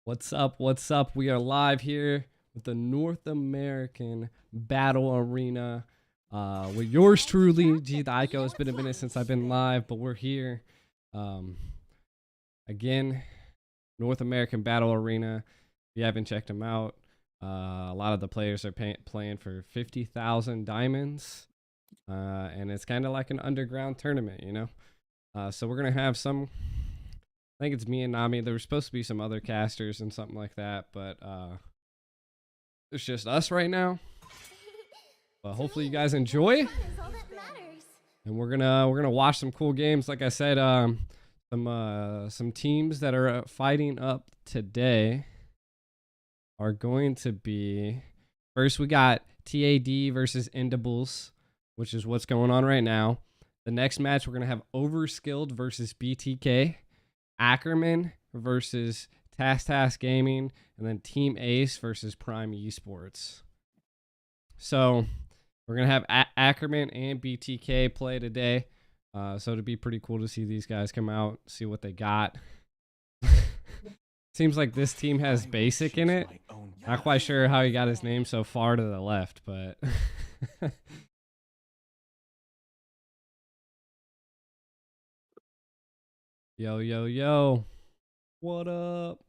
What's up? What's up? We are live here with the North American Battle Arena with yours truly, G the Ico. It's been a minute since I've been live, but we're here again. North American Battle Arena. If you haven't checked them out, a lot of the players are playing for 50,000 diamonds, and it's kind of like an underground tournament, you know. So we're gonna have some. I think it's me and Nami. There were supposed to be some other casters and something like that, but it's just us right now. But hopefully you guys enjoy. And we're gonna watch some cool games. Like I said, some teams that are fighting up today are going to be, first we got TAD versus Indibles, which is what's going on right now. The next match we're gonna have Overskilled versus BTK. Ackerman versus Task Gaming, and then Team Ace versus Prime Esports. So we're gonna have Ackerman and BTK play today. So it'd be pretty cool to see these guys come out, see what they got. Seems like this team has Basic in it. Not quite sure how he got his name so far to the left, but yo, yo, yo. What up?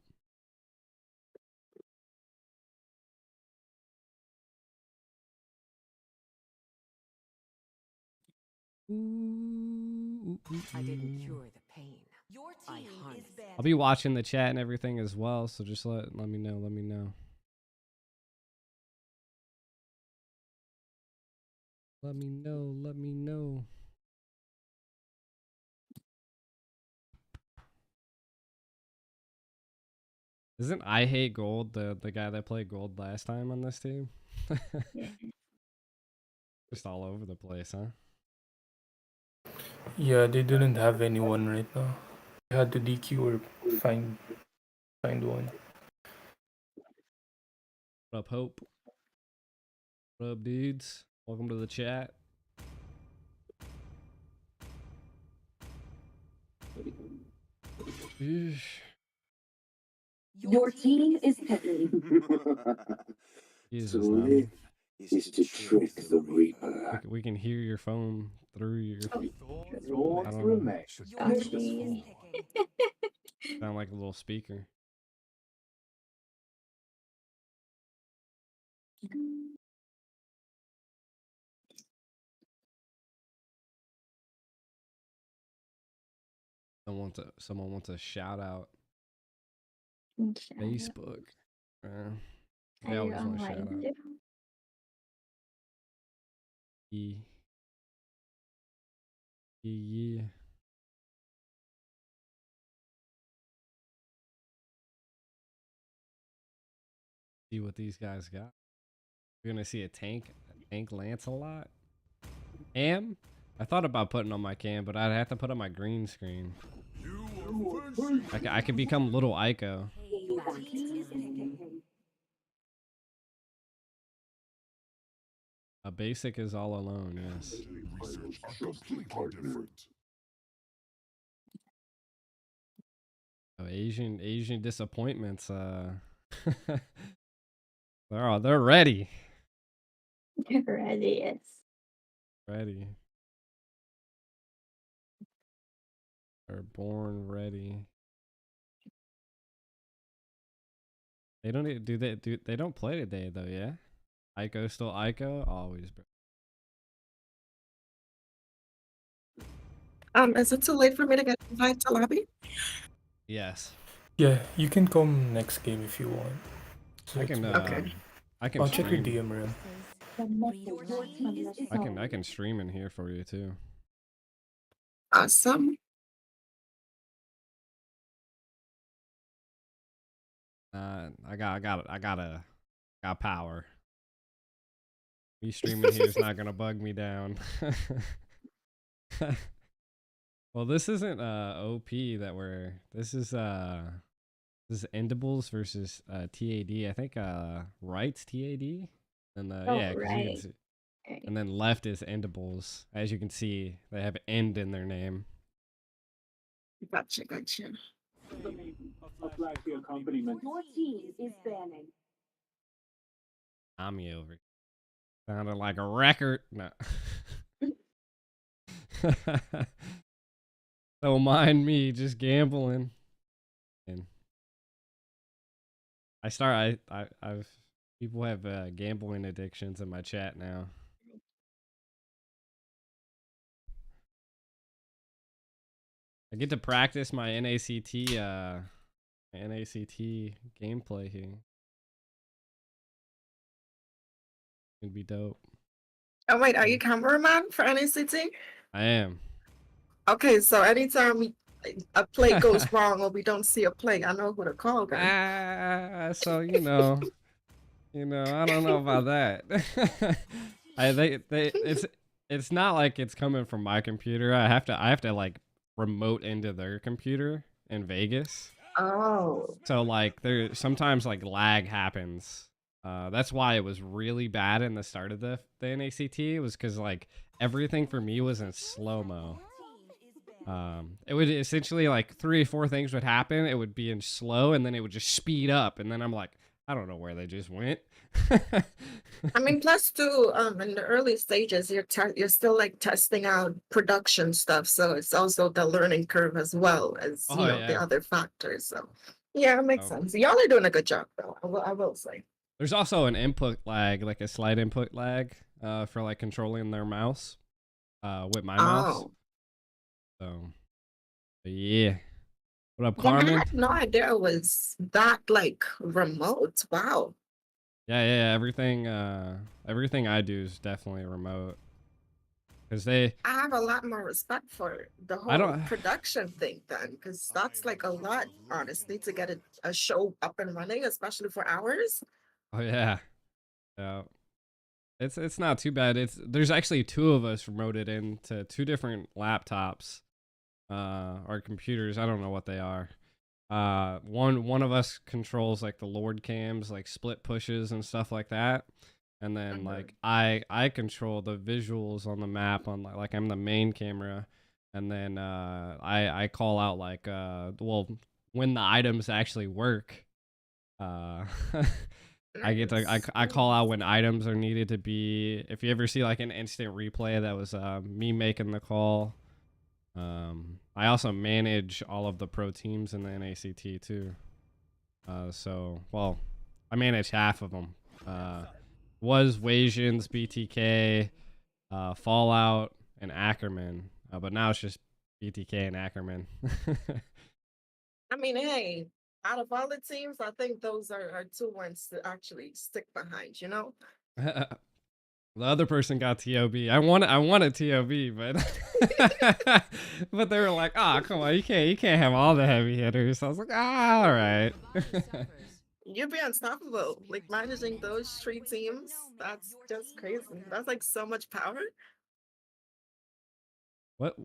I didn't cure the pain. Your team is banned. I'll be watching the chat and everything as well, so just let me know. Let me know. Let me know. Let me know. Isn't I Hate Gold the guy that played Gold last time on this team? Just all over the place, huh? Yeah, they didn't have anyone right now. They had to DQ or find one. What up, Hope? What up, dudes? Welcome to the chat. Eesh. Your team is heavy. Jesus, Nami. Is to trick the Reaper. We can hear your phone through your. I Thoughts don't know. remain. Your team is picking. Sound like a little speaker. Someone wants a shout out. Facebook. They always want a shout out. Yeah. See what these guys got. We're gonna see a tank Lancelot. Cam? I thought about putting on my cam, but I'd have to put on my green screen. I could become little Ico. Your team is picking. A Basic is all alone, yes. Oh, Asian disappointments. They're ready. Ready, yes. Ready. They're born ready. They don't they don't play today though, yeah? Ico still Ico? Always, bro. Is it too late for me to get invited to lobby? Yes. Yeah, you can come next game if you want. So I can Okay. I can I'll check your stream. DM around. Your team is I can stream in here for you too. Awesome. I got power. Me streaming here is not gonna bug me down. Well, this isn't OP that this is Endables versus TAD. I think right's TAD. And yeah, 'cause you can see, and then left is Endables. As you can see, they have end in their name. Gotcha. Your team is banning. I'm over. Sounded like a record. No. Don't mind me, just gambling. And I've people have gambling addictions in my chat now. I get to practice my NACT gameplay here. It'd be dope. Oh wait, are you cameraman for NACT? I am. Okay, so anytime a play goes wrong or we don't see a play, I know who to call then. So you know, I don't know about that. It's not like it's coming from my computer. I have to like remote into their computer in Vegas. Oh. So like there sometimes like lag happens. That's why it was really bad in the start of the NACT. It was because like everything for me was in slow mo. It would essentially like 3 or 4 things would happen. It would be in slow, and then it would just speed up, and then I'm like, I don't know where they just went. I mean, plus too, in the early stages, you're still like testing out production stuff, so it's also the learning curve as well as Oh, the yeah. other factors. So yeah, it makes sense. Y'all are doing a good job, though. I will say. There's also an input lag, like a slight input lag, for like controlling their mouse, with my mouse. Oh, So, but yeah. What up, yeah, I Carmen? had no idea it was that like remote. Wow. Yeah. Everything I do is definitely remote. Cause I have a lot more respect for the I whole don't. production thing then, because that's like a lot, honestly, to get a show up and running, especially for hours. Oh yeah. Yeah. It's not too bad. There's actually 2 of us remoted into 2 different laptops, or computers. I don't know what they are. One of us controls like the Lord cams, like split pushes and stuff like that. And then like I control the visuals on the map on like I'm the main camera. And then I call out like well, when the items actually work. I call out when items are needed to be. If you ever see like an instant replay, that was me making the call. I also manage all of the pro teams in the NACT too. So well, I manage half of them. Was Wasians, BTK, Fallout, and Ackerman, but now it's just BTK and Ackerman. I mean, hey, out of all the teams, I think those are 2 ones to actually stick behind, you know? The other person got TOB. I wanted TOB, but but they were like, "Ah, come on, you can't have all the heavy hitters." I was like, "Ah, all right." You'd be unstoppable. Like managing those 3 teams, that's just crazy. That's like so much power. What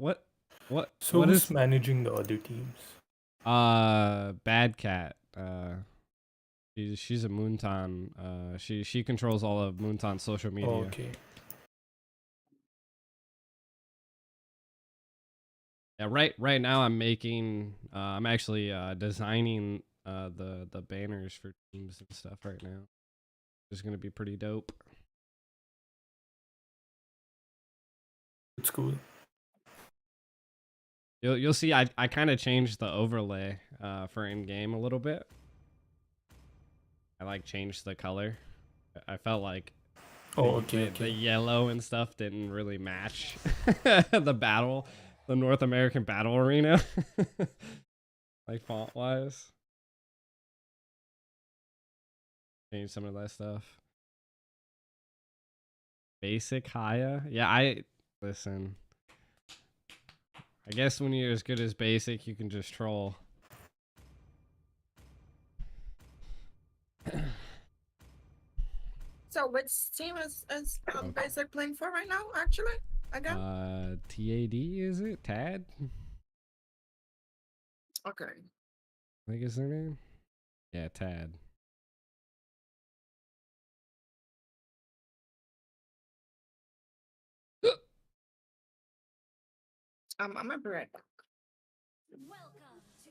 So what who's is managing the other teams? Bad Cat. She's a Moonton. She controls all of Moonton's social media. Oh, okay. Yeah, right now I'm actually designing the banners for teams and stuff right now. It's gonna be pretty dope. It's cool. You'll see I kind of changed the overlay for in game a little bit. I like changed the color. I felt like Oh, the okay. yellow and stuff didn't really match the North American battle arena, like font wise. Change some of that stuff. Basic Haya, yeah. Listen. I guess when you're as good as basic, you can just troll. So which team is Basic playing for right now, actually? Again? TAD, is it? Tad? Okay. I think is their name? Yeah, Tad. I'm gonna be right back. Welcome to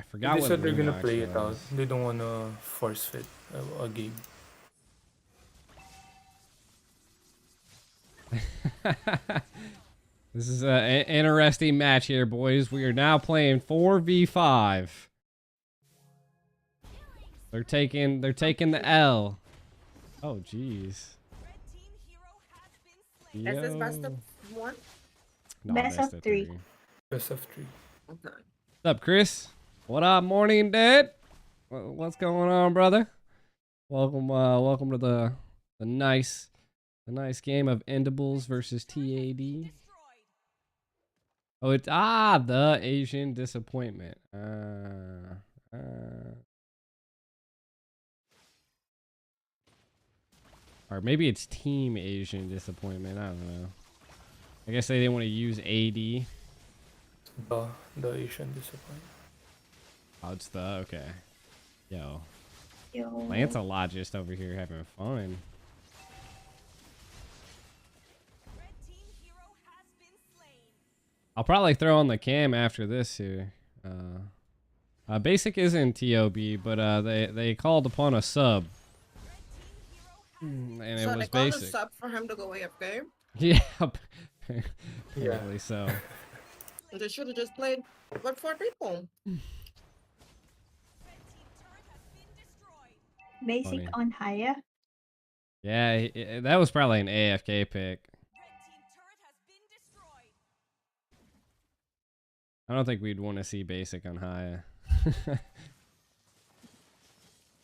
I forgot They what said they're gonna Rematch play it out. was. They don't wanna force fit a game. This is an interesting match here, boys. We are now playing 4v5. They're taking the L. Oh, jeez. Is this best of Yo. one? No, Best of three. Best of 3. Okay. What's up, Chris? What up, morning, Dad? What's going on, brother? Welcome to the nice game of Endables versus TAD. Oh, it's the Asian disappointment. Or maybe it's Team Asian disappointment. I don't know. I guess they didn't want to use AD. The Asian disappointment. Oh, it's okay. Yo, Yo. Lancelot just over here having fun. I'll probably throw on the cam after this here. Basic isn't TOB, but they called upon a sub. And it So was they called a Basic. sub for him to go AFK. Yeah, Yeah. apparently so. They should have just played with 4 people. Basic Funny. on higher. Yeah, that was probably an AFK pick. I don't think we'd want to see Basic on high.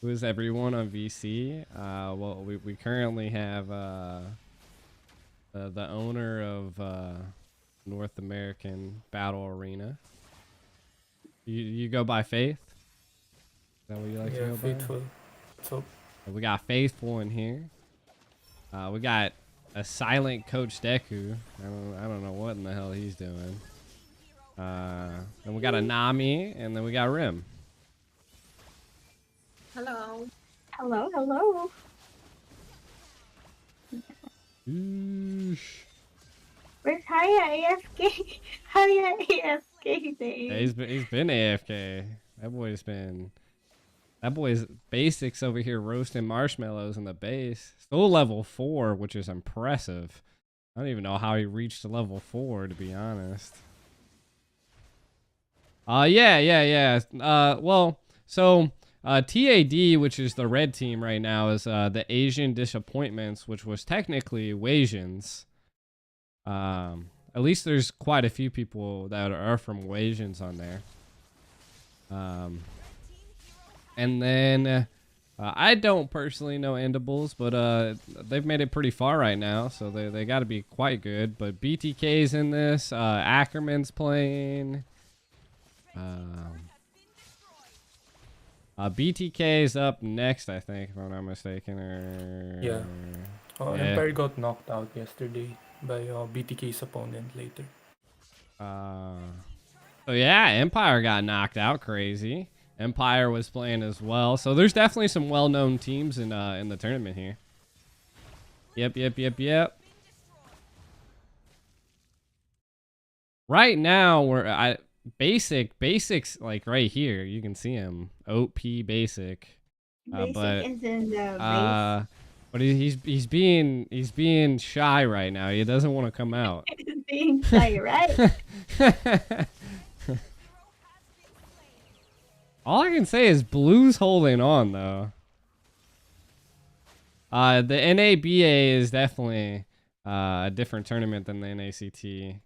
Who is everyone on VC? Well, we currently have the owner of North American Battle Arena. You go by Faith? Is that what you like to Yeah, go Faithful. So by? We got Faithful in here. We got a silent Coach Deku. I don't know what in the hell he's doing. Then we got a Nami, and then we got Rim. Hello. Hello, hello. Oosh. Where's Haya AFK? Haya AFK day. Yeah, he's been AFK. That boy's Basics over here roasting marshmallows in the base. Still level 4, which is impressive. I don't even know how he reached to level 4, to be honest. Yeah. Well, so TAD, which is the red team right now, is the Asian Disappointments, which was technically Wasians. At least there's quite a few people that are from Wasians on there. And then I don't personally know Endables, but they've made it pretty far right now, so they got to be quite good. But BTK's in this. Ackerman's playing. BTK is up next, I think, if I'm not mistaken. Or yeah. Yeah. Empire got knocked out yesterday by BTK's opponent later. So yeah, Empire got knocked out. Crazy. Empire was playing as well. So there's definitely some well-known teams in the tournament here. Yep. Right now Basics like right here. You can see him. OP Basic. Basic is in the But he's being shy right now. He doesn't want to come out. base. He's being shy, right? All I can say is Blue's holding on though. The NABA is definitely a different tournament than the NACT.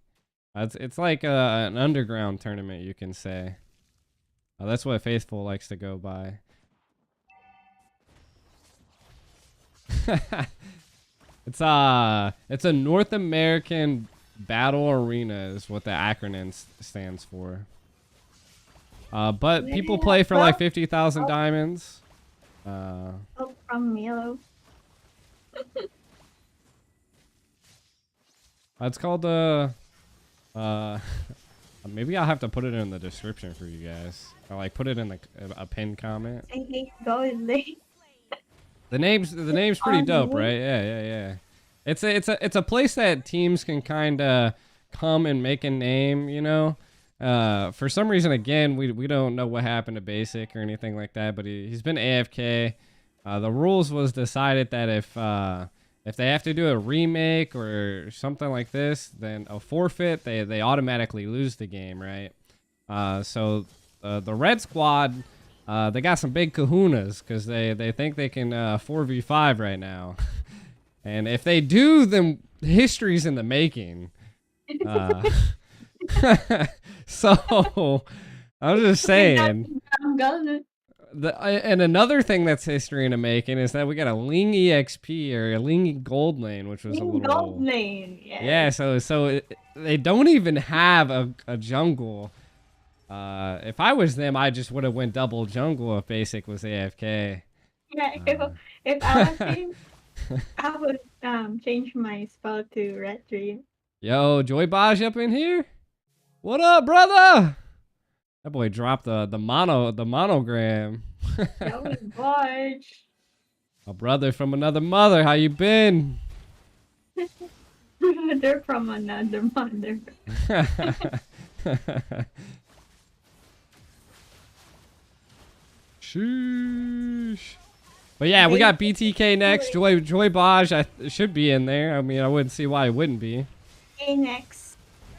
It's like an underground tournament, you can say. That's what Faithful likes to go by. It's a North American Battle Arena is what the acronym stands for. But people play for like 50,000 diamonds. Oh, from Milo. It's called maybe I'll have to put it in the description for you guys. Or like put it in a pinned comment. Hey, go in there. The name's pretty dope, me? right? Yeah. It's a place that teams can kind of come and make a name, you know. For some reason, again, we don't know what happened to Basic or anything like that, but he's been AFK. The rules was decided that if they have to do a remake or something like this, then a forfeit, they automatically lose the game, right? So the Red Squad, they got some big kahunas because they think they can 4v5 right now. And if they do, then history's in the making. So I'm just saying. I'm gonna. And another thing that's history in the making is that we got a Ling EXP or a Ling Gold Lane, which was a little Gold lane. Yes. yeah. So they don't even have a jungle. If I was them, I just would have went double jungle if Basic was AFK. Yeah. If I was him, I would change my spell to Red Dream. Yo, Joy Baj up in here? What up, brother? That boy dropped the monogram. That was Barge. A brother from another mother. How you been? They're from another mother. Sheesh. But yeah, we got BTK next. Joy Baj should be in there. I mean, I wouldn't see why it wouldn't be. Okay, next.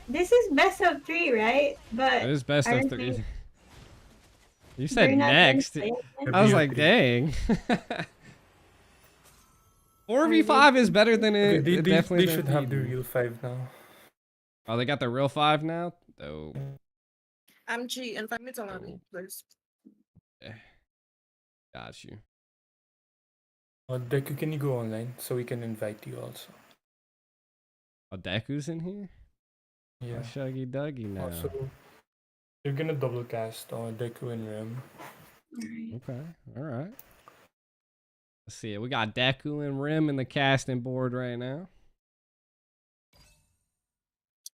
This is best of 3, right? But It is best of 3. they- You said they're not gonna next. play it. I was like, dang. 4v5 is better than it. They, it they, definitely they than should have the 3v. real 5 now. Oh, they got the real 5 now? Oh. MG, invite me to lobby, please. Got you. Deku, can you go online so we can invite you also? Oh, Deku's in here? Yeah. Oh, Shuggy Duggy now. Also, you're gonna double cast on Deku and Rem. Okay, alright. Let's see it. We got Deku and Rim in the casting board right now.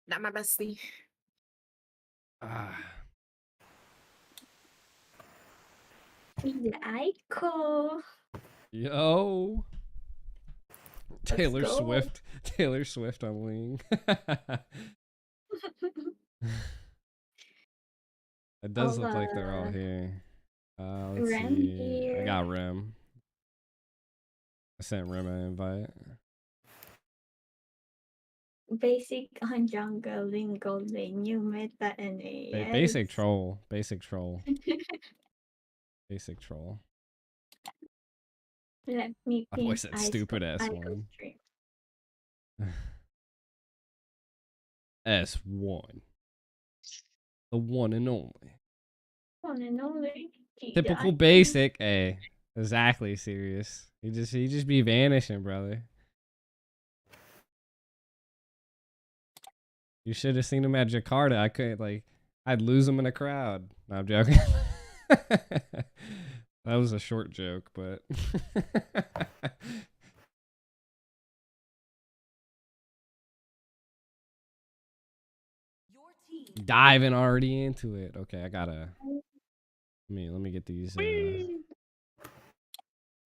Not my bestie. Ah. The Aiko. Yo. Taylor go. Swift. Taylor Swift on Ling. It does look like they're all here. Let's Rem see. I here. got Rem. I sent Rem an invite. Basic on jungle, Link Gold Lane, new meta and Hey, basic troll. Basic troll. Basic troll. Let me My boy ping said stupid Aiko S1. stream. S1. The one and only. One and only. Typical basic. Hey, exactly serious. He just be vanishing, brother. You should have seen him at Jakarta. I couldn't I'd lose him in a crowd. No, I'm joking. That was a short joke, but diving already into it. Okay, I gotta let me get these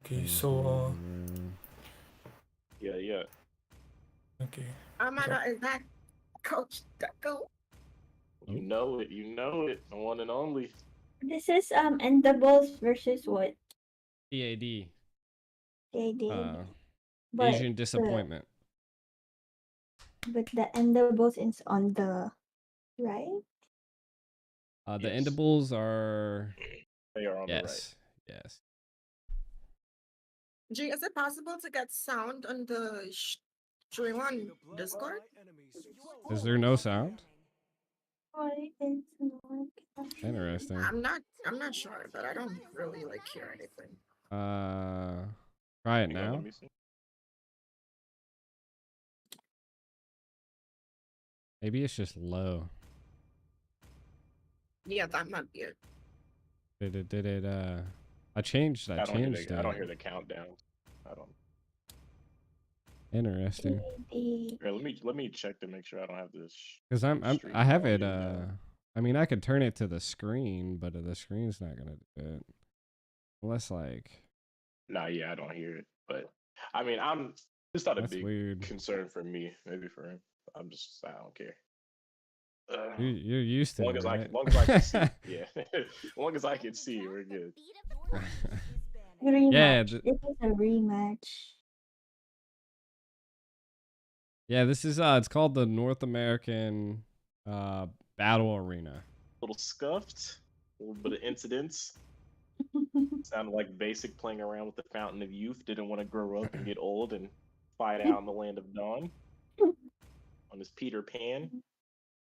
Okay, so Yeah. okay. Oh my god, is that Coach Deku? You know it. The one and only. This is Endables versus what? TAD. AD. Asian disappointment. But the Endables is on the right? The Yes. Endables are They are on yes. Yes. G, is it possible to get sound on the stream on Discord? Is there no sound? Why it's not? Interesting. I'm not sure, but I don't really hear anything. Try it right. now. Let me see. Maybe it's just low. Yeah, that might be it. Did it I changed I don't it. hear the countdown. I don't. Interesting. Here, let me check to make sure I don't have this. Cuz stream I have it volume down. I mean I could turn it to the screen, but the screen's not going to do it. Unless Nah, yeah, I don't hear it. But I mean, it's not a That's big weird. concern for me. Maybe for him. I don't care. You're used to long it, as right? long as I can see, yeah. As long as I can see, we're good. Yeah, Rematch. This is a rematch. yeah. This is it's called the North American Battle Arena. A little scuffed, a little bit of incidents. Sounded like basic playing around with the fountain of youth. Didn't want to grow up and get old and fight out in the land of dawn on his Peter Pan.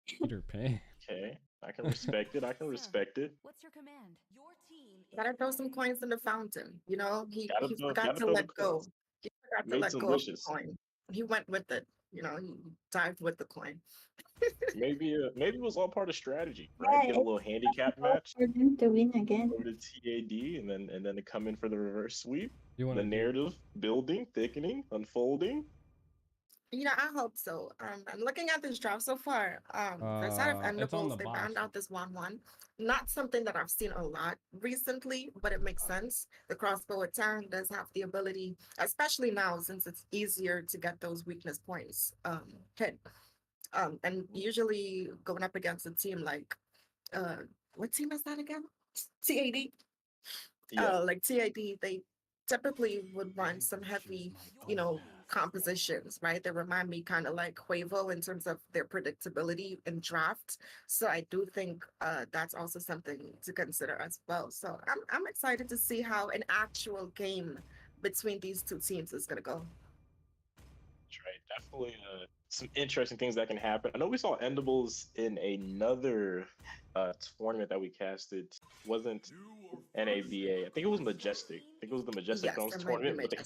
Peter Pan. Okay, I can respect it. I can respect it. What's your command? Your team is Gotta throw some coins in the fountain. You know, he forgot Gotta to throw the let coins. go. He forgot to Made let some go of the wishes. coin. He went with it. You know, he dived with the coin. Maybe it was all part of strategy, right? Yeah, Get a little handicap hope match for them to win again. over to TAD, and then to come in for the reverse sweep. You want The to do? narrative building, thickening, unfolding. You know, I hope so. I'm looking at this draft so far. For side of It's on Endables, the they box. banned out this 1-1. Not something that I've seen a lot recently, but it makes sense. The crossbow attack does have the ability, especially now since it's easier to get those weakness points hit. And usually going up against a team like what team is that again? TAD. Yeah, Like TID, they typically would run some heavy, you know, compositions, right? They remind me kind of like Quavo in terms of their predictability in draft. So I do think that's also something to consider as well. So I'm excited to see how an actual game between these two teams is gonna go. that's right. Definitely some interesting things that can happen. I know we saw Endables in another tournament that we casted. Wasn't NABA. I think it was Majestic. I think it was the Majestic Yes, Thrones it might be tournament. But they had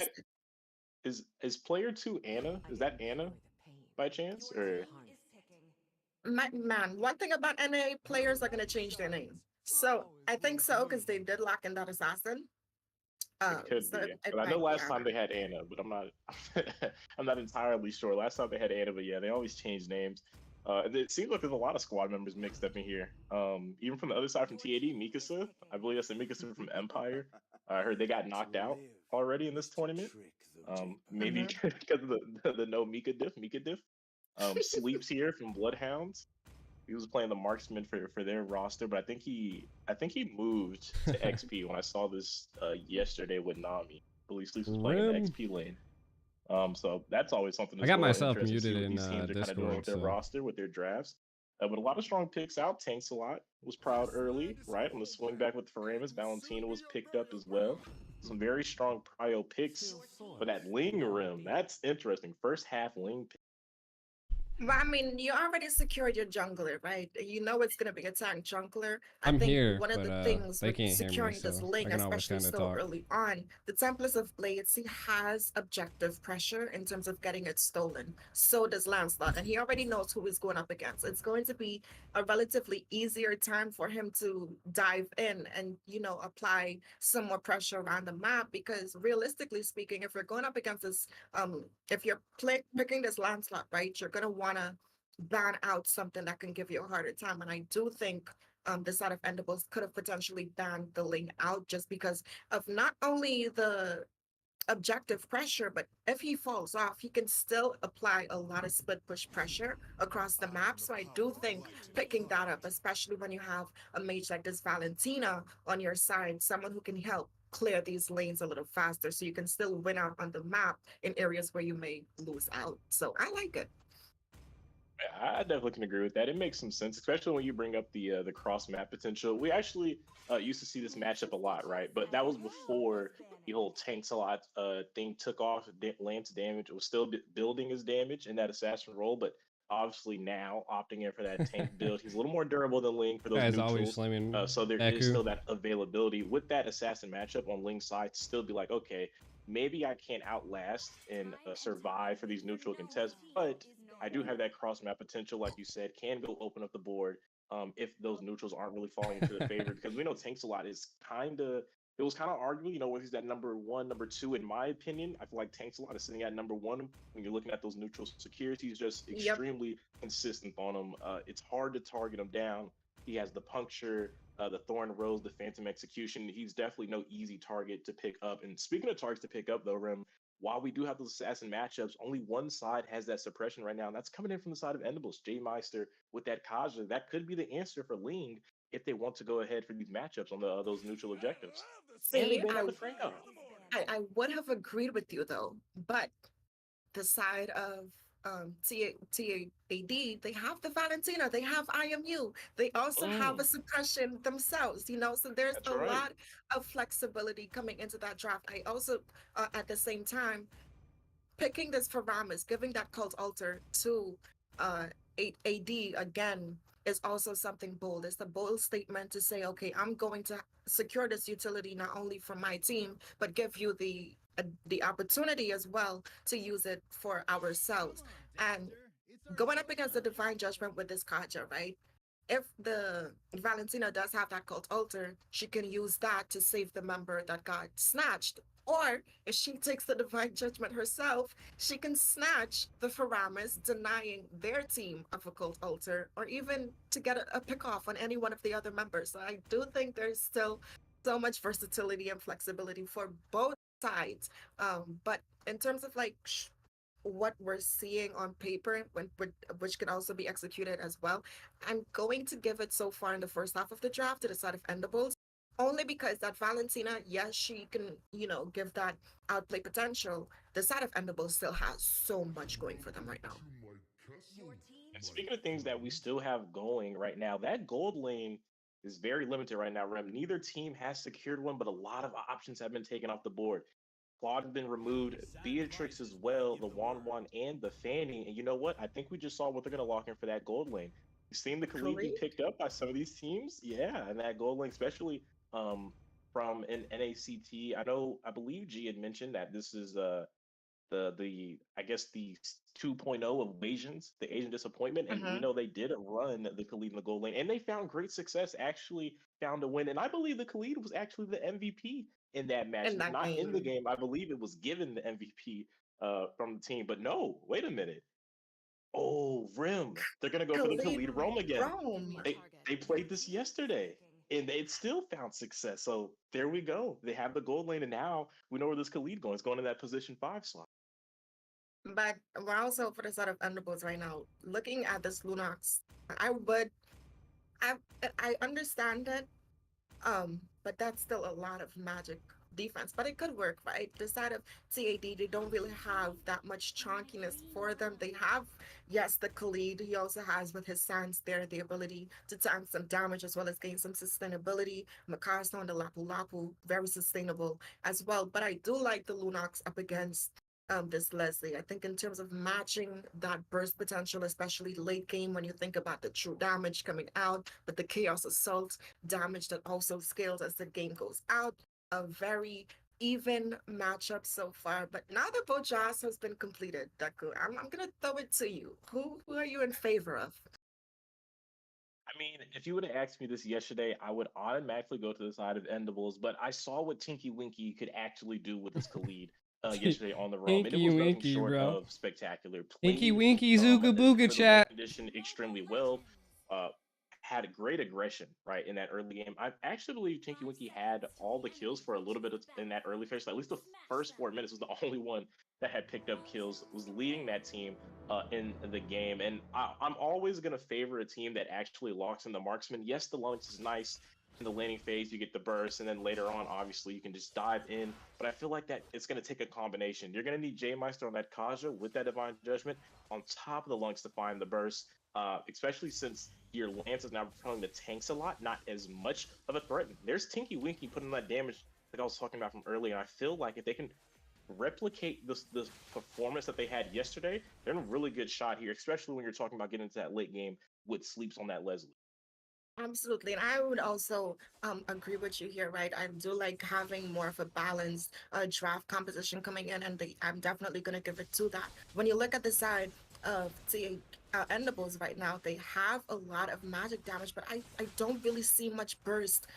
majestic. is player two Anna? Is that Anna by chance? Or Man, one thing about NA players are gonna change their name. So I think so because they did lock in that assassin. it could So be. it But I know might be last time Anna. they had Anna, but I'm not I'm not entirely sure. Last time they had Anna, but yeah, they always change names. It seems like there's a lot of squad members mixed up in here. Even from the other side from TAD, Mikasa. I believe that's the Mikasa from Empire. I heard they got knocked out already in this tournament. Maybe Mhm. because of the no Mika diff. Sleeps here from Bloodhounds. He was playing the marksman for their roster, but I think he moved to XP when I saw this yesterday with Nami. I believe Sleeps was playing in the Rim. XP lane. So that's always something I as got well. myself Interesting to see muted what in these teams are kind of doing with Discord, their so roster, with their drafts. But a lot of strong picks out. Tanks a lot was proud early, right? On the swing back with Faramus, Valentina was picked up as well. Some very strong prio picks for that Ling rim. That's interesting. First half Ling pick. Well, I mean, you already secured your jungler, right? You know it's gonna be a tank jungler. I I'm think here, one of but the things they with can't hear me, securing this so I lane, can always especially kind of so talk. early on, the Templars of Blades, he has objective pressure in terms of getting it stolen. So does Lancelot, and he already knows who he's going up against. It's going to be a relatively easier time for him to dive in and, you know, apply some more pressure around the map because realistically speaking, if you're going up against this, if you're picking this Lancelot, right, you're gonna wanna ban out something that can give you a harder time. And I do think the side of Endables could have potentially banned the lane out just because of not only the objective pressure, but if he falls off, he can still apply a lot of split push pressure across the map. So I do think picking that up, especially when you have a mage like this Valentina on your side, someone who can help clear these lanes a little faster so you can still win out on the map in areas where you may lose out. So I like it. I definitely can agree with that. It makes some sense, especially when you bring up the cross map potential. We actually used to see this matchup a lot, right? But that was before the whole tanks a lot thing took off. Lance damage was still building his damage in that assassin role, but obviously now opting in for that tank build. He's a little more durable than Ling for those Guys always neutrals. slamming So there is Deku. still that availability with that assassin matchup on Ling's side to still be like, okay, maybe I can't outlast and survive for these neutral contests, but I do have that cross map potential, like you said, can go open up the board if those neutrals aren't really falling into the favor. Because we know Tanks a lot is kind of, it was kind of arguable, you know, whether he's at number one, number two. In my opinion, I feel like Tanks a lot is sitting at number one when you're looking at those neutral securities. He's just Yep. extremely consistent on them. It's hard to target him down. He has the puncture, the Thorn Rose, the Phantom Execution. He's definitely no easy target to pick up. And speaking of targets to pick up, though, Rem, while we do have those assassin matchups, only one side has that suppression right now, and that's coming in from the side of Endables. J Meister with that Kaja, that could be the answer for Ling if they want to go ahead for these matchups on those neutral objectives. And they See, may have the Franco. I would have agreed with you though, but the side of TAD, they have the Valentina, they have IMU, they also have a suppression themselves, you know, so there's That's a right. lot of flexibility coming into that draft. I also, at the same time, picking this for Ramus, giving that cult altar to uh, AD again is also something bold. It's a bold statement to say, okay, I'm going to secure this utility not only for my team, but give you the opportunity as well to use it for ourselves. And going up against the divine judgment with this Kaja, right? If the Valentina does have that cult altar, she can use that to save the member that got snatched. Or if she takes the divine judgment herself, she can snatch the Faramis, denying their team of a cult altar, or even to get a pick off on any one of the other members. So I do think there's still so much versatility and flexibility for both sides. But in terms of like what we're seeing on paper, which can also be executed as well, I'm going to give it so far in the first half of the draft to the side of Endables, only because that Valentina, yes, she can, you know, give that outplay potential. The side of Endables still has so much going for them right now. And speaking of things that we still have going right now, that gold lane is very limited right now, Rem. Neither team has secured one, but a lot of options have been taken off the board. Claude has been removed, Beatrix as well, the Wan and the Fanny. And you know what? I think we just saw what they're going to lock in for that gold lane. You've seen the Khalid be Khalid? picked up by some of these teams. Yeah, and that gold lane, especially from an NACT. I believe G had mentioned that this is the I guess the 2.0 of Asians, the Asian disappointment, and we Mm-hmm. know they did run the Khalid in the gold lane, and they found great success. Actually, found a win, and I believe the Khalid was actually the MVP in that match. In that Not in the game. game, I believe it was given the MVP from the team. But no, wait a minute. Oh, Rim, they're gonna go for the Khalid Khalid Rome again. Rome. They played this yesterday. And it still found success. So there we go. They have the gold lane, and now we know where this Khalid going. It's going in that position 5 slot. But we're also for the side of Endables right now. Looking at this Lunox, I would I I understand it. But that's still a lot of magic defense. But it could work, right? The side of TAD, they don't really have that much chunkiness for them. They have, yes, the Khalid. He also has with his sands there the ability to tank some damage as well as gain some sustainability. Makarsto and the Lapu Lapu, very sustainable as well. But I do like the Lunox up against this Leslie. I think in terms of matching that burst potential, especially late game when you think about the true damage coming out, but the chaos assault damage that also scales as the game goes out. A very even matchup so far. But now that Bojas has been completed, Deku, I'm gonna throw it to you. Who are you in favor of? I mean, if you would have asked me this yesterday, I would automatically go to the side of Endables, but I saw what Tinky Winky could actually do with this Khalid yesterday on the roam, and it Hinky was nothing winky, short bro. of spectacular. Hinky Played winky zooga booga for the win chat. condition extremely well. Uh, had a great aggression right in that early game. I actually believe Tinky Winky had all the kills for a little bit in that early phase. At least the first 4 minutes was the only one that had picked up kills. Was leading that team in the game, and I'm always going to favor a team that actually locks in the marksman. Yes, the Lunx is nice in the laning phase. You get the burst, and then later on, obviously, you can just dive in. But I feel like that it's going to take a combination. You're going to need J Meister on that Kaja with that Divine Judgment on top of the Lunx to find the burst. Especially since your Lance is now controlling the tanks a lot, not as much of a threat. There's Tinky Winky putting that damage like I was talking about from earlier. And I feel like if they can replicate this performance that they had yesterday, they're in a really good shot here, especially when you're talking about getting into that late game with sleeps on that Leslie. Absolutely. And I would also agree with you here, right? I do like having more of a balanced draft composition coming in, and I'm definitely going to give it to that. When you look at the side of the Endables right now, they have a lot of magic damage, but I don't really see much burst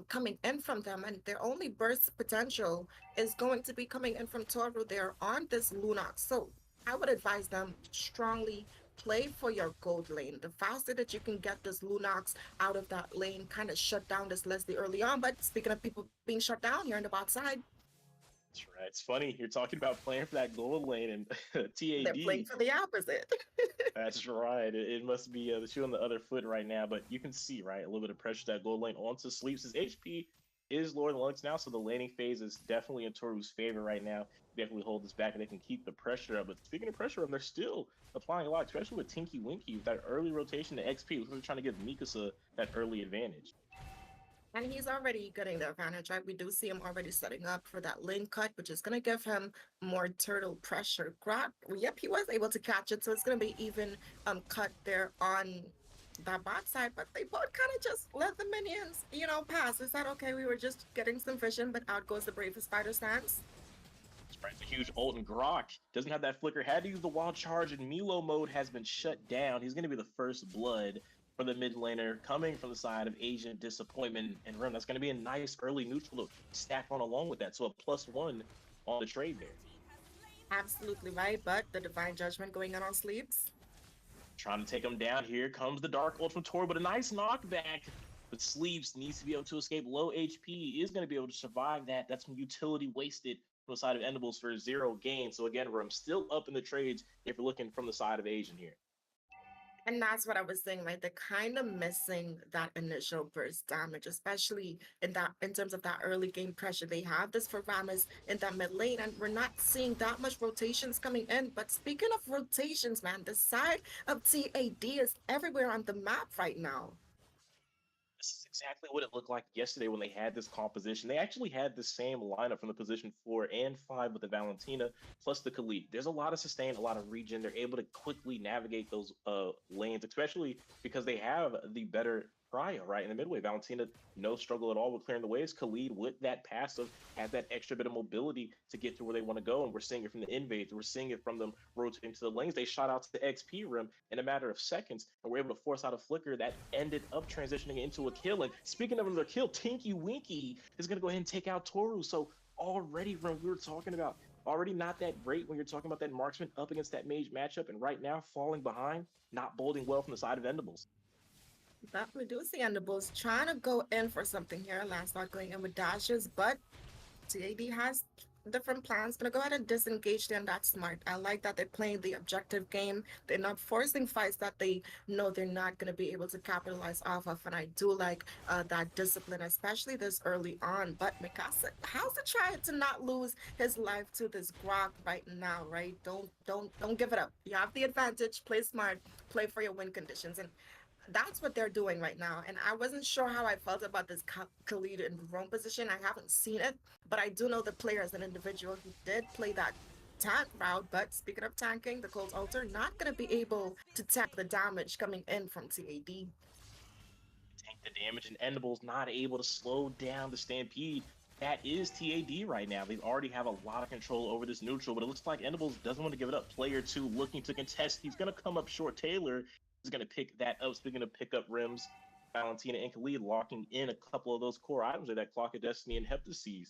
coming in from them. And their only burst potential is going to be coming in from Toru there on this Lunox. So I would advise them strongly play for your gold lane. The faster that you can get this Lunox out of that lane, kind of shut down this Leslie early on. But speaking of people being shut down here on the bot side, That's right. It's funny you're talking about playing for that gold lane and They're playing TAD. for the opposite. That's right. It must be the shoe on the other foot right now, but you can see, right, a little bit of pressure that gold lane onto Sleeps. His HP is lower than Lux now, so the laning phase is definitely in Toru's favor right now. Definitely hold this back and they can keep the pressure up. But speaking of pressure up, they're still applying a lot, especially with Tinky Winky, with that early rotation to XP. Looks like they're trying to give Mikasa that early advantage. And he's already getting the advantage, right? We do see him already setting up for that lane cut, which is going to give him more turtle pressure. Grot, yep, he was able to catch it, so it's going to be even cut there on that bot side, but they both kind of just let the minions, pass. Is that okay? We were just getting some vision, but out goes the bravest spider stance. Sprite's a huge ult, and Grok doesn't have that flicker. Had to use the wild charge, and Milo mode has been shut down. He's going to be the first blood for the mid laner coming from the side of Asian Disappointment and Rim. That's going to be a nice early neutral to stack on along with that. So a +1 on the trade there. Absolutely right, but the divine judgment going on Sleeps. Trying to take him down. Here comes the Dark Ult from Tor, but a nice knockback. But Sleeps needs to be able to escape. Low HP is going to be able to survive that. That's some utility wasted from the side of Endables for 0 gain. So again, Rim still up in the trades if you're looking from the side of Asian here. And that's what I was saying, right? They're kind of missing that initial burst damage, especially in terms of that early game pressure. They have this for Rammus in that mid lane, and we're not seeing that much rotations coming in. But speaking of rotations, man, the side of TAD is everywhere on the map right now. This is exactly what it looked like yesterday when they had this composition. They actually had the same lineup from the position 4 and 5 with the Valentina plus the Khalid. There's a lot of sustain, a lot of regen. They're able to quickly navigate those lanes, especially because they have the better prio, right? In the midway, Valentina, no struggle at all with clearing the waves. Khalid, with that passive, has that extra bit of mobility to get to where they want to go. And we're seeing it from the invades. We're seeing it from them rotating to the lanes. They shot out to the XP rim in a matter of seconds and were able to force out a flicker that ended up transitioning into a kill. And speaking of another kill, Tinky Winky is going to go ahead and take out Toru. So already, from we were talking about, already not that great when you're talking about that marksman up against that mage matchup. And right now, falling behind, not bolting well from the side of Endables. That we do see Endables trying to go in for something here. Lancelot going in with dashes, but TAD has different plans. Gonna go ahead and disengage them. That's smart. I like that they're playing the objective game. They're not forcing fights that they know they're not gonna be able to capitalize off of. And I do like that discipline, especially this early on. But Mikasa, how's to try to not lose his life to this Grok right now, right? Don't give it up. You have the advantage. Play smart. Play for your win conditions. And that's what they're doing right now. And I wasn't sure how I felt about this Khalid in roam position. I haven't seen it, but I do know the player as an individual who did play that tank route. But speaking of tanking, the Cold Altar not going to be able to tank the damage coming in from TAD. Tank the damage, and Endables not able to slow down the Stampede. That is TAD right now. They already have a lot of control over this neutral, but it looks like Endables doesn't want to give it up. Player 2 looking to contest. He's going to come up short. Taylor is going to pick that up. Speaking of pick up rims, Valentina and Khalid locking in a couple of those core items like that Clock of Destiny and Heptases.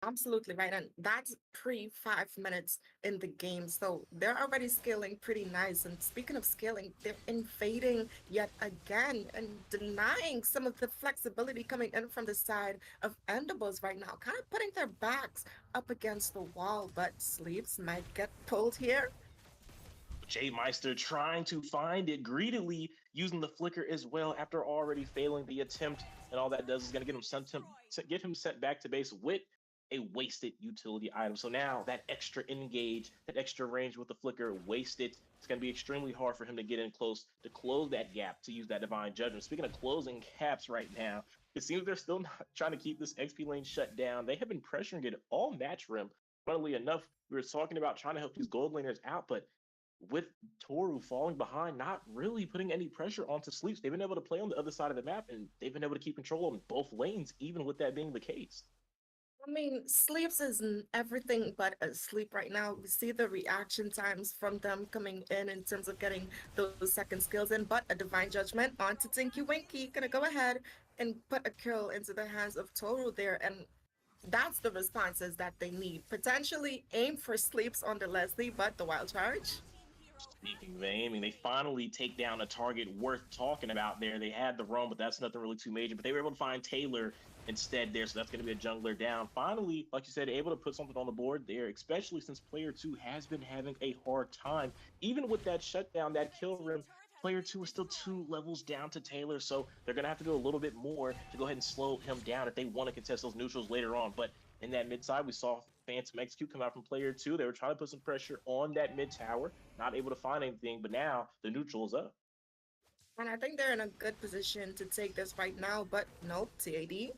Absolutely right. And that's pre 5 minutes in the game. So they're already scaling pretty nice. And speaking of scaling, they're invading yet again and denying some of the flexibility coming in from the side of Endables right now, kind of putting their backs up against the wall. But Sleeps might get pulled here. Jay Meister trying to find it greedily, using the flicker as well after already failing the attempt. And all that does is going to get him sent back to base with a wasted utility item. So now that extra engage, that extra range with the flicker wasted. It's going to be extremely hard for him to get in close to close that gap to use that divine judgment. Speaking of closing gaps right now, it seems they're still not trying to keep this XP lane shut down. They have been pressuring it all match rim. Funnily enough, we were talking about trying to help these gold laners out, but with Toru falling behind, not really putting any pressure onto Sleeps, they've been able to play on the other side of the map, and they've been able to keep control on both lanes, even with that being the case. I mean, Sleeps is everything but asleep right now. We see the reaction times from them coming in terms of getting those second skills in, but a divine judgment onto Tinky Winky. Gonna go ahead and put a kill into the hands of Toru there, and that's the responses that they need. Potentially aim for Sleeps on the Leslie, but the wild charge. Speaking of aiming, they finally take down a target worth talking about there. They had the roam, but that's nothing really too major. But they were able to find Taylor instead there, so that's going to be a jungler down. Finally, like you said, able to put something on the board there, especially since player two has been having a hard time. Even with that shutdown, that kill rim, player two is still 2 levels down to Taylor, so they're going to have to do a little bit more to go ahead and slow him down if they want to contest those neutrals later on. But in that mid side, we saw Phantom Execute come out from player two. They were trying to put some pressure on that mid tower, not able to find anything, but now the neutral is up. And I think they're in a good position to take this right now, but nope, TAD.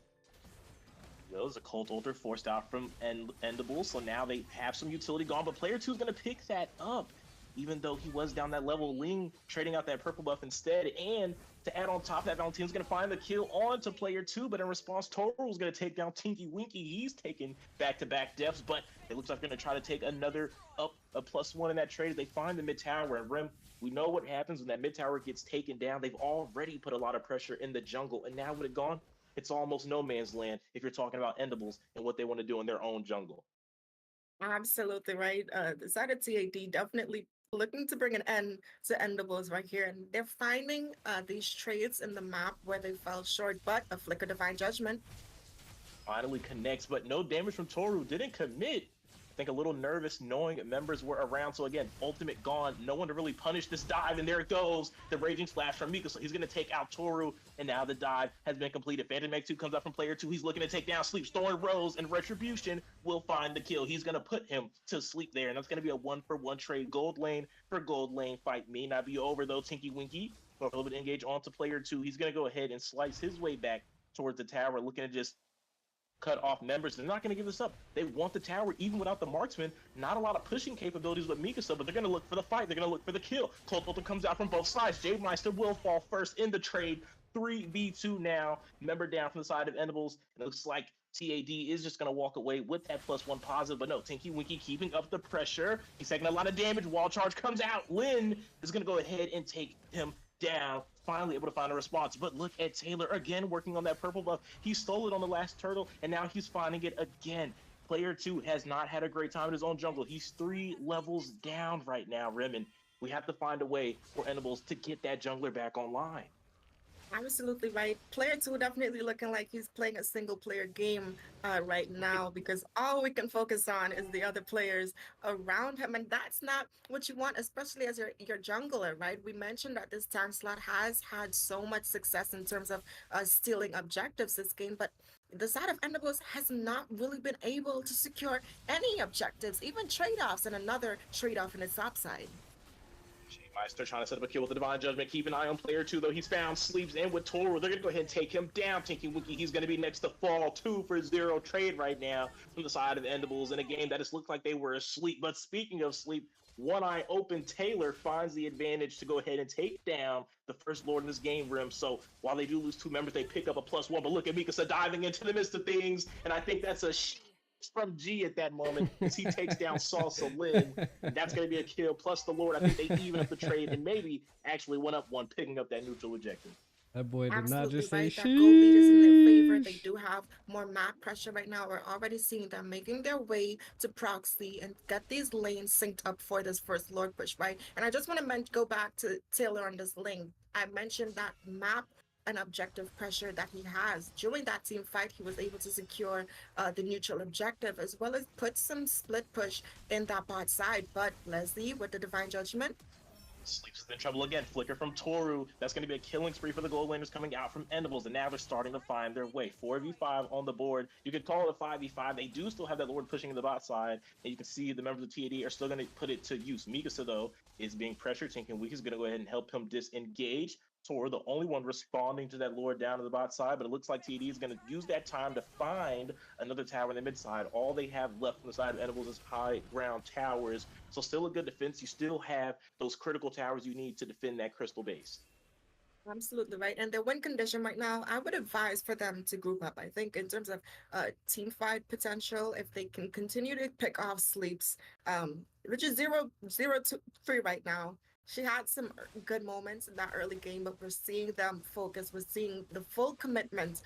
There's a Cult Altar forced out from Endable, so now they have some utility gone, but player two is going to pick that up, even though he was down that level. Ling trading out that purple buff instead, and to add on top of that, Valentina's going to find the kill on to player two, but in response, Toru's going to take down Tinky Winky. He's taking back-to-back deaths, but it looks like they're going to try to take another up a +1 in that trade as they find the mid tower. And Rim, we know what happens when that mid tower gets taken down. They've already put a lot of pressure in the jungle, and now with it gone, it's almost no man's land if you're talking about Endables and what they want to do in their own jungle. Absolutely right. The side of TAD definitely looking to bring an end to Endables right here. And they're finding these trades in the map where they fell short, but a Flicker Divine Judgment. Finally connects, but no damage from Toru. Didn't commit. I think a little nervous knowing members were around. So again, ultimate gone. No one to really punish this dive, and there it goes. The Raging Splash from Mika. So he's going to take out Toru, and now the dive has been completed. Phantom Meg 2 comes out from player 2. He's looking to take down Sleep. Thorn Rose and Retribution will find the kill. He's going to put him to sleep there, and that's going to be a 1-for-1 trade. Gold lane for gold lane fight may not be over, though. Tinky Winky, for a little bit engage onto player 2. He's going to go ahead and slice his way back towards the tower, looking to just cut off members. They're not going to give this up. They want the tower even without the marksman. Not a lot of pushing capabilities with Mikasa, but they're going to look for the fight. They're going to look for the kill. Cold Bolton comes out from both sides. Jade Meister will fall first in the trade. 3v2 now. Member down from the side of Endables. And it looks like TAD is just going to walk away with that +1 positive, but no, Tinky Winky keeping up the pressure. He's taking a lot of damage. Wall charge comes out. Lynn is going to go ahead and take him down. Finally able to find a response, but look at Taylor again working on that purple buff. He stole it on the last turtle, and now he's finding it again. Player 2 has not had a great time in his own jungle. He's 3 levels down right now, Rim, we have to find a way for Endables to get that jungler back online. Absolutely right. Player 2 definitely looking like he's playing a single player game right now, because all we can focus on is the other players around him, and that's not what you want, especially as your jungler, right? We mentioned that this time slot has had so much success in terms of stealing objectives this game, but the side of Endables has not really been able to secure any objectives, even trade-offs, and another trade-off in its top side. Meister trying to set up a kill with the Divine Judgment. Keep an eye on player 2, though. He's found, sleeps in with Toru. They're going to go ahead and take him down. Tinky Winky, he's going to be next to fall. 2-for-0 trade right now from the side of Endables in a game that just looked like they were asleep. But speaking of sleep, one eye open, Taylor finds the advantage to go ahead and take down the first Lord in this game, Rim. So while they do lose 2 members, they pick up a +1. But look at Mikasa diving into the midst of things, and I think that's a from G at that moment as he takes down Salsa Lynn. That's going to be a kill. Plus the Lord, I think they even up the trade and maybe actually went up 1, picking up that neutral objective. That boy did Absolutely not just say right. That gold lead is in their favor. They sheesh. do have more map pressure right now. We're already seeing them making their way to proxy and get these lanes synced up for this first Lord push, right? And I just want to go back to Taylor on this lane. I mentioned that map and objective pressure that he has. During that team fight, he was able to secure the neutral objective, as well as put some split push in that bot side. But Leslie, with the Divine Judgment, Sleeps is in trouble again. Flicker from Toru. That's going to be a killing spree for the gold laners coming out from Endables, and now they're starting to find their way. 4v5 on the board. You could call it a 5v5. They do still have that Lord pushing in the bot side, and you can see the members of TAD are still going to put it to use. Mikasa, though, is being pressured. Tinkin Weak is going to go ahead and help him disengage. Toru, the only one responding to that Lord down to the bot side, but it looks like TD is going to use that time to find another tower in the mid side. All they have left from the side of Edibles is high ground towers, so still a good defense. You still have those critical towers you need to defend that crystal base. absolutely right. And their win condition right now, I would advise for them to group up. I think in terms of team fight potential, if they can continue to pick off Sleeps, which is 0-3 right now. She had some good moments in that early game, but we're seeing them focus. We're seeing the full commitment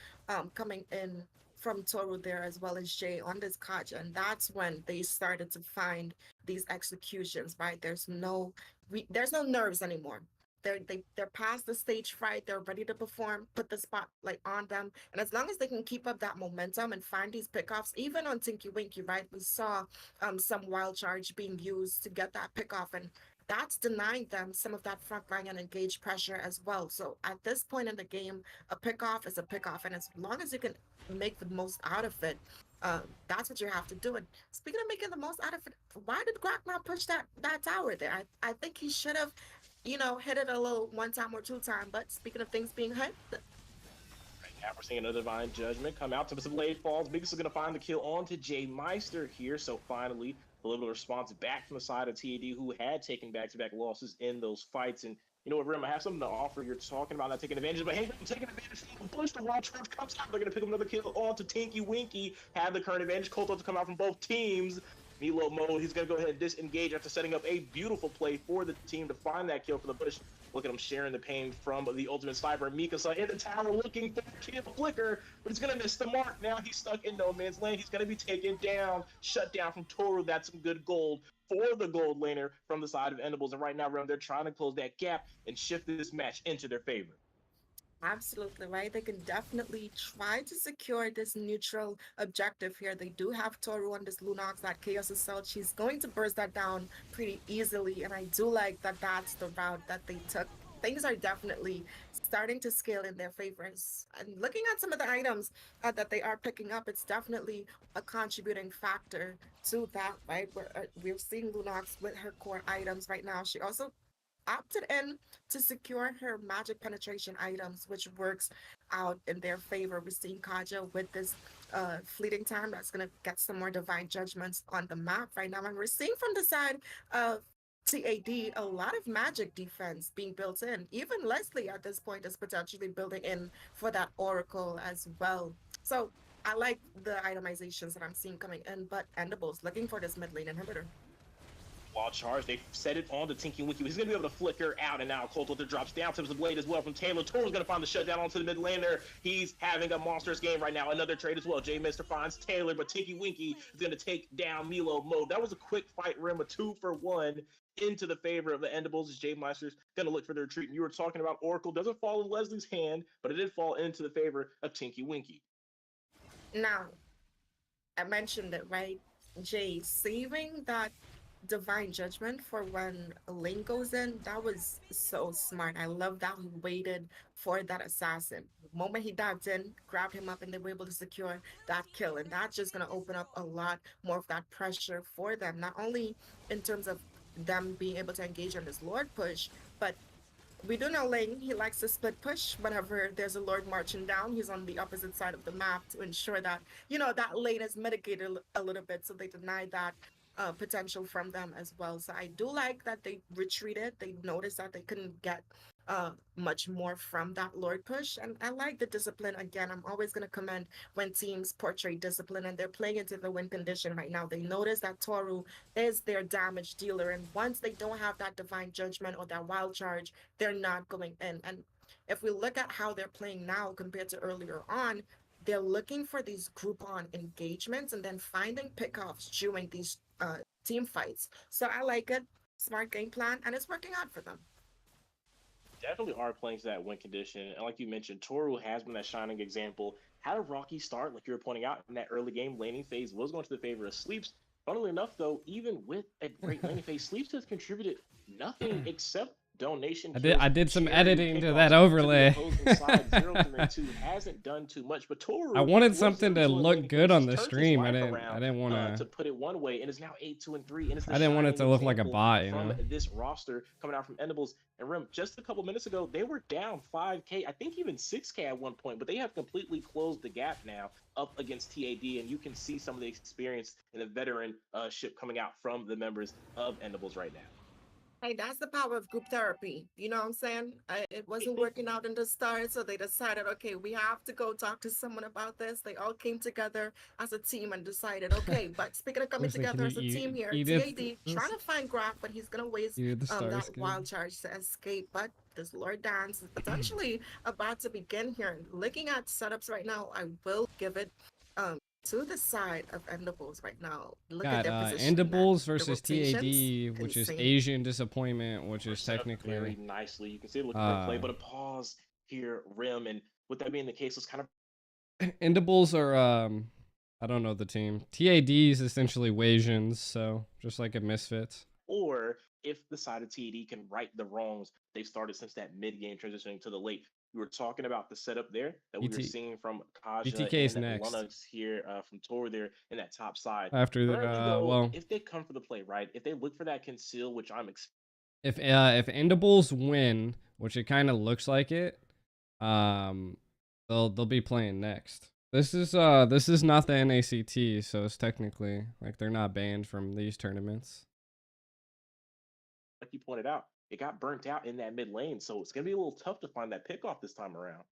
coming in from Toru there as well as Jay on this Kaja, and that's when they started to find these executions. Right, there's no nerves anymore. They're past the stage fright. They're ready to perform, put the spotlight on them, and as long as they can keep up that momentum and find these pickoffs, even on Tinky Winky, right? We saw some wild charge being used to get that pickoff, and that's denying them some of that front line and engage pressure as well. So at this point in the game, a pickoff is a pickoff, and as long as you can make the most out of it, that's what you have to do. And speaking of making the most out of it, why did Grok not push that tower there? I think he should have, hit it a little one time or two time. But speaking of things being hit, Right now we're seeing a divine judgment come out. Some blade falls. Biggest is going to find the kill on to Jay Meister here. So finally, a little response back from the side of TAD, who had taken back-to-back losses in those fights. And you know what, Rim, I have something to offer. You're talking about not taking advantage, but hey, I'm taking advantage from the push. The wild charge comes out. They're going to pick up another kill on to Tinky Winky. Have the current advantage. Colt to come out from both teams. Milo Mo, he's going to go ahead and disengage after setting up a beautiful play for the team to find that kill for the Bush. Look at him sharing the pain from the ultimate sniper. Mikasa in the tower looking for a kill flicker, but he's going to miss the mark. Now he's stuck in no man's land. He's going to be taken down, shut down from Toru. That's some good gold for the gold laner from the side of Endables. And right now, they're trying to close that gap and shift this match into their favor. absolutely right. They can definitely try to secure this neutral objective here. They do have Toru on this Lunox, that Chaos Assault. She's going to burst that down pretty easily, and I do like that that's the route that they took. Things are definitely starting to scale in their favors. And looking at some of the items that they are picking up, it's definitely a contributing factor to that, right? We're seeing Lunox with her core items right now. She also opted in to secure her magic penetration items, which works out in their favor. We're seeing Kaja with this fleeting time that's going to get some more divine judgments on the map right now. And we're seeing from the side of TAD a lot of magic defense being built in. Even Leslie at this point is potentially building in for that Oracle as well. So I like the itemizations that I'm seeing coming in, but Endables looking for this mid lane inhibitor. Wild charge, they set it on to Tinky Winky. He's going to be able to flicker out, and now Colt drops down, tips the blade as well from Taylor. Toru's going to find the shutdown onto the mid laner. He's having a monstrous game right now. Another trade as well. J Mister finds Taylor, but Tinky Winky is going to take down Milo Mo. That was a quick fight, Rim, a 2-for-1 into the favor of the Endables as J Meister's going to look for the retreat. And you were talking about Oracle. Doesn't fall in Leslie's hand, but it did fall into the favor of Tinky Winky. Now, I mentioned it, right? Jay saving that divine judgment for when a lane goes in, that was so smart. I love that he waited for that assassin. The moment he dived in, grabbed him up, and they were able to secure that kill. And that's just going to open up a lot more of that pressure for them, not only in terms of them being able to engage on this Lord push, but we do know Lane, he likes to split push whenever there's a Lord marching down. He's on the opposite side of the map to ensure that, that lane is mitigated a little bit, so they deny that potential from them as well. So I do like that they retreated. They noticed that they couldn't get much more from that Lord push. And I like the discipline. Again, I'm always going to commend when teams portray discipline, and they're playing into the win condition right now. They notice that Toru is their damage dealer. And once they don't have that divine judgment or that wild charge, they're not going in. And if we look at how they're playing now compared to earlier on, they're looking for these Groupon engagements and then finding pickoffs during these team fights. So I like it. Smart game plan, and it's working out for them. Definitely are playing to that win condition. And like you mentioned, Toru has been that shining example. Had a rocky start, like you were pointing out in that early game laning phase, was going to the favor of Sleeps. Funnily enough, though, even with a great laning phase, Sleeps has contributed nothing except donation. I did some editing to that overlay. Hasn't done too much, but Toru, I wanted something to look good on the stream. I didn't want to put it one way, and is now 8-2-3. And I didn't want it to look like a bot, you know. This roster coming out from Endables and Rim. Just a couple minutes ago, they were down 5K, I think even 6K at one point, but they have completely closed the gap now up against TAD, and you can see some of the experience and the veteran ship coming out from the members of Endables right now. Hey, that's the power of group therapy. You know what I'm saying? It wasn't working out in the start, so they decided, okay, we have to go talk to someone about this. They all came together as a team and decided, okay, but speaking of coming together as a team here, TAD trying to find Graf, but he's going to waste that wild charge to escape. But this Lord Dance is potentially about to begin here. Looking at setups right now, I will give it To the side of Endables right now. Look at Got their position, man. Endables The versus rotations, TAD, which is insane. Asian Disappointment, which Are is set up very technically nicely. You can see it looking for a play, uh but a pause here, Rim. And with that being the case, let's kind of Endables are I don't know the team. TAD is essentially Wasians, so just like a Misfits. or if the side of TAD can right the wrongs they've started since that mid game transitioning to the late. We were talking about the setup there that we were seeing from Kaja BTK is and next. Lunox here from Tor there in that top side. After Currently, though, well, if they come for the play, right? If they look for that conceal, which I'm if Endables win, which it kind of looks like it, um, they'll be playing next. This is not the NACT, so it's technically like they're not banned from these tournaments. like you pointed out, it got burnt out in that mid lane, so it's gonna be a little tough to find that pickoff this time around.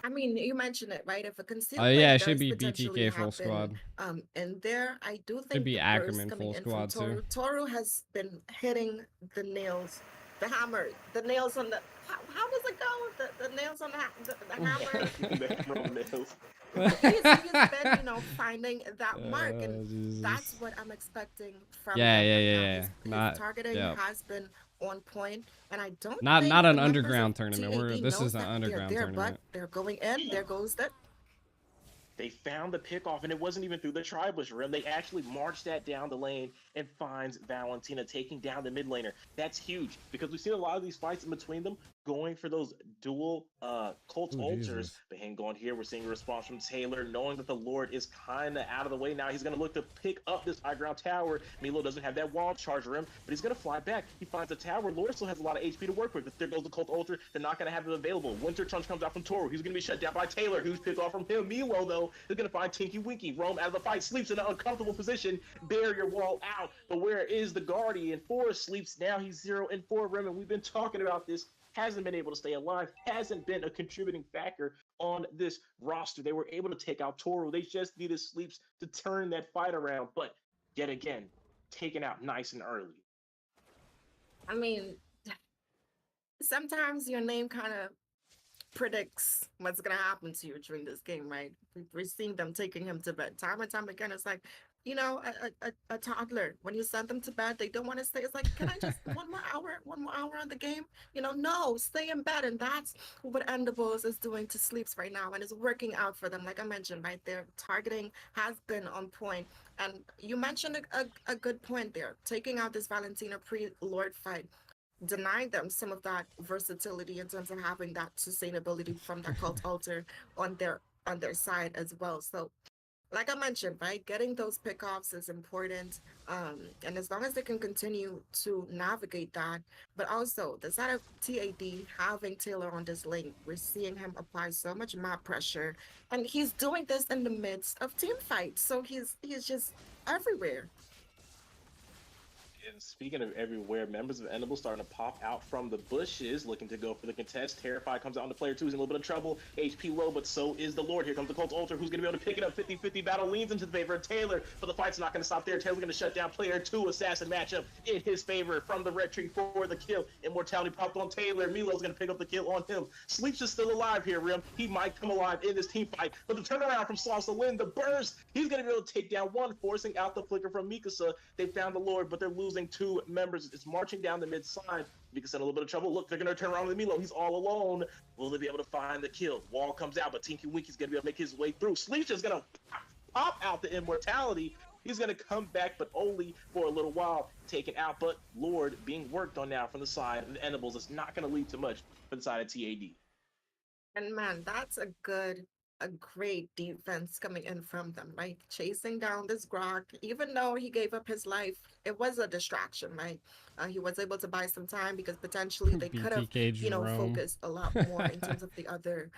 I mean, you mentioned it, right? If a concealed Yeah, play it should does be potentially BTK full happen, squad. in there, I do Should think be the burst Ackerman coming full in from squad too. Toru has been hitting the nails, the hammer, the nails on the. How does it go? The nails on the hammer. The hammer on nails. He's been, finding that mark, Oh, and that's Jesus. what I'm expecting from Yeah, him yeah, right yeah, now. yeah. His Not targeting yep. has been on point, and I don't Not think an the members underground of tournament. TAD This knows is an that they're underground there, but tournament. they're going in. There goes that. They found the pickoff, and it wasn't even through the Tribush Rim. They actually marched that down the lane and finds Valentina taking down the mid laner. That's huge because we've seen a lot of these fights in between them going for those dual cult Ooh, altars. Jesus. But hang on here, we're seeing a response from Taylor, knowing that the Lord is kind of out of the way now. He's going to look to pick up this high ground tower. Milo doesn't have that wall charge Rim, but he's going to fly back. He finds the tower. Lord still has a lot of HP to work with. But there goes the cult altar. They're not going to have it available. Winter Trunch comes out from Toru. He's going to be shut down by Taylor, who's picked off from him. Milo, though, is going to find Tinky Winky. Roam out of the fight, sleeps in an uncomfortable position. Barrier wall out. But where is the Guardian? Forrest sleeps now. He's 0-4 Rim, and we've been talking about this. Hasn't been able to stay alive, hasn't been a contributing factor on this roster. They were able to take out Toro. They just needed sleeps to turn that fight around, but yet again, taken out nice and early. I mean, sometimes your name kind of predicts what's gonna happen to you during this game, right? We're seeing them taking him to bed time and time again. It's like, a toddler. When you send them to bed, they don't want to stay. It's like, can I just one more hour on the game? No, stay in bed, and that's what Endables is doing to Sleeps right now, and it's working out for them. Like I mentioned, right there, targeting has been on point, and you mentioned a good point there, taking out this Valentina pre-Lord fight. Denying them some of that versatility in terms of having that sustainability from that cult altar on their side as well. So like I mentioned, right, getting those pickoffs is important. And as long as they can continue to navigate that, but also the side of TAD having Taylor on this lane, we're seeing him apply so much map pressure, and he's doing this in the midst of team fights. So he's just everywhere. And speaking of everywhere, members of Enable starting to pop out from the bushes, looking to go for the contest. Terrified comes out into player 2, he's in a little bit of trouble. HP low, but so is the Lord. Here comes the Cult Altar, who's going to be able to pick it up. 50-50 battle leans into the favor of Taylor, but the fight's not going to stop there. Taylor's going to shut down player 2. Assassin matchup in his favor from the red tree for the kill. Immortality popped on Taylor. Milo's going to pick up the kill on him. Sleeps is still alive here, Rim. He might come alive in this team fight, but the turnaround from Salsa Lin, the burst, he's going to be able to take down one, forcing out the flicker from Mikasa. They found the Lord, but they're losing 2 members. It's marching down the mid side. Mikasa in a little bit of trouble. Look, they're going to turn around with Milo. He's all alone. Will they be able to find the kill? Wall comes out, but Tinky Winky's going to be able to make his way through. Sleep's just going to pop out the immortality. He's going to come back, but only for a little while, taken out. But Lord being worked on now from the side of the Endables is not going to lead to much for the side of TAD. And man, that's a great defense coming in from them, right? Chasing down this Grok, even though he gave up his life, it was a distraction, right? He was able to buy some time because potentially they could have, BTK Jerome. focused a lot more in terms of the other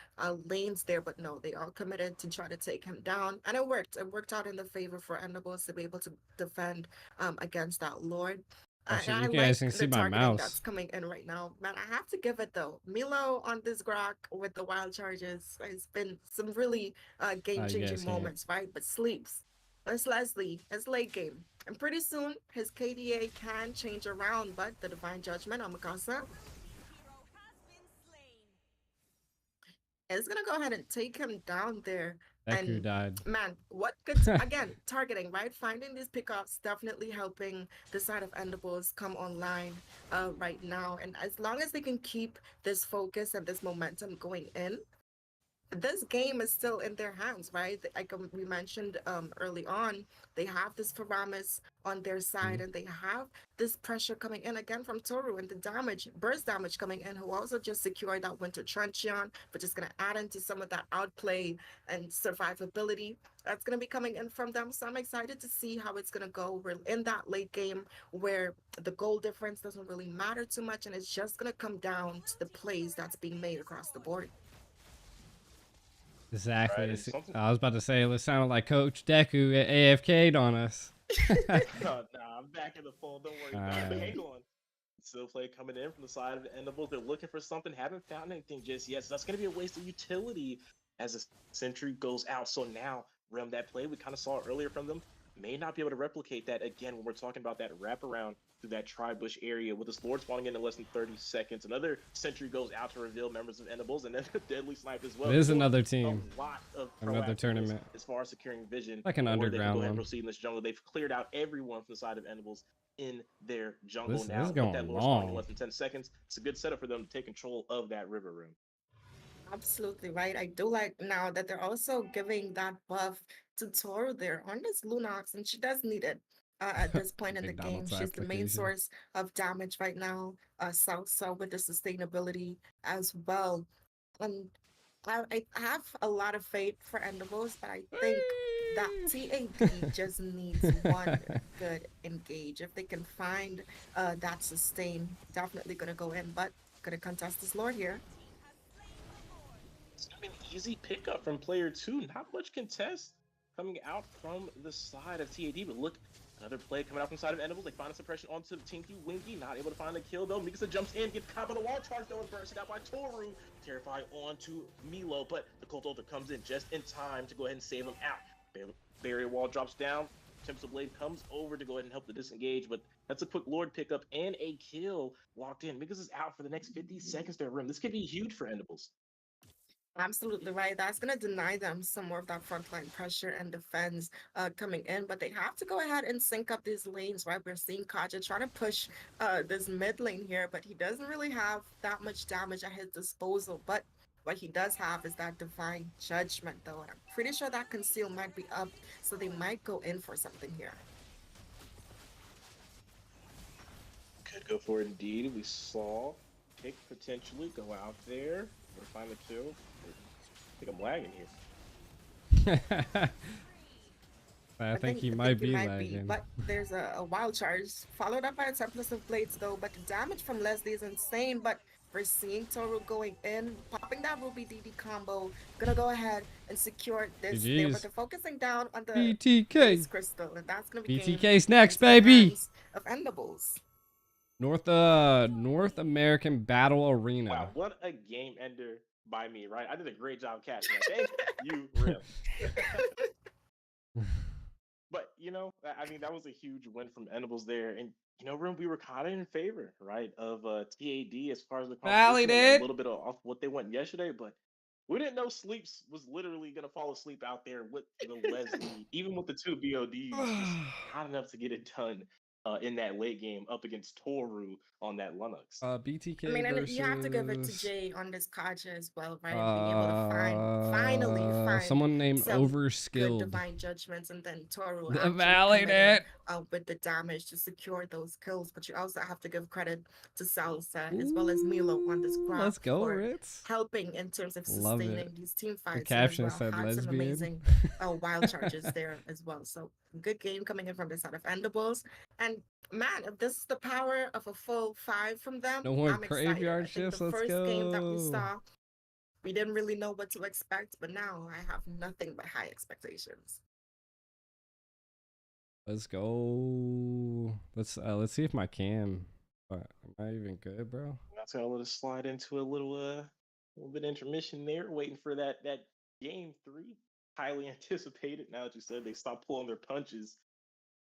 lanes there, but no, they all committed to try to take him down, and it worked. It worked out in the favor for Endables to be able to defend against that Lord. Oh, shit, I you like guys can see the my targeting mouse. that's coming in right now. Man, I have to give it though. Milo on this Grok with the wild charges has been some really game-changing moments, right? But Sleeps, it's Leslie, it's late game. And pretty soon, his KDA can change around, but the Divine Judgment on Mikasa is going to go ahead and take him down there. Deku And died. man, what good again, targeting, right? Finding these pickups definitely helping the side of Endables come online right now. And as long as they can keep this focus and this momentum going in, this game is still in their hands, right? Like we mentioned early on, they have this Paramus on their side, and they have this pressure coming in again from Toru, and the damage, burst damage coming in, who also just secured that Winter Truncheon, which is going to add into some of that outplay and survivability that's going to be coming in from them. So I'm excited to see how it's going to go. We're in that late game where the goal difference doesn't really matter too much, and it's just going to come down to the plays that's being made across the board. Exactly. Right, and something. I was about to say it sounded like Coach Deku AFK'd on us. Nah, I'm back in the fold. Don't worry about it. But hang on. Still play coming in from the side of the Endables. They're looking for something. Haven't found anything just yet. So that's going to be a waste of utility as the sentry goes out. So now, Rem, that play we kind of saw earlier from them, may not be able to replicate that again when we're talking about that wraparound through that tri-bush area with the Lord spawning in less than 30 seconds. Another sentry goes out to reveal members of Endables, and then a deadly snipe as well. It is So another team. a lot of Another proactiveness tournament. as far as securing vision. Like an and where they can underground go ahead and one. proceed in this jungle. They've cleared out everyone from the side of Endables in their jungle This now. is With going that Lord spawning in long. less than 10 seconds, it's a good setup for them to take control of that river room. Absolutely right. I do like now that they're also giving that buff to Toru there on this Lunox, and she does need it at this point in the game. McDonald's She's the main application. source of damage right now. So with the sustainability as well. And I have a lot of faith for Endables, but I think that TAD just needs one good engage. If they can find that sustain, definitely gonna go in, but gonna contest this Lord here. It's gonna be an easy pickup from player 2. Not much contest coming out from the side of TAD, but look, another play coming out from the side of Endables. They find a suppression onto Tinky Winky, not able to find the kill though. Mikasa jumps in, gets caught by the wall charge though, and bursted out by Toru. Terrified onto Milo, but the Cult Ultra comes in just in time to go ahead and save him out. Barrier wall drops down. Tempest Blade comes over to go ahead and help the disengage, but that's a quick Lord pickup and a kill locked in. Mikasa's out for the next 50 seconds there, Rim. This could be huge for Endables. Absolutely right. That's going to deny them some more of that frontline pressure and defense coming in, but they have to go ahead and sync up these lanes, right? We're seeing Kaja trying to push this mid lane here, but he doesn't really have that much damage at his disposal. But what he does have is that divine judgment, though, and I'm pretty sure that conceal might be up, so they might go in for something here. Could go for it indeed. We saw Pick potentially go out there or find the kill. I think I'm lagging here. I think he might be lagging. But there's a wild charge followed up by a Templars of Blades though. But the damage from Leslie is insane. But we're seeing Toru going in, popping that Ruby DD combo. Gonna go ahead and secure this there, but they're focusing down on the BTK crystal, and that's gonna be BTK's next, baby. Of Endables. North American Battle Arena. Wow, what a game ender by me, right? I did a great job catching that. Thank you, Rim. But, you know, I mean, that was a huge win from Endables there. And, you know, Rim, we were kind of in favor, right, of TAD as far as the competition. A little bit off what they went yesterday, but we didn't know Sleeps was literally going to fall asleep out there with the Leslie, even with the two BODs, just not enough to get it done. In that late game up against Toru on that Lunox. BTK I mean, and versus... you have to give it to Jay on this Kaja as well, right? Being able to finally find someone named Overskilled. Good divine judgments, and then Toru Validate with the damage to secure those kills. But you also have to give credit to Salsa as well as Milo on this graph. Let's go, Ritz. Helping in terms of sustaining these team fights. The caption as well. said Had lesbian. some amazing wild charges there as well. So good game coming in from the side of Endables. And man, if this is the power of a full 5 from them, no more I'm graveyard excited. shifts. The Let's first go. game that we saw, we didn't really know what to expect, but now I have nothing but high expectations. Let's go. Let's see if my cam. Am I even good, bro? That's gonna let us slide into a little bit of intermission there, waiting for that game 3. Highly anticipated. Now that you said they stopped pulling their punches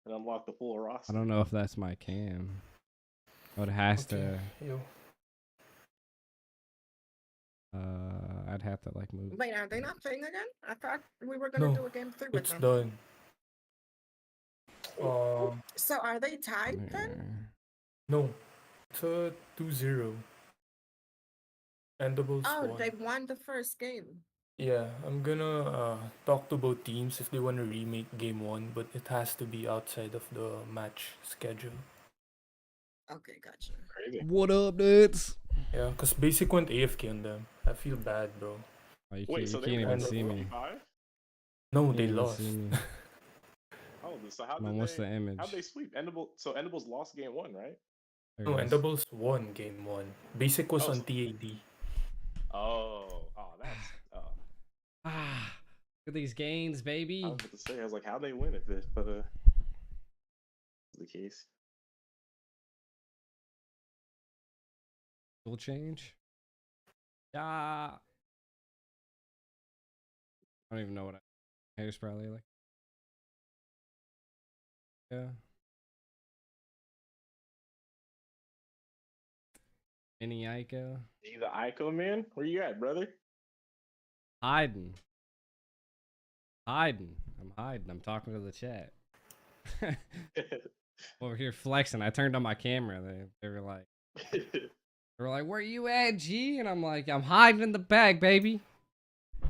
and unlock the full roster. I don't know if that's my cam. Oh, it has to. Yo. I'd have to like move. Wait, are they not playing again? I thought we were gonna No, do a game 3 with it's them. done. Um, So are they tied then? Here. no, it's a 2-0. And the Bulls Oh, won. they won the first game. Yeah, I'm gonna talk to both teams if they want to remake game 1, but it has to be outside of the match schedule. Okay, gotcha. Crazy. What up, dudes? Yeah, because Basic went AFK on them. I feel bad, bro. Oh, you Wait, can't, so you they can't won even the see me. 45? No, Can't they even lost. see me. Oh, so how No, did what's they? the image? How'd they sweep? So Endables lost game 1, right? There No, it and is. the Bulls won game 1. Basic was Oh, on so- TAD. That's. Ah, look at these gains, I baby. was about to say, I was like, how they win if this, but the case. Will change. Yeah. I don't even know what hair's probably like. Yeah. Mini Ico. You the Ico man? Where you at, brother? Hiding. Hiding. I'm hiding. I'm talking to the chat. Over here flexing. I turned on my camera. They were like, where you at, G? And I'm like, I'm hiding in the back, baby.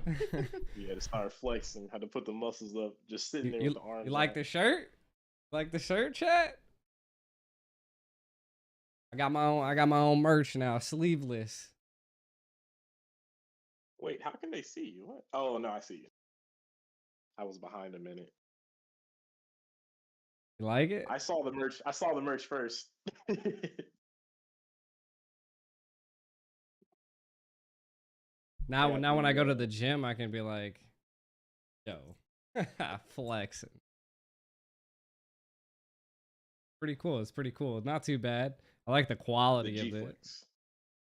You had to start flexing, had to put the muscles up, just sitting there with the arms. You like out. the shirt? Like the shirt, chat? I got my own merch now, sleeveless. Wait, how can they see you? What? Oh no, I see you. I was behind a minute. You like it? I saw the merch. I saw the merch first. Now Yeah, when I go to the gym, I can be like, yo, flexing. Pretty cool. It's pretty cool. Not too bad. I like the the quality G of it. Flex.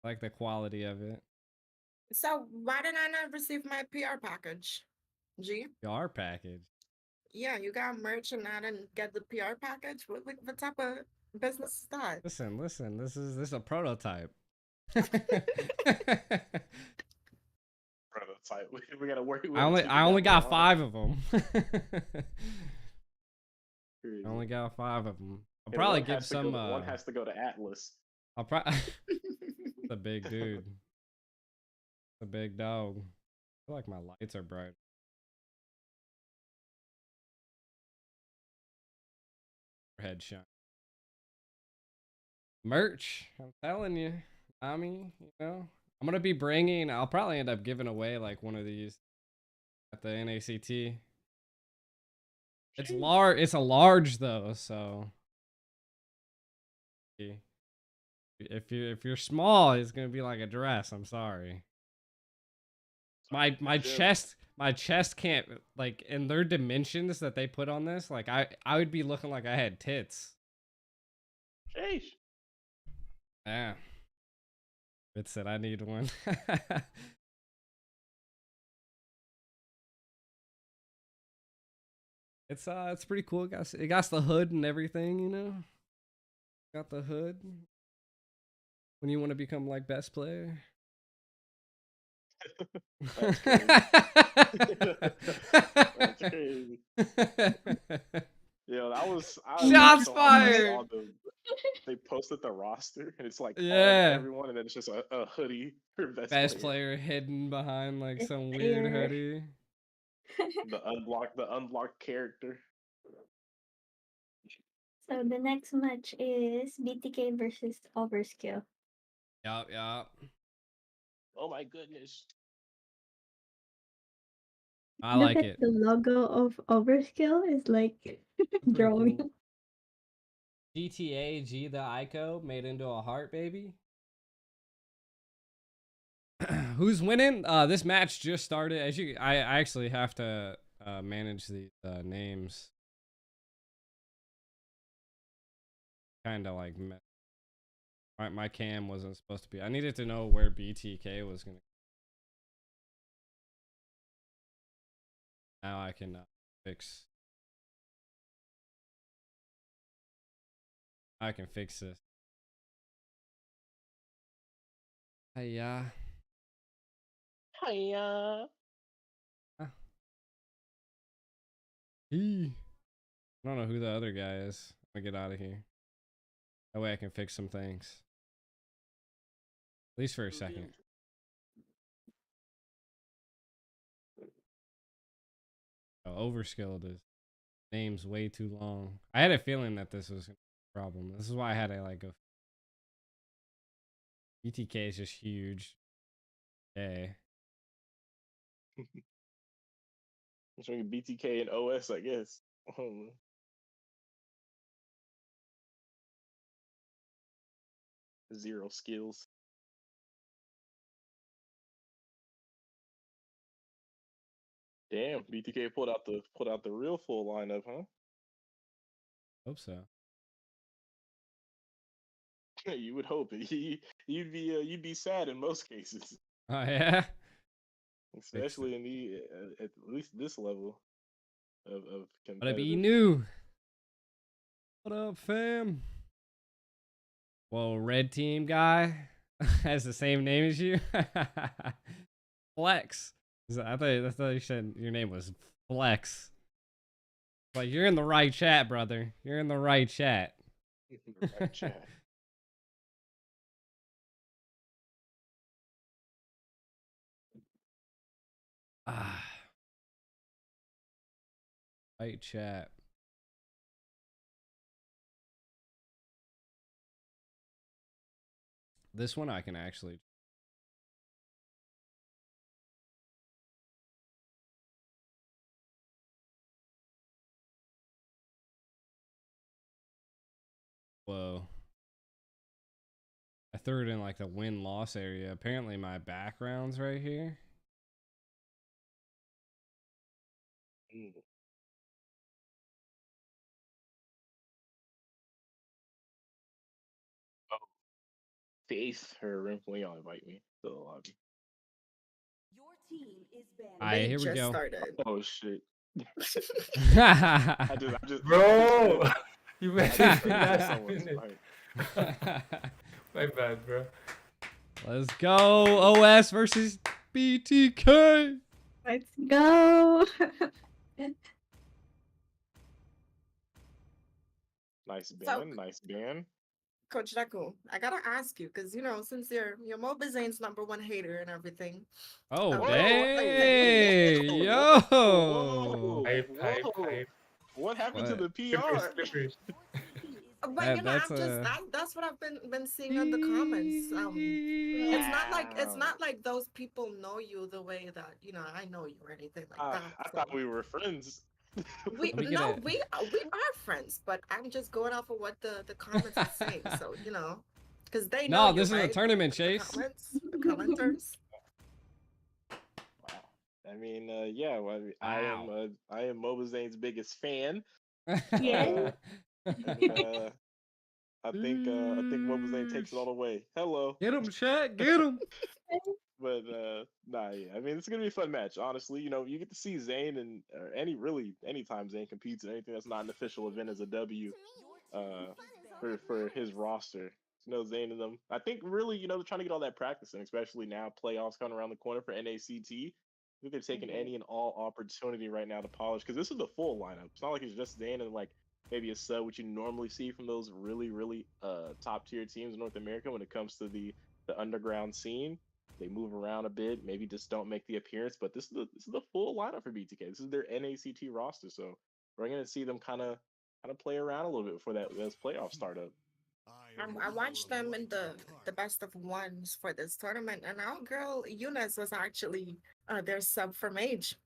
I like the quality of it. So why did I not receive my PR package? G? Your package. Yeah, you got merch and I didn't get the PR package. What type of business is that? Listen. This is a prototype. Prototype. We gotta work. I only got 5 of them. I only got 5 of them. I'll probably give some. One has to go to Atlas. I'll probably. The big dude. The big dog. I feel like my lights are bright. Headshot. Merch. I'm telling you. I mean, you know, I'm gonna be bringing. I'll probably end up giving away like one of these at the NACT. It's large. It's a large though, so if you're small, it's gonna be like a dress. I'm sorry. My chest can't, like, in their dimensions that they put on this, like I would be looking like I had tits. Sheesh. Yeah. It said I need one. It's pretty cool. It got the hood and everything, you know. Got the hood. When you want to become like best player. That's crazy. That's crazy. Yo, Shots so fired! they posted the roster and it's like Yeah. everyone, and then it's just a hoodie for Best player hidden behind like some Best weird player. hoodie. The unblocked character. So the next match is BTK versus Overskill. Yup. Oh my goodness. I Look like at it. the logo of Overskill is like Pretty drawing. cool. GTA G the Ico made into a heart, baby. Who's winning? This match just started. I actually have to manage the names. Kind of like my cam wasn't supposed to be. I needed to know where BTK was gonna. Now I can fix. I can fix this. Hey, yeah. Hiya. I don't know who the other guy is. I'm gonna get out of here. That way I can fix some things. At least for a second. Overskilled is name's way too long. I had a feeling that this was a problem. This is why I had to like go. BTK is just huge. Okay. Showing BTK and OS, I guess. Zero skills. Damn, BTK pulled out the real full lineup, huh? Hope so. You would hope it. You'd be sad in most cases, Oh yeah. especially in the at least this level of What up, E competitive. new? What up, fam? Well, red team guy has the same name as you. Flex. I thought you said your name was Flex. Like you're in the right chat, brother. You're in the right chat. Right, chat. Ah. Right chat. This one I can actually. Whoa. I threw it in like the win-loss area. Apparently my background's right here. Mm. Oh, Faith, her Rimpley, y'all invite me to the lobby. Your team is banned. Alright, They here we just go. started. Oh shit! I Bro, you I just messaged me heard last someone's minute. mic. My bad, bro. Let's go. OS versus BTK. Let's go. Nice So, ban, nice ban. Coach Deku, I gotta ask you, because since you're Mobile Zane's #1 hater and everything. Oh, Whoa, dang. whoa, Yo. Hype, hype, whoa. hype. What happened to What? the Clippers, PR? Clippers. But That's I'm just a. that's what I've been seeing on the comments. It's not like those people know you the way that I know you or anything like that. I So thought we were friends. we Let me get no it. we are friends, but I'm just going off of what the comments are saying. So because they know No, you, this is a right? tournament, The Chase. the commenters. Wow. I mean, yeah. Well, Wow. I am Mobile Zane's biggest fan. Yeah. And I think Mobile Zane takes it all the way. Hello. Get him, chat. Get him. But nah, yeah. I mean, it's gonna be a fun match. Honestly, you get to see Zane and anytime Zane competes in anything that's not an official event as a W, for his roster. Zane and them. I think really, they're trying to get all that practice in, especially now playoffs coming around the corner for NACT. I think they're taking any and all opportunity right now to polish because this is the full lineup. It's not like it's just Zane and like maybe a sub, which you normally see from those really, really top tier teams in North America when it comes to the underground scene. They move around a bit, maybe just don't make the appearance, but this is the full lineup for BTK. This is their NACT roster, so we're gonna see them kind of play around a little bit before those playoffs start up. I watched them in the best of ones for this tournament, and our girl Eunice was actually their sub from age.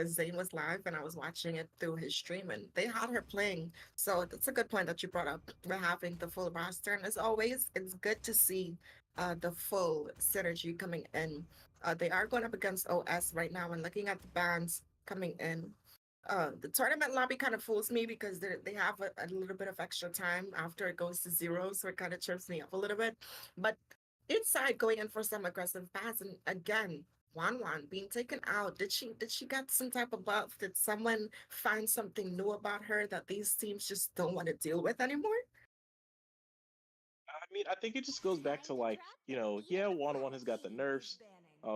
Zane was live, and I was watching it through his stream, and they had her playing. So that's a good point that you brought up. We're having the full roster, and as always, it's good to see the full synergy coming in. They are going up against OS right now, and looking at the bands coming in, the tournament lobby kind of fools me because they have a little bit of extra time after it goes to zero, so it kind of trips me up a little bit. But inside going in for some aggressive pass, and again, Wan being taken out. Did she get some type of buff? Did someone find something new about her that these teams just don't want to deal with anymore? I mean, I think it just goes back to like, yeah, 1-1 has got the nerfs,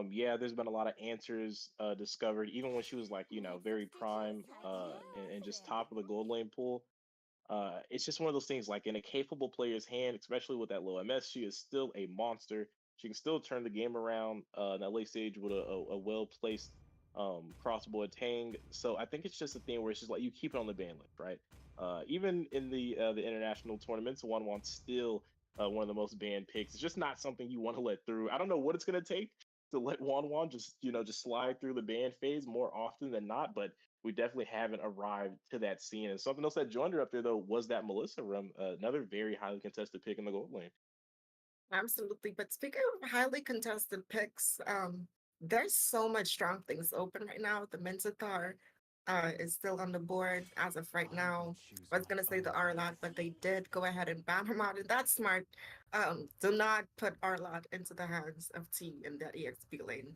Yeah, there's been a lot of answers discovered, even when she was like, very prime and just top of the gold lane pool. It's just one of those things like in a capable player's hand, especially with that low MS, she is still a monster. She can still turn the game around in that late stage with a well placed crossbow tang. So I think it's just a thing where it's just like you keep it on the ban list, right? Even in the international tournaments, one wants still one of the most banned picks. It's just not something you want to let through. I don't know what it's gonna take to let Wan just just slide through the ban phase more often than not, but we definitely haven't arrived to that scene. And something else that joined her up there though was that Melissa Rum, another very highly contested pick in the gold lane. Absolutely. But speaking of highly contested picks, there's so much strong things open right now. The Minotaur is still on the board as of right now. I was gonna say the Arlot, but they did go ahead and ban him out, and that's smart. Do not put Arlot into the hands of T in that EXP lane.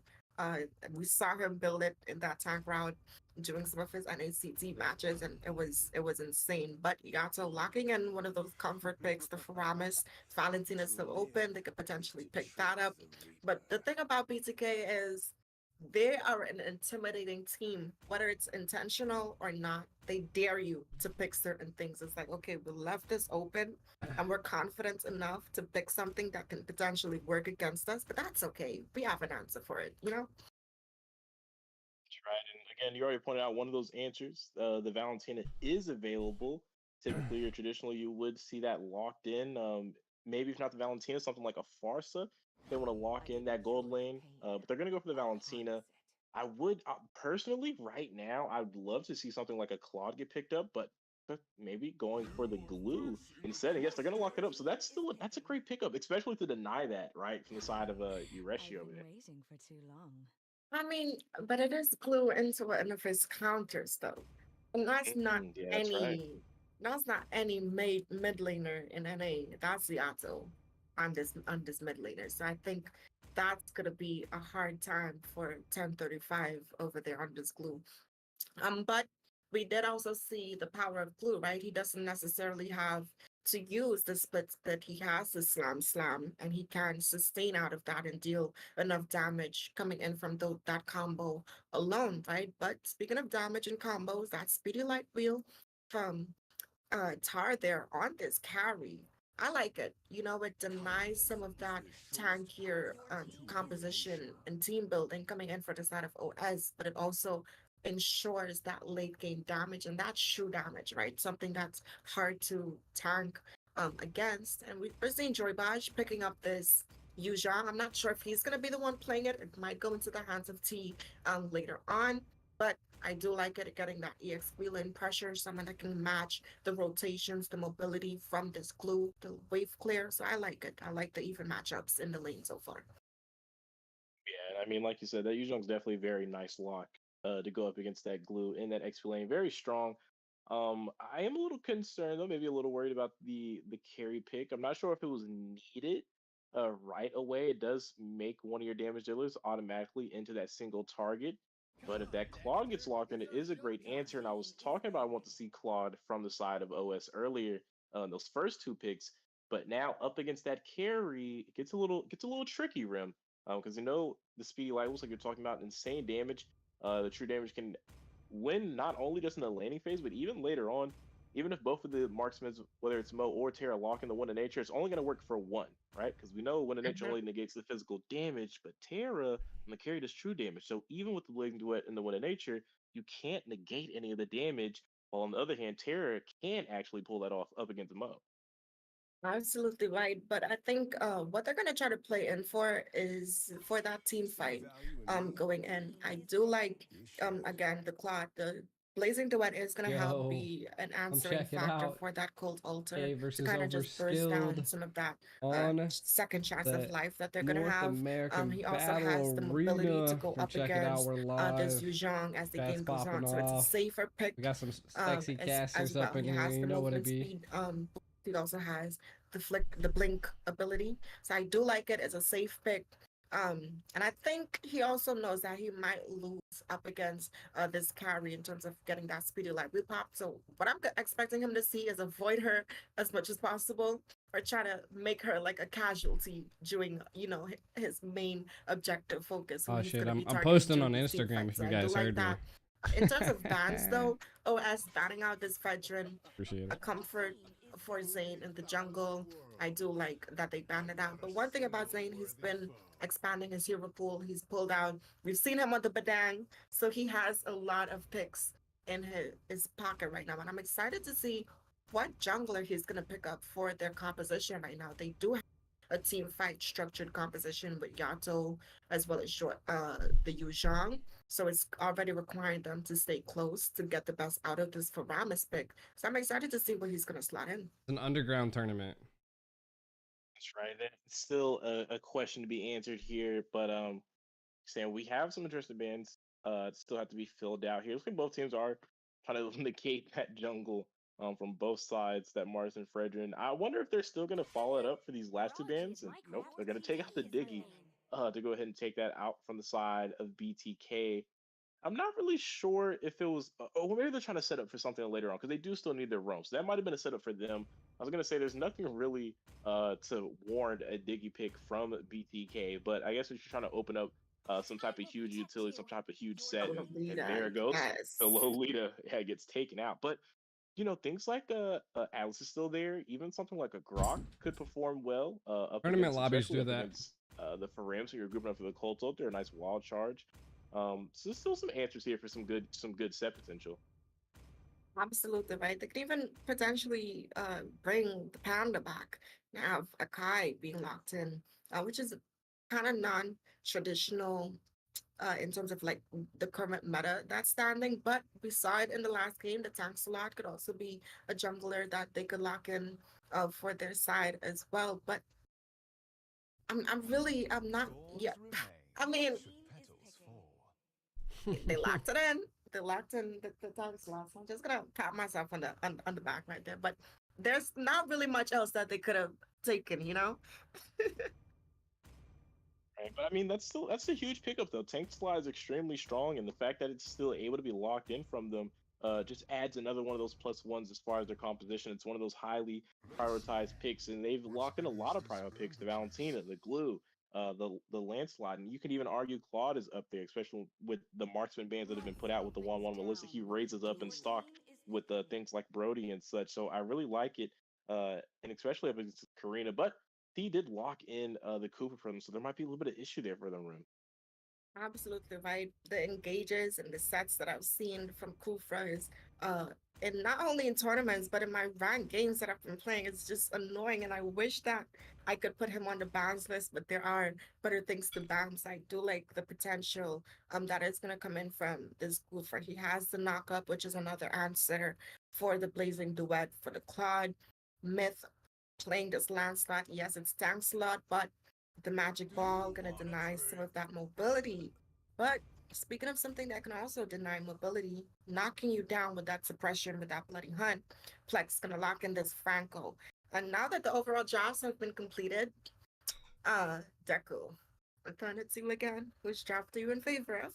We saw him build it in that tank route during some of his NACT matches, and it was insane. But Yato locking in one of those comfort picks, the Faramis, Valentina is still open. They could potentially pick that up. But the thing about BTK is they are an intimidating team, whether it's intentional or not. They dare you to pick certain things. It's like, okay, we left this open and we're confident enough to pick something that can potentially work against us, but that's okay. We have an answer for it, you know? Right. And again, you already pointed out one of those answers. The Valentina is available. Typically or traditionally, you would see that locked in. Maybe if not the Valentina, something like a Farsa. They want to lock in that gold lane, but they're going to go for the Valentina. I would personally, right now, I'd love to see something like a Claude get picked up, but maybe going for the glue instead. And yes, they're going to lock it up. So that's a great pickup, especially to deny that right from the side of Ureshi over there. waiting for too long. I mean, but it is glue into one of his counters though. And Yeah, that's right. that's not any mid laner in NA. That's Yato on this mid laner. So I think that's gonna be a hard time for 1035 over there on this glue. But we did also see the power of glue, right? He doesn't necessarily have to use the splits that he has the slam, and he can sustain out of that and deal enough damage coming in from that combo alone, right? But speaking of damage and combos, that speedy light wheel from Tar there on this carry. I like it. You know, it denies some of that tankier composition and team building coming in for the side of OS, but it also ensures that late game damage and that true damage, right? Something that's hard to tank against. And we're seeing Joybaj picking up this Yuzhang. I'm not sure if he's going to be the one playing it. It might go into the hands of T later on. But I do like it getting that EXP lane pressure, someone that can match the rotations, the mobility from this glue, the wave clear. So I like it. I like the even matchups in the lane so far. Yeah, and I mean, like you said, that Yuzhong's definitely a very nice lock to go up against that glue in that XP lane. Very strong. I am a little concerned though, maybe a little worried about the carry pick. I'm not sure if it was needed right away. It does make one of your damage dealers automatically into that single target. But if that Claude gets locked in, it is a great answer. And I was talking about I want to see Claude from the side of OS earlier in those first two picks. But now up against that carry, it gets a little tricky, Rim. Because the speedy light was like you're talking about insane damage. The true damage can win not only just in the landing phase, but even later on. Even if both of the marksmen, whether it's Mo or Terra, lock in the one in nature, it's only going to work for one, right? Because we know one in nature Mhm. only negates the physical damage, but Terra on the carry does true damage. So even with the blazing duet and the one in nature, you can't negate any of the damage. While on the other hand, Terra can actually pull that off up against Mo. Absolutely right. But I think what they're gonna try to play in for is for that team fight going in. I do like again the Blazing Duet is gonna help Yo, be an come answering check it factor out. for that cold altar A to versus kind of over just burst down skilled some of that on second chance of the life that they're gonna North have. American He also has Battle the mobility to Arena. go Come up check it out. against We're this live. Yuzhong as the Chat's game goes popping on. So it's a off. safer pick We got some sexy as casters well. up in He here. has You the know what it movement be. speed. He also has the blink ability. So I do like it as a safe pick. And I think he also knows that he might lose up against this carry in terms of getting that speedy light whip pop. So what I'm expecting him to see is avoid her as much as possible. or try to make her like a casualty during, you know, his main objective focus, who Oh he's shit, going to be I'm targeting posting during on these team Instagram fights. if So you I do guys like heard me. that. In terms of bans, though, OS banning out this veteran, Appreciate a it. comfort for Zayn in the jungle. I do like that they banned it out. But one thing about Zayn, he's been expanding his hero pool. He's pulled out. We've seen him on the Badang, so he has a lot of picks in his pocket right now, and I'm excited to see what jungler he's gonna pick up for their composition right now. They do have a team fight structured composition with Yato as well as the Yuzhong. So it's already requiring them to stay close to get the best out of this Faramis pick. So I'm excited to see where he's gonna slot in. It's an underground tournament. That's right. That's still a question to be answered here, but saying we have some interesting bands. Still have to be filled out here. Looks like both teams are trying to negate that jungle from both sides. That Mars and Fredrin. I wonder if they're still going to follow it up for these last two bands. And nope, they're going to take out the Diggy to go ahead and take that out from the side of BTK. I'm not really sure if it was, or maybe they're trying to set up for something later on because they do still need their roam. So that might have been a setup for them. I was gonna say there's nothing really to warrant a Diggy pick from BTK, but I guess if you're trying to open up some type of huge utility, some type of huge set, and there Lolita, it goes. yes. The Lolita gets taken out. But you know, things like Alice is still there. Even something like a Grok could perform well up Tournament against, lobbies especially do up that. against the Ferams. So you're grouping up for the Cold They're a nice wild charge. So there's still some answers here for some good set potential. Absolutely right. They could even potentially bring the Panda back. Now have Akai being locked in, which is kind of non-traditional in terms of like the current meta that's standing. But we saw it in the last game. The tank slot could also be a jungler that they could lock in for their side as well. But I'm not yet. I mean, they locked it in. They locked in the time slots. I'm just gonna pat myself on the back right there. But there's not really much else that they could have taken, you know? Right, but I mean that's a huge pickup though. Tank Slide is extremely strong, and the fact that it's still able to be locked in from them just adds another one of those plus ones as far as their composition. It's one of those highly prioritized picks, and they've locked in a lot of prior picks: the Valentina, the Glue, the Lancelot, and you could even argue Claude is up there, especially with the marksman bands that have been put out with the 1/1 Melissa. He raises up in stock with things like Brody and such. So I really like it, and especially up against Karina, but he did lock in the Cooper for them, so there might be a little bit of issue there for them, Rim. Absolutely right. The engages and the sets that I've seen from Kufra is and not only in tournaments but in my ranked games that I've been playing, it's just annoying, and I wish that I could put him on the bounce list, but there are better things to bounce. I do like the potential that is gonna come in from this Kufra. He has the knock up, which is another answer for the blazing duet for the Claude Myth playing this Lancelot. Yes, it's tank slot, but the magic ball gonna deny some of that mobility. But speaking of something that can also deny mobility, knocking you down with that suppression, with that bloody hunt, Plex gonna lock in this Franco. And now that the overall drafts have been completed, Deku, I'm turn it to you again. Which draft are you in favor of?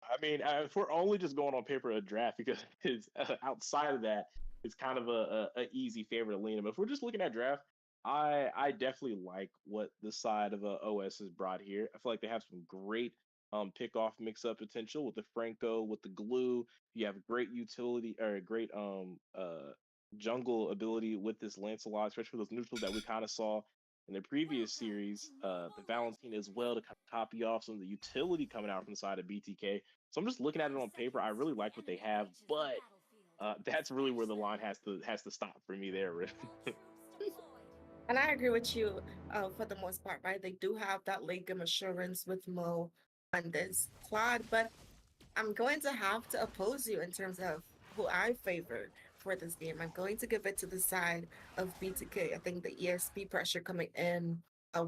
I mean, if we're only just going on paper a draft, because it's outside of that, it's kind of a easy favorite to lean him. If we're just looking at draft, I definitely like what the side of OS has brought here. I feel like they have some great pick off mix up potential with the Franco, with the glue. You have great utility or great jungle ability with this Lancelot, especially for those neutrals that we kind of saw in the previous series. The Valentina as well to kind of copy off some of the utility coming out from the side of BTK. So I'm just looking at it on paper. I really like what they have, but that's really where the line has to stop for me there, Riff. And I agree with you for the most part, right? They do have that late game assurance with Mo and this Claude, but I'm going to have to oppose you in terms of who I favor for this game. I'm going to give it to the side of BTK. I think the ESP pressure coming in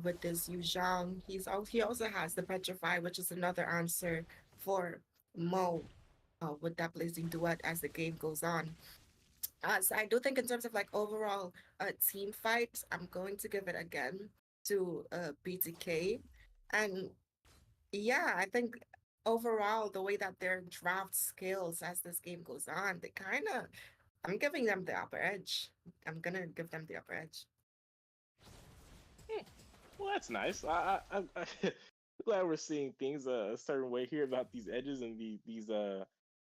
with this Yu Zhang. He also has the Petrify, which is another answer for Mo with that blazing duet as the game goes on. So I do think in terms of like overall team fight, I'm going to give it again to BTK. And yeah, I think overall the way that their draft scales as this game goes on, they kind of I'm giving them the upper edge. I'm gonna give them the upper edge. Well, that's nice. I'm glad we're seeing things a certain way here about these edges and these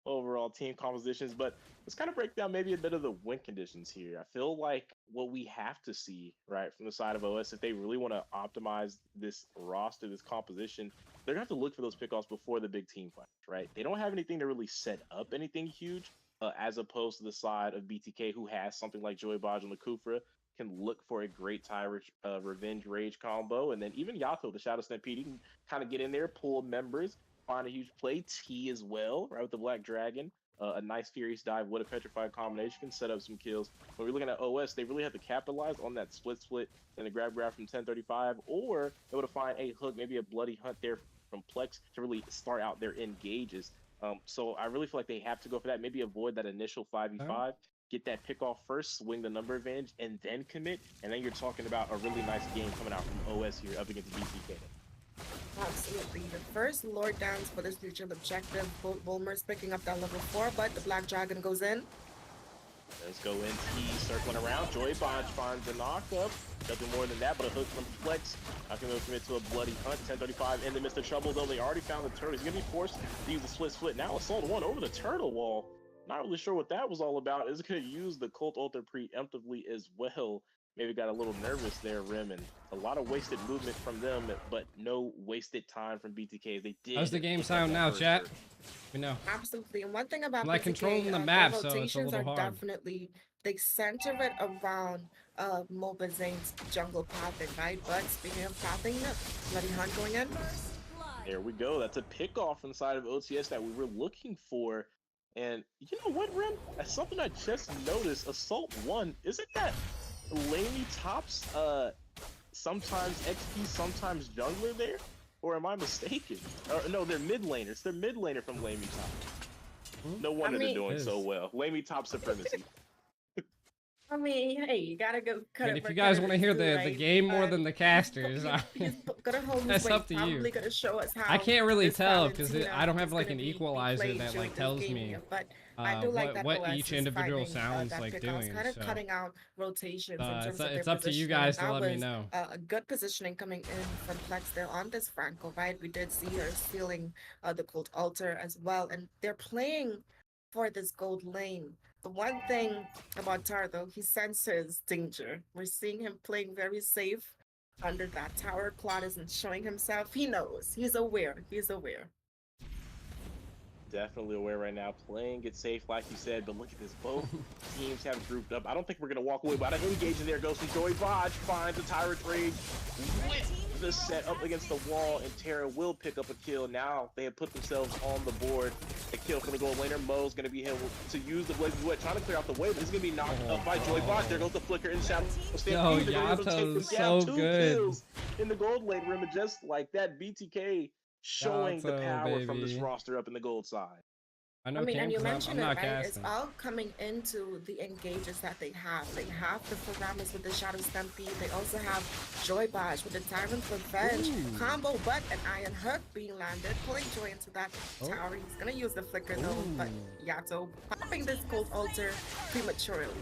overall team compositions. But let's kind of break down maybe a bit of the win conditions here. I feel like what we have to see right from the side of OS, if they really want to optimize this roster, this composition, they're gonna have to look for those pickoffs before the big team fight. Right? They don't have anything to really set up anything huge. As opposed to the side of BTK, who has something like Joy Baj and the Kufra, can look for a great Revenge Rage combo. And then even Yato, the Shadow Stampede, he can kind of get in there, pull members, find a huge play. T as well, right, with the Black Dragon. A nice Furious Dive with a Petrified combination can set up some kills. When we're looking at OS, they really have to capitalize on that split and the grab from 1035, or able to find a hook, maybe a Bloody Hunt there from Plex to really start out their engages. So I really feel like they have to go for that. Maybe avoid that initial 5v5, get that pick off first, swing the number advantage, and then commit. And then you're talking about a really nice game coming out from OS here up against BTK. Absolutely. The first Lord dance for this neutral objective. Both Bulmers picking up that level 4, but the Black Dragon goes in. Let's go NT circling around. Joy Baj finds a knockup. Nothing more than that, but a hook from Flex. Not going to commit to a bloody hunt. 1035 into Mr. Trouble, though. They already found the turtle. He's going to be forced to use the split. Now Assault 1 over the turtle wall. Not really sure what that was all about. Is going to use the Cult Altar preemptively as well. Maybe got a little nervous there, Rim, and a lot of wasted movement from them, but no wasted time from BTK. They did. How's the game sound now, chat? We know. Absolutely. And one thing about I'm like BTK, controlling the their map, so it's a rotations little are hard. definitely, they center it around Moba Zane's jungle pathing, right? But speaking of pathing, Bloody Hunt going in. There we go. That's a pick off from the side of OTS that we were looking for. And you know what, Rim? That's something I just noticed. Assault 1, isn't that Laney Top's sometimes XP, sometimes jungler there? Or am I mistaken? No, they're mid laners. They're mid laner from Laney Top. No wonder they're doing so well. Laney Top supremacy. I mean, hey, you gotta go cut And it. if you guys want to hear the game more than the casters, that's up to you. Gonna show us how I can't really this tell because Valentina I don't have is like gonna an be equalizer played that during like this tells game me here, but I do like that what OS each is individual finding, sounds that like pickoffs, doing. kind of So cutting out rotations in terms of it's their up to you positioning. guys to That let me was, know. a good positioning coming in from Plex there on this Franco, right? We did see her stealing the Cold Altar as well, and they're playing for this gold lane. The one thing about Tar, though, he senses danger. We're seeing him playing very safe under that tower. Claude isn't showing himself. He knows. He's aware. He's aware. Definitely aware right now, playing it safe, like you said. But look at this, both teams have grouped up. I don't think we're gonna walk away, but an engage in there goes from Joy Baj, finds the Tyrant Rage with the set up against the wall, and Terra will pick up a kill. Now they have put themselves on the board. A kill from the gold laner. Mo's gonna be able to use the Blazing Wet, trying to clear out the way, but he's gonna be knocked up by Joy Baj. There goes the flicker in Shadow Stampede. They're gonna be able to take him Yato's down. so 2 good. kills in the gold lane rim, and just like that, BTK showing the Yato, power from this baby. roster up in the gold side. I know I mean, and you I'm mentioned it, not right? It's casting. all coming into the engages that they have. They have the Foramus with the Shadow Stampede. They also have Joy Baj with the Tyrant Revenge combo, but an Iron Hook being landed, pulling Joy into that tower. He's gonna use the flicker though, but Yato popping this Cold Altar prematurely.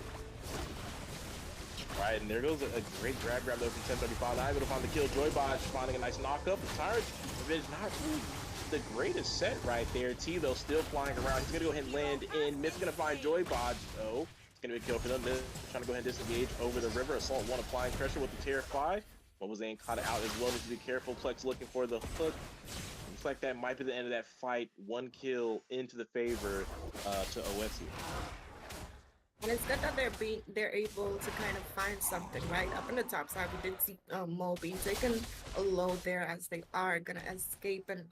Right, and there goes a great grab though from 1035. Now able to find the kill. Joy Baj finding a nice knockup. The Tyrant Revenge not really the greatest set right there. T though still flying around. He's gonna go ahead and land in. Myth's gonna find Joy Baj though. It's gonna be a kill for them. Myth trying to go ahead and disengage over the river. Assault 1 applying pressure with the Terrify. What was Zane caught out as well? Needs to be careful. Plex looking for the hook. Looks like that might be the end of that fight. 1 kill into the favor to OS here. And it's good that they're able to kind of find something right up in the top side. We did see Mo being taken a low there as they are gonna escape, and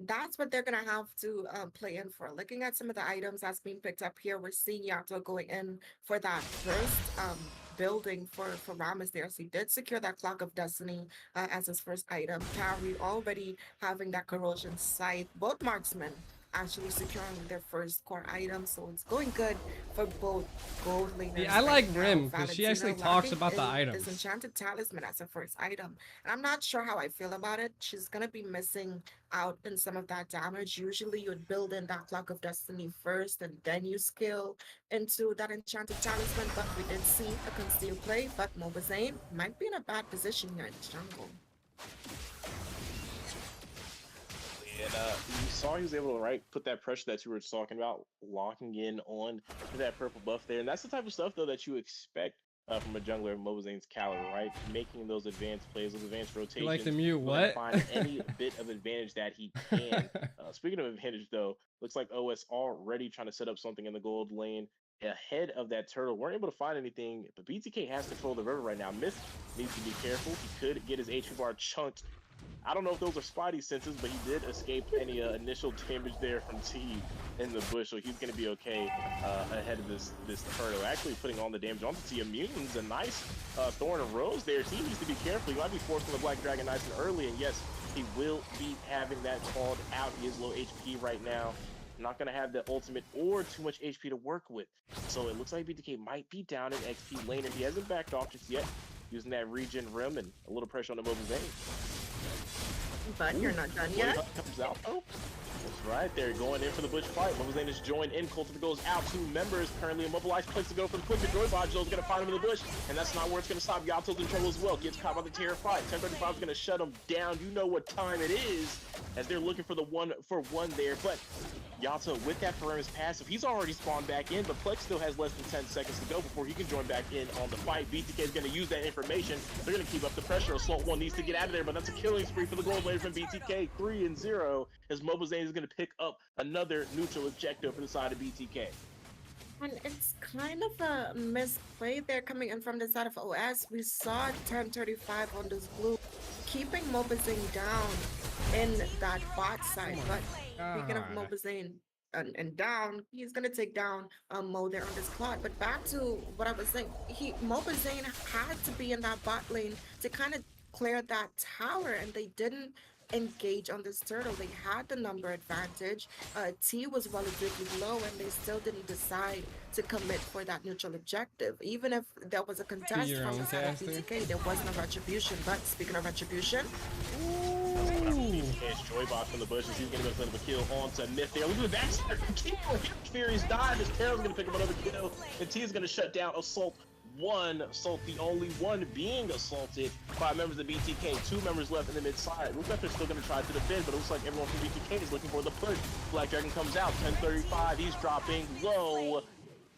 that's what they're gonna have to play in for. Looking at some of the items that's being picked up here, we're seeing Yato going in for that first building for Ramus there. So he did secure that Clock of Destiny as his first item. Carry already having that corrosion scythe. Both marksmen actually securing their first core item. So it's going good for both gold laners. See, I like right now. Rim because she actually Valentina talks locking about the in items. this enchanted talisman as her first item. And I'm not sure how I feel about it. She's gonna be missing out in some of that damage. Usually you'd build in that clock of destiny first and then you skill into that enchanted talisman, but we did see a concealed play, but Mobazane might be in a bad position here in the jungle. And you saw he was able to put that pressure that you were talking about, locking in on that purple buff there, and that's the type of stuff though that you expect from a jungler of Mobazane's caliber, right? Making those advanced plays, those advanced rotations. You like the mute? going to What? Find any bit of advantage that he can. Speaking of advantage, though, looks like OS already trying to set up something in the gold lane ahead of that turtle. Weren't able to find anything, but BTK has control of the river right now. Myth needs to be careful. He could get his HP bar chunked. I don't know if those are Spidey senses, but he did escape any initial damage there from T in the bush, so he's going to be okay ahead of this turtle. Actually putting on the damage onto T. Immune's a nice Thorn of Rose there. T needs to be careful. He might be forcing the Black Dragon nice and early, and yes, he will be having that called out. He is low HP right now. Not going to have the ultimate or too much HP to work with. So it looks like BTK might be down in XP laner. He hasn't backed off just yet, using that regen rim and a little pressure on the Mobile Zane. But you're not done yet. Comes out. Oh, that's right. They're going in for the bush fight. Mobazane is joined in. Cultivator goes out. 2 members currently immobilized. Clicks to go for the quick. Joy Bodge is going to find him in the bush, and that's not where it's going to stop. Yato's in trouble as well. Gets caught by the Terror fight. 1035 is going to shut him down. You know what time it is, as they're looking for the 1-for-1 there. But Yato with that Paramus passive, he's already spawned back in, but Plex still has less than 10 seconds to go before he can join back in on the fight. BTK is going to use that information. They're going to keep up the pressure. Assault 1 needs to get out of there, but that's a killing spree for the gold laner from BTK. 3-0, as Mobazane is going to pick up another neutral objective for the side of BTK. And it's kind of a misplay there coming in from the side of OS. We saw 1035 on this blue, keeping Mobazane down in that bot side. But speaking of Mobazane and down, he's gonna take down Mo there on this clock. But back to what I was saying, Mobazane had to be in that bot lane to kind of clear that tower, and they didn't engage on this turtle. They had the number advantage. T was relatively low, and they still didn't decide to commit for that neutral objective. Even if there was a contest from the side of BTK, there was no retribution. But speaking of retribution, BTK's Joybot from the bushes. He's going to go for the kill onto Myth there. Look at that kill. Furious dive. His Terror's going to pick up another kill, and T is going to shut down Assault 1. Assault, the only one being assaulted by members of BTK. 2 members left in the mid side. Looks like they're still going to try to defend, but it looks like everyone from BTK is looking for the push. Black Dragon comes out. 1035. He's dropping low.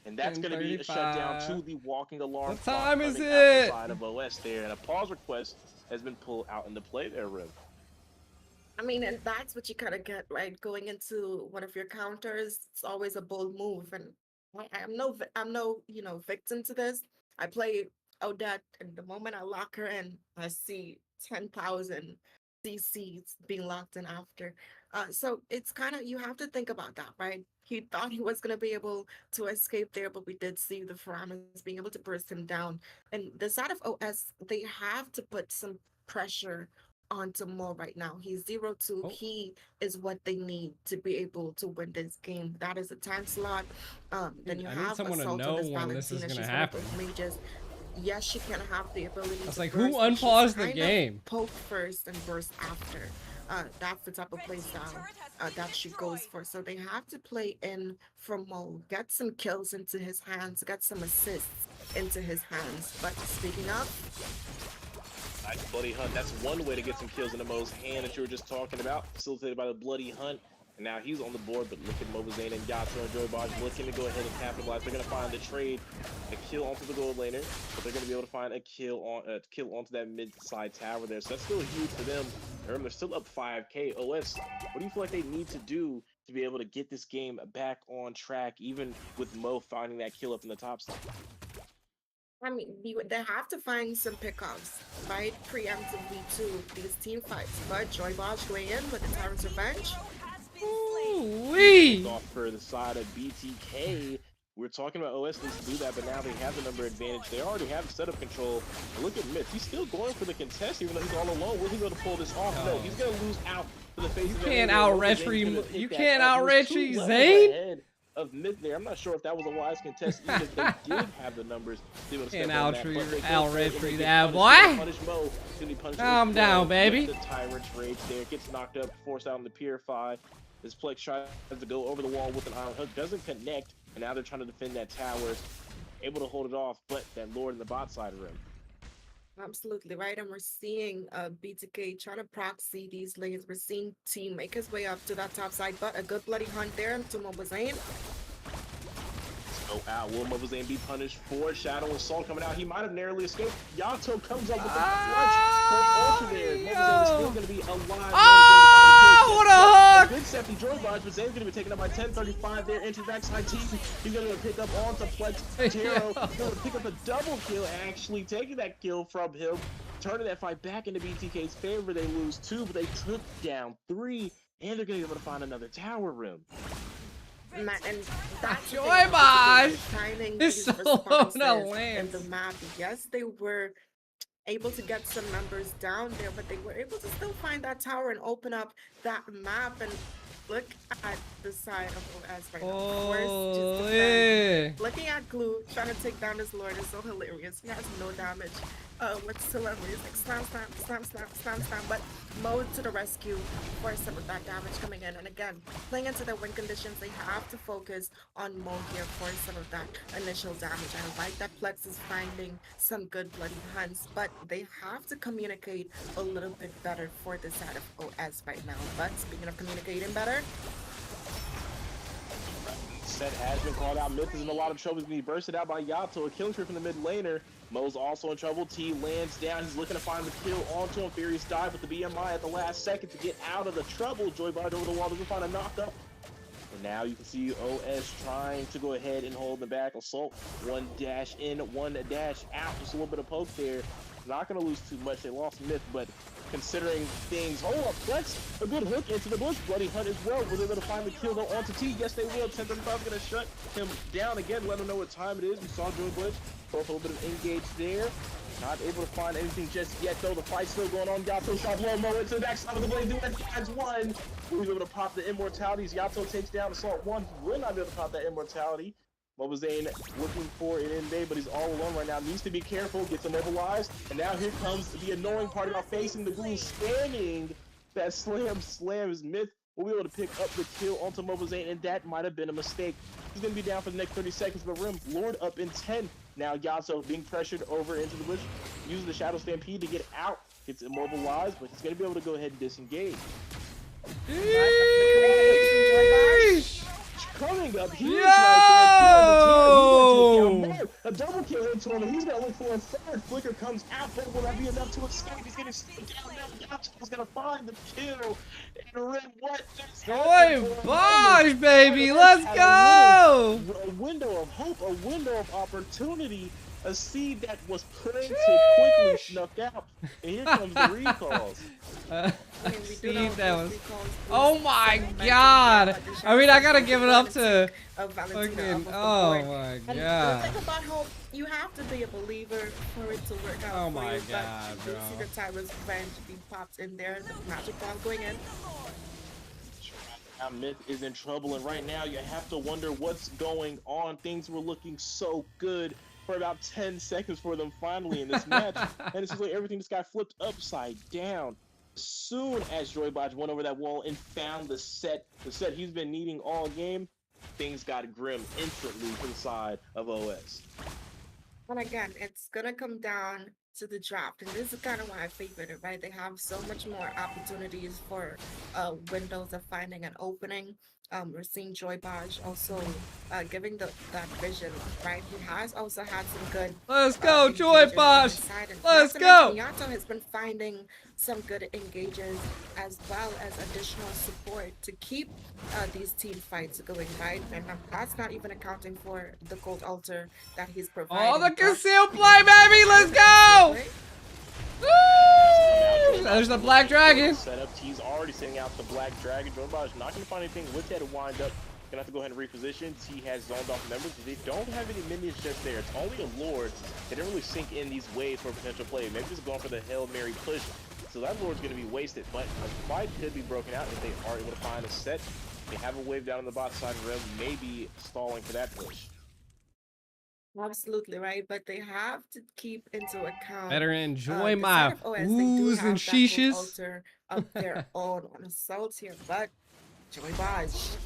And that's going to be a shutdown to the walking alarm. What time is it? Outside of OS there, and a pause request has been pulled out into play there, Riv. I mean, and that's what you kind of get, right? Going into one of your counters, it's always a bold move, and I'm no, victim to this. I play Odette, and the moment I lock her in, I see 10,000 CCs being locked in after. So it's kind of, you have to think about that, right? He thought he was going to be able to escape there, but we did see the Faramis being able to burst him down. And the side of OS, they have to put some pressure onto Mo right now. He's 0-2. Oh. He is what they need to be able to win this game. That is a time slot. Then you have someone to Assault know on this when this is Valentina. gonna She's happen. one of those mages. Yes, she can have the ability I was to like, burst, who but she's unpaused the kind of game? Poke first and burst after. That's the type of play style that she goes for. So they have to play in for Mo, get some kills into his hands, get some assists into his hands. But speaking of, Nice Bloody Hunt. That's one way to get some kills in the Mo's hand that you were just talking about, facilitated by the Bloody Hunt. And now he's on the board, but look at Mobazane and Yato and Joybot looking to go ahead and capitalize. They're going to find the trade, a kill onto the gold laner, but they're going to be able to find a kill onto that mid-side tower there. So that's still huge for them. Remember, they're still up 5K. OS, what do you feel like they need to do to be able to get this game back on track, even with Mo finding that kill up in the top side? I mean, they have to find some pickups, right? Preemptively to these team fights. But Joybot going in with the Tyrant's Revenge. Ooh-wee. Off for the side of BTK. We're talking about OS needs to do that, but now they have the number advantage. They already have the setup control. And look at Myth. He's still going for the contest, even though he's all alone. Will he be able to pull this off? No, he's going to lose out to the face of Can't out-referee. You can't out-referee Zane. Of Myth there. I'm not sure if that was a wise contest, even if they did have the numbers. They would have Can't out-referee that, boy. Calm down, baby. The Tyrant's Rage there. Gets knocked up, forced out in the Purify. This Plex tries to go over the wall with an Iron Hook. Doesn't connect. And now they're trying to defend that tower. Able to hold it off, but that Lord in the bot side of him. Absolutely right, and we're seeing BTK trying to proxy these lanes. We're seeing Team make his way up to that top side, but a good bloody hunt there to Mobazane. Go out. Will Mobazane be punished for Shadow Assault coming out? He might have narrowly escaped. Yato comes up with the clutch. Ultra there. Mobazane is still going to be alive. Oh, what a hook! Good safety joy barge, but Zane's going to be taken up by 10:35 there. Into backside team. He's going to pick up onto Plex. Taro going to pick up a double kill, actually taking that kill from him. Turning that fight back into BTK's favor. They lose 2, but they took down 3. And they're going to be able to find another tower room. And that's Joy Bosh timing is so responses low in the map. Yes, they were able to get some numbers down there, but they were able to still find that tower and open up that map. And look at the side of OS right now. Of course, just defend. Looking at Glue trying to take down his Lord is so hilarious. He has no damage whatsoever. He's like slam, slam, slam, slam, slam, slam. But Mode to the rescue for some of that damage coming in. And again, playing into their win conditions, they have to focus on Mode here for some of that initial damage. I like that Plex is finding some good bloody hunts, but they have to communicate a little bit better for the side of OS right now. But speaking of communicating better, Set has been called out. Myth is in a lot of trouble. He's going to be bursted out by Yato. A killing spree from the mid laner. Mo's also in trouble. T lands down. He's looking to find the kill onto him. Furious dive with the BMI at the last second to get out of the trouble. Joy Barge over the wall. Doesn't find a knockup. And now you can see OS trying to go ahead and hold the back. Assault. 1 dash in, 1 dash out. Just a little bit of poke there. Not going to lose too much. They lost Myth, but considering things. Oh, up Flex. A good hook into the bush. Bloody hunt as well. Will they going to find the kill though onto T? Yes, they will. 10:35 going to shut him down again. Let him know what time it is. We saw Joy Bush go for a little bit of engage there. Not able to find anything just yet though. The fight's still going on. Yato shot low Mo into the backside of the blade. Do it. Finds 1. He's able to pop the immortalities. Yato takes down Assault 1. He will not be able to pop that immortality. Mobazane looking for an invade, but he's all alone right now. Needs to be careful, gets immobilized, and now here comes the annoying part about facing the Glue, spamming that slams Myth. Will be able to pick up the kill onto Mobazane, and that might have been a mistake. He's going to be down for the next 30 seconds of the rim. Lord up in 10. Now Yato being pressured over into the bush, using the Shadow Stampede to get out. Gets immobilized, but he's going to be able to go ahead and disengage. Coming up huge right there. A double kill into him. He's gonna look for a third. Flicker comes out, but will that be enough to escape? He's getting slowed down now. Yato's gonna find the kill. And Rim, what just Joy Bosh, baby, let's go! A window of hope, a window of opportunity. A seed that was planted quickly snuck out. And here comes the recalls. Seed that was... Oh my god! I mean, I gotta give it up to... Fucking... Oh my god. And the thing about hope, you have to be a believer for it to work out. Oh my god, bro. You see the Tyrant's Revenge being popped in there, the magic ball going in. Now Myth is in trouble, and right now you have to wonder what's going on. Things were looking so good for about 10 seconds for them finally in this match, and it's just like everything just got flipped upside down. As soon as Joy Bodge went over that wall and found the set he's been needing all game, things got grim instantly for the side of OS. And again, it's gonna come down to the draft, and this is kind of why I favorite it, right? They have so much more opportunities for windows of finding an opening. We're seeing Joy Bodge also giving that vision, right? He has also had some good. Let's go, Joy Bodge! Let's go! Yato has been finding some good engages as well as additional support to keep these team fights going, right? And that's not even accounting for the gold altar that he's providing. Oh, the concealed play, baby! Let's go! Woo! There's the Black Dragon. Setup. He's already sending out the Black Dragon. Joy Bodge not going to find anything with that to wind up Gonna have to go ahead and reposition. He has zoned off members, but they don't have any minions just there. It's only a Lord. They didn't really sink in these waves for a potential play. Maybe just going for the Hail Mary push. So that Lord's gonna be wasted, but a fight could be broken out if they are able to find a set. They have a wave down on the bot side rim, maybe stalling for that push. Absolutely right, but they have to keep into account Better enjoy the my side of OS. They do oohs and have that cold sheeshes. altar of their own on assault here, but Joey Baj.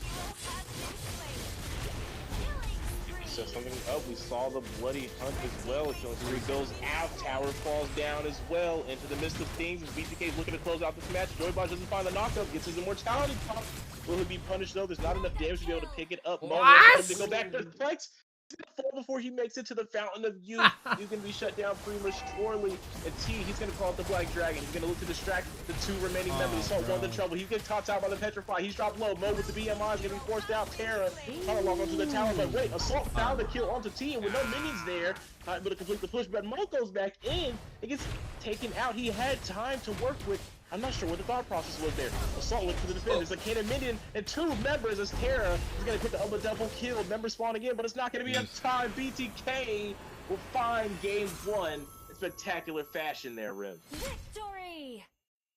Set something up. We saw the bloody hunt as well. Jones 3 goes out. Tower falls down as well into the midst of things. BTK is looking to close out this match. Joey Baj doesn't find the knockup. Gets his immortality pop. Will he be punished though? There's not enough damage to be able to pick it up. What? To go back to the flex. He's gonna fall before he makes it to the Fountain of Youth. He's gonna be shut down prematurely. And T, he's gonna call it the Black Dragon. He's gonna look to distract the two remaining members. He saw one in trouble. He's getting topped out by the Petrify. He's dropped low. Mo with the BMI is gonna be forced out. Terra trying to log onto the tower, but wait, Assault found the kill onto T, and with no minions there, not able to complete the push. But Mo goes back in. It gets taken out. He had time to work with. I'm not sure what the thought process was there. Assault look for the defense. It's a cannon minion and two members as Terra is going to put the double kill. Member spawn again, but it's not going to be enough time. BTK will find game one in spectacular fashion there, Rim. Victory!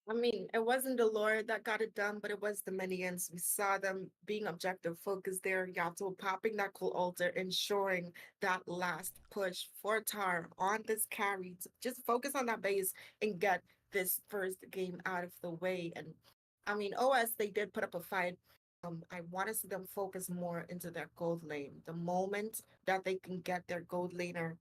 I mean, it wasn't the Lord that got it done, but it was the minions. We saw them being objective focused there. Yato popping that cool altar, ensuring that last push for Tar on this carry. To just focus on that base and get this first game out of the way. And I mean, OS, they did put up a fight. I want to see them focus more into their gold lane. The moment that they can get their gold laner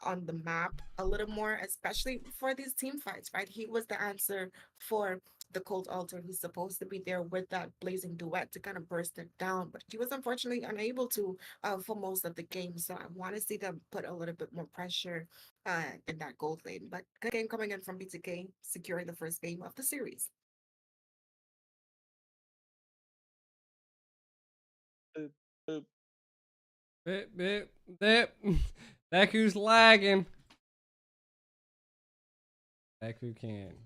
on the map a little more, especially for these team fights, right? He was the answer for the cold altar. He's supposed to be there with that blazing duet to kind of burst it down, but he was unfortunately unable to for most of the game. So I want to see them put a little bit more pressure in that gold lane. But good game coming in from BTK, securing the first game of the series. Bip, bip, bip. Deku's lagging. Deku can't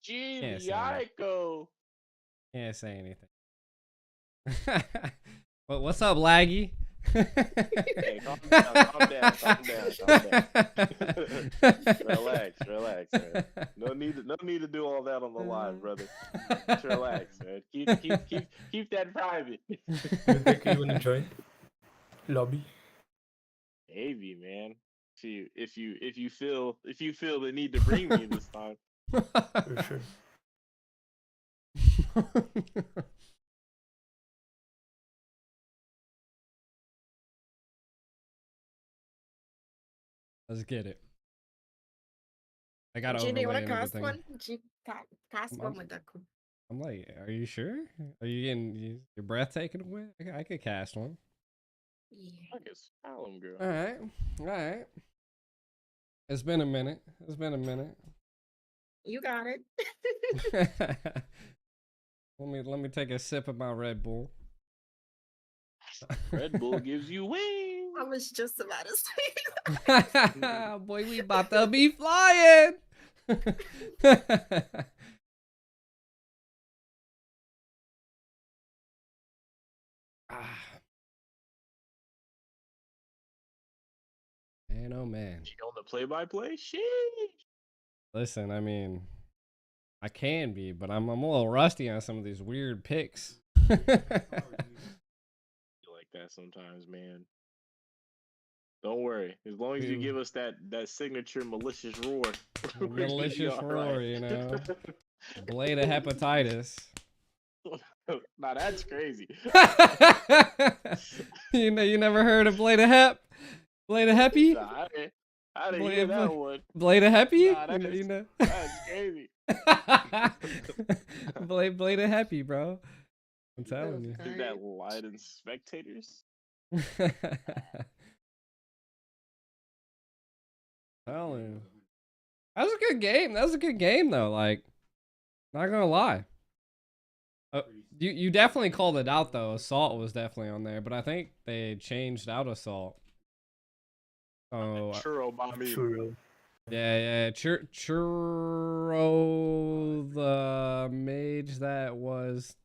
Gee, say Yiko. Can't say anything. But what's up, laggy? Hey, calm down, calm down. Relax, man. No need to do all that on the live, brother. Just relax, man. Keep that private. BTK, you wanna join? Lobby? Maybe, man. If you feel the need to bring me this time. For sure. Let's get it. I gotta Gina, you overlay want to cast everything. one? Cast one with Deku. I'm like, are you sure? Are you getting your breath taken away? I could cast one. Yeah. I guess Alum girl. All right. It's been a minute. You got it. Let me take a sip of my Red Bull. Red Bull gives you wings. I was just about to say. Boy, we about to be flying. Man, oh man. You on the play-by-play? Sheesh. Listen, I mean, I can be, but I'm a little rusty on some of these weird picks. You like that sometimes, man. Don't worry. As long as you give us that signature malicious roar. Malicious roar, you know. Blade of hepatitis. Now that's crazy. You never heard of Blade of Hep? Blade of Heppy? Nah, I didn't hear that one. Blade of Heppy? Nah, you know? That's crazy. Blade of Heppy, bro. I'm telling you. Is that light and spectators? Telling you. That was a good game. That was a good game, though. Like, not gonna lie. You definitely called it out, though. Assault was definitely on there, but I think they changed out Assault. Oh, Churro by me. Churro. yeah. Churro, the mage that was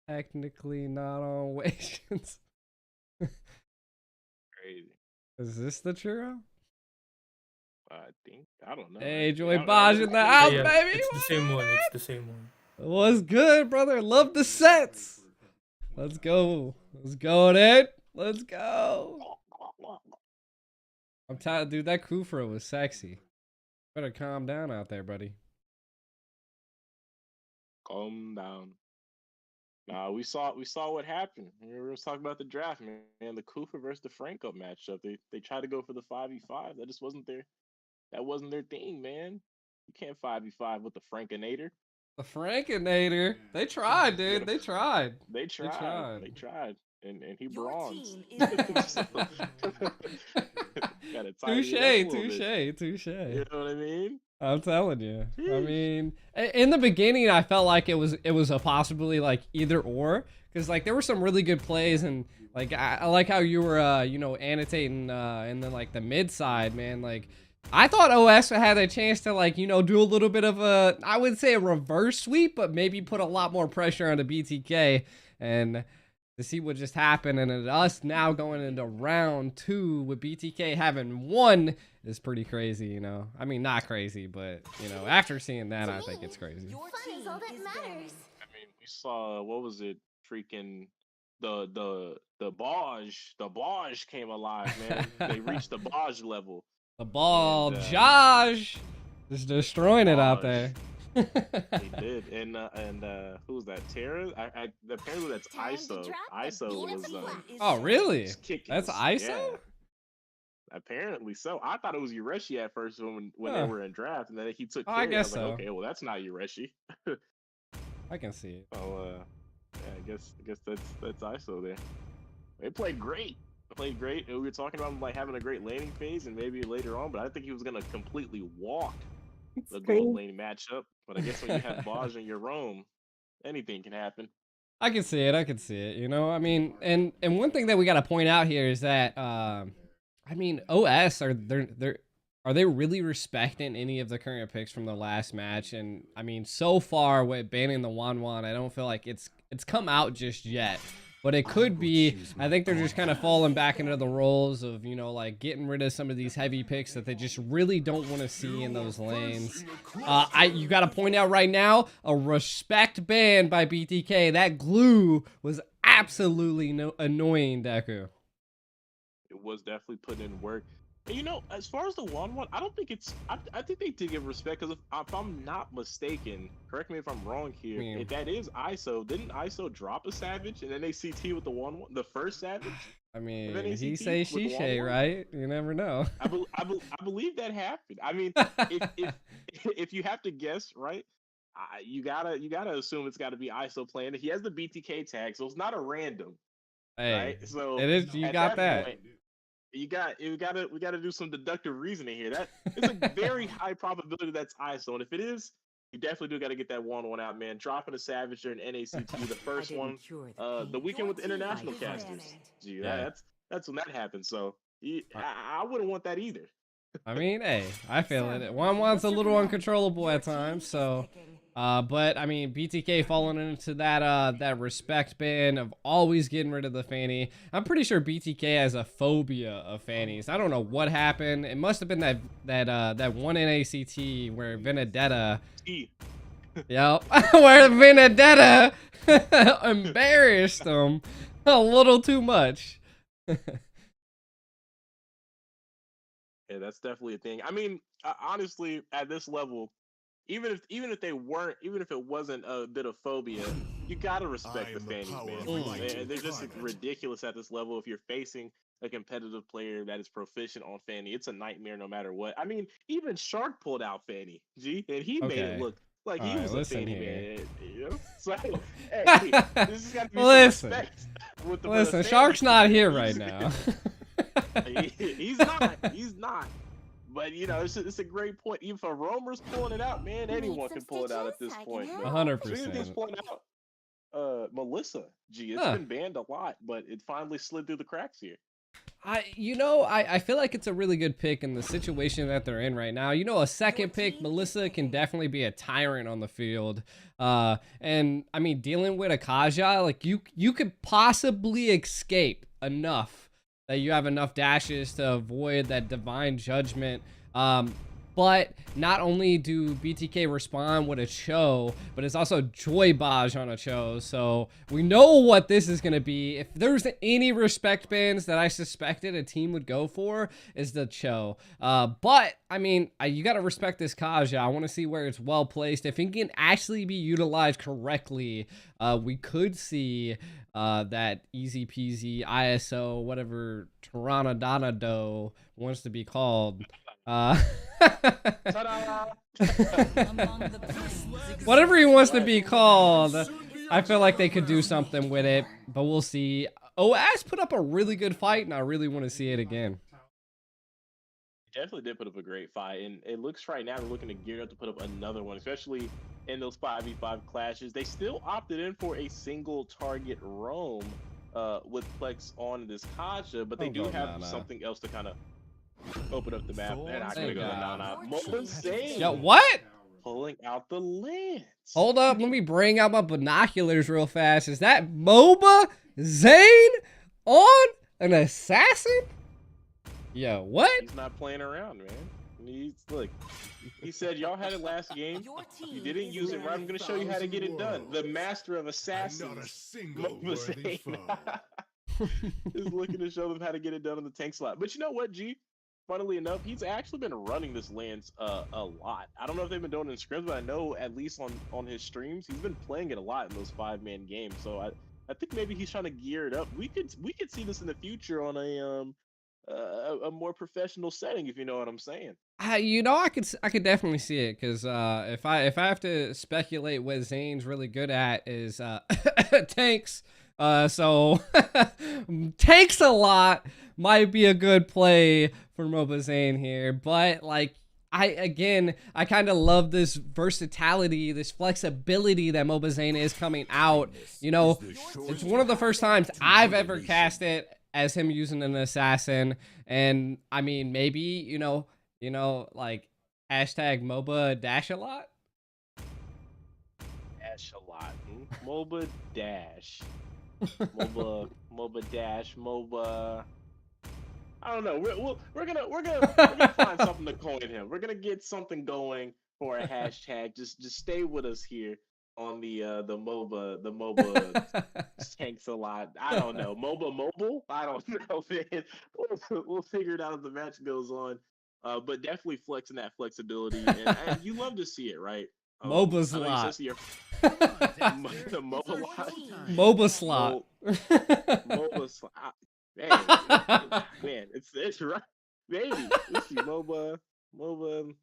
Technically not on wations. Crazy. Is this the churro? I don't know. Hey, actually. Joy Baj in the Yeah, house, yeah, baby. it's the same one. It's the same one. What's good, brother? Love the sets. Let's go. Let's go, dude. Let's go. I'm tired, dude. That Kufra was sexy. Better calm down out there, buddy. Calm down. Nah, we saw what happened. We were talking about the draft, man. The Kufa versus the Franco matchup. They tried to go for the 5v5. That just wasn't their thing, man. You can't 5v5 with the Frankinator. The Frankinator. They tried, dude. They tried. They tried. They tried. And he Your bronzed. team is banned. Gotta tighten it up a little bit. touche. You know what I mean? I'm telling you. I Jeez. mean, in the beginning, I felt like it was a possibly like either or, because like there were some really good plays, and like I like how you were annotating and then like the mid side, man. Like I thought OS had a chance to like do a little bit of a, I would say a reverse sweep, but maybe put a lot more pressure on the BTK, and to see what just happened, and then us now going into round 2 with BTK having won is pretty crazy, I mean, not crazy, but after seeing that, I think it's crazy. Your team is banned. I mean, we saw what was it? Freaking the Baj came alive, man. They reached the Baj level. The ball, And, Josh, just destroying it out Baj. there. He did, and who was that? Tara? I apparently that's ISO. ISO was Oh, really? just kicking. That's ISO? Yeah. Apparently so. I thought it was Ureshi at first when Huh. they were in draft, and then he took. Oh, I Carry. guess was like, so. okay, well that's not Ureshi. I can see it. So yeah, I guess that's ISO there. They played great. And we were talking about him like having a great laning phase, and maybe later on, but I didn't think he was gonna completely walk the gold lane matchup. But I guess when you have Baj in your roam, anything can happen. I can see it. I mean, and one thing that we got to point out here is that, I mean, OS are they really respecting any of the current picks from the last match? And I mean, so far with banning the Wanwan, I don't feel like it's come out just yet. But it could be. I think they're just kind of falling back into the roles of, like getting rid of some of these heavy picks that they just really don't want to see in those lanes. You got to point out right now, a respect ban by BTK. That glue was absolutely annoying, Deku. It was definitely put in work. And as far as the 1-1, I don't think it's. I think they did give respect, because if I'm not mistaken, correct me if I'm wrong here. If that is ISO, didn't ISO drop a Savage and then they CT with the 1-1, the first Savage? I mean, then he ACT say with she the say, 1-1? right? You never know. I believe that happened. I mean, if you have to guess, right? You gotta assume it's got to be ISO playing. He has the BTK tag, so it's not a random. Hey, right? So it is. You at got that. point, we got to do some deductive reasoning here. That it's a very high probability that's ISO, and if it is, you definitely do got to get that 1-1 out, man. Dropping a Savage during NACT, the first one, the weekend with the international casters. Gee, that's when that happened. So I wouldn't want that either. I mean, hey, I feel it. Wan's a little uncontrollable at times, so. But I mean, BTK falling into that respect ban of always getting rid of the fanny. I'm pretty sure BTK has a phobia of fannies. I don't know what happened. It must have been that one NACT where Vendetta. Yep, where Vendetta embarrassed him a little too much. Yeah, that's definitely a thing. I mean, honestly, at this level, even if it wasn't a bit of phobia, you gotta respect the fannies, man. They're just ridiculous at this level. If you're facing a competitive player that is proficient on fanny, it's a nightmare no matter what. I mean, even Shark pulled out fanny, and he made it look like he was a fanny man. So hey, this has got to be some respect. Listen, Shark's not here right now. He's not. But it's a great point. Even if a roamer's pulling it out, man, anyone can pull it out at this point. 100%. Point out, Melissa, it's been banned a lot, but it finally slid through the cracks here. I feel like it's a really good pick in the situation that they're in right now. A second pick, Melissa can definitely be a tyrant on the field. And I mean, dealing with a Kaja, like you could possibly escape enough that you have enough dashes to avoid that divine judgment. But not only do BTK respond with a Cho, but it's also Joy Baj on a Cho. So we know what this is going to be. If there's any respect bans that I suspected a team would go for, is the Cho. But, I mean, you got to respect this Kaja. I want to see where it's well placed. If it can actually be utilized correctly, we could see that easy peasy ISO, whatever Toronto wants to be called. Whatever he wants to be called, I feel like they could do something with it, but we'll see. OS put up a really good fight, and I really want to see it again. Definitely did put up a great fight, and it looks right now they're looking to gear up to put up another one, especially in those 5v5 clashes. They still opted in for a single target roam with Plex on this Kaja, but they do have something else to kind of open up the map. They're not gonna go to Nana. Mobazane. Yo, what? Pulling out the lens. Hold up, let me bring out my binoculars real fast. Is that MOBA Zane on an assassin? Yo, what? He's not playing around, man. Look. He said y'all had it last game. You didn't use it right. I'm gonna show you how to get it done. The master of assassins, Mobazane, is looking to show them how to get it done on the tank slot. But you know what, G? Funnily enough, he's actually been running this lens a lot. I don't know if they've been doing it in scrims, but I know at least on his streams, he's been playing it a lot in those 5-man games. So I think maybe he's trying to gear it up. We could see this in the future on a more professional setting, if you know what I'm saying. I could definitely see it, because if I have to speculate what Zane's really good at is tanks. So takes a lot might be a good play for Mobazane here, but like I kind of love this versatility, this flexibility that Mobazane is coming out. It's one of the first times I've ever cast it as him using an assassin, and I mean maybe like hashtag MOBA dash a lot. Dash a lot. MOBA dash. MOBA dash. MOBA. I don't know. We're gonna find something to coin him. We're gonna get something going for a hashtag. Just stay with us here on the MOBA tanks a lot. I don't know. MOBA mobile? I don't know, man. We'll figure it out as the match goes on. But definitely flexing that flexibility, and you love to see it, right? MOBA's lot. The MOBA lot. MOBA slot. MOBA slot. Man, it's right. Maybe. Let's see. MOBA. MOBA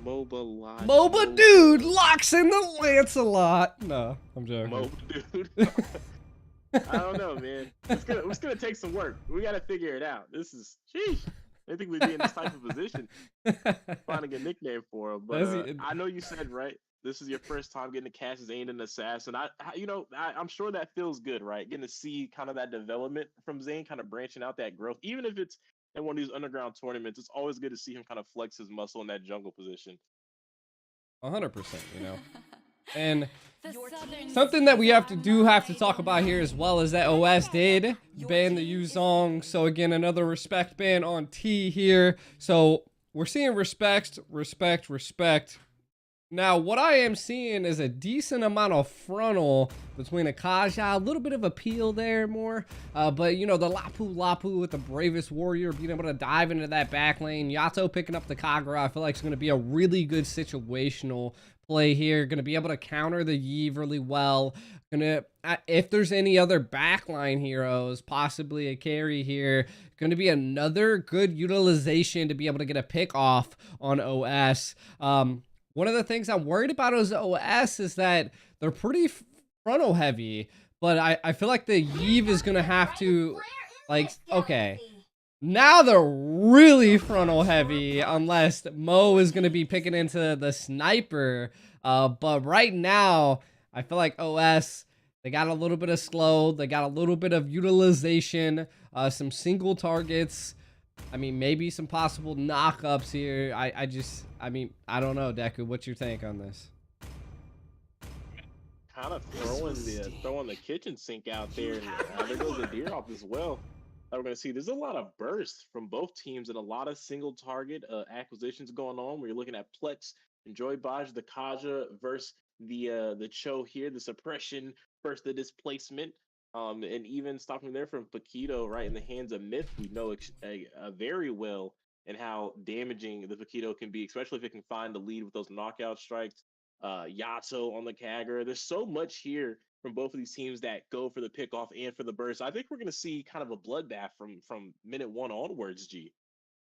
lot. MOBA dude locks in the Lancelot. No, I'm joking. MOBA dude. I don't know, man. It's gonna take some work. We gotta figure it out. This is sheesh. I think we'd be in this type of position finding a nickname for him. But I know you said right. This is your first time getting to cast as an assassin. I'm sure that feels good, right? Getting to see kind of that development from Zane, kind of branching out that growth. Even if it's in one of these underground tournaments, it's always good to see him kind of flex his muscle in that jungle position. 100%, And something that we have to talk about here as well is that OS did ban the Yuzong. So again, another respect ban on T here. So we're seeing respect. Now, what I am seeing is a decent amount of frontal between a Kaja, a little bit of appeal there more. But, the Lapu with the bravest warrior being able to dive into that back lane. Yato picking up the Kagura, I feel like it's going to be a really good situational play here. Going to be able to counter the Yve really well. If there's any other backline heroes, possibly a carry here, going to be another good utilization to be able to get a pick off on OS. One of the things I'm worried about as OS is that they're pretty frontal heavy, but I feel like the Yve is going to have to, okay, now they're really frontal heavy unless Mo is going to be picking into the sniper. But right now, I feel like OS They got a little bit of slow. They got a little bit of utilization. Some single targets. I mean, maybe some possible knockups here. I mean, I don't know, Deku. What's your take on this? Kind of throwing the kitchen sink out there, and there goes the deer off as well. We're going to see there's a lot of bursts from both teams and a lot of single target acquisitions going on. We're looking at Plex and Joy Baj, the Kaja versus the Cho here, the suppression versus the displacement. And even stopping there from Paquito right in the hands of Myth, we know very well and how damaging the Paquito can be, especially if it can find the lead with those knockout strikes. Yato on the Kagura. There's so much here from both of these teams that go for the pickoff and for the burst. I think we're going to see kind of a bloodbath from minute 1 onwards, G.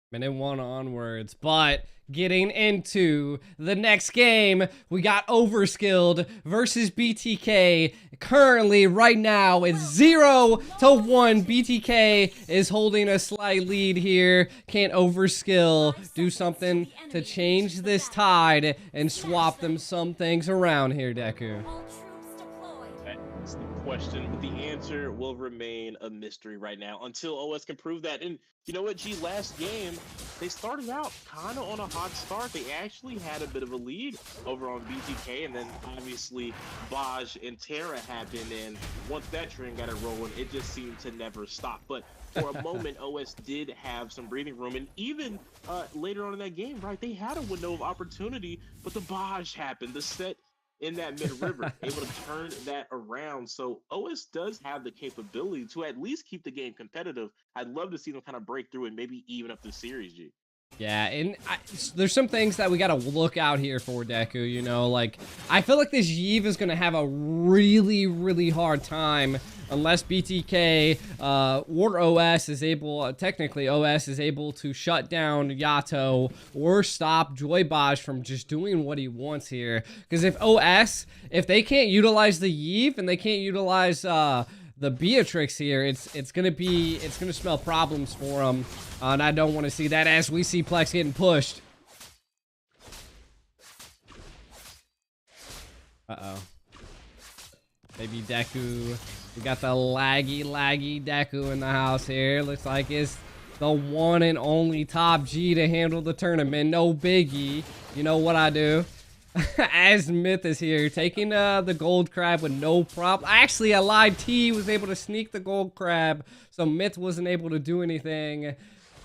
Minute 1 onwards, but getting into the next game, we got Overskilled versus BTK. Currently, right now, it's 0-1. BTK is holding a slight lead here. Can't Overskill do something to change this tide and swap them some things around here, Deku? That's the question, but the answer will remain a mystery right now until OS can prove that. And you know what, G, last game, they started out kind of on a hot start. They actually had a bit of a lead over on BTK, and then obviously Baj and Terra happened, and once that train got it rolling, it just seemed to never stop. But for a moment, OS did have some breathing room, and even later on in that game, right, they had a window of opportunity, but the Baj happened, the set in that mid-river, able to turn that around. So OS does have the capability to at least keep the game competitive. I'd love to see them kind of break through and maybe even up the series, G. Yeah, and there's some things that we got to look out here for, Deku, you know, like, I feel like this Yve is going to have a really, really hard time unless BTK or OS is able, technically OS is able to shut down Yato or stop Joy Baj from just doing what he wants here. Because if OS, if they can't utilize the Yve and they can't utilize the Beatrix here, it's gonna smell problems for him, and I don't want to see that as we see Plex getting pushed. Maybe Deku. We got the laggy Deku in the house here. Looks like it's the one and only top G to handle the tournament. No biggie. You know what I do. As Myth is here, taking the gold crab with no problem. Actually, a live T was able to sneak the gold crab, so Myth wasn't able to do anything.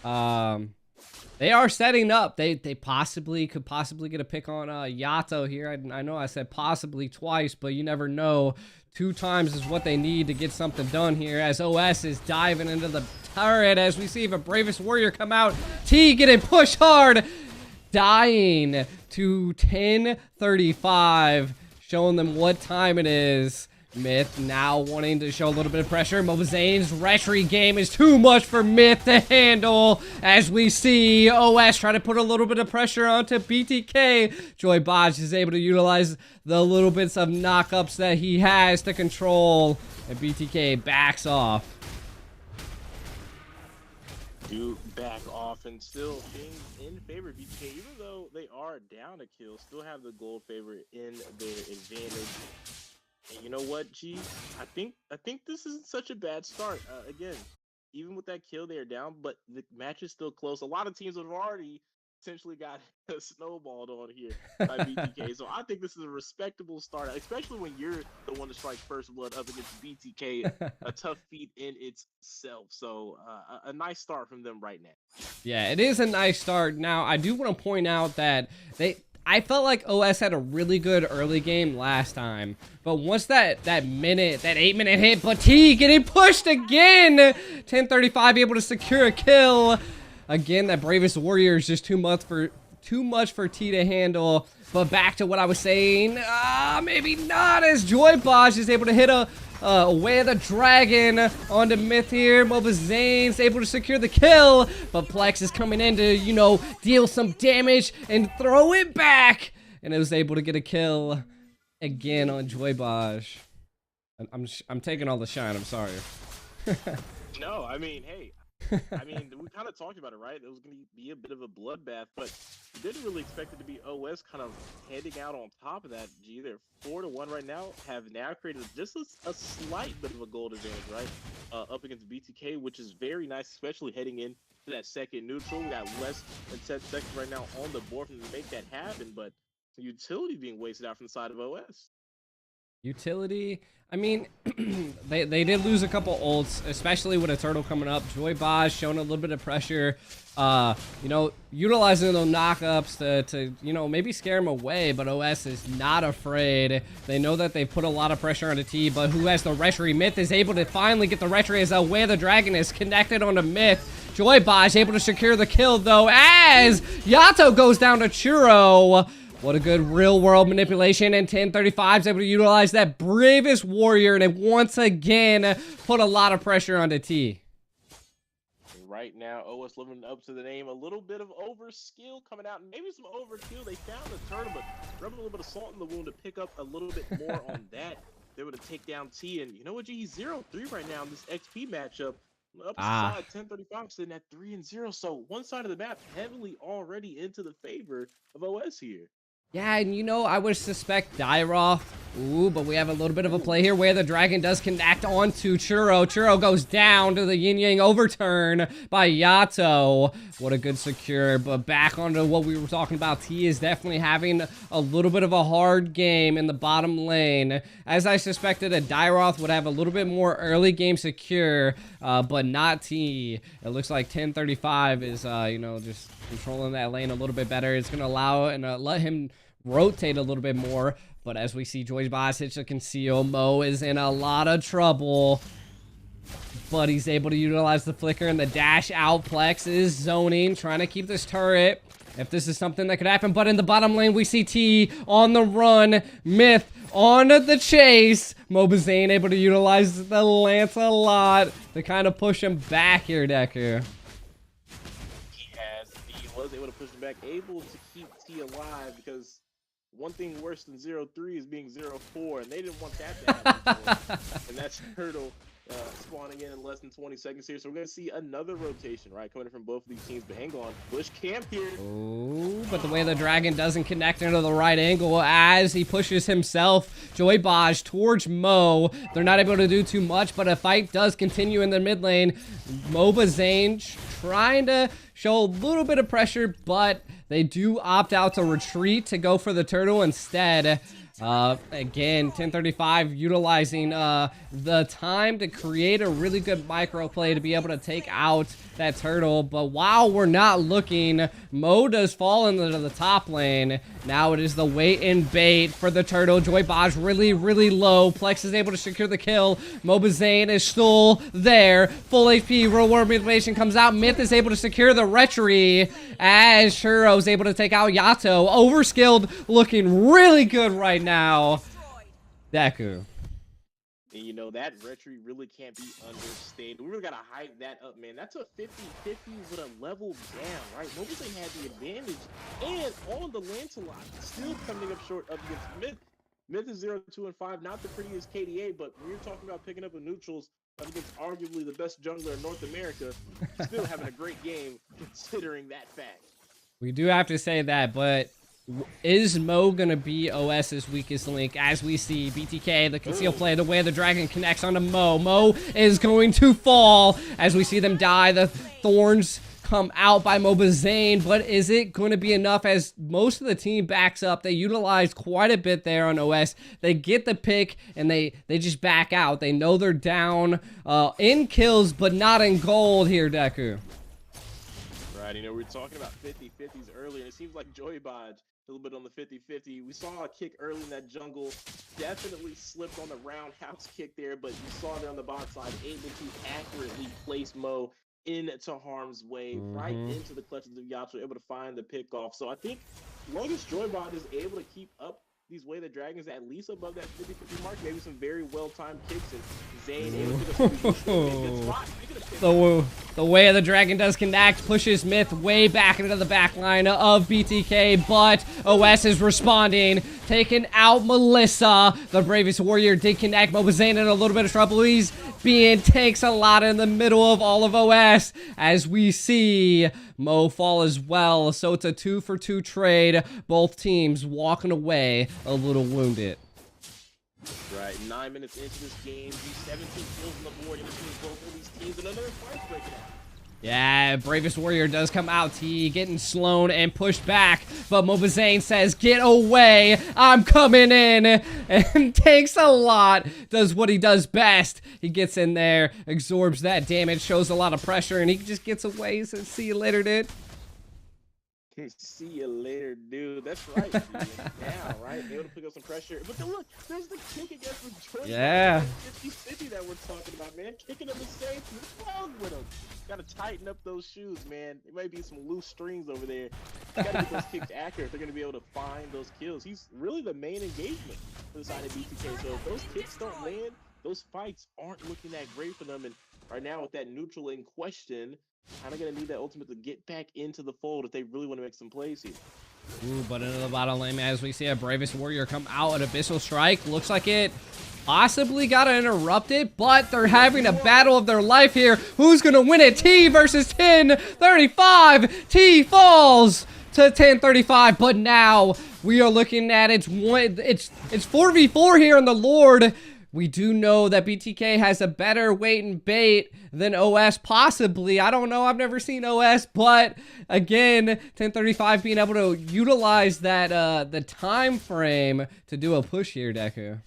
They are setting up. They could possibly get a pick on Yato here. I know I said possibly twice, but you never know. 2 times is what they need to get something done here, as OS is diving into the turret as we see if a Bravest Warrior come out. T getting pushed hard, dying to 10:35, showing them what time it is. Myth now wanting to show a little bit of pressure. Mobizane's retry game is too much for Myth to handle, as we see OS try to put a little bit of pressure onto BTK. Joy Baj is able to utilize the little bits of knockups that he has to control, and BTK backs off. Do back off and still being in favor of BTK, even though they are down a kill, still have the gold favor in their advantage. And you know what, G? I think this isn't such a bad start. Again, even with that kill, they are down, but the match is still close. A lot of teams have already essentially got snowballed on here by BTK. So I think this is a respectable start, especially when you're the one to strike first blood up against BTK. A tough feat in itself. So a nice start from them right now. Yeah, it is a nice start. Now, I do want to point out that I felt like OS had a really good early game last time, but once that 8-minute hit, but T getting pushed again. 10:35 able to secure a kill. Again, that Bravest Warrior is just too much for T to handle. But back to what I was saying, maybe not, as Joy Baj is able to hit Way of the Dragon onto Myth here. Mobizane's able to secure the kill, but Plex is coming in to, you know, deal some damage and throw it back, and it was able to get a kill again on Joy Baj. I'm taking all the shine. I'm sorry. No, I mean, hey, I mean, we kind of talked about it, right? It was going to be a bit of a bloodbath, but didn't really expect it to be OS kind of heading out on top of that. Gee, they're 4-1 right now, have now created just a slight bit of a gold advantage, right? Up against BTK, which is very nice, especially heading into that second neutral. We got less than 10 seconds right now on the board for them to make that happen, but the utility being wasted out from the side of OS. Utility, I mean, they did lose a couple ults, especially with a turtle coming up. Joy Boz showing a little bit of pressure, you know, utilizing those knockups to you know, maybe scare him away, but OS is not afraid. They know that they put a lot of pressure on the T, but who has the retry? Myth is able to finally get the retry as Where the Dragon is connected on the Myth. Joy Boz able to secure the kill, though, as Yato goes down to Churro. What a good real-world manipulation, and 1035 is able to utilize that bravest warrior, and once again put a lot of pressure on the T. Right now, OS living up to the name. A little bit of overskill coming out, maybe some overkill. They found the turtle, but rubbing a little bit of salt in the wound to pick up a little bit more on that. They were to take down T, and you know what, G? He's 0-3 right now in this XP matchup. Up side, 1035 sitting at 3-0. So one side of the map heavily already into the favor of OS here. Yeah, and you know, I would suspect Dyroth. Ooh, but we have a little bit of a play here where the dragon does connect onto Churro. Churro goes down to the yin-yang overturn by Yato. What a good secure, but back onto what we were talking about. T is definitely having a little bit of a hard game in the bottom lane. As I suspected, a Dyroth would have a little bit more early game secure, but not T. It looks like 1035 is, you know, just controlling that lane a little bit better. It's going to allow and let him rotate a little bit more, but as we see Joy Boz hit the conceal, Mo is in a lot of trouble, but he's able to utilize the flicker and the dash out. Plex is zoning, trying to keep this turret if this is something that could happen, but in the bottom lane we see T on the run, Myth on the chase. Mobazane able to utilize the lance a lot to kind of push him back here, Deku. He was able to push him back, able to keep T alive, because one thing worse than 0-3 is being 0-4, and they didn't want that to happen. And that's Turtle spawning in less than 20 seconds here. So we're going to see another rotation, right, coming in from both of these teams. But hang on, Bush camp here. Oh, but the way the dragon doesn't connect into the right angle as he pushes himself, Joy Boz towards Mo. They're not able to do too much, but a fight does continue in the mid lane. Mobazane trying to show a little bit of pressure, but they do opt out to retreat to go for the turtle instead. Again, 1035 utilizing the time to create a really good micro play to be able to take out that turtle. But while we're not looking, Mo does fall into the top lane. Now it is the wait and bait for the turtle. Joy Boz really, really low. Plex is able to secure the kill. Mobazane is still there. Full HP, real world manipulation comes out. Myth is able to secure the retry as Churro is able to take out Yato. Overskilled, looking really good right now. Deku. And you know, that retry really can't be understated. We really got to hype that up, man. That's a 50-50 with a level down, right? Mobazane had the advantage. And on the Lancelot, still coming up short up against Myth. Myth is 0-2-5, not the prettiest KDA, but when you're talking about picking up a neutrals up against arguably the best jungler in North America, still having a great game considering that fact. We do have to say that, but is Mo gonna be OS's weakest link? As we see BTK, the conceal play, the way the dragon connects onto Mo. Mo is going to fall as we see them die. The thorns come out by Mobazane, but is it going to be enough as most of the team backs up? They utilize quite a bit there on OS. They get the pick and they just back out. They know they're down in kills, but not in gold here, Deku. Right, you know, we were talking about 50-50s earlier, and it seems like Joy Boz a little bit on the 50-50. We saw a kick early in that jungle, definitely slipped on the roundhouse kick there, but you saw there on the bot side, able to accurately place Mo into harm's way, right into the clutches of Yato, able to find the pick off. So I think as long as Joy Boz is able to keep up these way the dragons at least above that 50-50 mark, maybe some very well-timed kicks, and Zane able to the way the dragon does connect pushes Myth way back into the back line of BTK, but OS is responding, taking out Melissa. The bravest warrior did connect. Mobazane in a little bit of trouble. He's being takes a lot in the middle of all of OS, as we see Mo fall as well. So it's a 2-for-2 trade. Both teams walking away a little wounded. Right, 9 minutes into this game, 17 kills on the board in between both of these teams, and another fight breaking out. Yeah, Bravest Warrior does come out. T getting slown and pushed back, but Mobazane says, get away, I'm coming in, and takes a lot, does what he does best. He gets in there, absorbs that damage, shows a lot of pressure, and he just gets away. Says, see you later, dude. See you later, dude. That's right. Dude. Now, right? Able to pick up some pressure. But then look, there's the kick again from Jordan. Yeah. 50-50 that we're talking about, man. Kicking him the same. What's wrong with him? Gotta tighten up those shoes, man. There might be some loose strings over there. Gotta get those kicks accurate if they're gonna be able to find those kills. He's really the main engagement for the side of BTK. So if those kicks don't land, those fights aren't looking that great for them. And right now with that neutral in question, kind of gonna need that ultimate to get back into the fold if they really want to make some plays here. Ooh, but into the bottom lane as we see a Bravest Warrior come out at Abyssal Strike. Looks like it possibly got interrupted, but they're having a battle of their life here. Who's gonna win it? T versus 1035. T falls to 1035, but now we are looking at it's 4v4 here in the Lord. We do know that BTK has a better weight and bait than OS, possibly. I don't know. I've never seen OS, but again, 1035 being able to utilize that the time frame to do a push here, Deku.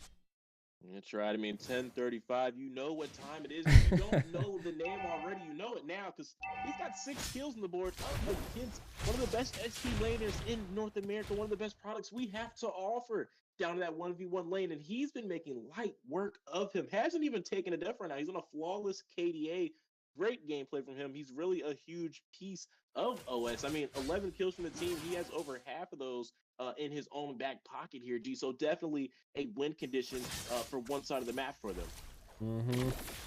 That's right. I mean, 10:35. You know what time it is. If you don't know the name already, you know it now because he's got 6 kills on the board against one of the best SP laners in North America, one of the best products we have to offer down to that 1v1 lane, and he's been making light work of him. Hasn't even taken a death right now. He's on a flawless KDA. Great gameplay from him. He's really a huge piece of OS. I mean, 11 kills from the team. He has over half of those in his own back pocket here, G. So definitely a win condition for one side of the map for them.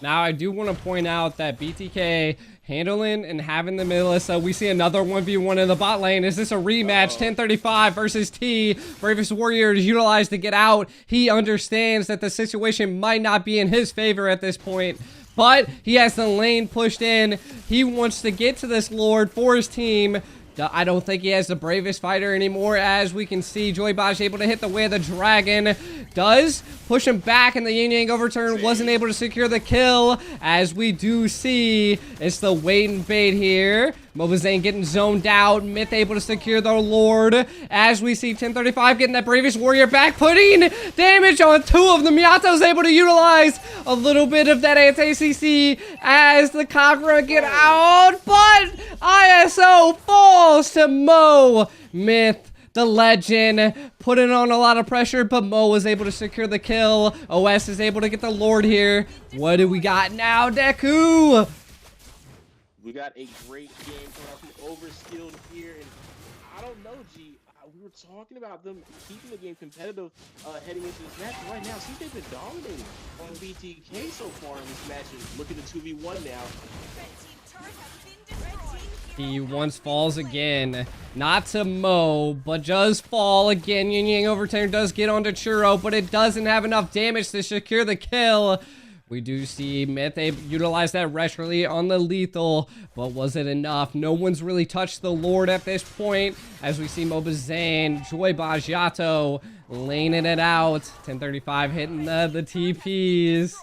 Now, I do want to point out that BTK handling and having the Melissa. We see another 1v1 in the bot lane. Is this a rematch? 1035 versus T. Bravest Warrior is utilized to get out. He understands that the situation might not be in his favor at this point, but he has the lane pushed in. He wants to get to this Lord for his team. I don't think he has the bravest fighter anymore. As we can see, Joybaj able to hit the Way of the Dragon. Does push him back, and the Yin Yang overturn wasn't able to secure the kill. As we do see, it's the wait and bait here. Mobazane getting zoned out. Myth able to secure the Lord. As we see 1035 getting that Bravest Warrior back, putting damage on 2 of them. Yato's able to utilize a little bit of that anti-CC as the Kagura get out, but ISO falls to Mo. Myth, the legend, putting on a lot of pressure, but Mo was able to secure the kill. OS is able to get the Lord here. What do we got now, Deku? We got a great game coming out from Overskilled here, and I don't know, G. We were talking about them keeping the game competitive heading into this match. Right now, since they've been dominating on BTK so far in this match, and looking at 2v1 now. He once falls again, not to Mo, but does fall again. Yin Yang overturn does get onto Churro, but it doesn't have enough damage to secure the kill. We do see Myth utilize that rashly on the lethal, but was it enough? No one's really touched the Lord at this point, as we see Mobazane, Joybaj, Yato laning it out. 1035 hitting the TPs.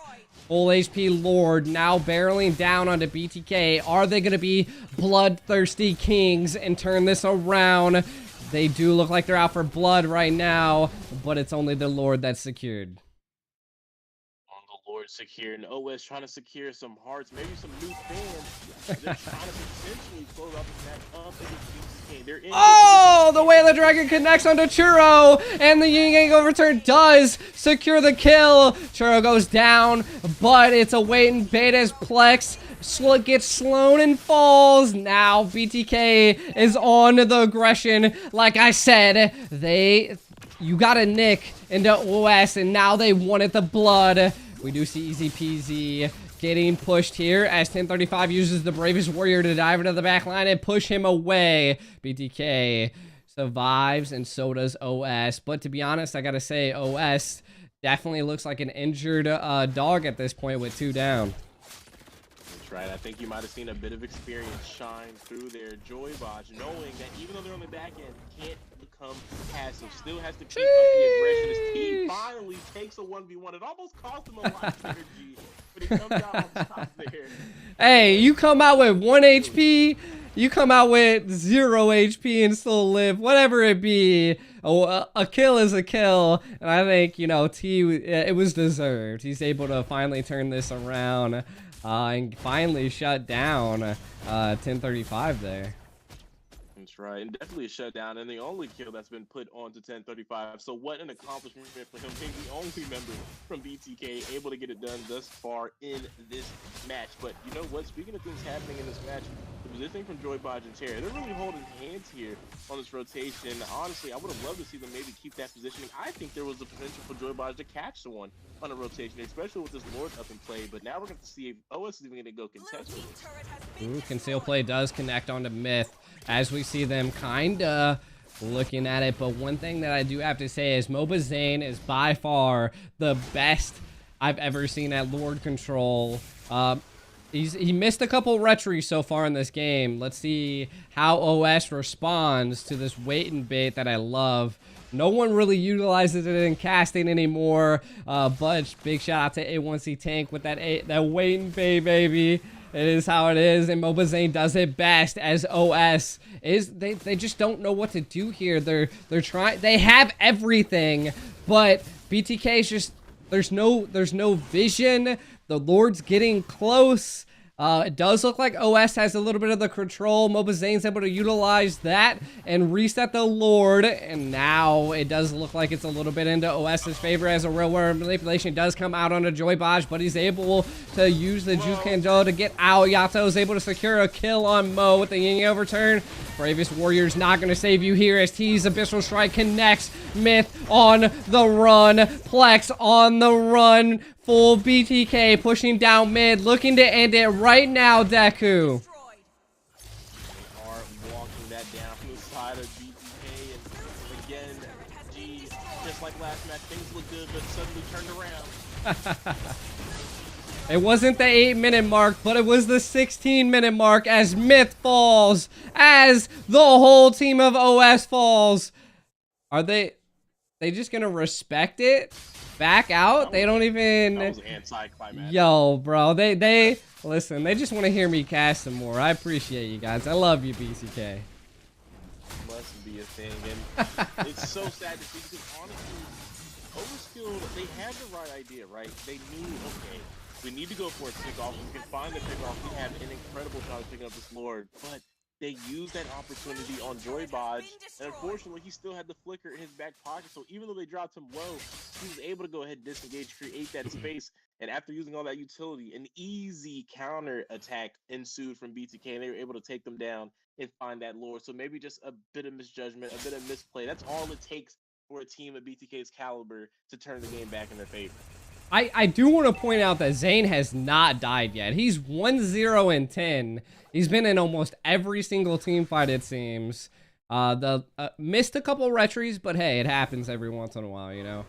Full HP Lord now barreling down onto BTK. Are they going to be bloodthirsty kings and turn this around? They do look like they're out for blood right now, but it's only the Lord that's secured. Secure, and OS trying to secure some hearts, maybe some new fans. They're trying to potentially close out the match up against BTK. They're in. Oh, the Way of the Dragon connects onto Churro, and the Yin Yang overturn does secure the kill. Churro goes down, but it's a wait and bait as Plex gets slown and falls. Now BTK is on the aggression. Like I said, you got a nick into OS, and now they wanted the blood. We do see Easy Peasy getting pushed here as 1035 uses the Bravest Warrior to dive into the back line and push him away. BTK survives, and so does OS. But to be honest, I gotta say, OS definitely looks like an injured dog at this point with 2 down. That's right. I think you might have seen a bit of experience shine through their Joybotch, knowing that even though they're on the back end, can't become passive. Still has to keep up the aggression. His team finally takes a 1v1. It almost cost him a lot of energy, but he comes out on top there. Hey, you come out with 1 HP, you come out with 0 HP and still live, whatever it be. A kill is a kill, and I think, you know, it was deserved. He's able to finally turn this around and finally shut down 1035 there. That's right, and definitely a shutdown, and the only kill that's been put onto 1035. So what an accomplishment for him, being the only member from BTK able to get it done thus far in this match. But you know what? Speaking of things happening in this match, the positioning from Joybotch and Terry, they're really holding hands here on this rotation. Honestly, I would have loved to see them maybe keep that positioning. I think there was the potential for Joybotch to catch someone on a rotation, especially with this Lord up in play. But now we're going to see if OS is even going to go contest with it. Ooh, conceal play does connect onto Myth as we see them kinda looking at it. But one thing that I do have to say is MOBA Zane is by far the best I've ever seen at Lord control. He missed a couple retries so far in this game. Let's see how OS responds to this wait and bait that I love. No one really utilizes it in casting anymore. But big shout out to A1C Tank with that wait and bait, baby. It is how it is, and MOBA Zane does it best. As OS is, they just don't know what to do here. They're trying. They have everything, but BTK is just there's no vision. The Lord's getting close. It does look like OS has a little bit of the control. MOBA Zane's able to utilize that and reset the Lord. And now it does look like it's a little bit into OS's favor as a real world manipulation does come out on a Joybotch, but he's able to use the Juice Kando to get out. Yato is able to secure a kill on Mo with the Ying overturn. Bravest Warrior's not going to save you here as T's Abyssal Strike connects. Myth on the run. Plex on the run. Full BTK pushing down mid, looking to end it right now, Deku. They are walking that down from the side of BTK, and again, geez, just like last match, things look good, but suddenly turned around. It wasn't the 8-minute mark, but it was the 16-minute mark as Myth falls, as the whole team of OS falls. Are they just gonna respect it? Back out? They don't even. That was anti-climatic. Yo, bro, they listen. They just want to hear me cast some more. I appreciate you guys. I love you, BTK. Must be a thing, and it's so sad to see because honestly, Overskill, they had the right idea, right? They knew, okay, we need to go for a pickoff. We can find the pickoff. We have an incredible shot at picking up this Lord, but they used that opportunity on Joybotch, and unfortunately, he still had the flicker in his back pocket. So even though they dropped him low, he was able to go ahead and disengage, create that space. And after using all that utility, an easy counter attack ensued from BTK, and they were able to take them down and find that Lord. So maybe just a bit of misjudgment, a bit of misplay. That's all it takes for a team of BTK's caliber to turn the game back in their favor. I do want to point out that Zane has not died yet. He's 1-0-10. He's been in almost every single team fight, it seems. Missed a couple retries, but hey, it happens every once in a while, you know.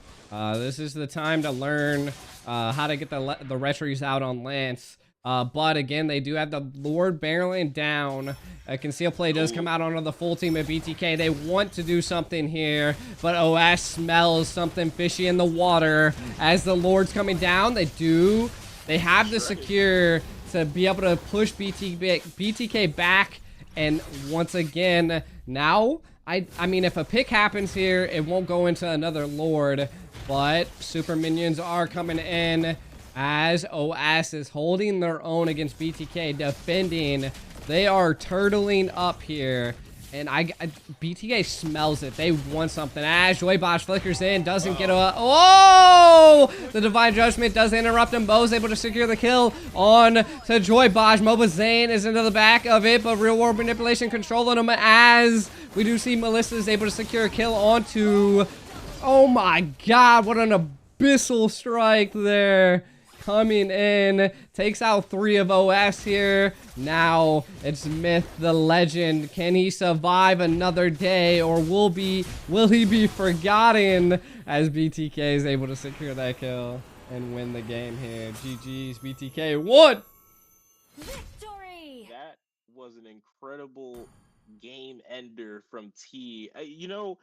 This is the time to learn how to get the retries out on Lance. But again, they do have the Lord barreling down. Conceal play does come out onto the full team of BTK. They want to do something here, but OS smells something fishy in the water as the Lord's coming down. They have the secure to be able to push BTK back. And once again, now, I mean, if a pick happens here, it won't go into another Lord, but super minions are coming in. As OS is holding their own against BTK, defending. They are turtling up here. And BTK smells it. They want something. As Joybotch flickers in, doesn't get a... Oh! The Divine Judgment does interrupt him. Bo's able to secure the kill on to Joybotch. MOBA Zane is into the back of it, but Real World Manipulation controlling him as we do see Melissa is able to secure a kill onto... Oh my god, what an abyssal strike there. coming in, takes out 3 of OS here. Now it's Myth the Legend. Can he survive another day, or will he be forgotten as BTK is able to secure that kill and win the game here? GG's BTK 1. Victory! That was an incredible game ender from T. You know,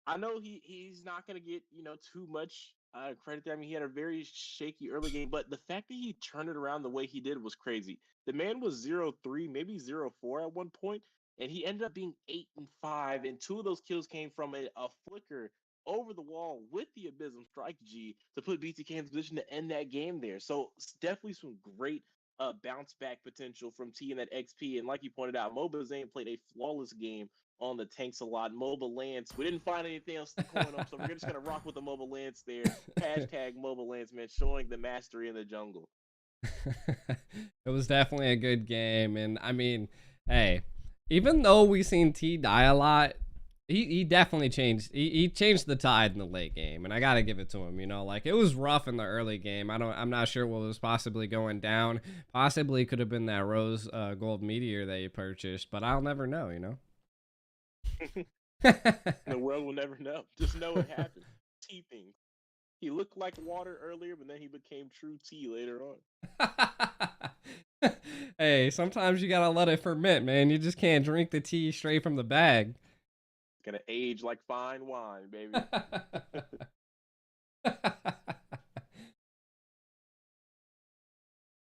I know he's not gonna get too much credit there. I mean, he had a very shaky early game, but the fact that he turned it around the way he did was crazy. The man was 0-3, maybe 0-4 at one point, and he ended up being 8-5, and 2 of those kills came from a flicker over the wall with the Abysm Strike G to put BTK in position to end that game there. So it's definitely some great bounce back potential from T in that XP. And like you pointed out, Moba Zane played a flawless game on the tanks a lot. Mobile Lance, we didn't find anything else to coin up, so we're just gonna rock with the Mobile Lance there. Hashtag Mobile Lance, man, showing the mastery in the jungle. It was definitely a good game, and I mean, hey, even though we seen T die a lot, he definitely changed. He changed the tide in the late game, and I gotta give it to him. You know, like it was rough in the early game. I'm not sure what was possibly going down. Possibly could have been that rose gold meteor that you purchased, but I'll never know. You know. The world will never know. Just know it happened. T thing. He looked like water earlier, but then he became true tea later on. Hey, sometimes you gotta let it ferment, man. You just can't drink the tea straight from the bag. Gonna age like fine wine, baby.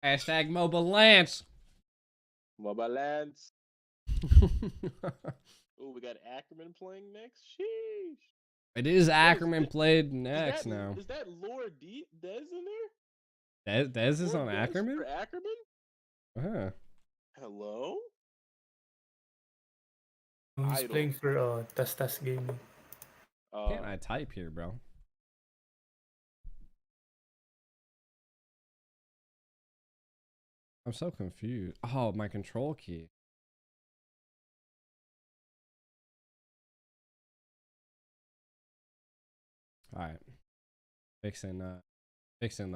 Hashtag Mobile Lance. Mobile Lance. Oh, we got Ackerman playing next. Sheesh. It is Ackerman played next Is that, now. Is that Lord Dez in there? Dez is on Dez Ackerman? for Ackerman? Huh. Hello? He's Idol. playing for Tas Gaming. Can't I type here, bro? I'm so confused. Oh, my control key. All right. Fixing the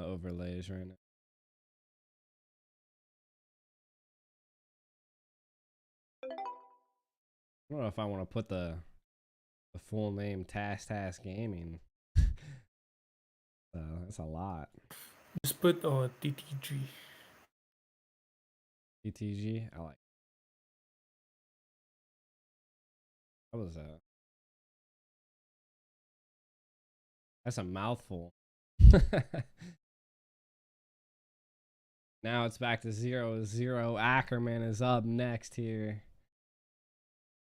overlays right now. I don't know if I want to put the full name Task Gaming. That's a lot. Just put TTG. ETG. I like. What was that? That's a mouthful. Now it's back to 0-0. Ackerman is up next here.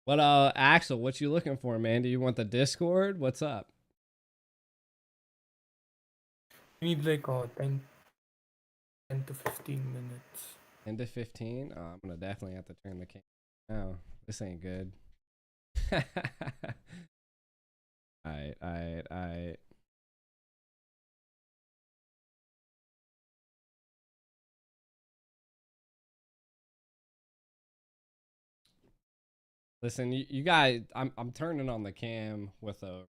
What Axel, what you looking for, man? Do you want the Discord? What's up? We need like 10 to 15 minutes. 10 to 15? Oh, I'm gonna definitely have to turn the camera. No, this ain't good. Alright. Listen, you guys, I'm turning on the cam with a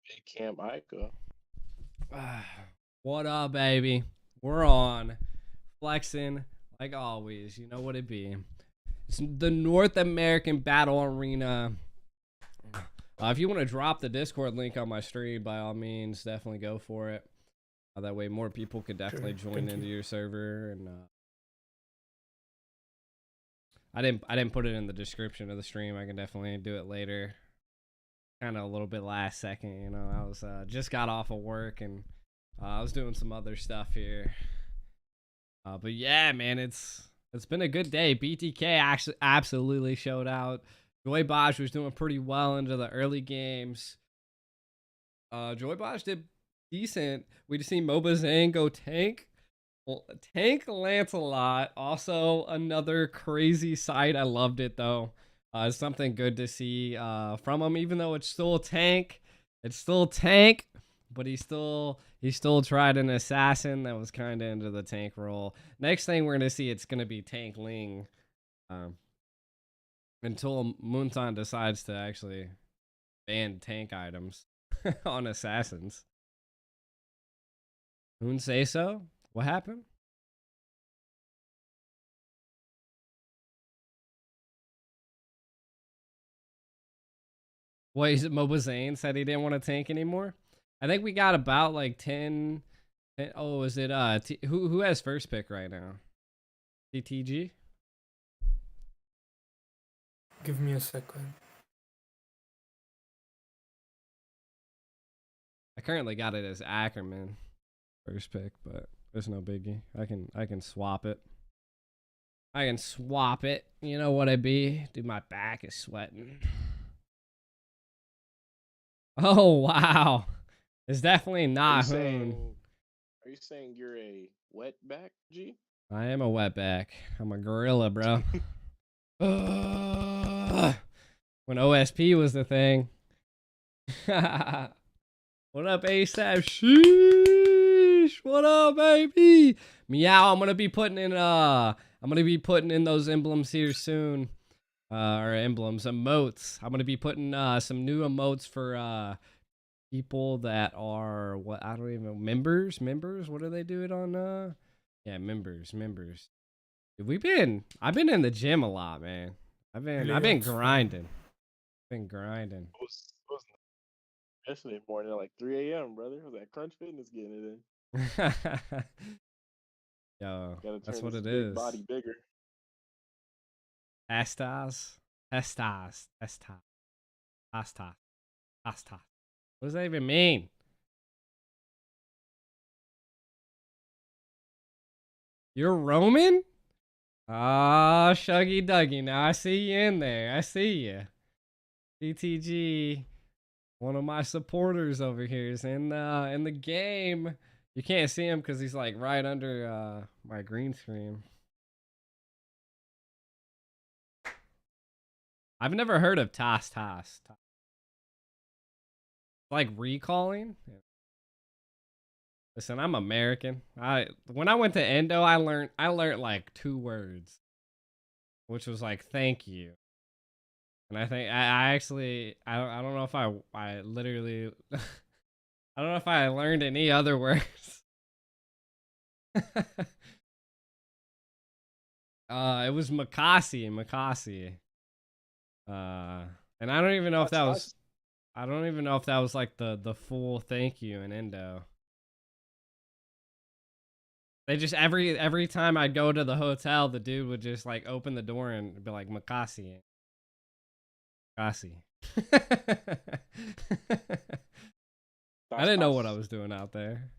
Big Cam Ika. what up, baby? We're on flexing like always. You know what it be. It's the North American Battle Arena. If you want to drop the Discord link on my stream, by all means, definitely go for it. That way, more people could definitely join into your server. And I didn't put it in the description of the stream. I can definitely do it later. Kind of a little bit last second, you know. I was just got off of work and I was doing some other stuff here. But yeah, man, it's been a good day. BTK actually absolutely showed out. Joy Bosch was doing pretty well into the early games. Joy Bosch did decent. We just seen Moba Zane go tank. Well, tank Lancelot. Also another crazy sight. I loved it though. It's something good to see from him, even though it's still tank. It's still tank, but he still tried an assassin that was kind of into the tank role. Next thing we're gonna see, it's gonna be Tank Ling, until Moonton decides to actually ban tank items on assassins. Moon say so? What happened? What is it? Mobazane said he didn't want to tank anymore. I think we got about like 10. Oh, is it who has first pick right now? TTG? Give me a second. I currently got it as Ackerman first pick, but there's no biggie. I can swap it. I can swap it. You know what I be? Dude, my back is sweating. Oh wow. It's definitely Are you not saying, Hoon. are you saying you're a wetback, G? I am a wetback. I'm a gorilla, bro. When OSP was the thing. What up, ASAP? Sheesh. What up, baby? Meow. I'm gonna be putting in those emblems here soon. Or emblems, emotes. I'm gonna be putting some new emotes for people that are what I don't even know. Members. What do they do it on? Yeah, members. I've been in the gym a lot, man. I've been grinding. It was yesterday morning at like 3 a.m., brother. I was at Crunch Fitness getting it in. Yo, Gotta that's turn what this it big is. body bigger. Astas. What does that even mean? You're Roman? Ah, Shuggy Duggy. Now I see you in there. I see you. DTG, one of my supporters over here, is in the game. You can't see him because he's like right under my green screen. I've never heard of Toss. Like recalling. Listen, I'm American. When I went to Endo, I learned like 2 words, which was like thank you. And I think I actually I don't know if I literally I don't know if I learned any other words. It was Makasi. And I don't even know if that was like the full thank you in Endo. They just every time I'd go to the hotel, the dude would just like open the door and be like Makasi. I didn't know what I was doing out there.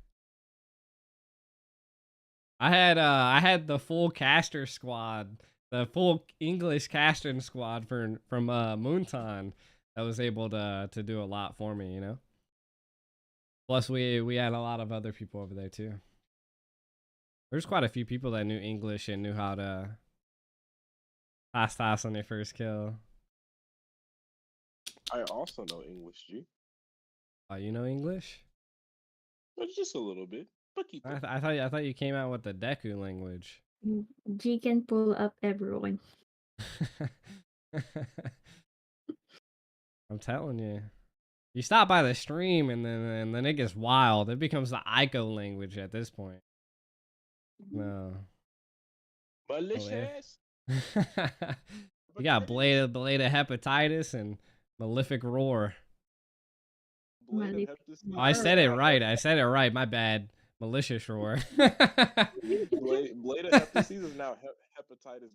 I had the full caster squad, the full English casting squad from Moonton that was able to do a lot for me, you know. Plus we had a lot of other people over there too. There's quite a few people that knew English and knew how to toss on their first kill. I also know English, G. Oh, you know English? But just a little bit. I thought you came out with the Deku language. G can pull up everyone. I'm telling you. You stop by the stream and then it gets wild. It becomes the Ico language at this point. No. Malicious. You got blade of hepatitis and malefic roar. Blade of Oh, I said it right. My bad. Malicious roar. Blade of hepatitis is now hepatitis.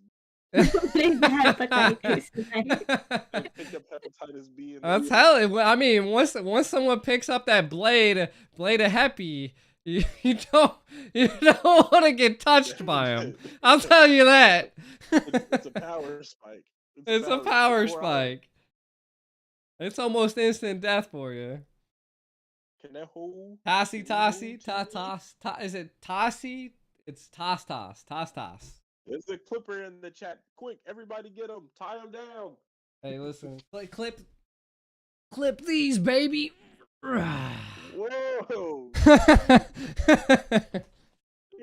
Hepatitis. They picked up hepatitis B. I'll tell you. I mean, once someone picks up that blade of Heppy, you don't want to get touched by him. I'll tell you that. It's a power spike. It's a power spike. It's almost instant death for you. Can that hold? Tassi, is it Tassi? It's Toss. There's a clipper in the chat. Quick, everybody get him. Tie him down. Hey, listen. Clip these, baby. Whoa. You're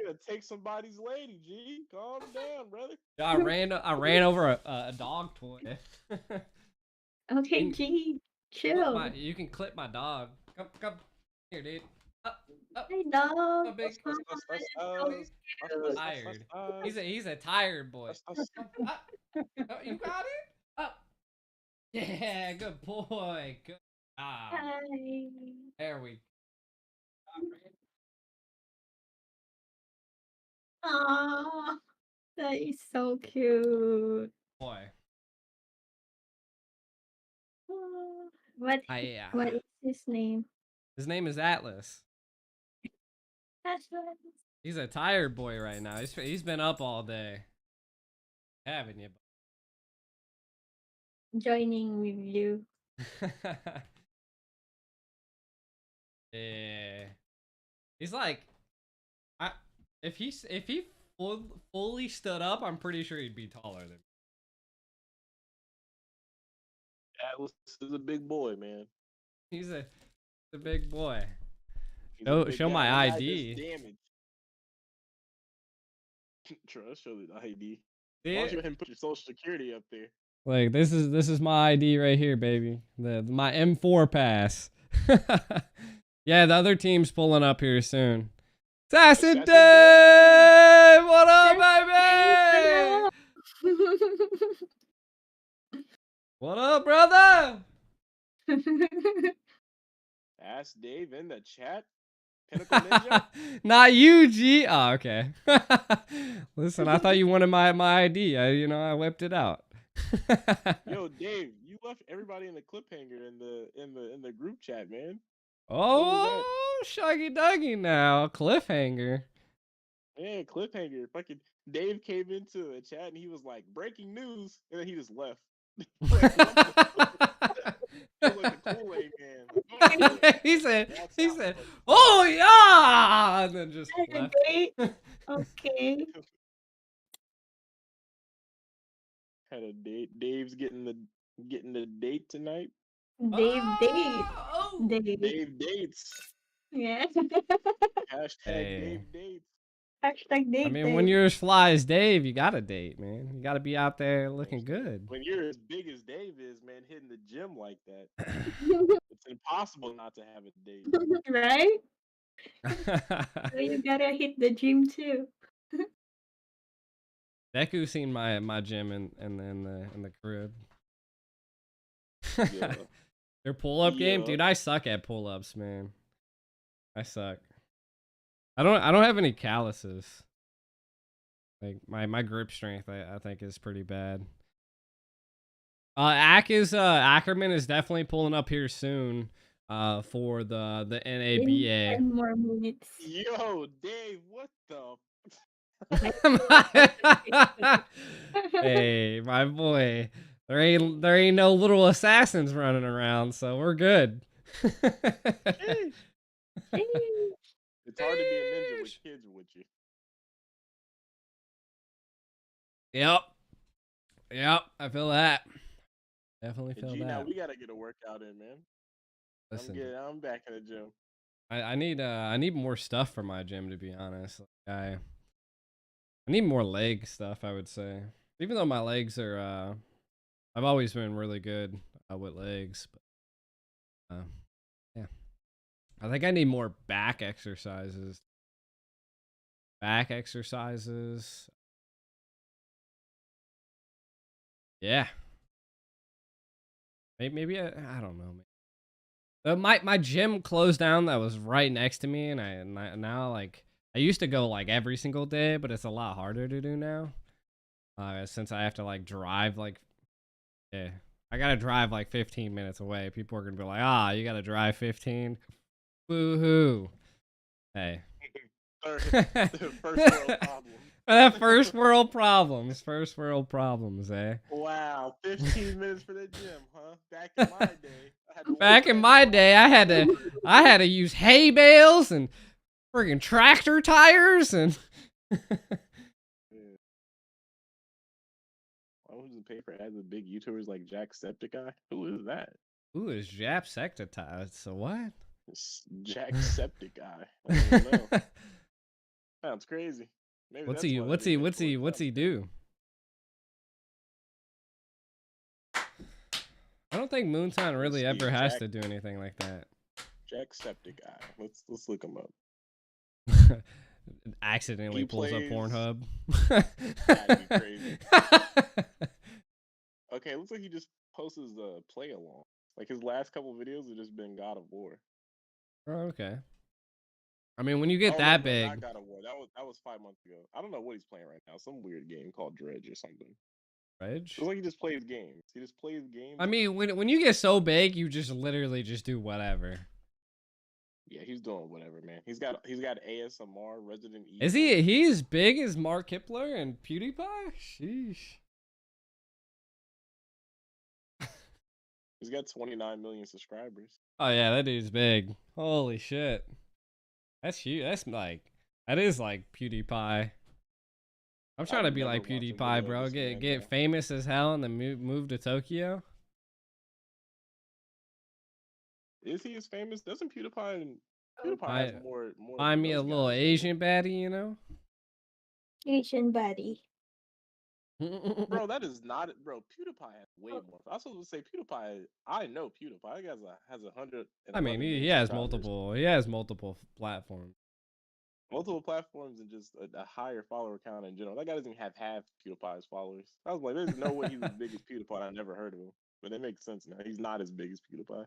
gonna take somebody's lady, G. Calm down, brother. I ran over a dog toy. Okay, G, chill. You can clip my dog. Come here, dude. Up, up, I know. a big Us, us, us, So us, us, us, us, cute. tired. us, He's a tired boy. us, us. Up. Oh, you got it? Up. Yeah, good boy. Good job. Hi. There we Aww, that is so cute. boy. Aw, What I what is his name? his name is Atlas. That's what He's a tired boy right now. He's been up all day. Haven't you? joining with you. Yeah. He's like, I if he fully stood up, I'm pretty sure he'd be taller than me. Atlas is a big boy, man. He's a big boy. He's a big Show guy. my That guy does ID. damage. Trust, show the ID. See Why don't it? you go ahead and put your social security up there? Like this is my ID right here, baby. My M4 pass. Yeah, the other team's pulling up here soon. Assassin Assassin Dave! What up, Hello. baby? What up, brother? Ask Dave in the chat. Pinnacle Ninja. Not you, G. Oh, okay. Listen, I thought you wanted my ID. I whipped it out. Yo, Dave, you left everybody in the cliffhanger in the group chat, man. Oh, Shuggy Duggy now. Cliffhanger. Yeah, cliffhanger. Fucking Dave came into a chat and he was like, "Breaking news," and then he just left. Like, like the Kool-Aid man. Like, he said, That's how- oh yeah, and then just left. Okay. Okay. Had a date. Dave's getting the date tonight. Dave, Dave, Oh! Dave. Dave dates. Yeah. Hashtag Hey. Dave dates. Hashtag Dave. I mean, when you're as fly as Dave, you got to date, man. You got to be out there looking good. When you're as big as Dave is, man, hitting the gym like that, it's impossible not to have a date. right? So you gotta hit the gym too. Deku seen my gym in the crib. Yeah. Their pull up game, Yeah. dude. I suck at pull ups, man. I suck. I don't have any calluses. Like my grip strength, I think is pretty bad. Ackerman is definitely pulling up here soon. For the In NABA. 10 more minutes. Yo, Dave, what the? Hey, my boy. There ain't no little assassins running around, so we're good. Sheesh. It's hard to be a ninja with kids with you. Yep. I feel that. Definitely Hey, feel G, that. now we gotta get a workout in, man. Listen, I'm back in the gym. I need more stuff for my gym, to be honest. Like, I need more leg stuff, I would say. Even though my legs are I've always been really good with legs, but yeah. I think I need more back exercises. Yeah. Maybe I don't know, man. My gym closed down that was right next to me, and I now, like, I used to go like every single day, but it's a lot harder to do now. Since I have to like drive I gotta drive like 15 minutes away. People are gonna be like, you gotta drive 15. Woohoo! Hey. First world problem. First world problems. First world problems, eh? Wow, 15 minutes for the gym, huh? Back in my day, I had to use hay bales and friggin' tractor tires and. Why would the paper ads with big YouTubers like Jacksepticeye? Who is that? Ooh, is Jacksepticeye? So what? It's Jacksepticeye. I don't know. Sounds crazy. Maybe What's that's he why what's they he did what's that he for what's them. he do? I don't think Moonton really Steve ever has Jack- to do anything like that. Jacksepticeye. Let's look him up. Accidentally He pulls up plays- Pornhub. That'd be crazy. Okay, looks like he just posts his play along. Like his last couple videos have just been God of War. Oh, okay. I mean, when you get Oh, that no, big, not God of War. That was 5 months ago. I don't know what he's playing right now. Some weird game called Dredge or something. Reg. Looks like he just plays games. He just plays games. I mean, when you get so big, you just literally just do whatever. Yeah, he's doing whatever, man. He's got ASMR, Resident Evil. Is he as big as Mark Kipler and PewDiePie? Sheesh. He's got 29 million subscribers. Oh yeah, that dude's big. Holy shit. That's huge. That is like PewDiePie. I'm trying to would be never like watch a video PewDiePie, of bro. this man, Get bro. famous as hell and then move to Tokyo. Is he as famous? Doesn't PewDiePie has more Find than me a those little guys, doesn't he? Asian baddie, you know? Asian buddy. Bro, that is not bro. PewDiePie has way more. I was supposed to say PewDiePie. I know PewDiePie. He has 100. I mean, he has multiple. He has multiple platforms. multiple platforms and just a higher follower count in general. That guy doesn't even have half PewDiePie's followers. I was like, there's no way he's as big as PewDiePie. I never heard of him, but it makes sense now. He's not as big as PewDiePie.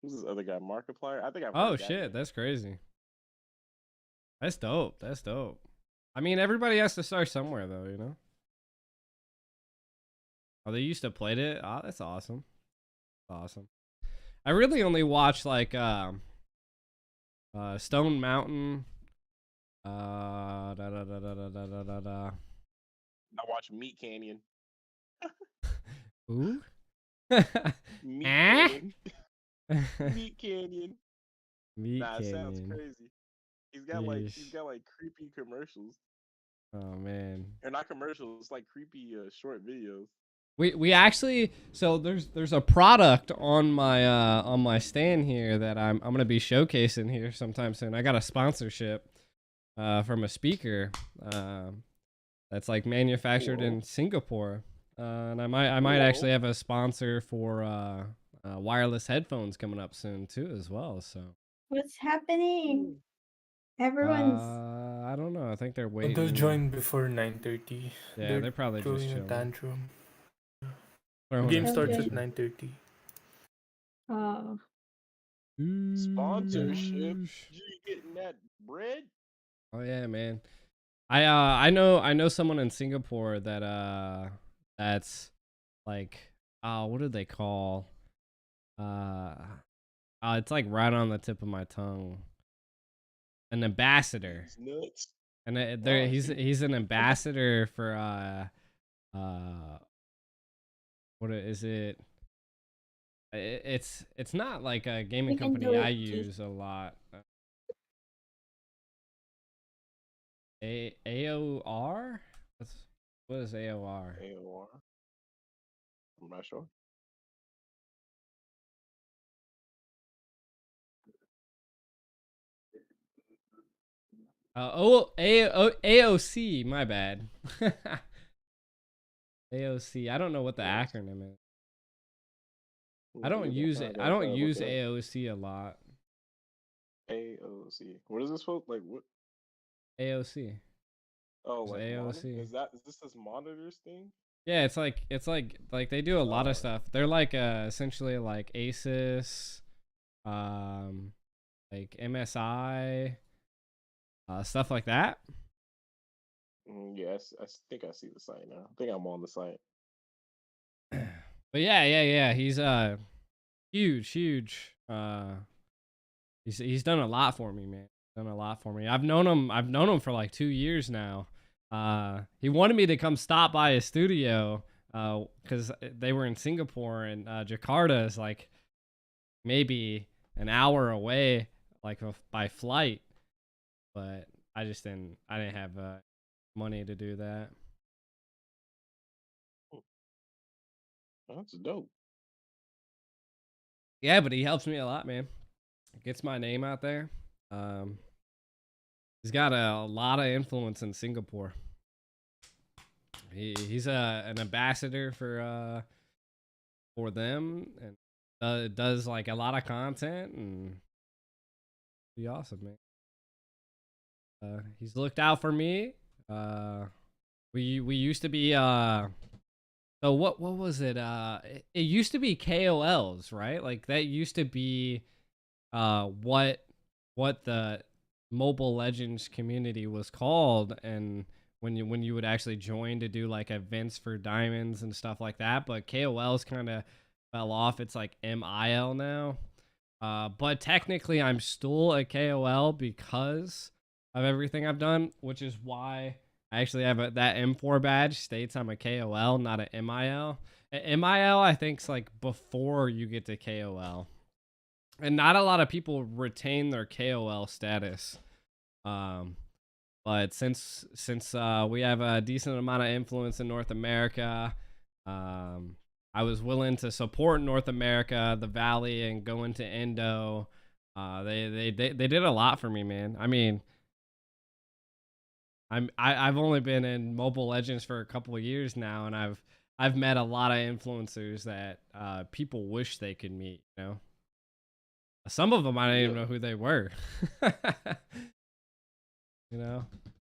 Who's this other guy? Markiplier? I think I've heard Oh that shit, name. that's crazy. That's dope. That's dope. I mean, everybody has to start somewhere, though, you know. Oh, they used to play it. Oh, that's awesome. Awesome. I really only watch like Stone Mountain. Da da da da da da da da da. I watch Meat Canyon. Who? Meat Eh? Canyon. Meat Canyon. Meat Nah, it sounds Canyon. crazy. He's got Yeesh. like creepy commercials. Oh man. Or not commercials, it's like creepy short videos. We actually, so there's a product on my stand here that I'm gonna be showcasing here sometime soon. I got a sponsorship from a speaker that's like manufactured in Singapore, and I might actually have a sponsor for wireless headphones coming up soon too as well. So What's happening? Everyone's I don't know. I think they're But waiting. they'll join before 9:30. Yeah, they're probably just throwing a chilling. tantrum. Throwing Game a starts Okay. at 9:30. Sponsorship. You getting that bread? Oh yeah, man. I know someone in Singapore that that's like what do they call it's like right on the tip of my tongue. An ambassador. It's nuts. And Oh, he's an ambassador for what is it? It's not like a gaming You can company do I it, Keith. use a lot. AOR? What is AOR? AOR. I'm not sure. AOC, my bad. AOC. I don't know what the Yes. acronym is. Ooh, I don't maybe use I'll it. find I don't out use what that- AOC a lot. AOC. What is this for? Like what? AOC. Oh, It's like AOC. is this this monitors thing? Yeah, it's like they do a lot Oh. of stuff. They're like essentially like ASUS, like MSI, stuff like that. Yes, I think I see the site now. I think I'm on the site. But yeah. He's huge. He's done a lot for me, man. Done a lot for me. I've known him for like 2 years now. He wanted me to come stop by his studio because they were in Singapore, and Jakarta is like maybe an hour away, like by flight. But I didn't have money to do that. That's dope. Yeah, but he helps me a lot, man. Gets my name out there. He's got a lot of influence in Singapore. He's an ambassador for them, and does like a lot of content and be awesome, man. He's looked out for me. We used to be so what was it? It used to be KOLs, right? Like that used to be what the Mobile Legends community was called, and when you would actually join to do like events for diamonds and stuff like that. But KOLs kind of fell off. It's like MIL now. But technically I'm still a KOL because of everything I've done, which is why I actually have that M4 badge states I'm a KOL, not a MIL. MIL, I think, is like before you get to KOL. And not a lot of people retain their KOL status. But since we have a decent amount of influence in North America, I was willing to support North America, the Valley, and go into Indo. They did a lot for me, man. I mean, I've only been in Mobile Legends for a couple of years now, and I've met a lot of influencers that people wish they could meet. You know, some of them I didn't even know who they were. You know.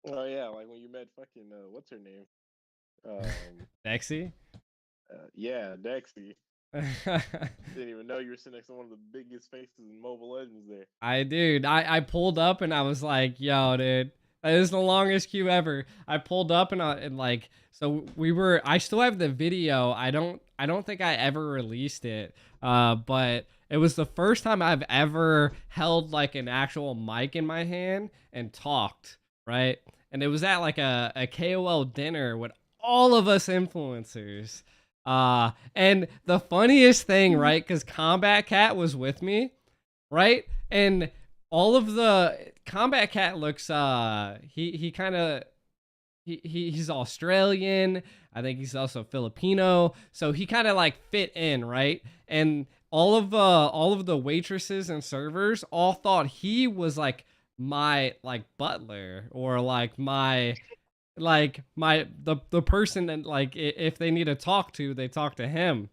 Oh yeah, like when you met fucking what's her name? Dexy. Yeah, Dexy. Didn't even know you were sitting next to one of the biggest faces in Mobile Legends there. I pulled up and I was like, yo, dude, this is the longest queue ever. I pulled up and like, so I still have the video. I don't think I ever released it. But it was the first time I've ever held like an actual mic in my hand and talked, right? And it was at like a KOL dinner with all of us influencers. And the funniest thing, right? Because Combat Cat was with me, right? And all of the Combat Cat looks, he's Australian. I think he's also Filipino. So he kind of like fit in, right? And all of the waitresses and servers all thought he was like my like butler or like the person that like if they need to talk to, they talk to him.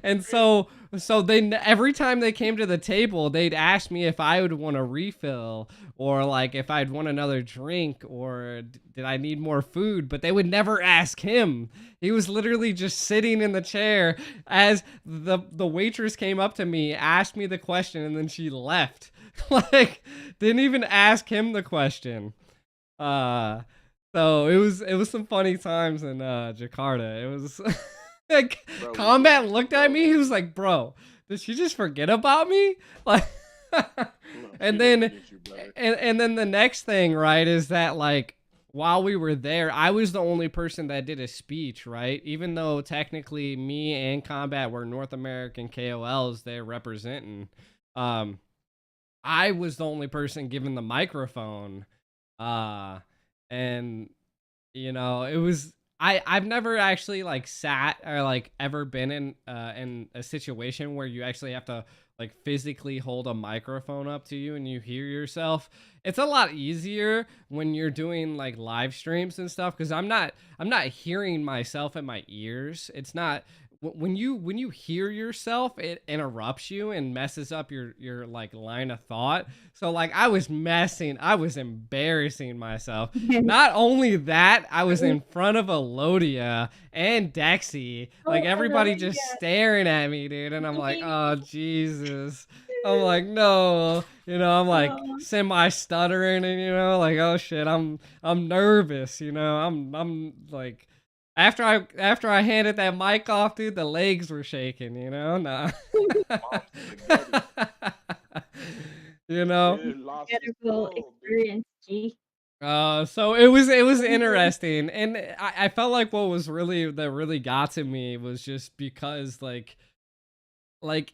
And so they every time they came to the table, they'd ask me if I would want a refill or like if I'd want another drink or did I need more food, but they would never ask him. He was literally just sitting in the chair as the waitress came up to me, asked me the question, and then she left. Like didn't even ask him the question. So it was some funny times in Jakarta. It was like Bro, Combat looked at me. He was like, "Bro, did she just forget about me?" Like, No, and she then didn't get you, brother. and then the next thing, right, is that like while we were there, I was the only person that did a speech, right? Even though technically me and Combat were North American KOLs, they're representing. I was the only person given the microphone. And you know, it was I've never actually like sat or like ever been in a situation where you actually have to like physically hold a microphone up to you and you hear yourself. It's a lot easier when you're doing like live streams and stuff because I'm not hearing myself in my ears. It's not when you hear yourself, it interrupts you and messes up your like line of thought. So like I was embarrassing myself. Not only that, I was in front of Elodia and Dexy, like everybody just staring at me, dude, and I'm like, oh Jesus. I'm like, no, you know, I'm like semi stuttering and you know, like, oh shit, I'm nervous, you know, I'm like after I handed that mic off, dude, the legs were shaking, you know? Nah. You know? Dude, lost his Incredible soul, dude. experience, G. So it was interesting, and I felt like what was really got to me was just because like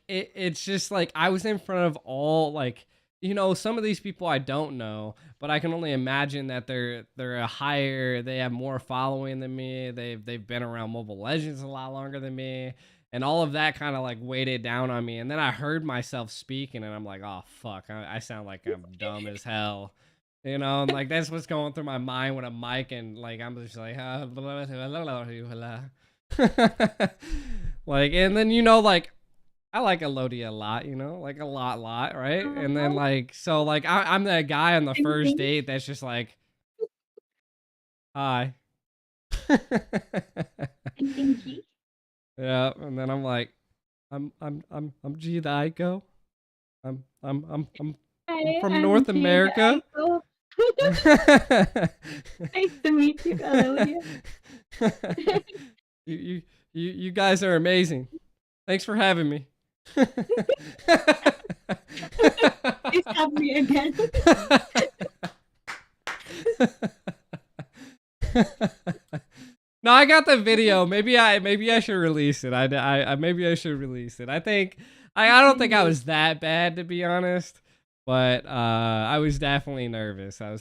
it's just like I was in front of all like you know some of these people I don't know, but I can only imagine that they have more following than me. They've been around Mobile Legends a lot longer than me, and all of that kind of like weighted down on me. And then I heard myself speaking, and I'm like, oh fuck, I sound like I'm dumb as hell. You know, and like that's what's going through my mind with a mic, and like I'm just like, like, and then you know, like I like Elodie a lot, you know, like a lot, right? And then like, so like, I'm that guy on the first date that's just like, hi. Yeah, and then I'm like, I'm G the Ico. I'm from North America. Nice to meet you, Alodia. You guys are amazing. Thanks for having me. Please have me again. No, I got the video. Maybe I should release it. I maybe I should release it. I don't think I was that bad, to be honest, but I was definitely nervous. When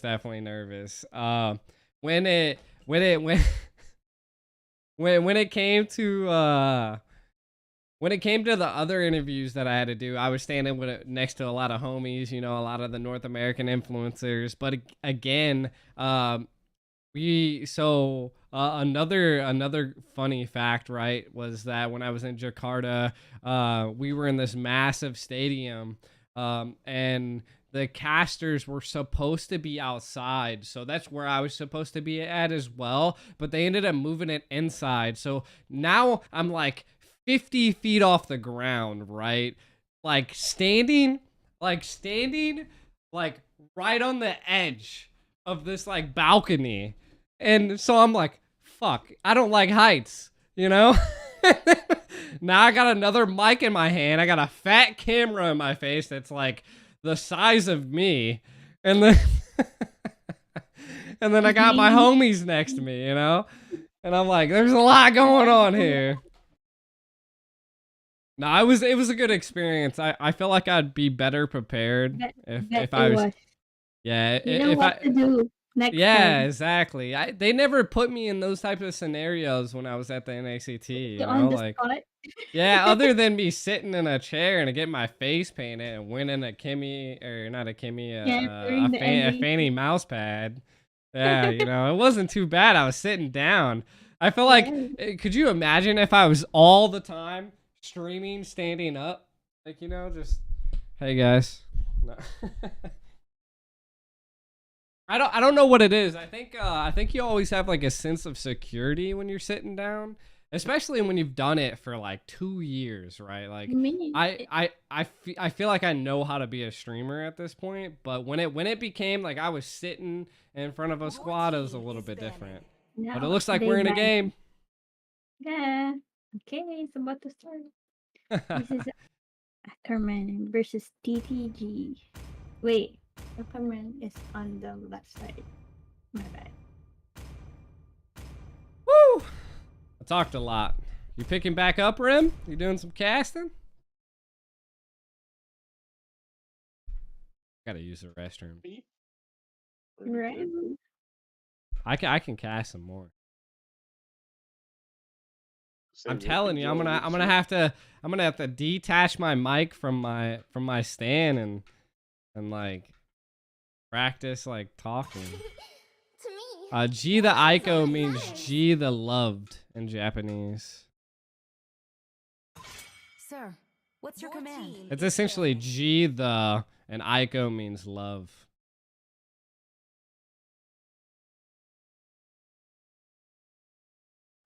it when it came to the other interviews that I had to do, I was standing next to a lot of homies, you know, a lot of the North American influencers. But again, another funny fact, right, was that when I was in Jakarta, we were in this massive stadium, and the casters were supposed to be outside, so that's where I was supposed to be at as well, but they ended up moving it inside. So now I'm like 50 feet off the ground, right? Like standing right on the edge of this like balcony. And so I'm like, fuck, I don't like heights, you know? Now I got another mic in my hand. I got a fat camera in my face that's like the size of me. And then and then I got my homies next to me, you know? And I'm like, there's a lot going on here. No, it was a good experience. I feel like I'd be better prepared if I was. Yeah, You know what to do next time. Exactly. They never put me in those types of scenarios when I was at the NACT. You know, On the like, spot. yeah, other than me sitting in a chair and get my face painted and winning a Kimmy, or not a Kimmy, a Fanny mouse pad. Yeah, you know, it wasn't too bad. I was sitting down. I feel like, could you imagine if I was all the time streaming, standing up? Like, you know, just, hey guys. No. I don't know what it is. I think you always have like a sense of security when you're sitting down, especially when you've done it for like 2 years, right? Like I feel like I know how to be a streamer at this point, but when it became like I was sitting in front of a squad, it was a little bit different. No, But it looks like we're in a game. Yeah. Okay, it's about to start. This is Ackerman versus TTG. Wait, Ackerman is on the left side. My bad. Woo! I talked a lot. You picking back up, Rim? You doing some casting? Gotta use the restroom. Right. I can cast some more. I'm telling you, I'm gonna have to detach my mic from my stand and like practice like talking. G the Aiko means G the loved in Japanese. Sir, what's your command? It's essentially G the and Aiko means love.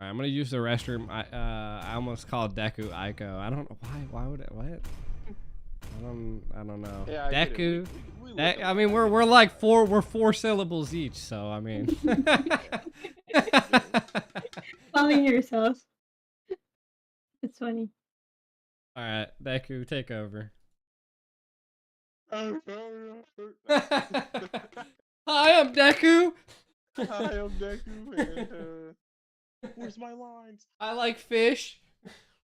Alright, I'm gonna use the restroom. I almost called Deku Aiko. I don't know why would it what? I don't know. Yeah, Deku. I mean we're like we're 4 syllables each, so I mean. Calling yourself. It's funny. Alright, Deku, take over. Hi, Hi, I'm Deku. I'm Deku, and where's my lines? I like fish.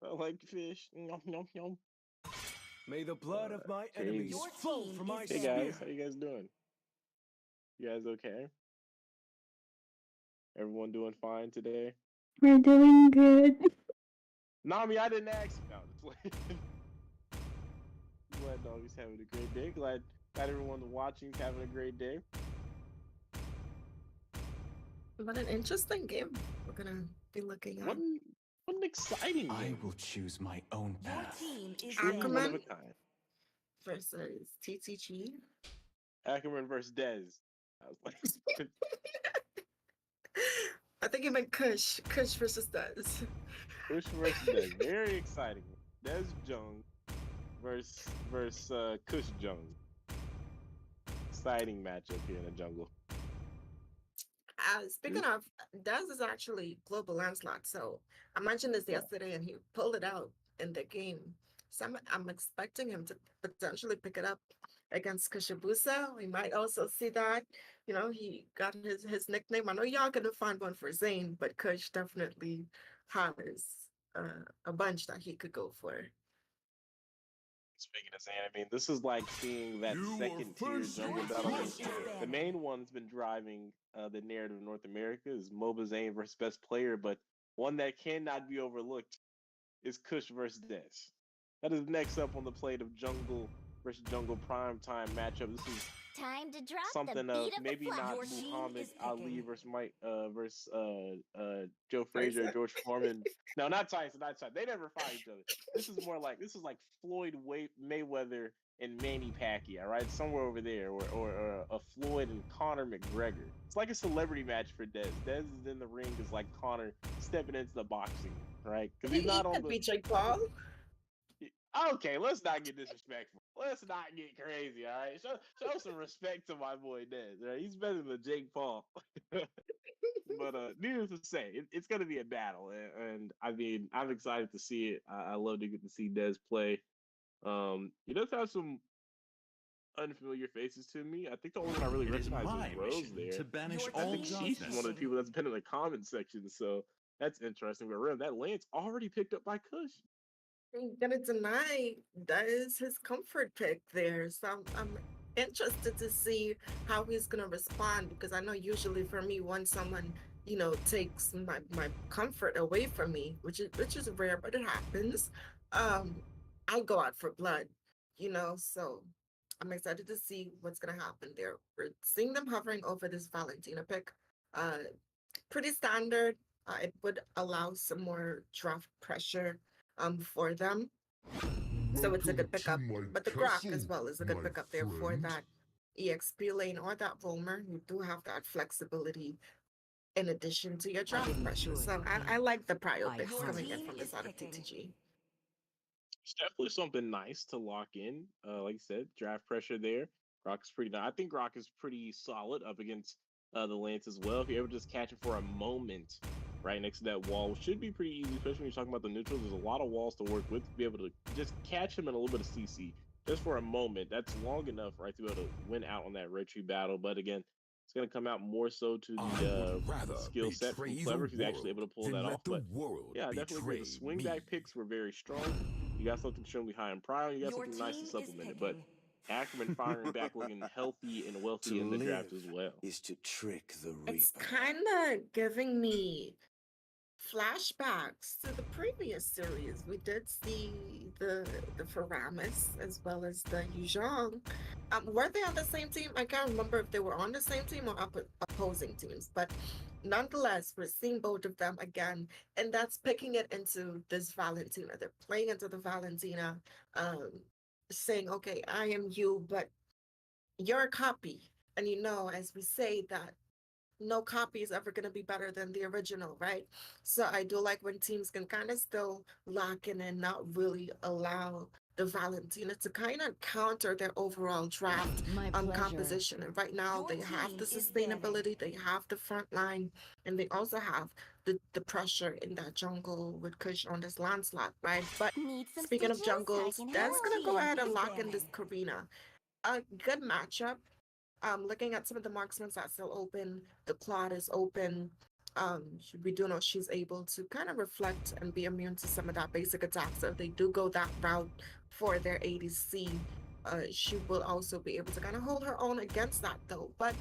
I like fish. Yum, yum, yum. May the blood of my Hey. enemies flow from my Hey spear. guys, how you guys doing? You guys okay? Everyone doing fine today? We're doing good. Nami, I didn't ask. No, just playing. Glad Doggy's having a great day. Glad everyone watching's having a great day. What an interesting game we're gonna be looking at. What What an exciting I game. will choose my own Your path. team is True one of a Ackerman banned. kind. versus TTG. Ackerman versus Dez. I was like, I think you meant Kush. Kush versus Dez. Kush versus Dez. Very exciting. Dez Jung versus Kush Jung. Exciting matchup here in the jungle. Speaking of, Dez is actually global landslot. So I mentioned this Yeah. yesterday, and he pulled it out in the game. So I'm expecting him to potentially pick it up against Kushabusa. We might also see that. You know, he got his nickname. I know y'all gonna find one for Zane, but Kush definitely has a bunch that he could go for. Speaking of Zane, I mean, this is like seeing that You are second tier first jungle Your battle. I team mean, is the banned. main one's been driving the narrative of North America is MOBA Zane versus best player, but one that cannot be overlooked is Kush versus Dez. That is next up on the plate of jungle versus jungle prime time matchup. This is Time to drop something the of beat of maybe the flag. not Your team Muhammad is Ali picking. versus Mike versus Joe Frazier, Tyson? George Foreman. No, not Tyson, not Tyson. They never fought each other. This is like Floyd Mayweather and Manny Pacquiao, right? Somewhere over there, or a Floyd and Conor McGregor. It's like a celebrity match for Dez. Dez is in the ring is like Conor stepping into the boxing, right? Because he's He not on could the. be Jake Paul. Okay, let's not get disrespectful. Let's not get crazy, all right? Show some respect to my boy Dez, right? He's better than Jake Paul. But needless to say, it's going to be a battle, and I mean, I'm excited to see it. I love to get to see Dez play. He does have some unfamiliar faces to me. I think the only one I really It is recognize my is Rose mission there. to banish Your I all think team is she's one of the darkness. people that's been in the comment section, so that's interesting. But Rim, that Lance already picked up by Kush. Ain't gonna deny that is his comfort pick there. So I'm interested to see how he's gonna respond because I know usually for me when someone takes my comfort away from me, which is rare, but it happens. Um, I go out for blood, So I'm excited to see what's gonna happen there. We're seeing them hovering over this Valentina pick. Uh, Pretty standard. It would allow some more draft pressure for them. So it's a good pickup. But the Grok as well is a good pickup there for that EXP lane or that roamer. You do have that flexibility in addition to your draft pressure. So I like the prio picks Your coming in team from is this out of picking. TTG. It's definitely something nice to lock in. Like I said, draft pressure there. Grok is pretty nice. I think Grok is pretty solid up against the Lance as well. If you're able to just catch him for a moment right next to that wall, which should be pretty easy, especially when you're talking about the neutrals. There's a lot of walls to work with to be able to just catch him in a little bit of CC just for a moment. That's long enough, right, to be able to win out on that red tree battle. But again, it's going to come out more so to the skill set from Clever if he's actually able to pull that off. But yeah, I definitely agree. The swing back picks were very strong. You got something extremely high in prio, and you got Your something nice to team is supplement it. But picking. Ackerman firing back looking healthy and wealthy To in the live draft as well. is to trick the It's reaper. kind of giving me flashbacks to the previous series. We did see the Faramis as well as the Yuzhong. Were they on the same team? I can't remember if they were on the same team or opposing teams, but nonetheless, we're seeing both of them again, and that's picking it into this Valentina. They're playing into the Valentina, um, saying, "Okay, I am you, but you're a copy." And as we say that no copy is ever going to be better than the original, right? So I do like when teams can kind of still lock in and not really allow the Valentina to kind of counter their overall draft My pleasure. composition. And right now Your they have team the is banning. sustainability, they have the front line, and they also have the pressure in that jungle with Kush on this landslot, right? But Need some speaking of stitches? I jungles, can that's help. gonna go Your ahead team and is lock in this banned. Karina. A good matchup. Looking at some of the marksmen that's still open, the Claude is open. We do know she's able to kind of reflect and be immune to some of that basic attack. So if they do go that route for their ADC, she will also be able to kind of hold her own against that though. But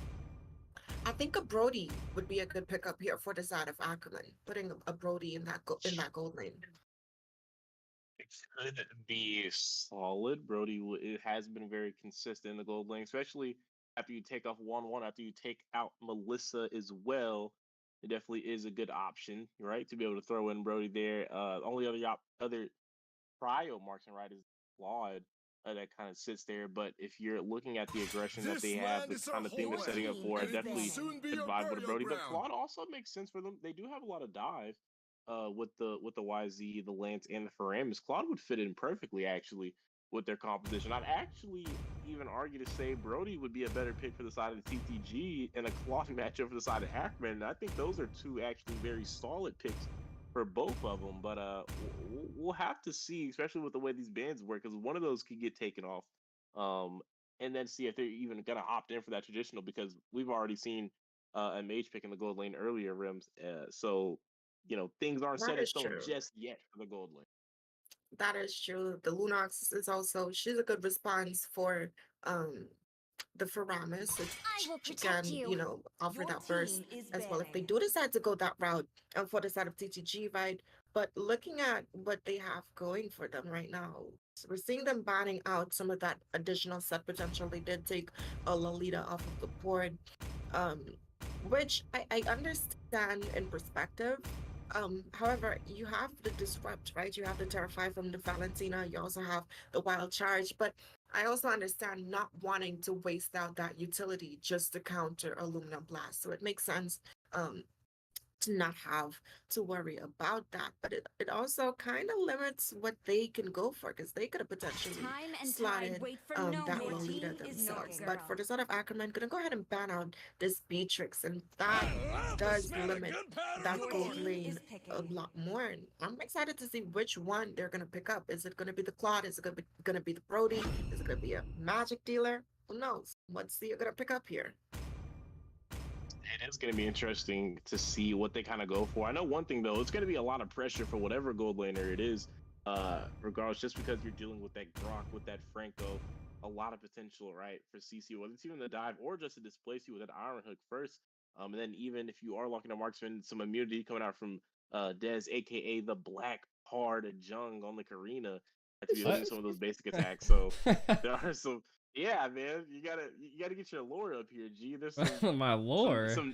I think a Brody would be a good pickup here for the side of Ackerman, putting a Brody in that gold lane. It could be solid. Brody it has been very consistent in the gold lane, especially after you take off 1-1, after you take out Melissa as well. it definitely is a good option, right? To be able to throw in Brody there. Only other trio marksman, right, is Claude that kind of sits there. But if you're looking at the aggression that they have, the kind of thing they're setting up for, I definitely could vibe with a Brody. But Claude also makes sense for them. They do have a lot of dive with the YZ, the Lance, and the Faramis. Claude would fit in perfectly, actually, with their composition. I'd actually even argue to say Brody would be a better pick for the side of the TTG and a Claude matchup for the side of Ackerman. And I think those are two actually very solid picks for both of them. But we'll have to see, especially with the way these bans work, because one of those could get taken off, and then see if they're even gonna opt in for that traditional. Because we've already seen a mage pick in the gold lane earlier, Rims. So things aren't That set in is stone true. just yet for the gold lane. That is true. The Lunox is also, she's a good response for the Faramis. If she can, offer that burst as well. If they do decide to go that route for the side of TTG, right? But looking at what they have going for them right now, so we're seeing them banning out some of that additional set potential. They did take a Lolita off of the board, um, which I understand in perspective. However, you have the disrupt, right? You have the terrify from the Valentina. You also have the wild charge, but I also understand not wanting to waste out that utility just to counter aluminum blast. So it makes sense to not have to worry about that. But it also kind of limits what they can go for, because they could have potentially slotted that Lolita themselves. But for the side of Ackerman, gonna go ahead and ban out this Beatrix, and that does limit that gold lane a lot more. And I'm excited to see which one they're gonna pick up. Is it gonna be the Claude? Is it gonna be the Brody? Is it gonna be a magic dealer? Who knows? What's he gonna pick up here? It is going to be interesting to see what they kind of go for. I know one thing though, it's going to be a lot of pressure for whatever gold laner it is, regardless, just because you're dealing with that Grok, with that Franco, a lot of potential, right, for CC, whether it's even the dive or just to displace you with that Iron Hook first. And then even if you are locking a marksman, some immunity coming out from Dez, aka the Black Hard Jung on the Karina, to be able to do some of those basic attacks. So there are some. Yeah, man, you gotta get your lore up here, G. There's My lore. some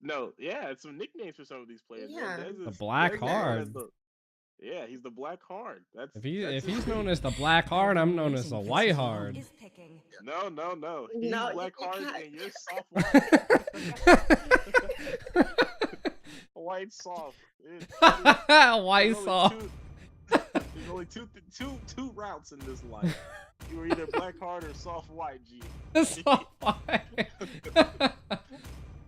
no, yeah, it's some nicknames for some of these players, man. Yeah. Dez The is Black Dez is known as Hard. yeah, he's the Black Hard. That's If that's his he's thing. known as the Black Hard, I'm known as the White Hard. No. He's No, Black you Hard can't. and you're soft white. White soft. White There's only sauce. there's only two routes in this life. You are either Black Hard or soft white, G. Soft white.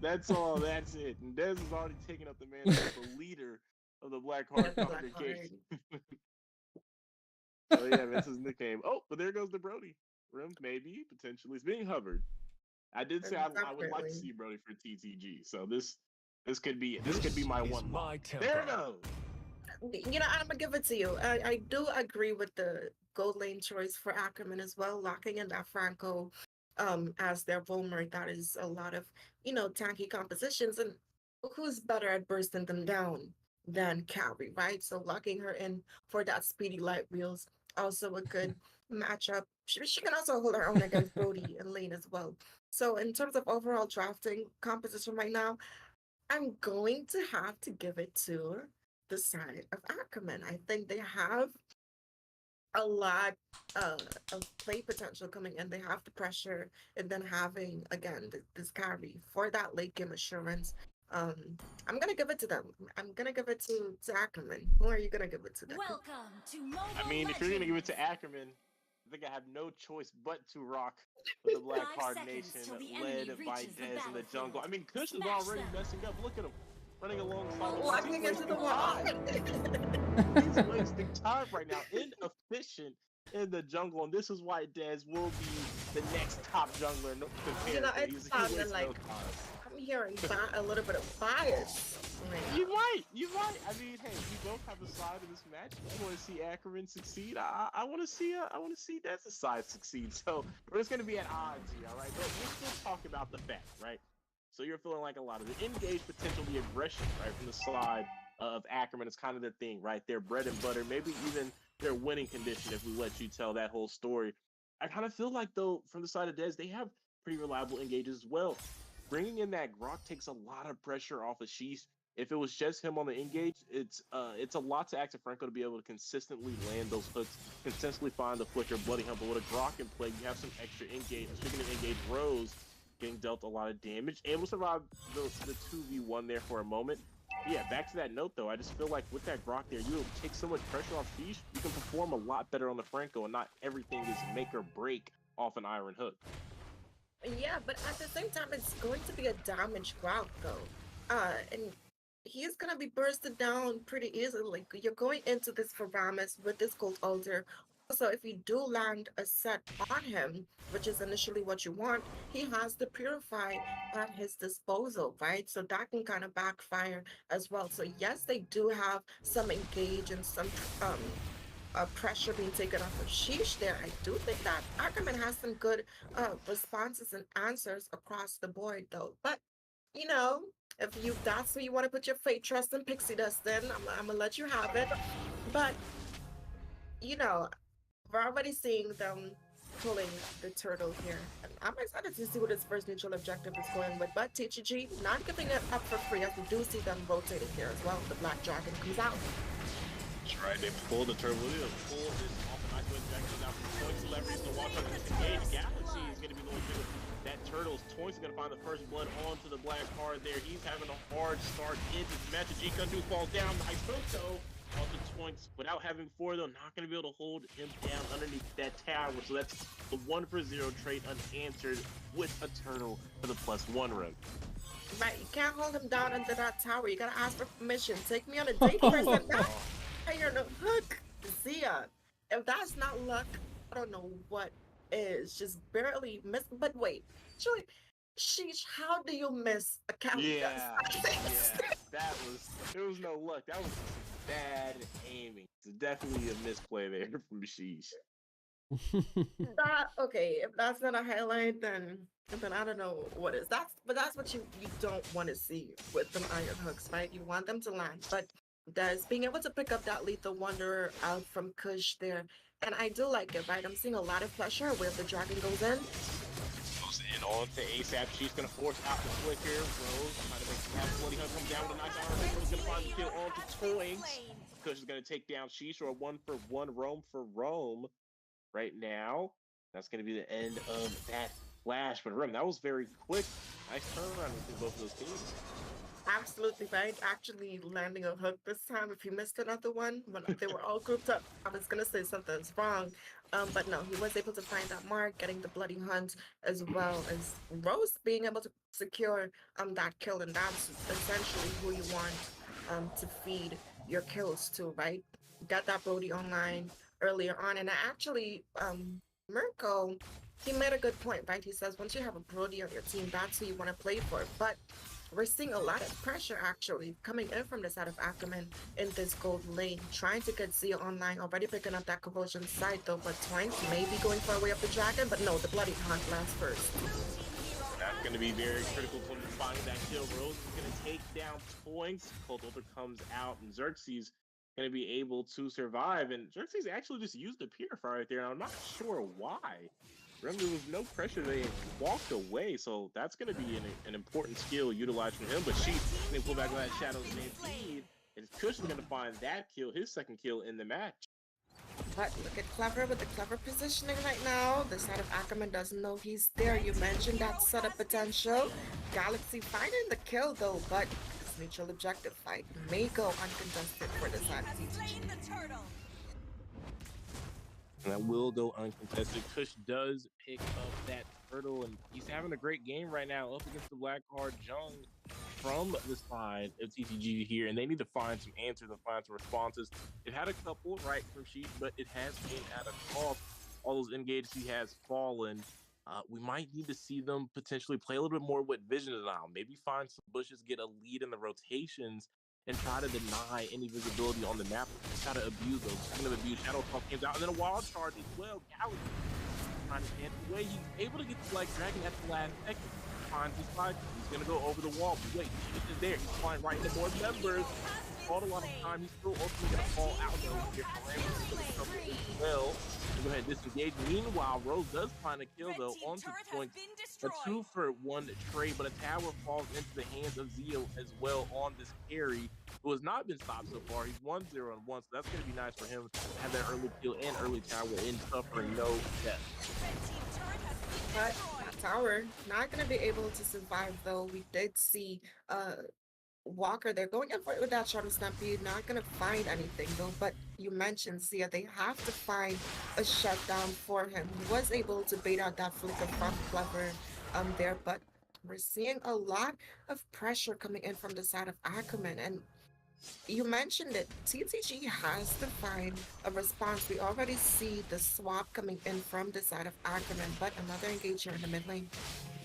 That's all. That's it. And Dez is already taking up the mantle of the leader of the Black Heart Black congregation. Heart. So yeah, that's his nickname. Oh, but there goes the Brody. Rim, maybe, potentially. It's being hovered. I did say I would like to Definitely. see Brody for TTG. So this could be my one lock. There it goes. I'm gonna give it to you. I do agree with the gold lane choice for Ackerman as well, locking in that Franco as their Volmer. That is a lot of, tanky compositions, and who's better at bursting them down than Carrie, right? So locking her in for that speedy light wheels, also a good matchup. She can also hold her own against Brody and Lane as well. So in terms of overall drafting composition right now, I'm going to have to give it to the side of Ackerman. I think they have a lot of play potential coming in. They have the pressure, and then having again this carry for that late game assurance. I'm gonna give it to them. I'm gonna give it to Ackerman. Who are you gonna give it to? Declan? Welcome to Mobile I mean, if you're gonna give it to Legends. Ackerman, I think I have no choice but to rock with the Black 5 Heart seconds Nation, till the led enemy by reaches the Dez in the jungle. battlefield. I mean, Kush is Smash already them. messing up. Look at him running alongside him. Walking He's into the wasting wall. time. He's wasting time right now. Inefficient in the jungle, and this is why Dez will be the next top jungler. No, It's he sounding wastes like no time. I'm hearing a little bit of bias. You might. I mean, hey, we both have a side of this match. I want to see Ackerman succeed. I want to see Dez's side succeed. So we're just gonna be at odds here, all right? But we'll still talk about the fact, right? So you're feeling like a lot of the engaged potential, the aggression, right, from the side of Ackerman is kind of the thing, right? Their bread and butter, maybe even their winning condition. If we let you tell that whole story, I kind of feel like though, from the side of Dez, they have pretty reliable engages as well. bringing in that Grok takes a lot of pressure off of Sheesh. If it was just him on the engage, it's a lot to ask of Franco to be able to consistently land those hooks, consistently find the flicker, bloody hump. But with a Grok in play, you have some extra engage. Speaking of engage, Rose getting dealt a lot of damage, able to survive the 2v1 there for a moment. Yeah, back to that note though, I just feel like with that Grok there, you take so much pressure off Sheesh, you can perform a lot better on the Franco, and not everything is make or break off an iron hook. Yeah, but at the same time, it's going to be a damage ground though. And he's gonna be bursted down pretty easily. You're going into this for Ramus with this gold altar. Also, if you do land a set on him, which is initially what you want, he has the purify at his disposal, right? So that can kind of backfire as well. So yes, they do have some engage and some pressure being taken off of Sheesh there. I do think that Ackerman has some good responses and answers across the board though. But you know, if you that's where you want to put your faith, trust in pixie dust, then I'm gonna let you have it. But you know, we're already seeing them pulling the turtle here. And I'm excited to see what his first neutral objective is going with. But TGG not giving it up for free, as we do see them rotating here as well. The black dragon comes out. That's right, they pull the turtle. They'll pull this off a nice way direction out from Toynks. Leverage to watch on this engage. Galaxy is going to be going through that turtle's. Toynks is going to find the first blood onto the black card there. He's having a hard start into the match. G-Gun falls down. Nice hook though. Also Toynks, without having 4 though, not going to be able to hold him down underneath that tower. So that's the 1 for 0 trade unanswered with a turtle for the +1 run. Right, you can't hold him down under that tower. You gotta ask for permission. Take me on a date first and not you're no hook. Zia. If that's not luck, I don't know what is. Just barely miss. But wait, Julie, sheesh, how do you miss a count? Yeah, there was no luck. That was bad aiming. It's definitely a misplay there from Sheesh. Okay, if that's not a highlight, then I don't know what is. That's what you don't want to see with them iron hooks, right? You want them to land, but does being able to pick up that lethal wanderer out from Kush there, and I do like it, right? I'm seeing a lot of pressure where the dragon goes in. Goes in on to ASAP. She's gonna force out the flicker. Rose trying to make the half bloody hunt come down with a nice iron hook. Rose gonna find the kill on to Toynks. Kush is gonna take down Sheesh, or 1 for 1 roam for roam. Right now, that's going to be the end of that flash. But remember, that was very quick. Nice turnaround between both of those teams. Absolutely right. Actually landing a hook this time. If he missed another one when they were all grouped up, I was gonna say something's wrong. But no, he was able to find that mark, getting the bloody hunt, as well as Rose being able to secure that kill, and that's essentially who you want to feed your kills to, right? Got that Brody online earlier on, and actually Mirko, he made a good point, right? He says once you have a Brody on your team, that's who you want to play for. But we're seeing a lot of pressure actually coming in from the side of Ackerman in this gold lane, trying to get Zia online, already picking up that corrosion side though, but Toynks may be going for a way up the dragon, but no, the bloody hunt lands first. That's going to be very critical to finding that kill. Rose is going to take down Toynks. Cold Altar comes out, and Xerxes going to be able to survive, and Xerxes actually just used the Purify right there, and I'm not sure why. Remember, there was no pressure. They walked away, so that's going to be an important skill utilized from him. But Sheesh going to pull back on that Shadow Stampede, and Kush is going to find that kill, his second kill in the match. But look at Clever with the clever positioning right now. The side of Ackerman doesn't know he's there. You mentioned that setup potential. Galaxy finding the kill though, but this mutual objective fight may go uncontested for the side of TTG. And that will go uncontested. Kush does pick up that turtle, and he's having a great game right now up against the black card Jung from the side of TTG here, and they need to find some answers and find some responses. They've had a couple right from Sheesh, but it has been at a cost. All those engages he has fallen. We might need to see them potentially play a little bit more with vision now. Maybe find some bushes, get a lead in the rotations, and try to deny any visibility on the map. Try to abuse those. Speaking of abuse, Shadow Talk comes out, and then a wild charge as well. Galaxy trying to stand away. He's able to get the Black Dragon at the last second. Finds his side. He's going to go over the wall. But wait, Sheesh is there. He's flying right into more members. fought a lot of time. He's still ultimately going to fall out though. Here, Parameter's going to come in as well. Go ahead and disengage. Meanwhile, Rose does find a kill though onto Twinks. A 2-for-1 trade, but a tower falls into the hands of Zio as well on this carry, who has not been stopped so far. He's 1-0 on 1, so that's going to be nice for him to have that early kill and early tower in, suffering no death. But that tower not going to be able to survive though. We did see Walker, they're going in for it with that Shadow Stampede, not gonna find anything though. But you mentioned Zia, they have to find a shutdown for him. He was able to bait out that flicker from Clever there, but we're seeing a lot of pressure coming in from the side of Ackerman. And you mentioned it, TTG has to find a response. We already see the swap coming in from the side of Ackerman, but another engager in the mid lane.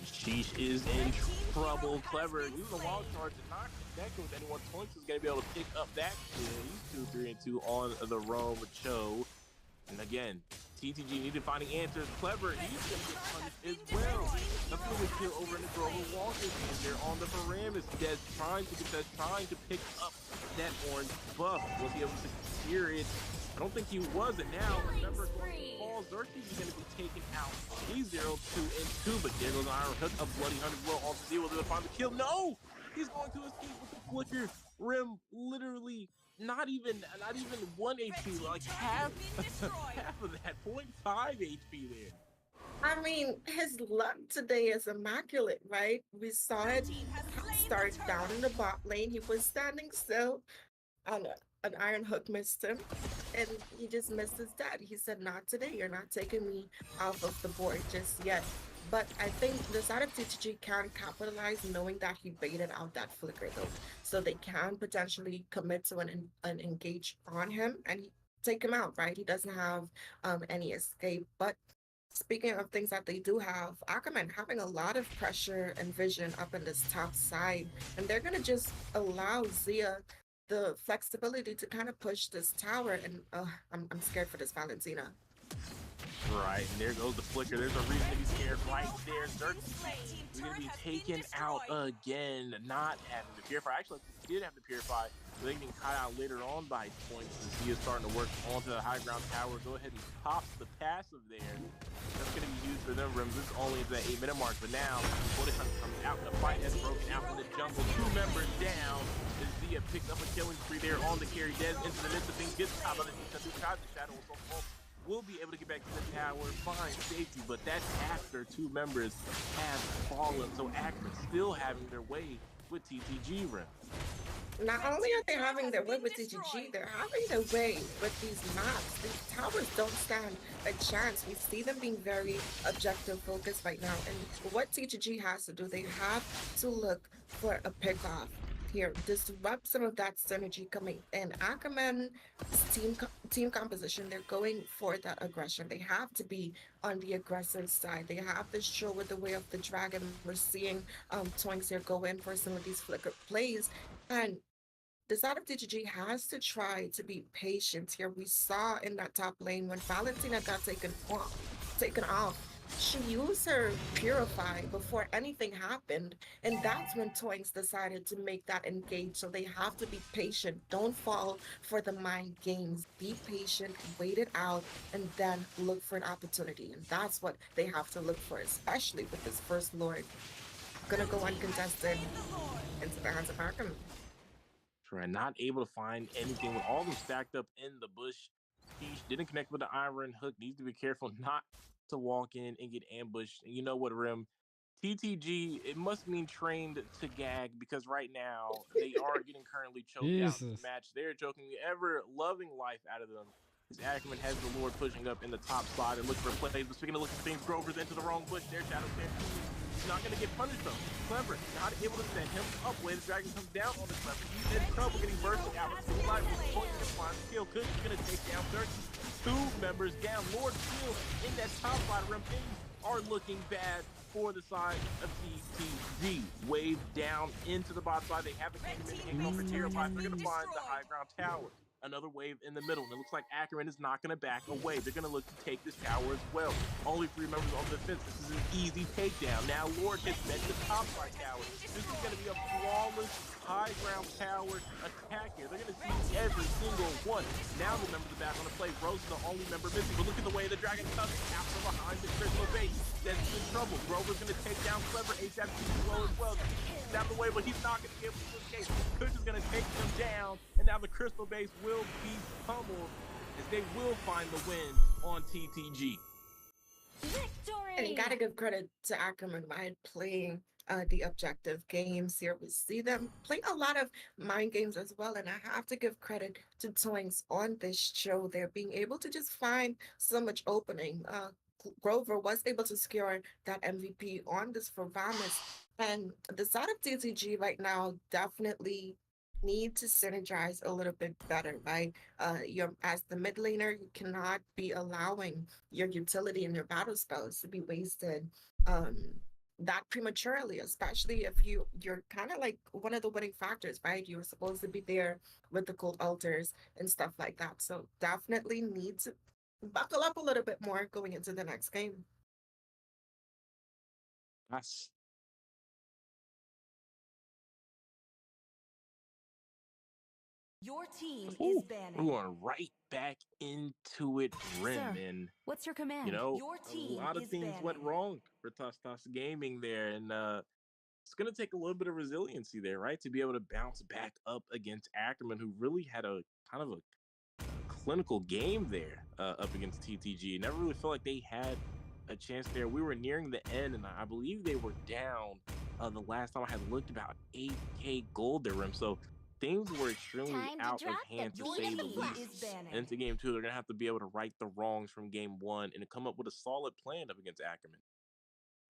Sheesh is in trouble. Clever using the wild charge to not connect with anyone. Twinks is going to be able to pick up that kill. He's 2-3-2 on the roam with Cho. And again, TTG needed finding answers. Clever, he's going to get punished as well. Nothing would kill over in the Grover Walker's hands there on the Paramus. Des trying to contest, trying to pick up that orange buff. Was he able to secure it? I don't think he was, and now, remember, going to fall, Xerxes is going to be taken out. He's 0-2-2, but there goes Iron Hook, a Bloody Hunt as well, on the deal with it, find the kill. No! He's going to escape with the flicker. Rim, literally, not even 1 HP, like half of that, 0.5 HP there. I mean, his luck today is immaculate, right? We saw it start down in the bot lane. He was standing still, and an Iron Hook missed him, and he just missed his dad. He said, "Not today. You're not taking me off of the board just yet." But I think the side of TTG can capitalize, knowing that he baited out that flicker though, so they can potentially commit to an engage on him and take him out. Right? He doesn't have any escape, but. Speaking of things that they do have, Ackerman having a lot of pressure and vision up in this top side, and they're gonna just allow Zia the flexibility to kind of push this tower. And I'm scared for this Valentina. Right, and there goes the flicker. There's a reason to be scared right there. Xerxes is going to be taken out again, not having to purify. Actually, he did have to purify, so they can cut out later on by points as he is starting to work onto the high ground tower. Go ahead and pop the passive there. That's going to be used for them. Remember, this is only at the 8-minute mark, but now Bloody Hunt comes out. The fight has broken out in the jungle. 2 members down. As Zia picks up a killing spree there on the carry. Des into the midst of things, gets top of the shadow was so close. Will be able to get back to the tower, find safety, but that's after 2 members have fallen. So Ackerman still having their way with TTG, Rim. Not only are they having their way with TTG, they're having their way with these maps. These towers don't stand a chance. We see them being very objective focused right now. And what TTG has to do, they have to look for a pickoff here, disrupt some of that synergy coming in. Ackerman's team composition, they're going for that aggression. They have to be on the aggressive side. They have to show with the way of the dragon. We're seeing Twinks here go in for some of these flicker plays, and the side of TGG has to try to be patient here. We saw in that top lane when Valentina got taken off, she used her Purify before anything happened, and that's when Twinks decided to make that engage. So they have to be patient. Don't fall for the mind games. Be patient, wait it out, and then look for an opportunity. And that's what they have to look for, especially with this first Lord gonna go uncontested into the hands of Ackerman. Right, not able to find anything with all of them stacked up in the bush. He didn't connect with the Iron Hook. Needs to be careful not to walk in and get ambushed. And you know what, Rim? TTG, it must mean trained to gag, because right now they are getting currently choked out in the match. They're choking the ever-loving life out of them. As Ackerman has the Lord pushing up in the top spot and looking for plays. But speaking of looking for things, Grover's into the wrong bush. Their Shadow Stampede. He's not going to get punished, though. Clever, not able to set him up when the dragon comes down on the Clever. He's in trouble getting bursted out. It's too light. He's going to find the kill. He's going to take down 2 members down. Lord still in that top spot. Rim, things are looking bad for the side of TTG. Wave down into the bot side. They haven't taken over tier 5. They're going to find the high ground tower. Another wave in the middle, and it looks like Ackerman is not going to back away. They're going to look to take this tower as well. Only 3 members on the defense. This is an easy takedown. Now Lord has met the top right tower. This is going to be a flawless high ground power attack here. They're going to see every single one. Now the members are back on the play. Rose is the only member missing, but look at the way the Dragon comes out from behind the crystal base. That's in trouble. Grover's going to take down Clever. ASAP slow as well. Down the way, but he's not going to be able to escape. Kush is going to take them down, and now the crystal base will be pummeled as they will find the win on TTG. Victory! And you gotta give credit to Ackerman, right? Playing the objective games here. We see them playing a lot of mind games as well. And I have to give credit to Toings on this show. They're being able to just find so much opening. Grover was able to secure that MVP on this for Vamis. And the side of TTG right now definitely need to synergize a little bit better, right? You're as the mid laner, you cannot be allowing your utility and your battle spells to be wasted that prematurely, especially if you're kind of like one of the winning factors, right? You were supposed to be there with the cold altars and stuff like that. So definitely need to buckle up a little bit more going into the next game. That's Your team Ooh, is banning. we're going right back into it, Rim, Sir, and what's your command? you know, Your a team lot of is things went banning. wrong for Tostos Gaming there, and it's going to take a little bit of resiliency there, right, to be able to bounce back up against Ackerman, who really had a kind of a clinical game there up against TTG. Never really felt like they had a chance there. We were nearing the end, and I believe they were down the last time I had looked about 8K gold there, Rim. So things were extremely Time to out of drop the hand, to Your say the team least. is banning. And into game 2, they're going to have to be able to right the wrongs from game 1 and come up with a solid plan up against Ackerman.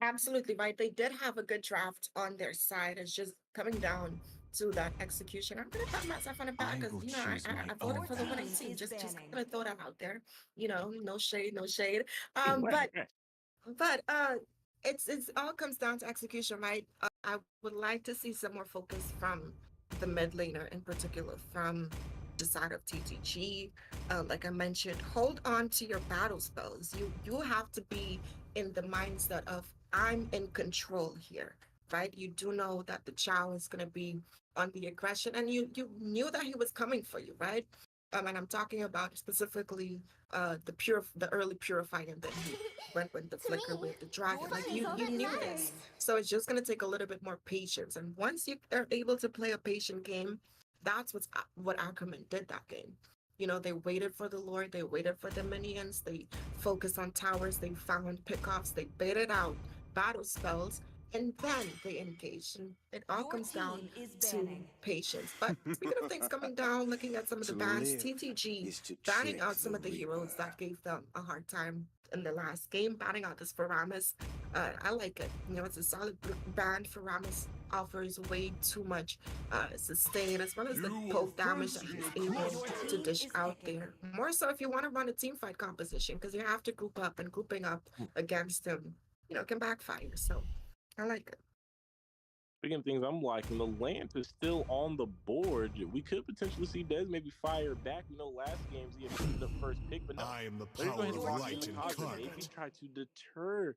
Absolutely right. They did have a good draft on their side. It's just coming down to that execution. I'm gonna pat myself on the back I because will I choose my voted own for the winning path. team. Is Just banning. gonna throw that out there. No shade, no shade. Right, right. But it's all comes down to execution, right? I would like to see some more focus from the mid laner, in particular from the side of TTG. Like I mentioned, hold on to your battle spells. You have to be in the mindset of I'm in control here, right? You do know that the Chow is gonna be on the aggression, and you knew that he was coming for you, right? And I'm talking about specifically the early purifying, and then he went with the flicker with the dragon. Like you knew this. So it's just gonna take a little bit more patience. And once you are able to play a patient game, that's what Ackerman did that game. They waited for the Lord, they waited for the minions, they focused on towers, they found pickoffs, they baited out battle spells, and then they engaged. And it all Your comes down team is to banning. patience. But speaking of things coming down, looking at some of the To bans, live TTG is to banning trick out some the of the heroes Reaper. that gave them a hard time in the last game, banning out this Faramis. I like it. It's a solid ban. Faramis offers way too much sustain, as well as the poke damage that he's able to dish out there. More so if you want to run a team fight composition, because you have to group up, and grouping up against him, can backfire. So I like it. Speaking of things I'm liking, the Lance is still on the board. We could potentially see Dez maybe fire back. Last games he had picked up first pick, but no. I am the They're gonna go power ahead of and lock in light the and Kaja. Maybe climate. try to deter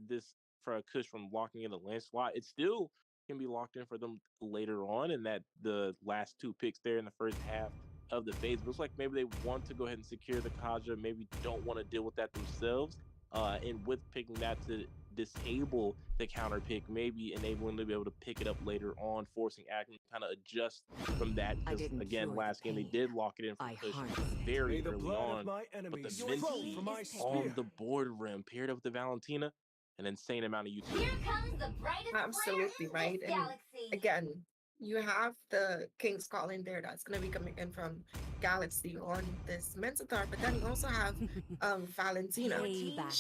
this for a Kush from locking in the Lance slot. It still can be locked in for them later on, and that the last 2 picks there in the first half of the phase. But it's like maybe they want to go ahead and secure the Kaja, maybe don't want to deal with that themselves. And with picking that to disable the counter pick, maybe enabling them to be able to pick it up later on, forcing Ackerman to kind of adjust from that. Because again, last game they did lock it in for Kush very early on. But the Vinci on the board Rim paired up with the Valentina, an insane amount of utility. Here comes the brightest Absolutely brand in right. this And galaxy. again, you have the King's Call in there that's going to be coming in from Galaxy on this Mensahar, but then you also have Valentina,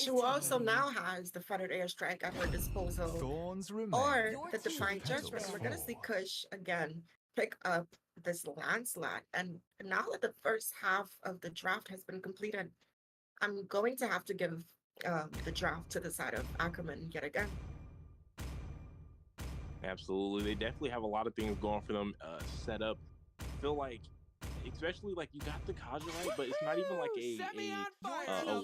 who also now has the Feathered Airstrike at her disposal, Thorns remain. or Your the team Divine is Judgment. We're going to see fall. Kush again pick up this Lancelot. And now that the first half of the draft has been completed, I'm going to have to give the draft to the side of Ackerman yet again. Absolutely. They definitely have a lot of things going for them set up. I feel like, especially like you got the Kaja right, but it's not even like a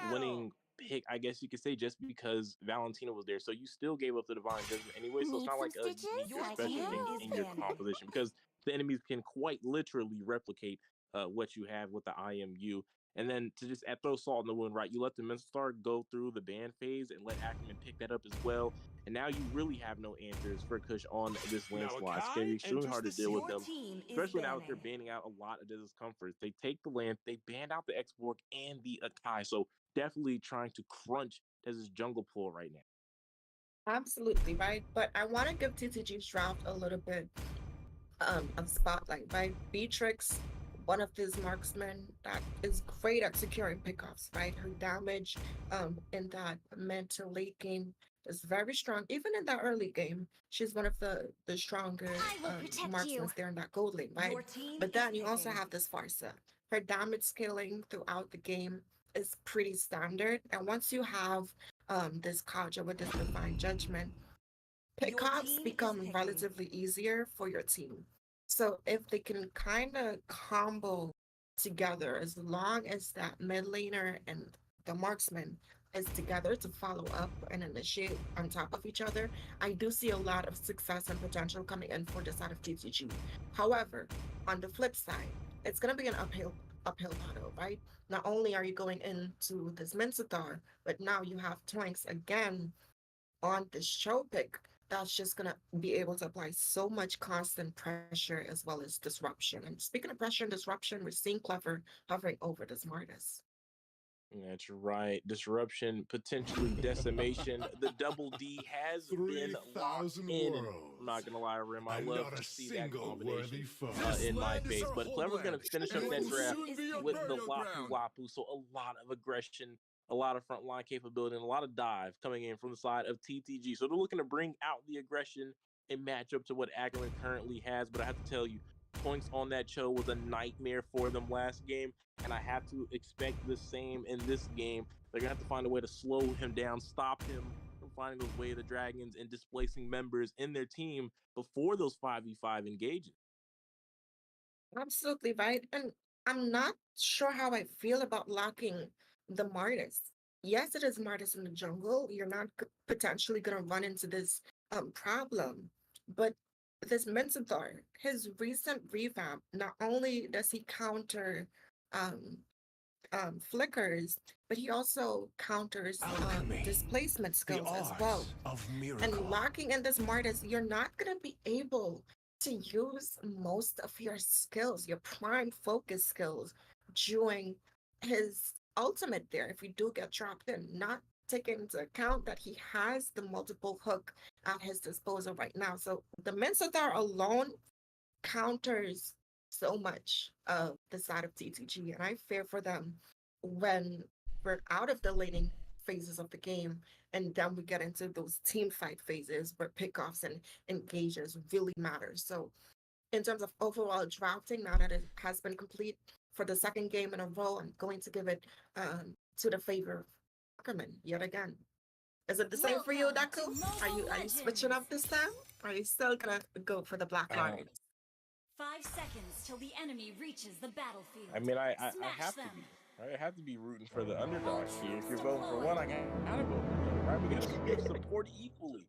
winning pick, I guess you could say, just because Valentina was there. So you still gave up the Divine Judgment anyway. So it's Need not some like a stitches? unique or Your special team thing is in your banning. composition, because the enemies can quite literally replicate what you have with the IMU. And then to just throw salt in the wound, right? You let the Mental Star go through the ban phase and let Ackerman pick that up as well. And now you really have no answers for Kush on this landslide. It's going to be extremely hard to deal with Your them, team is especially now that they're banning. banning out a lot of discomforts. They take the land, they banned out the X-Borg and the Akai. So definitely trying to crunch Dez's jungle pool right now. Absolutely, right? But I want to give TTG's draft a little bit of spotlight, right? Beatrix, one of these marksmen that is great at securing pickoffs, right? Her damage in that mid to late game is very strong. Even in that early game, she's one of the stronger I will protect marksmen you. there in that gold lane, right? Your team But is then you also picking. have this Farsa. Her damage scaling throughout the game is pretty standard. And once you have this Kaja with this Divine Judgment, pickoffs team is become picking. relatively easier for your team. So if they can kind of combo together, as long as that mid laner and the marksman is together to follow up and initiate on top of each other, I do see a lot of success and potential coming in for the side of TTG. However, on the flip side, it's gonna be an uphill battle, right? Not only are you going into this Minsatar, but now you have Twinks again on this show pick that's just gonna be able to apply so much constant pressure as well as disruption. And speaking of pressure and disruption, we're seeing Clever hovering over the smartest. That's right. Disruption, potentially decimation. The double D has been locked 3,000 in. And I'm not worlds. going to lie, Rim, I And love not to a see that single combination worthy foe. in my face. But Clever's going to finish up Your that team draft is with picking. the Lapu Lapu. So a lot of aggression, a lot of frontline capability, and a lot of dive coming in from the side of TTG. So they're looking to bring out the aggression and match up to what Ackerman currently has. But I have to tell you, points on that Cho was a nightmare for them last game. And I have to expect the same in this game. They're going to have to find a way to slow him down, stop him from finding those Way of the Dragons and displacing members in their team before those 5v5 engages. Absolutely right. And I'm not sure how I feel about locking the Martis. Yes, it is Martis in the jungle. You're not potentially going to run into this problem. But this Minotaur, his recent revamp, not only does he counter um, flickers, but he also counters Alchemy, displacement the skills as well. arts of And miracle. locking in this Martis, you're not going to be able to use most of your skills, your prime focus skills, during his ultimate there. If you do get trapped in, not taking into account that he has the multiple hook at his disposal right now. So the Mensatar alone counters so much of the side of TTG, and I fear for them when we're out of the laning phases of the game, and then we get into those team fight phases where pickoffs and engages really matter. So, in terms of overall drafting, now that it has been complete for the second game in a row, I'm going to give it to the favor of Ackerman yet again. Is it the same for you, Welcome to Daku? Mobile Are you switching up Legends. this time? Or are you still gonna go for the Black Uh, Lions? 5 seconds till the enemy reaches the battlefield. I mean, I Smash have them. to be. Right? I have to be rooting for the underdog here. If you're voting for one, I gotta vote for the other, right? We gotta give support equally.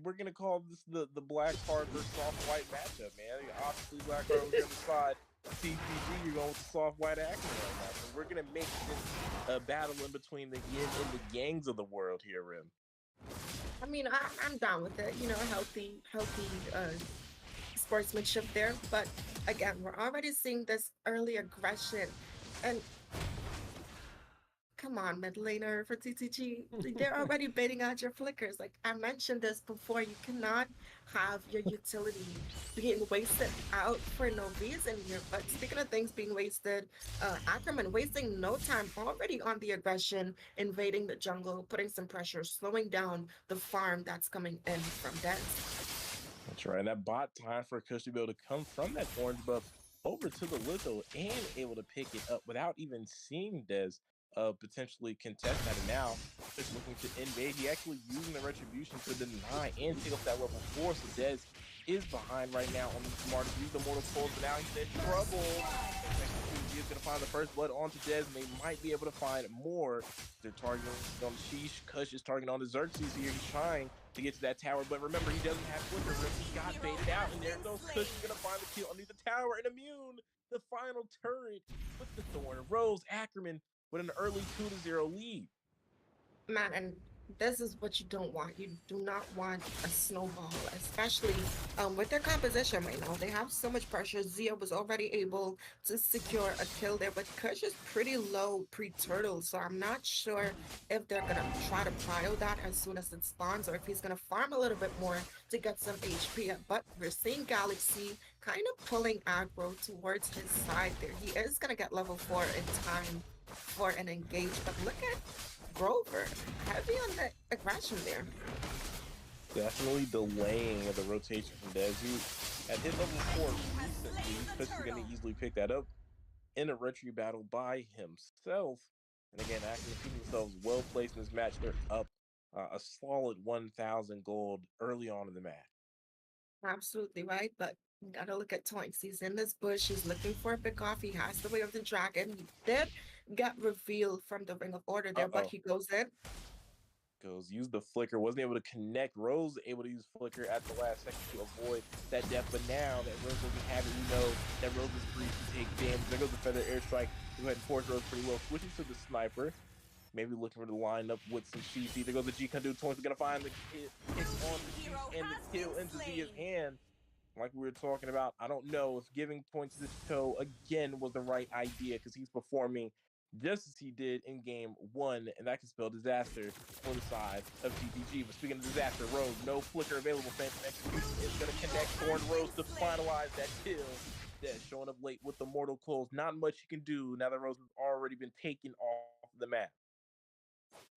We're gonna call this the black card versus soft white matchup, man. Obviously, black card over here on the side. TTG, you're going with the soft white action right now. So we're gonna make this a battle in between the yin and the yangs of the world here, Rim. I mean, I'm down with it. You know, healthy sportsmanship there. But again, we're already seeing this early aggression. And come on, mid laner for TTG. They're already baiting out your flickers. Like I mentioned this before, you cannot have your utility being wasted out for no reason here. But speaking of things being wasted, Ackerman wasting no time already on the aggression, invading the jungle, putting some pressure, slowing down the farm that's coming in from Dez. That's right. And that bot time for Kush to be able to come from that orange buff over to the Lizzo and able to pick it up without even seeing Dez potentially contest that. And now just looking to invade. He actually using the retribution to deny and take up that level 4. So Dez is behind right now on the smartest. Use the mortal pulse, but now he's in trouble. is going to find the first blood onto Dez, and they might be able to find more. They're targeting on Sheesh. Kush is targeting on the Xerxes here. He's trying to get to that tower, but remember, he doesn't have flicker. He got baited out, and there goes Kush. He's going to find the kill underneath the tower, and Immune, the final turret with the Thorn. Rose Ackerman with an early 2-0 lead. Man, and this is what you don't want. You do not want a snowball, especially with their composition right now. They have so much pressure. Zia was already able to secure a kill there, but Kush is pretty low pre-turtle, so I'm not sure if they're gonna try to prio that as soon as it spawns, or if he's gonna farm a little bit more to get some HP. But we're seeing Galaxy kind of pulling aggro towards his side there. He is gonna get level 4 in time for an engage, but look at Grover, heavy on the aggression there. Definitely delaying the rotation from Dez, who at his level 4 recently, Kush is going to easily pick that up in a retry battle by himself. And again, Ackerman keeping themselves well placed in this match. They're up a solid 1,000 gold early on in the match. Absolutely right, but you gotta look at Toinks. He's in this bush. He's looking for a pick off. He has the way of the dragon. He did get revealed from the Ring of Order there, but he goes in. Use the flicker, wasn't able to connect. Rose able to use flicker at the last second to avoid that death, but now that Rose doesn't have it, we know that Rose is free to take damage. There goes the feather airstrike. Go ahead and force Rose pretty well. Switching to the sniper, maybe looking for the lineup with some CC. There goes the G Condu. Toins are gonna find the kick on the G and the kill into Zia's hand. Like we were talking about, I don't know if giving points to this toe again was the right idea, because he's performing just as he did in game 1, and that can spell disaster for the side of TTG. But speaking of disaster, Rose, no flicker available. Phantom Execution is going to connect Thorn Rose to finalize that kill. Dead showing up late with the Mortal Coils. Not much you can do now that Rose has already been taken off the map.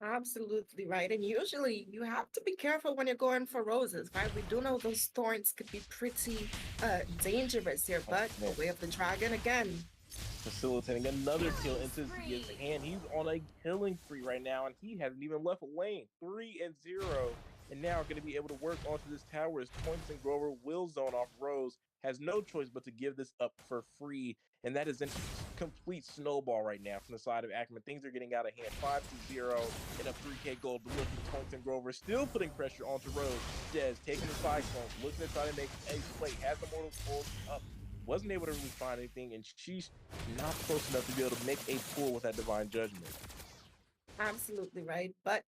Absolutely right. And usually you have to be careful when you're going for roses, right? We do know those thorns could be pretty dangerous here, but the way of the dragon again. Facilitating another kill into Zia's hand. He's on a killing spree right now, and he hasn't even left a lane. 3-0, and now going to be able to work onto this tower as Toinks and Grover will zone off. Rose has no choice but to give this up for free, and that is a complete snowball right now from the side of Ackerman. Things are getting out of hand. 5-0 and a 3K gold. But look at Toinks and Grover still putting pressure onto Rose. Dez taking the cyclone, looking to try to make a play. Has the Mortal Coils up. Wasn't able to really find anything, and she's not close enough to be able to make a pull with that Divine Judgment. Absolutely right. But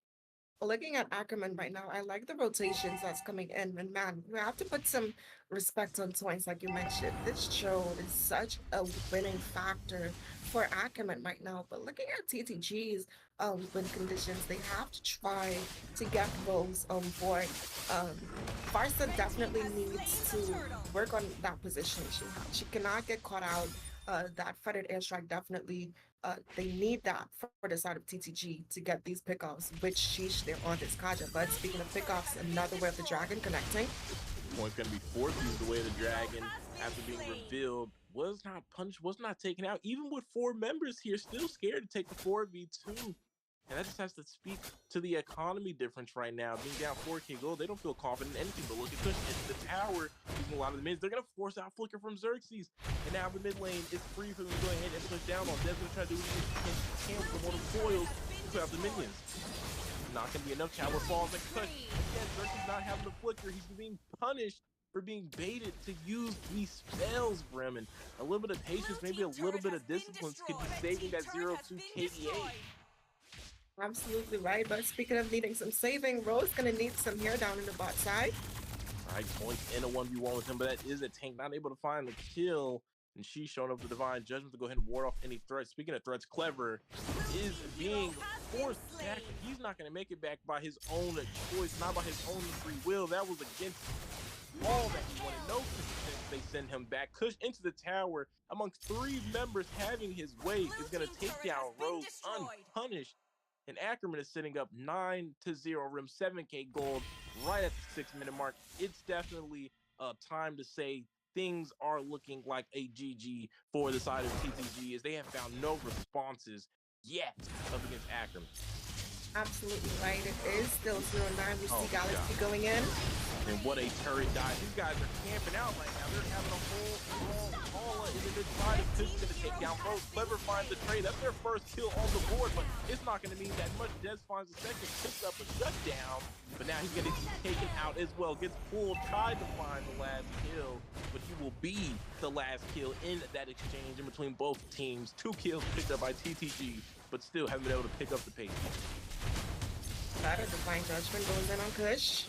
looking at Ackerman right now, I like the rotations that's coming in. And man, we have to put some respect on Toinks, like you mentioned. This show is such a winning factor for Ackerman right now. But looking at TTG's win conditions, they have to try to get Rose on board. Farsa definitely needs to work on that position. She cannot get caught out. That feathered airstrike definitely they need that for the side of TTG to get these pickoffs, which sheesh, they're on this Kaja. But speaking of pickoffs, another way of the dragon connecting. Point's going to be forced to use the way of the dragon after being revealed. Was not punished, was not taken out. Even with 4 members here, still scared to take the 4v2. And that just has to speak to the economy difference right now. Being down 4K gold, they don't feel confident in anything. But look at Kush into the tower, using a lot of the mids. They're going to force out Flicker from Xerxes. And now the mid lane is free for them to go ahead and push down on. Dev's going to try to do what he can with the Mortal Coils to clear out the minions. Not going to be enough. Tower falls like Kush. Again, Xerxes not having the Flicker. He's being punished for being baited to use these spells, Brim. And a little bit of patience, maybe a little bit of discipline could be saving that 0-2 KDA. Absolutely right. But speaking of needing some saving, Rose gonna need some here down in the bot side. All right, Toinks in a 1v1 with him, but that is a tank not able to find the kill. And she's showing up the Divine Judgment to go ahead and ward off any threats. Speaking of threats, Clever is being forced back. He's not going to make it back by his own choice, not by his own free will. That was against all that he wanted. No consent. They send him back. Kush into the tower amongst 3 members having his way is going to take down Rose unpunished. And Ackerman is sitting up 9-0, rim 7K gold right at the 6-minute mark. It's definitely time to say things are looking like a GG for the side of TTG, as they have found no responses yet up against Ackerman. Absolutely right. It is still 0-9. We see Galaxy going in. And what a turret dive. These guys are camping out right now. They're having a whole strong Paula in the mid-side. And Kush is going to take down Rose. Clever finds the trade. That's their first kill on the board, but it's not going to mean that much. Des finds the second, picks up a shutdown, but now he's going to be taken out as well. Gets pulled, tried to find the last kill, but he will be the last kill in that exchange in between both teams. 2 kills picked up by TTG, but still haven't been able to pick up the pace. That is a fine judgment goes in on Kush.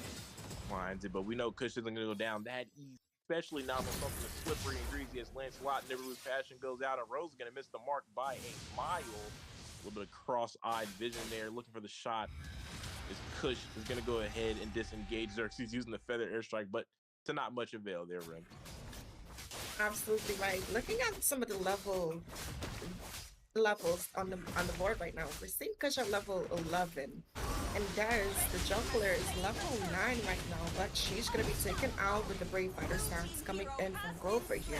Finds it, but we know Kush isn't going to go down that easy, especially not when something as slippery and greasy as Lancelot Never Lose Passion goes out, and Rose is going to miss the mark by a mile. A little bit of cross-eyed vision there, looking for the shot. As Kush is going to go ahead and disengage Xerxes using the feather airstrike, but to not much avail there, Rim. Absolutely right. Looking at some of the levels on the board right now, we're seeing Kush at level 11. And Dez, the jungler, is level 9 right now, but she's going to be taken out with the Brave Fighter stance coming in from Grover here.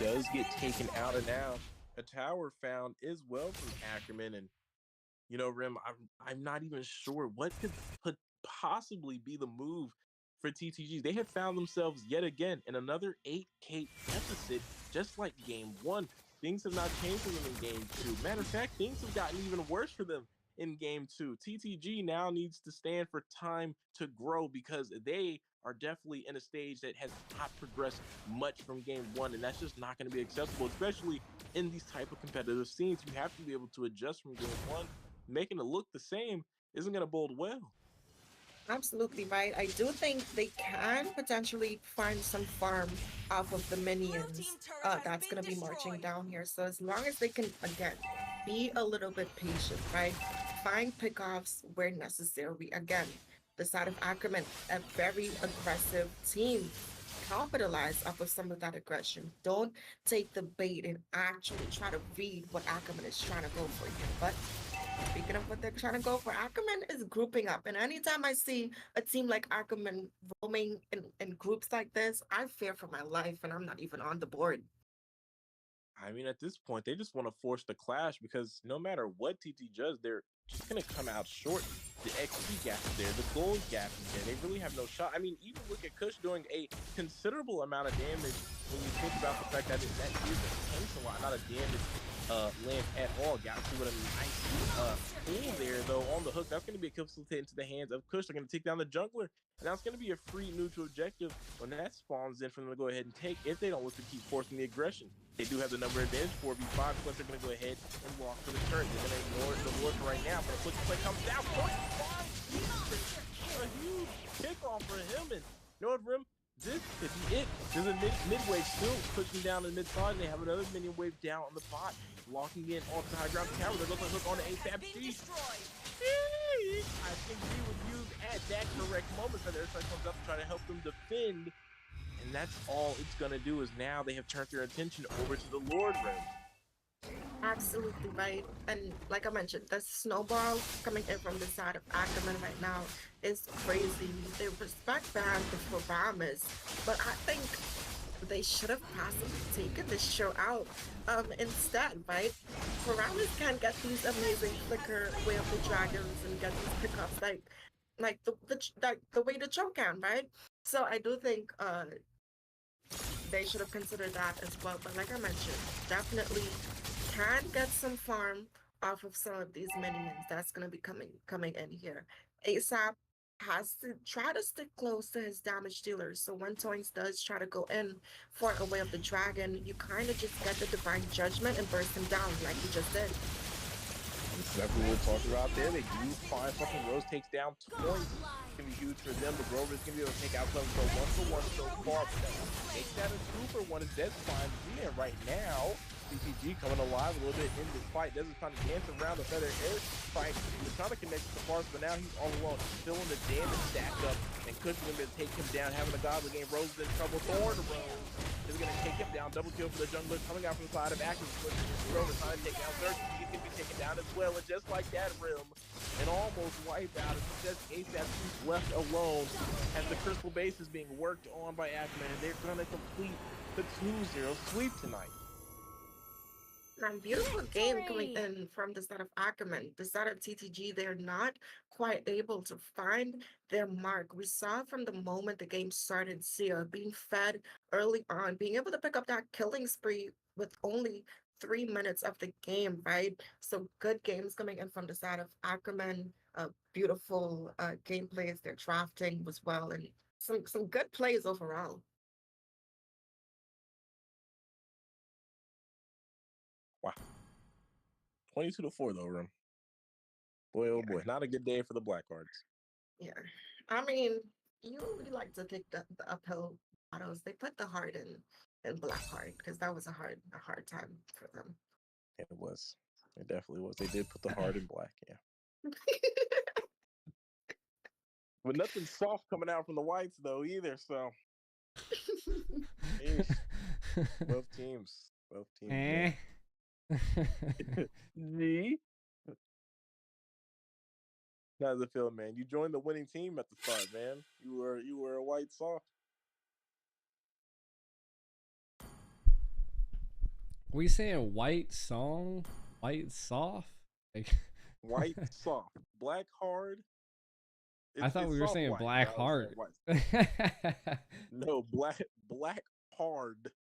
Does get taken out, and now a tower found as well from Ackerman. And, you know, Rim, I'm not even sure what could possibly be the move for TTG. They have found themselves yet again in another 8K deficit, just like game 1. Things have not changed for them in game 2. Matter of fact, things have gotten even worse for them in game 2. TTG now needs to stand for time to grow because they are definitely in a stage that has not progressed much from game 1, and that's just not going to be acceptable, especially in these type of competitive scenes. You have to be able to adjust from game 1. Making it look the same isn't going to bode well. Absolutely right. I do think they can potentially find some farm off of the minions that's going to be marching down here. So as long as they can, again, be a little bit patient, right? Find pickoffs where necessary. Again, the side of Ackerman, a very aggressive team. Capitalize off of some of that aggression. Don't take the bait and actually try to read what Ackerman is trying to go for here. But speaking of what they're trying to go for, Ackerman is grouping up. And anytime I see a team like Ackerman roaming in groups like this, I fear for my life and I'm not even on the board. I mean, at this point, they just want to force the clash because no matter what TT does, they're just going to come out short. The XP gap is there. The gold gap is there. They really have no shot. I mean, even look at Kush doing a considerable amount of damage when you think about the fact that that is a tank not a damage lance at all. Got to with a nice pull there, though, on the hook. That's going to be a kill into the hands of Kush. They're going to take down the jungler. And that's going to be a free neutral objective when that spawns in for them to go ahead and take if they don't look to keep forcing the aggression. They do have the number advantage, 4v5, plus they're going to go ahead and walk for the turret. They're going to ignore the Lord for right now, but a quick play comes down. A huge kickoff for him, and you know what, Rim? This could be it. There's a mid-wave still pushing down the mid-side, and they have another minion wave down on the bot, locking in onto the high ground tower. They're going to hook on the ASAP Siege. I think we would use at that correct moment for their strike comes up to try to help them defend. And that's all it's going to do is now they have turned their attention over to the Lord Rim. Absolutely right. And like I mentioned, the snowball coming in from the side of Ackerman right now is crazy. They respect band for Ramis, but I think they should have possibly taken this show out instead, right? Ramis can get these amazing flicker way of the dragons and get these pickups like the way the choke can, right? So I do think they should have considered that as well. But like I mentioned, definitely can get some farm off of some of these minions that's going to be coming in here. ASAP has to try to stick close to his damage dealers. So when Toins does try to go in for a way of the dragon, you kind of just get the divine judgment and burst him down like you just did. Exactly what we're talking about there. They do find something. Rose takes down Toins. It's going to be huge for them. The Grover's going to be able to take out Clemson. So 1 for 1 so far. Take that a 2 for 1 is Dead Spine. Yeah, right now. BTG coming alive a little bit in this fight. Desmond's trying to dance around the feather air fight. He's trying to connect with the parts, but now he's all alone. He's feeling the damage stacked up, and Kush is going to take him down. Having a godly game. Rose is in trouble. Thorn Rose is going to take him down. Double kill for the jungler coming out from the side of Ackerman. Grover trying to take down Xerxes. He's going to be taken down as well. And just like that, Rim, an almost wipeout. It's just ASAP left alone as the crystal base is being worked on by Ackerman, and they're going to complete the 2-0 sweep tonight. And beautiful game coming Victory! in from the side of Ackerman. The side of TTG, they're not quite able to find their mark. We saw from the moment the game started, Zia being fed early on, being able to pick up that killing spree with only 3 minutes of the game, right? So good games coming in from the side of Ackerman. Beautiful gameplays. Their drafting was well, and some good plays overall. Wow. 22-4 though, Rim. Boy, oh boy. Not a good day for the Blackhearts. Yeah. I mean, you like to take the uphill battles. They put the hard in Blackheart because that was a hard time for them. It was. It definitely was. They did put the hard in black, yeah. But nothing soft coming out from the whites though either, so Eesh. Both teams. Both teams. Eh. G. How's it feel, man? You joined the winning team at the start, man. You were a white soft. We saying white song, white soft? Like, White soft. Black hard. I thought It's we were soft saying white, black but I was saying heart. white. No, black hard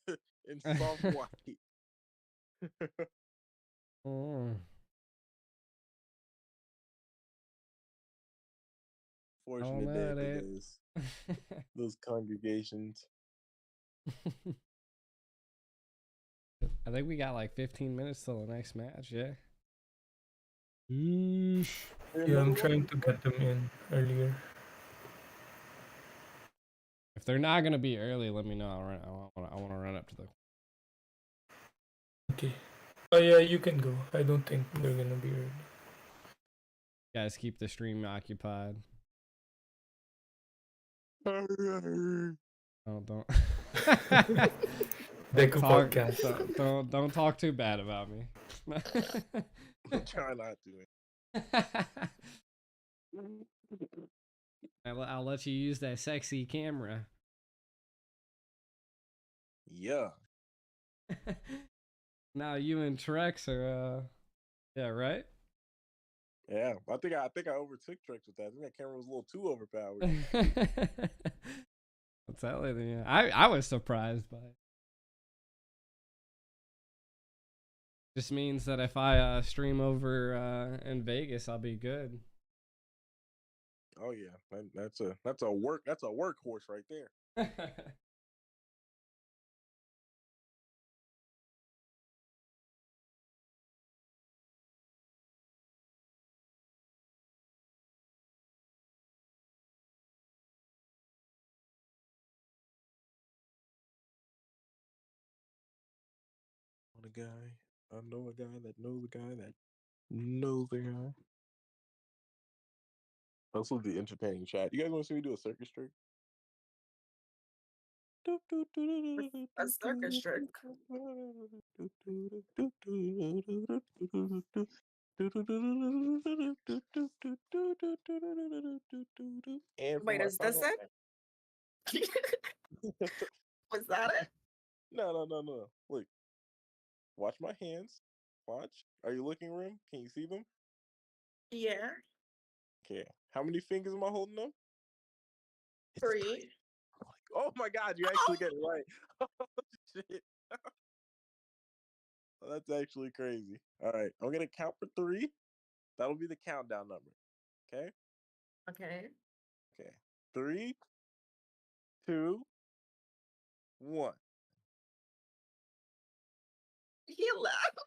and soft white. Oh. Fortunate day let for it. those congregations. I think we got like 15 minutes till the next match. Yeah. Yeesh. Yeah, I'm trying to get them in earlier. If they're not gonna be early, let me know. I want to run up to the. Okay. Oh yeah, you can go. I don't think they're gonna be early. Guys, keep the stream occupied. Oh, don't. Deku talk, podcast. don't talk too bad about me. Try not to. I'll let you use that sexy camera. Yeah. Now you and Trex are yeah, right? Yeah. I think I overtook Trex with that. I think that camera was a little too overpowered. I'm telling you. I was surprised by it. Just means that if I stream over in Vegas, I'll be good. Oh yeah, that's a workhorse right there. I know a guy that knows a guy that knows a guy. This will be entertaining chat. You guys want to see me do a circus trick? A circus trick. And for Wait, my is this final it? Was that it? No. Look, watch my hands. Watch. Are you looking, Rim? Can you see them? Yeah. Okay. How many fingers am I holding up? It's 3. Oh my God, you actually get it right. Oh, shit. Oh, that's actually crazy. All right, I'm gonna count for 3. That'll be the countdown number. Okay. Okay. Okay. 3, 2, 1. He laughed.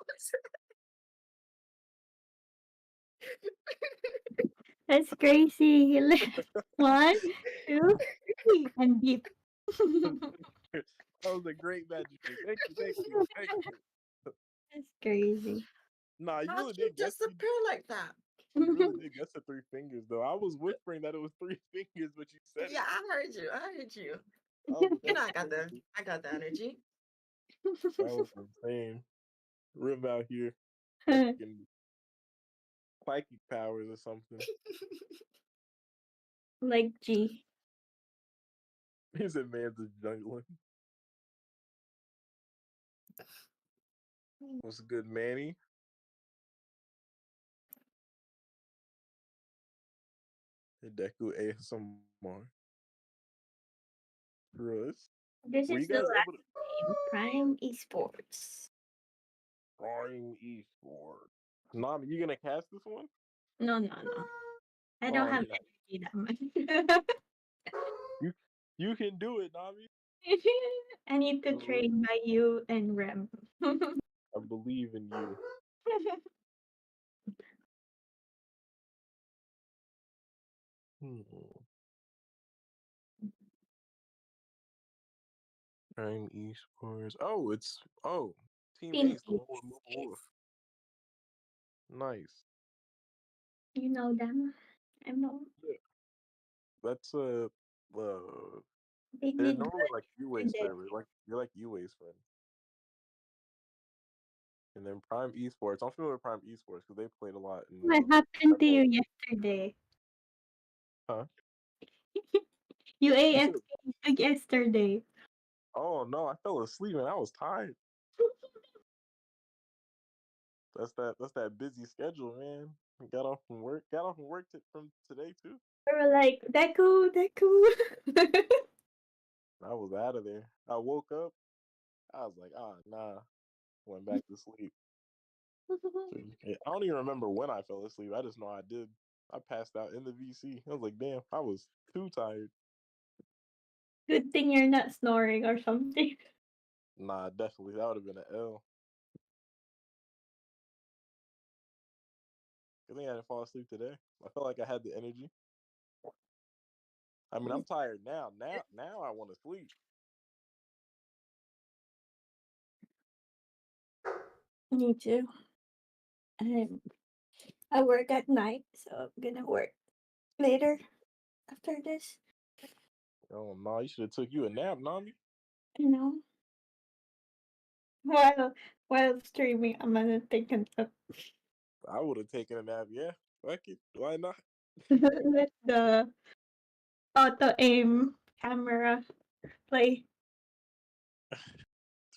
That's crazy. He left 1, 2, 3, and deep. That was a great magic trick. Thank you. That's crazy. Nah, you How'd really you did guess. disappear like that? You really did guess the 3 fingers, though. I was whispering that it was 3 fingers, but you said Yeah, it. I heard you. I heard you. That You know, was I got the energy. that was insane. Rib out here, fucking psychic powers or something. Like G. He said, "Man's a jungling." What's good, Manny? Deku ASMR. Russ. This Were you is the guys able to last game. Prime Esports. Prime Esports? Nam, you gonna cast this one? No, no, no. I don't Oh, have you're not. energy that much. You you can do it, Nami. I need to train by you and Rem. I believe in you. Hmm. Prime Esports. Oh, it's Team Team Ace, the one with Ace. Move Wolf. Nice. You know them. I know. Yeah, that's They they're did normally good like UA yesterday. servers. Like you're like UA's friend. And then Prime Esports. I'm familiar with Prime Esports because they played a lot in What happened to Rebel. you yesterday? Huh? You You said, AFK yesterday. oh no, I fell asleep and I was tired. That's that busy schedule, man. Got off from work. Got off from work from today too. We were like, Deku, Deku. I was out of there. I woke up. I was like, ah, nah. Went back to sleep. So, yeah, I don't even remember when I fell asleep. I just know I did. I passed out in the VC. I was like, damn, I was too tired. Good thing you're not snoring or something. Nah, definitely. That would have been an L. I think I didn't fall asleep today. I felt like I had the energy. I mean, I'm tired now. Now I want to sleep. Me too. And I work at night, so I'm gonna work later after this. Oh no, you should have took you a nap, Nami. You know, while while streaming, I'm gonna take a nap. I would have taken a nap. Yeah, fuck it. Why not? Let the auto aim camera play.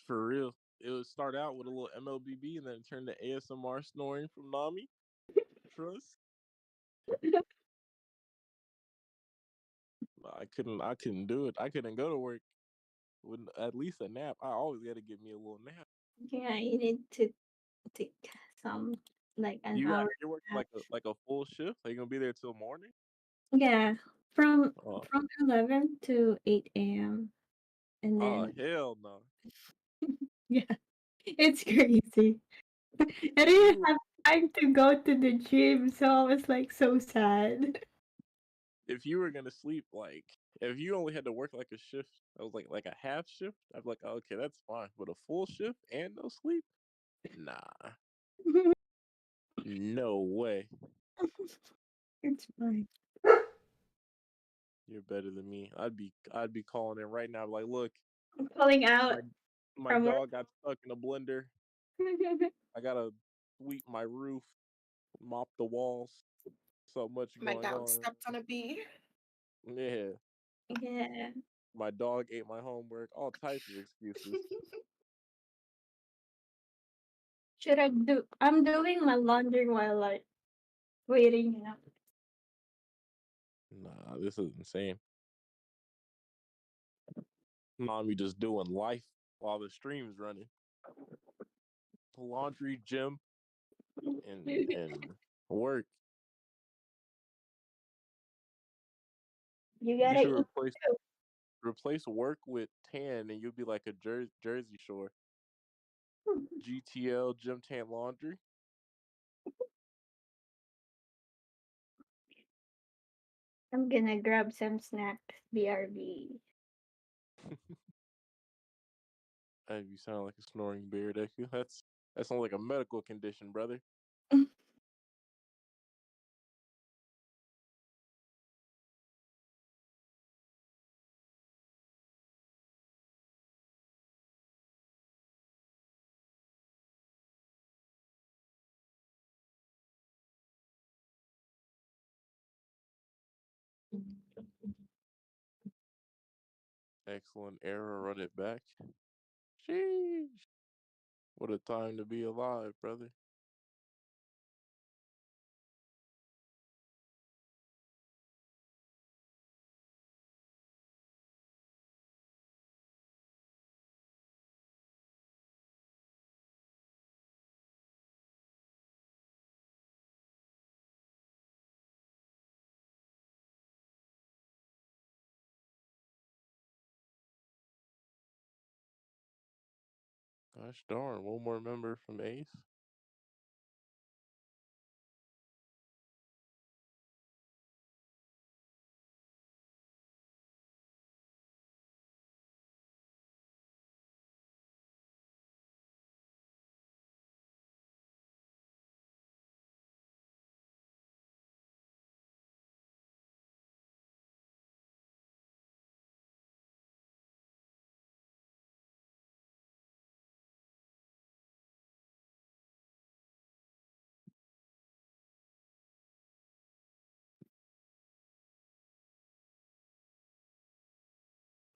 For real. It would start out with a little MLBB and then turn to ASMR snoring from Nami. Trust. I couldn't do it. I couldn't go to work with at least a nap. I always got to give me a little nap. Yeah, you need to take some like an hour You're working nap. like a full shift. Are you gonna be there till morning? Yeah, from Oh, 11 to 8 a.m. and oh then hell no. yeah, it's crazy. I If you didn't were have time to go to the gym, so I was like so sad. if you were gonna sleep like if you only had to work like a shift, I was like a half shift. I'd be like, oh, okay, that's fine. But a full shift and no sleep, nah, no way. It's fine. You're better than me. I'd be calling in right now. Like, look, I'm calling out my my from work. dog got stuck in a blender. I gotta sweep my roof, mop the walls. So much My going dog on. stepped on a bee. Yeah, Yeah. my dog ate my homework. All types of excuses. Should I do? I'm doing my laundry while like waiting. You know. Nah, this is insane. Mommy just doing life while the stream's running. Laundry, gym, and work. You You gotta should eat too. replace work with tan, and you'll be like a Jersey Shore. GTL gym tan laundry. I'm gonna grab some snacks. BRB. Hey, you sound like a snoring bear, Deku. That sounds like a medical condition, brother. Excellent error. Run it back. Sheesh. What a time to be alive, brother. Gosh darn, one more member from Ace.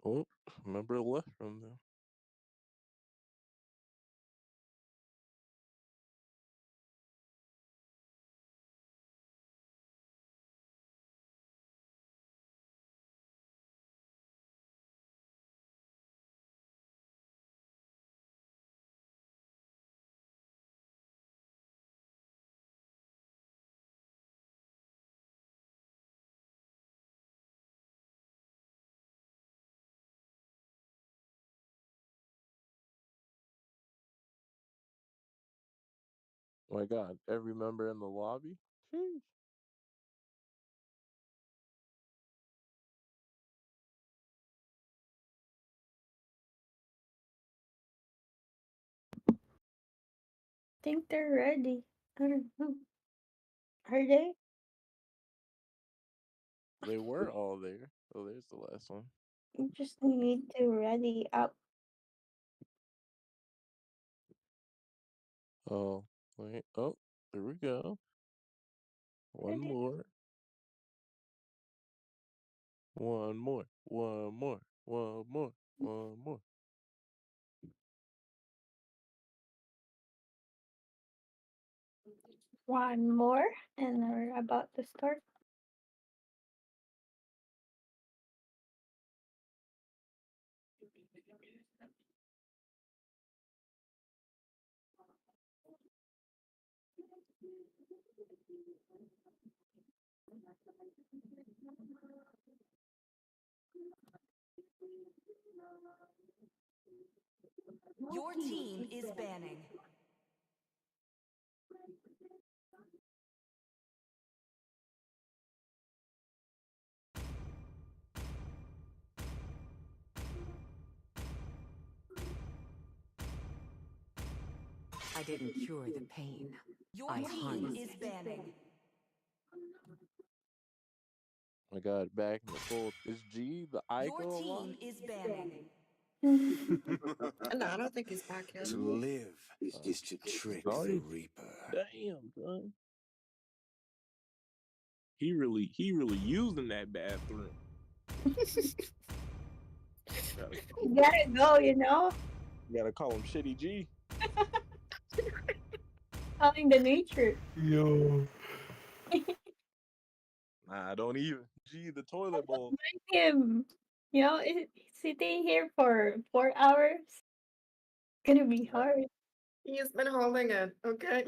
Oh, member left from them. Oh my God, every member in the lobby? Sheesh. Think they're ready. I don't know. Are they? They were all there. Oh, there's the last one. You just need to ready up. Oh, wait. Oh, there we go. One Ready. more. One more. One more. One more. One more. One more, and we're about to start. Your team is banning. I didn't cure the pain. Your I team harnessed is it. banning. I got it back in the fold. Is G the Your Ico team alive? is banning. No, I don't think he's back yet. To live Oh, is to trick the sorry. Reaper. Damn, son. He really using that bathroom. Gotta, You gotta go, you know? gotta call him Shitty G. Telling the nature. Yo. Nah, don't even. G the toilet bowl. Mind him. You know, sitting here for 4 hours. Gonna be hard. He's been holding it, okay?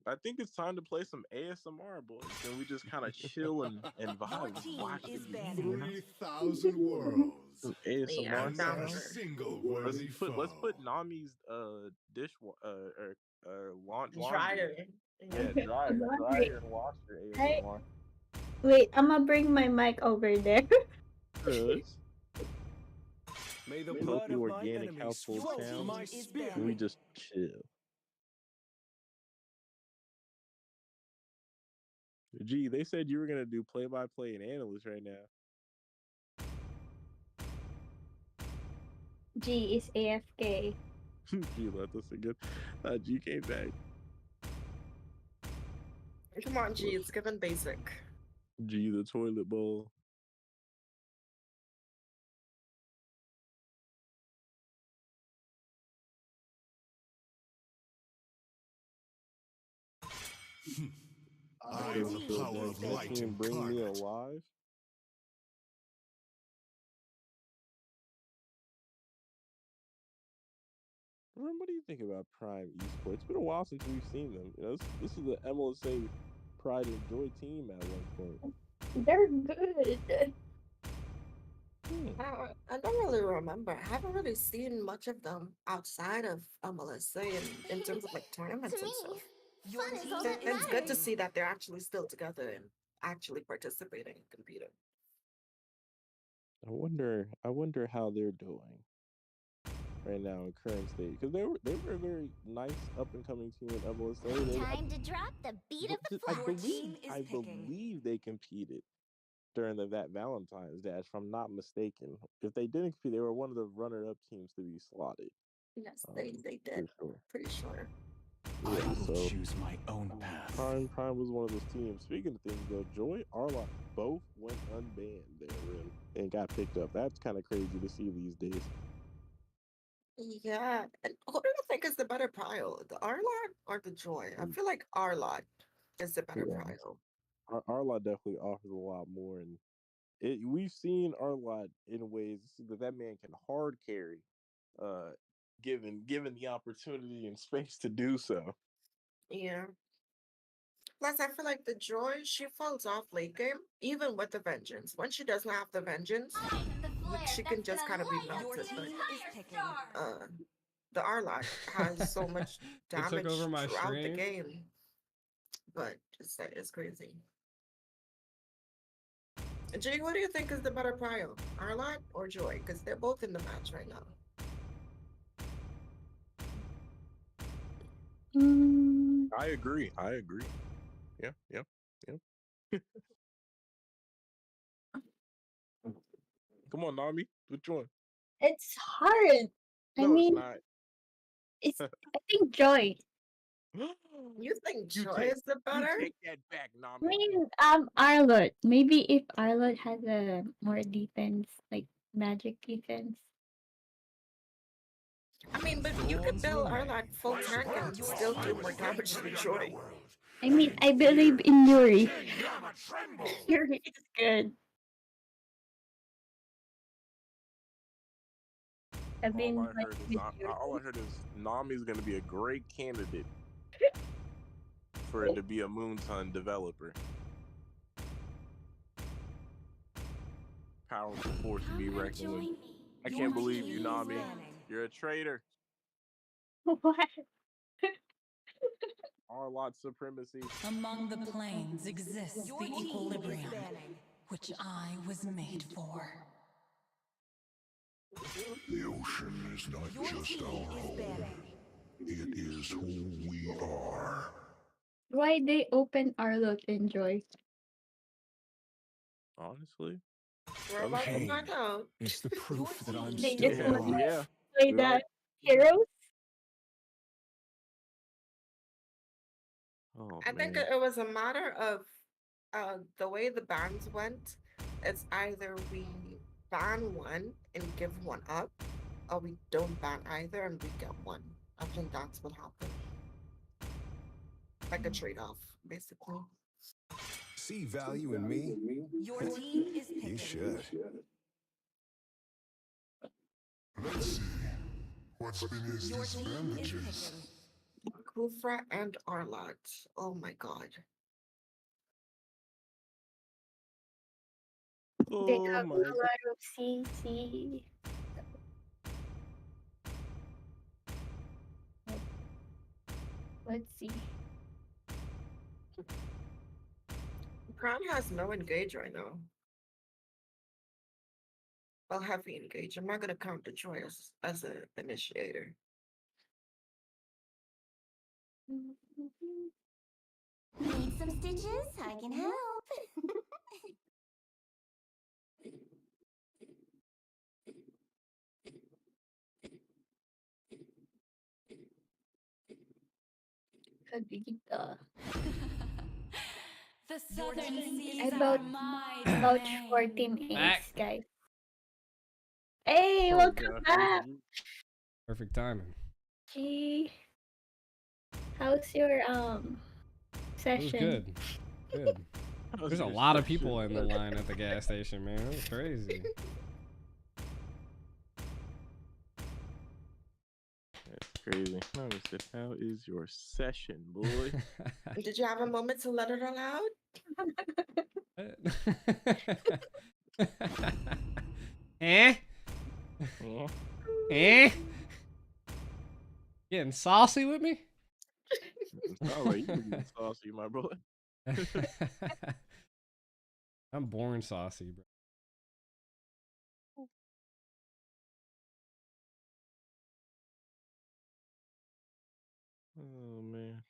I think it's time to play some ASMR, boys. And we just kind of chill and Your vibe, just team watch is the game, banning. you know? 3,000 worlds. Some Yeah, ASMR I'm And down not a for sounds. it. single Let's worthy put foe. Nami's dish or laundry. Dryer. Yeah, dryer and washer Right? ASMR. Wait, I'm gonna bring my mic over there. Yes. May the Healthy blood of my organic enemies household flow Your through sounds. my team is spirit. And we banning. just chill. Gee, they said you were gonna do play-by-play and analyst right now. G is AFK. G left us again. G came back. Come on, G, it's given basic. G the toilet bowl. I am the power of light Team Bring Me incarnate. Alive. Rim, what do you think about Prime Esports? It's been a while since we've seen them. You know, this is the MLSA Pride and Joy team at one point. They're good. I don't really remember. I haven't really seen much of them outside of MLSA in terms of like tournaments and stuff. So it's good to see that they're actually still together and actually participating and competing. I wonder how they're doing right now in current state, because they were a very nice up and coming team in MLSA. Time to drop the beat of the I flag. believe they competed during that Valentine's Dash, if I'm not mistaken. If they didn't compete, they were one of the runner-up teams to be slotted. Yes, they did. For sure. Pretty sure. I Yeah, will so choose my own path. Prime was one of those teams. Speaking of things though, Joy, Arlot both went unbanned there, Rim, and got picked up. That's kind of crazy to see these days. Yeah. And who do you think is the better prio, the Arlot or the Joy? I feel like Arlot is the better Yeah. prio. Arlot definitely offers a lot more, and we've seen Arlot in ways that man can hard carry, given the opportunity and space to do so. Yeah. Plus, I feel like the Joy, she falls off late game, even with the Vengeance. When she doesn't have the Vengeance, she can just kind of be melted. But the Arlot has so much It took damage over my throughout the stream. game. But it's crazy. Jay, what do you think is the better prio, Arlot or Joy? Because they're both in the match right now. I agree. Yeah. Come on, Nami. Which one? It's hard. I No, mean, it's not. I think Joy. You think Joy is the better? You take that back, I Nami. mean, Arlot. Maybe if Arlot has a more defense, like magic defense. I mean, but you could build Arlot full tank and still do more damage than Joy. I mean, I believe in Yuri. Yuri is good. All I heard is Nami's going to be a great candidate for it to be a Moonton developer. Powerful force to be reckoned with. I can't believe you, Nami. You're a traitor. What? Arlot supremacy. Among the planes exists the equilibrium, which I was made for. The ocean is not just our home. It is who we are. Why they open Arlot and Joy? Honestly. We're about to find out. It's the proof that I'm They still just want to alive. play the heroes? Oh, I think man. it was a matter of the way the bans went. It's either we ban one and give one up, or we don't ban either and we get one. I think that's what happened. Like a trade-off, basically. See value in me? Your team is picking. You should. Let's see. What's beneath Your these team is bandages? picking. Kufra and Arlot. Oh my god. They Oh have my a lot of CC. Let's see. Crown has no engage right now. Well, heavy engage. I'm not gonna count the choice as an initiator. Need some stitches? I can help. Kagigita. The southern seas About are my vouch for domain. Team Ace, Back. guys. Hey, Oh, welcome gosh. back. Perfect timing. Gee. How's your session. good. Good. That was There's a your lot of session. people in the line at the gas station, man. It was crazy. That's crazy. No, I said, how is your session, boy? Did you have a moment to let it all out? Eh? Yeah. Eh? Getting saucy with me? Sound like you were getting saucy, my brother. I'm born saucy, bro. Oh man.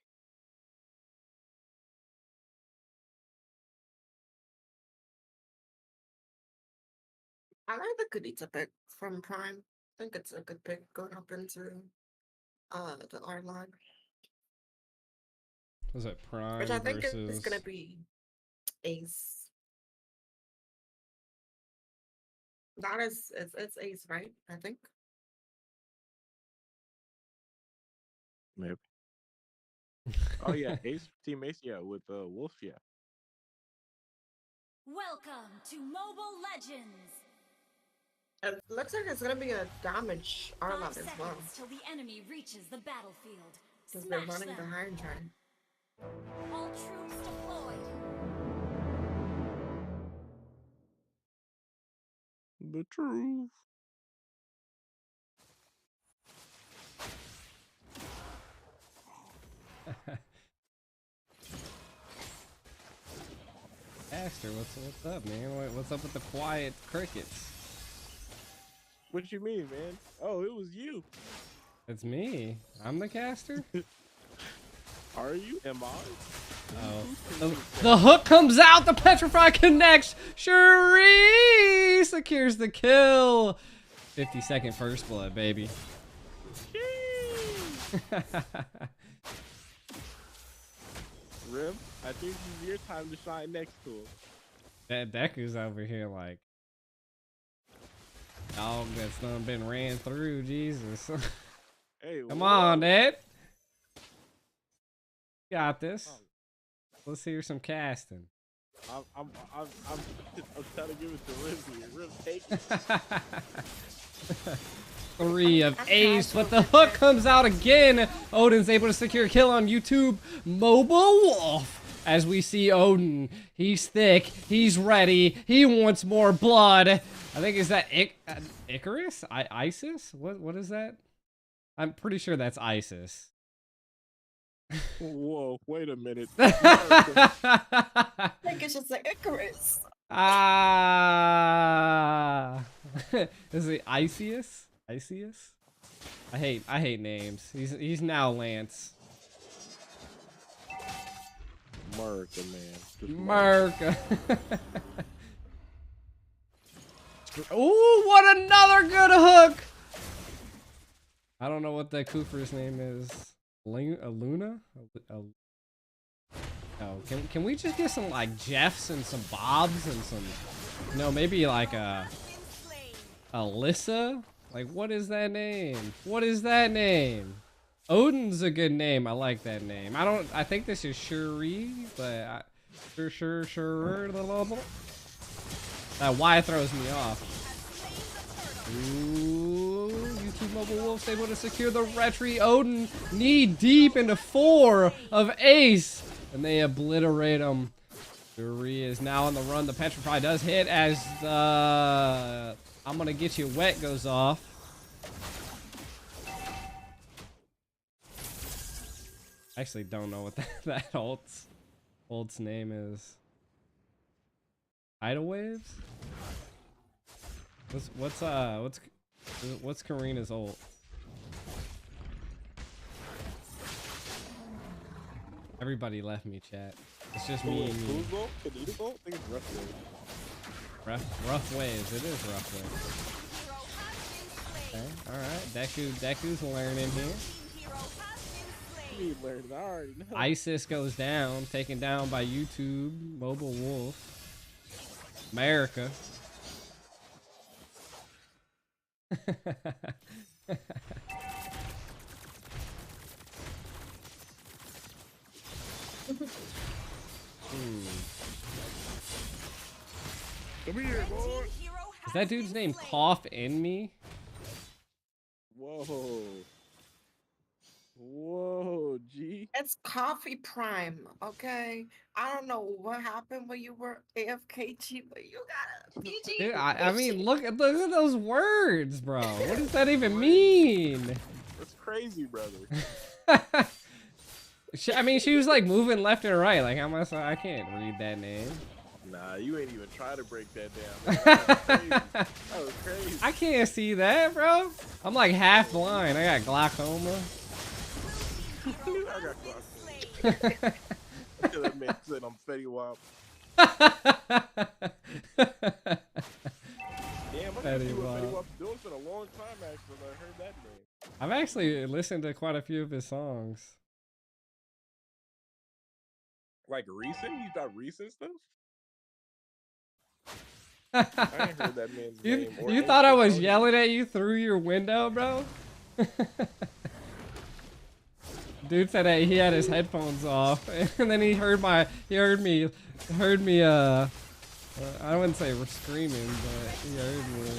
I like the Kadita pick from Prime. I think it's a good pick going up into the R line, Was it which I Prime think is gonna versus? be Ace. That is it's Ace, right? I think. Maybe. Oh yeah, Ace Team Ace, yeah, with Wolf, yeah. Welcome to Mobile Legends. It looks like it's gonna be a damage R 5 line as seconds well, till the enemy reaches the battlefield. because they're Smash running them. the high train. All troops deployed. The truth. Aster, what's up, man? What's up with the quiet crickets? What you mean, man? Oh, it was you. It's me. I'm the caster. Are you? Am I? Oh, the hook comes out. The petrify connects. Shuri secures the kill. 50-second first blood, baby. Rim, I think it's your time to shine next to him. That Deku's over here like dog that's done been ran through. Jesus. Hey, Come whoa. on, Ed. Got this. Let's hear some casting. I'm trying to give it to Rim here. Rim, take it. 3 of ace, but the hook comes out again. Odin's able to secure a kill on YouTube. Mobile Wolf. As we see Odin, he's thick, he's ready, he wants more blood. I think is that Icarus? Isis? What is that? I'm pretty sure that's Isis. Whoa, wait a minute. I think it's just like Icarus. Ah, is it Isius? Isius? I hate names. He's now Lance. America, man. Just America. Ooh, what another good hook! I don't know what that Kufra's name is. Luna? Oh, can we just get some like Jeffs and some Bobs and some, maybe like Alyssa? Like, what is that name? What is that name? Odin's a good name. I like that name. I think this is Shuri, but sure. That Y throws me off. Ooh, YouTube Mobile Wolf's able to secure the retry. Odin knee deep into 4 of ace, and they obliterate him. Shuri is now on the run. The petrify does hit as the I'm gonna get you wet goes off. I actually don't know what that ult's name is. Tidal waves? What's Karina's ult? Everybody left me, chat. It's just me and you. Who's goal? Kanita's goal? I think it's rough waves. Rough waves. It is rough waves. Okay, alright. Deku's learning here. You learned, I already know. Isis goes down, taken down by YouTube, Mobile Wolf. America. Come here, boy. Is that dude's name Cough in Me? Whoa. Whoa, G. It's coffee prime, okay? I don't know what happened when you were AFKG, but you gotta PG. Dude, I mean, look at those words, bro. What does that even mean? That's crazy, brother. I mean, she was like moving left and right. Like, how much? I can't read that name. Nah, you ain't even try to break that down. That was crazy. That was crazy. I can't see that, bro. I'm like half blind. I got glaucoma. I got glaucoma. That man said I'm Fetty Wap. Damn, I didn't see what Fetty Wap's doing. It's been a long time actually I heard that name. I've actually listened to quite a few of his songs. Like recent? He's got recent stuff? I ain't heard that man's name. You thought I was yelling at you through your window, bro? Dude said that he had his headphones off, and then he heard me. I wouldn't say we're screaming, but he heard me.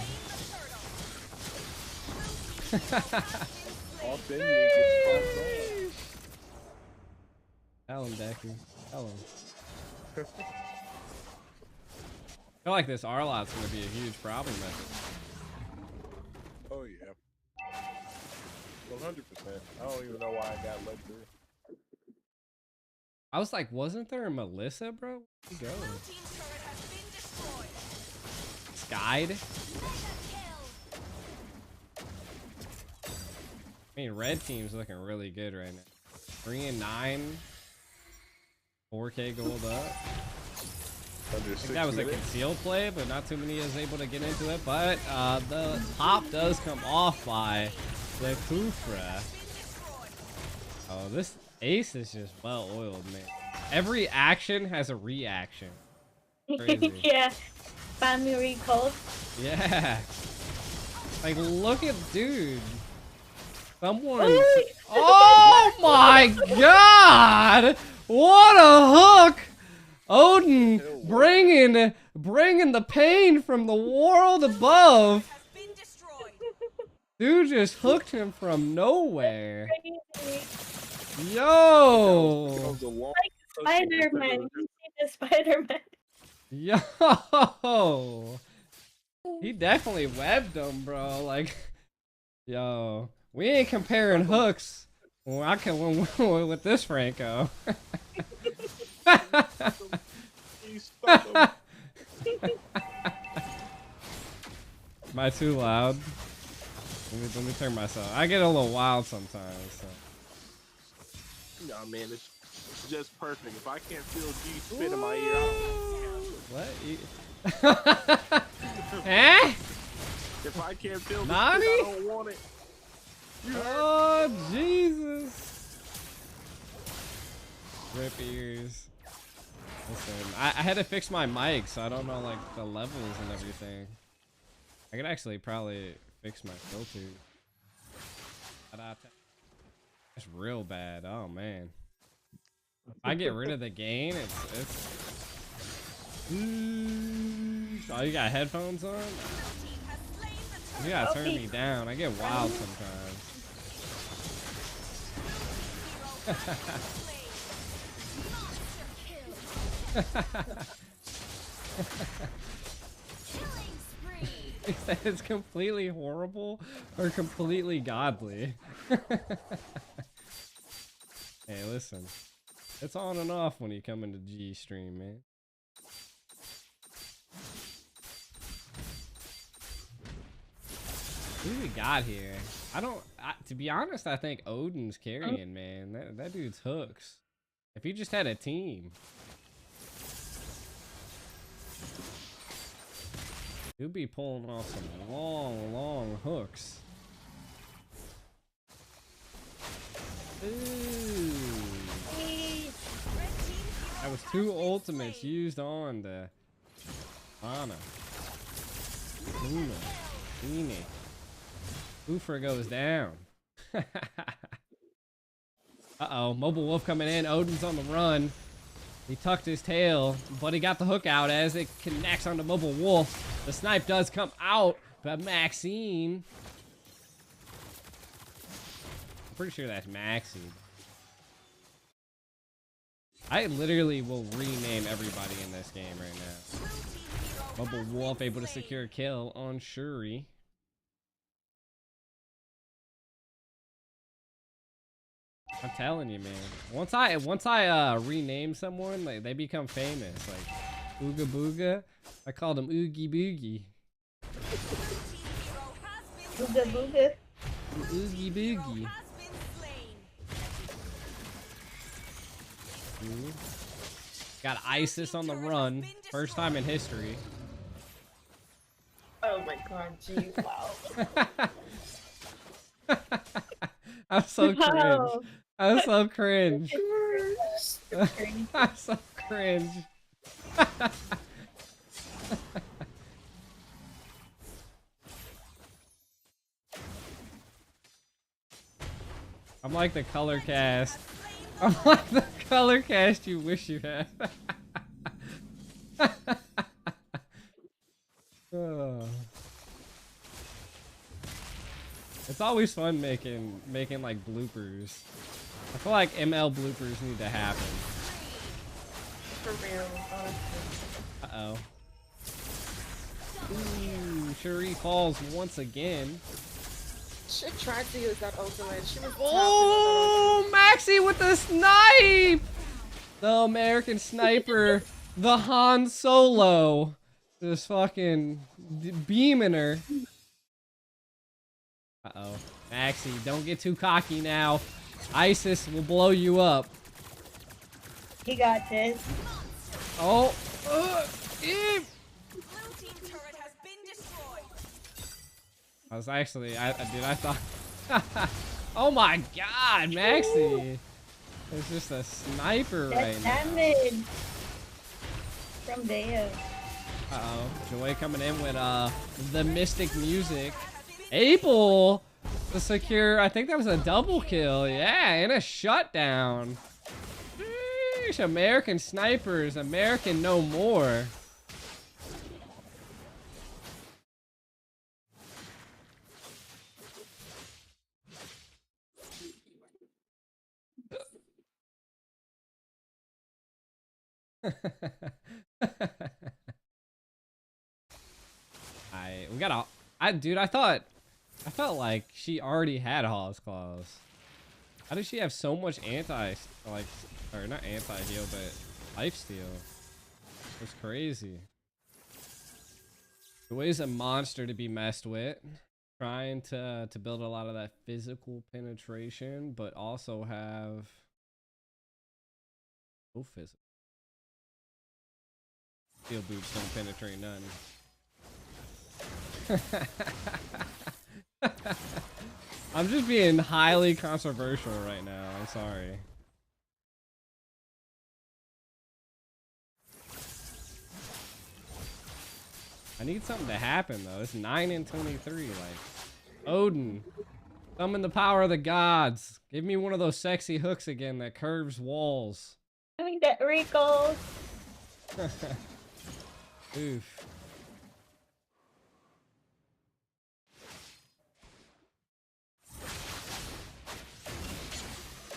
Off in me gets Tell him, Deku. Tell him. I feel like this Arlot's gonna be a huge problem at this. Oh yeah. 100%. I don't even know why I got let through. I was like, wasn't there a Melissa, bro? Where'd he go? Skied? I mean, red team's looking really good right now. 3 and 9. 4K gold up. I think that was a concealed play, but not too many is able to get into it. But the pop does come off by the Kufra. Oh, this ace is just well oiled, man. Every action has a reaction. Crazy. Yeah. Family recall. Yeah. Like, look at dude. Someone. Oh my god! What a hook! Odin bringing the pain from the world above. Dude just hooked him from nowhere. Yo! Like Spider-Man. You see the Spider-Man. Yo! He definitely webbed him, bro. Like, yo, we ain't comparing hooks. Well, I can with this Franco. Am I too loud? Let me turn myself. I get a little wild sometimes. So. Nah, man, it's just perfect. If I can't feel G spit in my ear, I What? Eh? If I can't feel the Nani? spit, I don't want it. Oh, Jesus. Rip ears. Listen, I had to fix my mic, so I don't know, like, the levels and everything. I could actually probably fix my filter. That's real bad. Oh, man. If I get rid of the gain, it's... Oh, you got headphones on? You gotta turn me down. I get wild sometimes. It's completely horrible or completely godly. Hey, listen. It's on and off when you come into G stream, man. Who do we got here? To be honest, I think Odin's carrying, man. That dude's hooks. If he just had a team. He'll be pulling off some long, long hooks. Ooh. That was 2 ultimates used on the Ana. Luna. Ine. Ufra goes down. Uh-oh. Mobile Wolf coming in. Odin's on the run. He tucked his tail, but he got the hook out as it connects on the Mobile Wolf. The snipe does come out, but Maxine. I'm pretty sure that's Maxine. I literally will rename everybody in this game right now. Mobile Wolf able to secure a kill on Shuri. I'm telling you, man. Once I rename someone, like they become famous. Like Ooga Booga, I called him Oogie Boogie. Booga booga. Oogie Boogie. Ooh. Got ISIS on the run, first time in history. Oh my god, gee, wow. I'm so cringe. Wow. I'm so cringe. Cringe. I'm so cringe. I'm like the color cast. I'm like the color cast you wish you had. Oh. It's always fun making like bloopers. I feel like ML bloopers need to happen. For real, honestly. Uh-oh. Ooh, Shuri falls once again. She tried to use that ultimate. She was Oh, Maxie with the snipe! The American sniper, the Han Solo, just fucking beaming her. Uh-oh. Maxie, don't get too cocky now. ISIS will blow you up. He got this. Oh. I was actually, dude, I thought. Oh my god, Maxie. It's just a sniper right now. Damage from there. Uh-oh. Joy coming in with the mystic music. Able to secure, I think that was a double kill. Yeah, and a shutdown. Sheesh, American snipers, American no more. We got dude, I felt like she already had Haw's Claws. How does she have so much or not anti-heal, but lifesteal? It's crazy. Joy's a monster to be messed with. Trying to build a lot of that physical penetration, but also have no physical. Steel boots don't penetrate none. I'm just being highly controversial right now. I'm sorry. I need something to happen though. It's 9 and 23. Like Odin, summon the power of the gods. Give me one of those sexy hooks again that curves walls. I mean that Rico. Oof.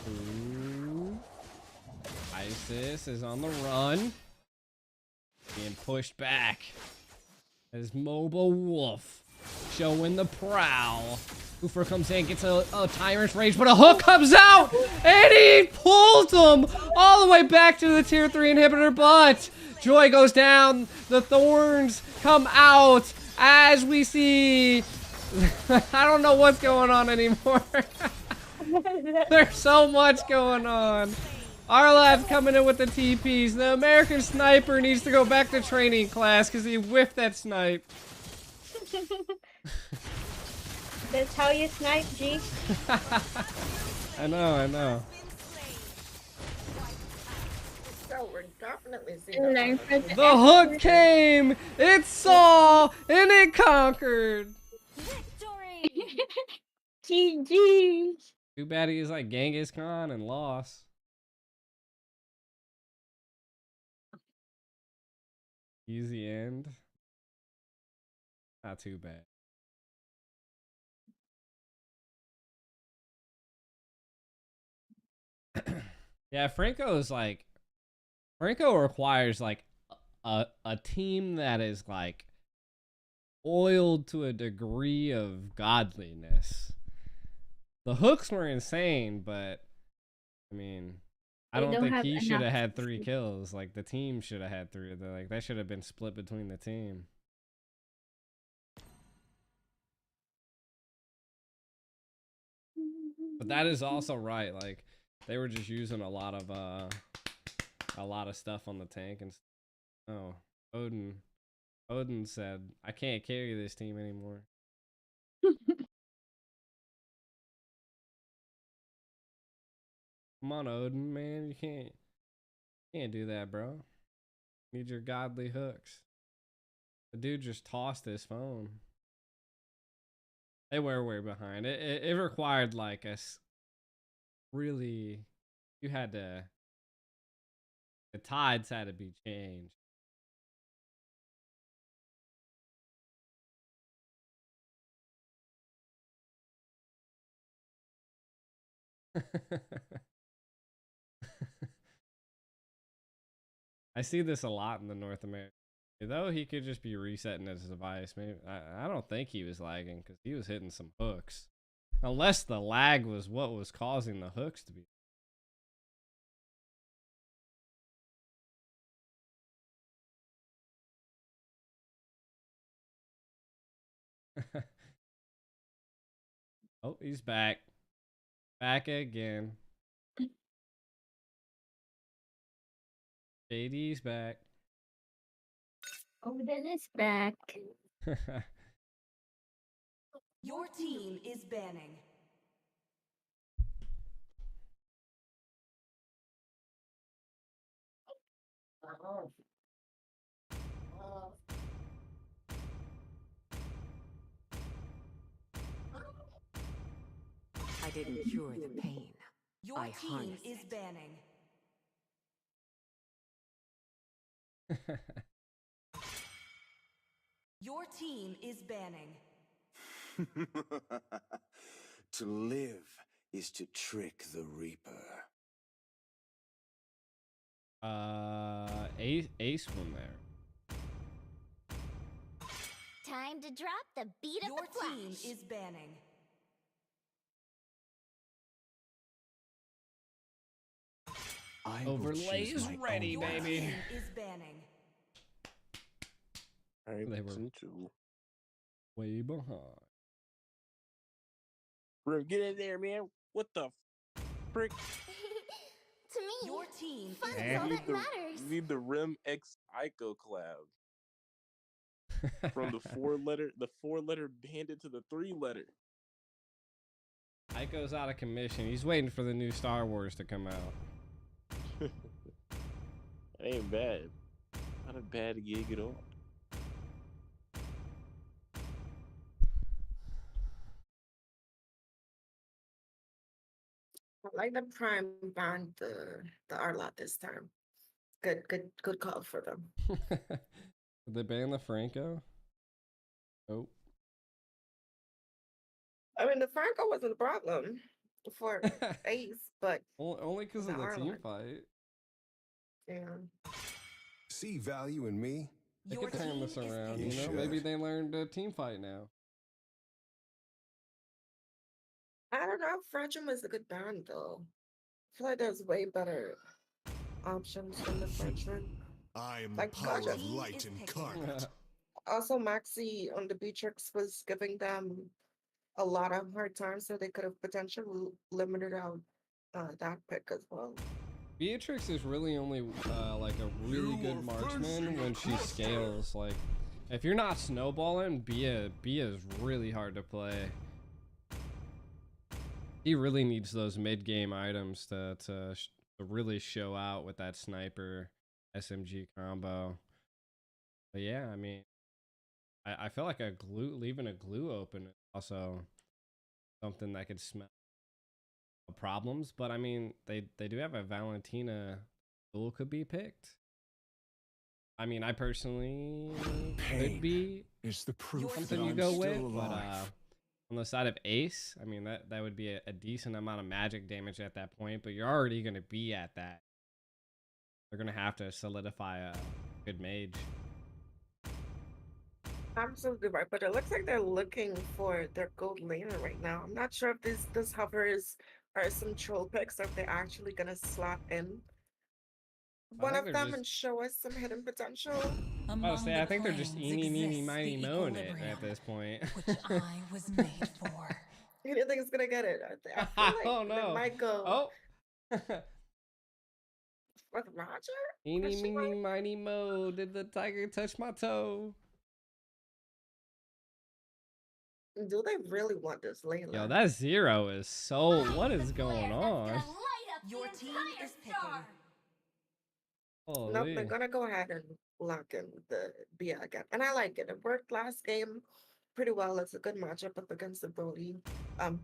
Ooh. ISIS is on the run. Being pushed back. As Mobile Wolf showing the prowl. Hoofer comes in, gets a Tyrant's Rage, but a hook comes out! And he pulls him all the way back to the tier 3 inhibitor, but Joy goes down. The thorns come out as we see. I don't know what's going on anymore. There's so much going on. Arlab's coming in with the TPs. The American sniper needs to go back to training class because he whiffed that snipe. That's how you snipe, G. I know. So we're definitely Learn from The hook came, it saw, and it conquered. GG. Too bad he is like Genghis Khan and lost. Easy end. Not too bad. Yeah, Franco requires like a team that is like oiled to a degree of godliness. The hooks were insane, but I mean, I They don't don't think have he should have enough. had 3 kills. Like the team should have had 3. Like that should have been split between the team. But that is also right. Like they were just using a lot of stuff on the tank and oh, Odin said, "I can't carry this team anymore." Come on, Odin, man, you can't do that, bro. Need your godly hooks. The dude just tossed his phone. They were way behind. It required like really, you had to. The tides had to be changed. I see this a lot in the North America. Though he could just be resetting his device. Maybe I don't think he was lagging because he was hitting some hooks. Unless the lag was what was causing the hooks to be. Oh, he's back. Back again. JD's back. Odin is back. Your team is banning. I didn't cure the pain. Your I team harnessed is it. banning. Your team is banning. To live is to trick the Reaper. Ace one there. Time to drop the beat of the flash. Your team is banning. I Overlays ready, Your baby. team is banning. They were Two. way behind. Bro, get in there, man. What the frick? To me, your team is is all that You need the Rim X Ico collab. From the four letter banded to the 3-letter. Ico's out of commission. He's waiting for the new Star Wars to come out. That ain't bad. Not a bad gig at all. I like the Prime band the Arlot this time. Good call for them. Did they ban the Franco? Nope. I mean, the Franco wasn't a problem for Ace, but Only because of the team fight. Yeah. See value in me? They could turn this around, You you know? should. Maybe they learned a team fight now. I don't know. Frenchum is a good band though. I feel like there's way better options than the Frenchman. I am Like the power Gotcha. of light incarnate. Also, Maxi on the Beatrix was giving them a lot of hard time, so they could have potentially limited out that pick as well. Beatrix is really only like a really good marksman when she scales. Like, if you're not snowballing, Bia is really hard to play. He really needs those mid-game items to really show out with that sniper SMG combo. But yeah, I mean, I feel like leaving a glue open is also something that could smell problems. But I mean, they do have a Valentina duel could be picked. I mean, I personally Pain could be is the proof that something you I'm go still with, but alive. on the side of Ace, I mean that would be a decent amount of magic damage at that point, but you're already gonna be at that. They're gonna have to solidify a good mage. Absolutely right, but it looks like they're looking for their gold laner right now. I'm not sure if this hovers are some troll picks or if they're actually gonna slot in I one think of they're them just and show us some hidden potential. I was say I think they're just eeny meeny miny moeing it at this point. which I was made for. Who do you think is gonna get it? I I feel like don't they know. might go Oh. with Roger? Eeny Question meeny mark? miny mo, did the tiger touch my toe? Do they really want this Layla? Yo, that zero is so. What is going on? Your team is picking. Nope, they're Holy. gonna go ahead and lock in the Bia again. And I like it. It worked last game pretty well. It's a good matchup up against the Brody.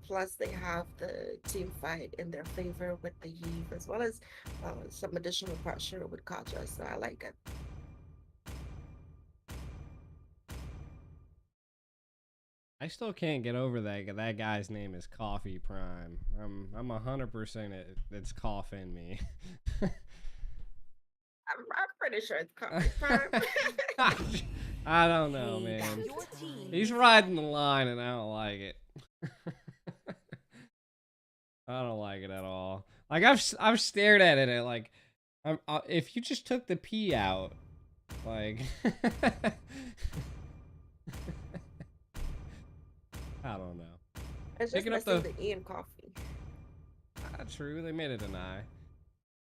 Plus they have the team fight in their favor with the Eve, as well as some additional pressure with Kaja. So I like it. I still can't get over that guy's name is Coffee Prime. I'm 100% it's coughing me. I'm pretty sure it's Coffee Prime. I don't know, man. He's riding the line and I don't like it. I don't like it at all. Like I've stared at it at like if you just took the P out, like I don't know. It's just Picking up missing the E in coffee. True, they made it an I.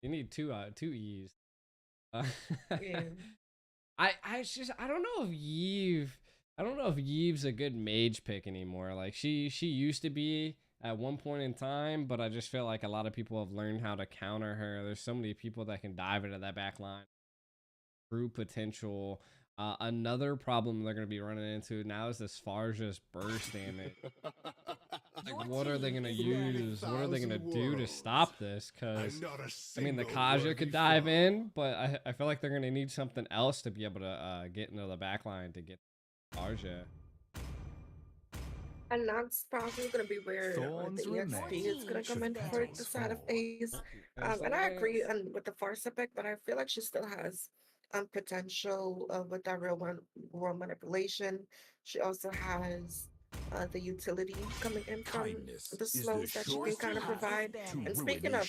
You need two E's. Yeah. I don't know if Yeeve's a good mage pick anymore. Like she used to be at one point in time, but I just feel like a lot of people have learned how to counter her. There's so many people that can dive into that back line. True potential. Another problem they're going to be running into now is this Farja's burst damage. Like, what are they going to use? What are they going to do to stop this? Because, I mean, the Kaja could dive in, but I feel like they're going to need something else to be able to get into the back line to get Farja. And that's probably going to be where the EXP is going to come in for the side of Ace. And I agree with the Farsa pick, but I feel like she still has potential with that real world manipulation. She also has the utility coming in from the slows that she can kind of provide. And speaking of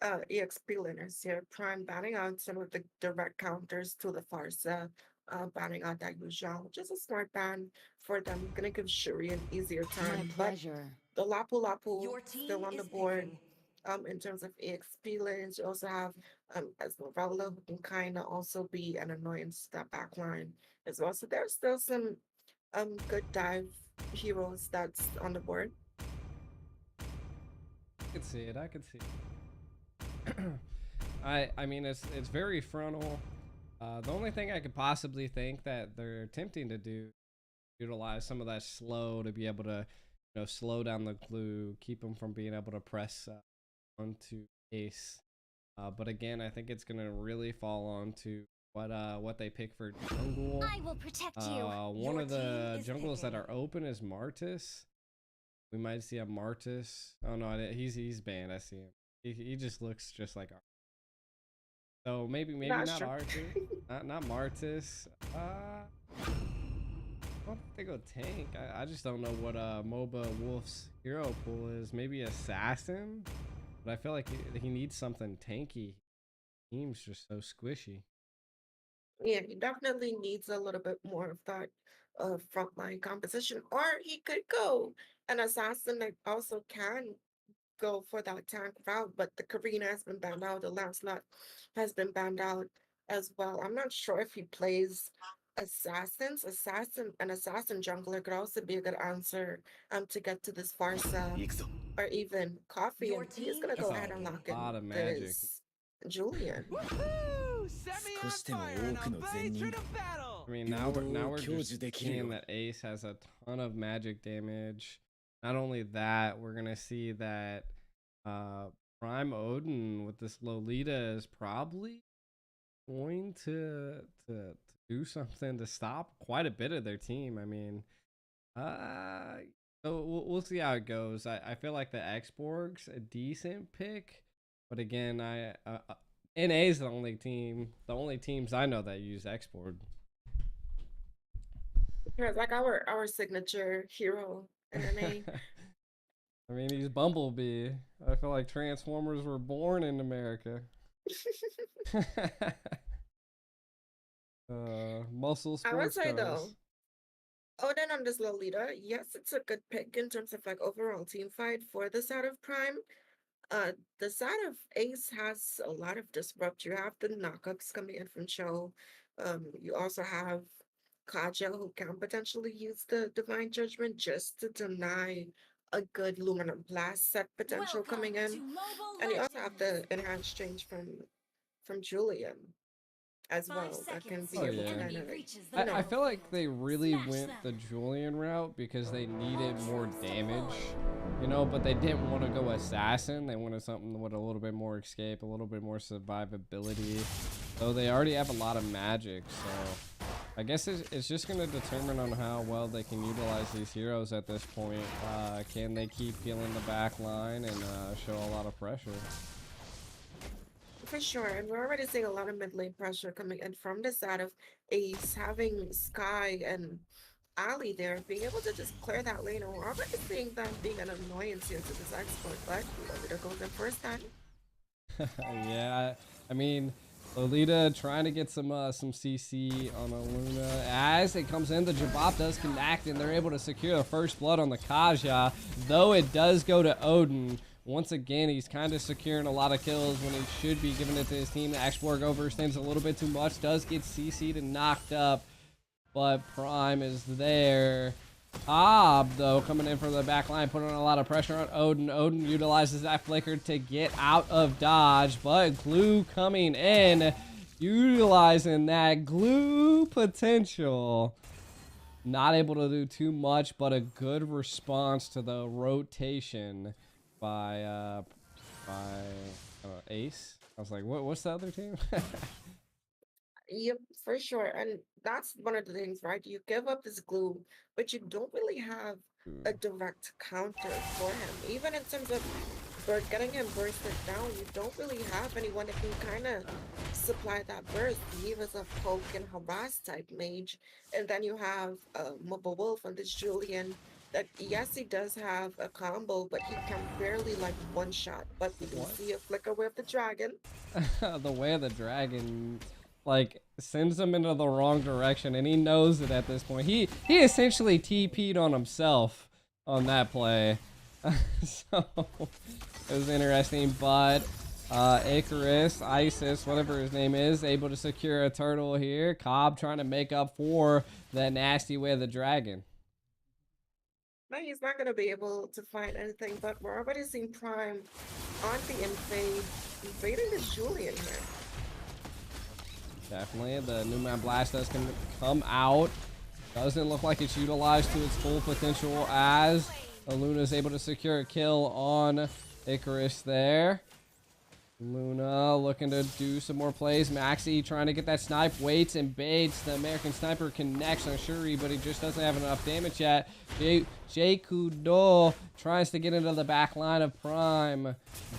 EXP laners here, Prime banning out some of the direct counters to the Farsa, banning out that Yuzhang, which is a smart ban for them. Gonna give Shuri an easier time. My pleasure. But the Lapu Lapu Your team still on the is board. picking. In terms of EXP lanes, you also have as Novella, who can kind of also be an annoyance to that back line as well. So there's still some good dive heroes that's on the board. I could see it. I mean, it's very frontal. The only thing I could possibly think that they're attempting to do, utilize some of that slow to be able to, slow down the glue, keep them from being able to press onto Ace. But again, I think it's gonna really fall onto what they pick for jungle. I will protect you. One of the jungles that are open is Martis. We might see a Martis. Oh no, he's banned. I see him. He just looks just like Arthur. So maybe not Arthur. not Martis. I don't think they go tank. I just don't know what MOBA Wolf's hero pool is. Maybe Assassin? But I feel like he needs something tanky. Team's just so squishy. Yeah, he definitely needs a little bit more of that frontline composition. Or he could go an assassin that also can go for that tank route, but the Karina has been banned out, the Lancelot has been banned out as well. I'm not sure if he plays assassins. An assassin jungler could also be a good answer to get to this Farsa or even Coffee. And he is gonna go ahead and lock in this Julian. I mean, now we're just seeing that Ace has a ton of magic damage. Not only that, we're gonna see that Prime Odin with this Lolita is probably going to do something to stop quite a bit of their team. I mean, so we'll see how it goes. I feel like the Xborg's a decent pick, but again, NA is the only teams I know that use Xborg. Yeah, like our signature hero in NA. I mean, he's Bumblebee. I feel like Transformers were born in America. Muscle I would sports say cars. though, Odin on this Lolita, yes, it's a good pick in terms of like overall team fight for the side of Prime. The side of Ace has a lot of disrupt. You have the knockups coming in from Cho. You also have Kaja who can potentially use the Divine Judgment just to deny a good Luminous Blast set potential coming in. And you also have the enhanced change from Julian as well that can be able to kind of, I feel like they really went the Julian route because they needed more damage, you know, but they didn't want to go assassin. They wanted something with a little bit more escape, a little bit more survivability. So they already have a lot of magic, so I guess it's just going to determine on how well they can utilize these heroes at this point. Can they keep peeling the back line and show a lot of pressure? for sure. And we're already seeing a lot of mid lane pressure coming in from the side of Ace, having Sky and Ali there, being able to just clear that lane. And we're already seeing them being an annoyance here to this export, but Lolita goes in first time. Yeah, I mean, Lolita trying to get some CC on a Luna. As it comes in, the Jabop does connect, and they're able to secure the first blood on the Kaja, though it does go to Odin. Once again, he's kind of securing a lot of kills when he should be giving it to his team. Ashborg overextends a little bit too much, does get CC'd and knocked up, but Prime is there. Though, coming in from the back line, putting a lot of pressure on Odin. Odin utilizes that flicker to get out of dodge, but Glue coming in, utilizing that glue potential. Not able to do too much, but a good response to the rotation by Ace. I was like, what's the other team? Yep, for sure. And that's one of the things, right? You give up this glue, but you don't really have a direct counter for him. Even in terms of getting him bursted down, you don't really have anyone that can kind of supply that burst. He was a poke and harass type mage. And then you have Mobile Wolf on this Julian that, yes, he does have a combo, but he can barely like one shot. But we do see a flicker with the dragon. The way of the dragon, like, sends him into the wrong direction, and he knows it at this point. He essentially TP'd on himself on that play. So it was interesting, but Icarus, Isis, whatever his name is, able to secure a turtle here. Cobb trying to make up for that nasty way of the dragon. No, he's not going to be able to find anything, but we're already seeing Prime on the invading the Julian here. Definitely, the Numan Blast does come out. Doesn't look like it's utilized to its full potential as Luna is able to secure a kill on Icarus there. Luna looking to do some more plays. Maxi trying to get that snipe, waits and baits. The American Sniper connects on Shuri, but he just doesn't have enough damage yet. Jay Kudo tries to get into the back line of Prime,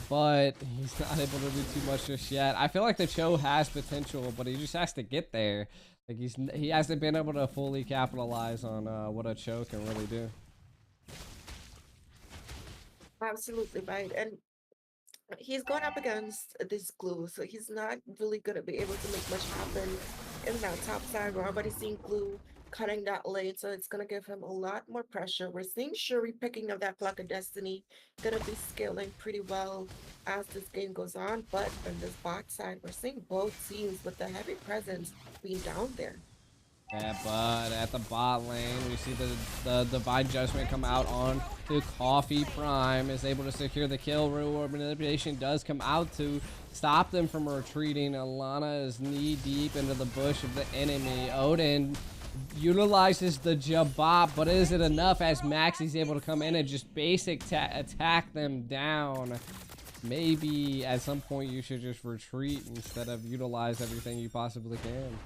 but he's not able to do too much just yet. I feel like the Cho has potential, but he just has to get there. Like he hasn't been able to fully capitalize on what a Cho can really do. Absolutely right. And he's going up against this glue, so he's not really going to be able to make much happen in that top side. We're already seeing glue cutting that lane, so it's going to give him a lot more pressure. We're seeing Shuri picking up that Block of Destiny, going to be scaling pretty well as this game goes on. But on this bot side, we're seeing both teams with the heavy presence being down there. Yeah, but at the bot lane, we see the Divine Judgment come out on the Coffee. Prime is able to secure the kill. Reward manipulation does come out to stop them from retreating. Alana is knee deep into the bush of the enemy. Odin utilizes the Jabop, but is it enough as Maxi's able to come in and just basic attack them down? maybe at some point you should just retreat instead of utilize everything you possibly can.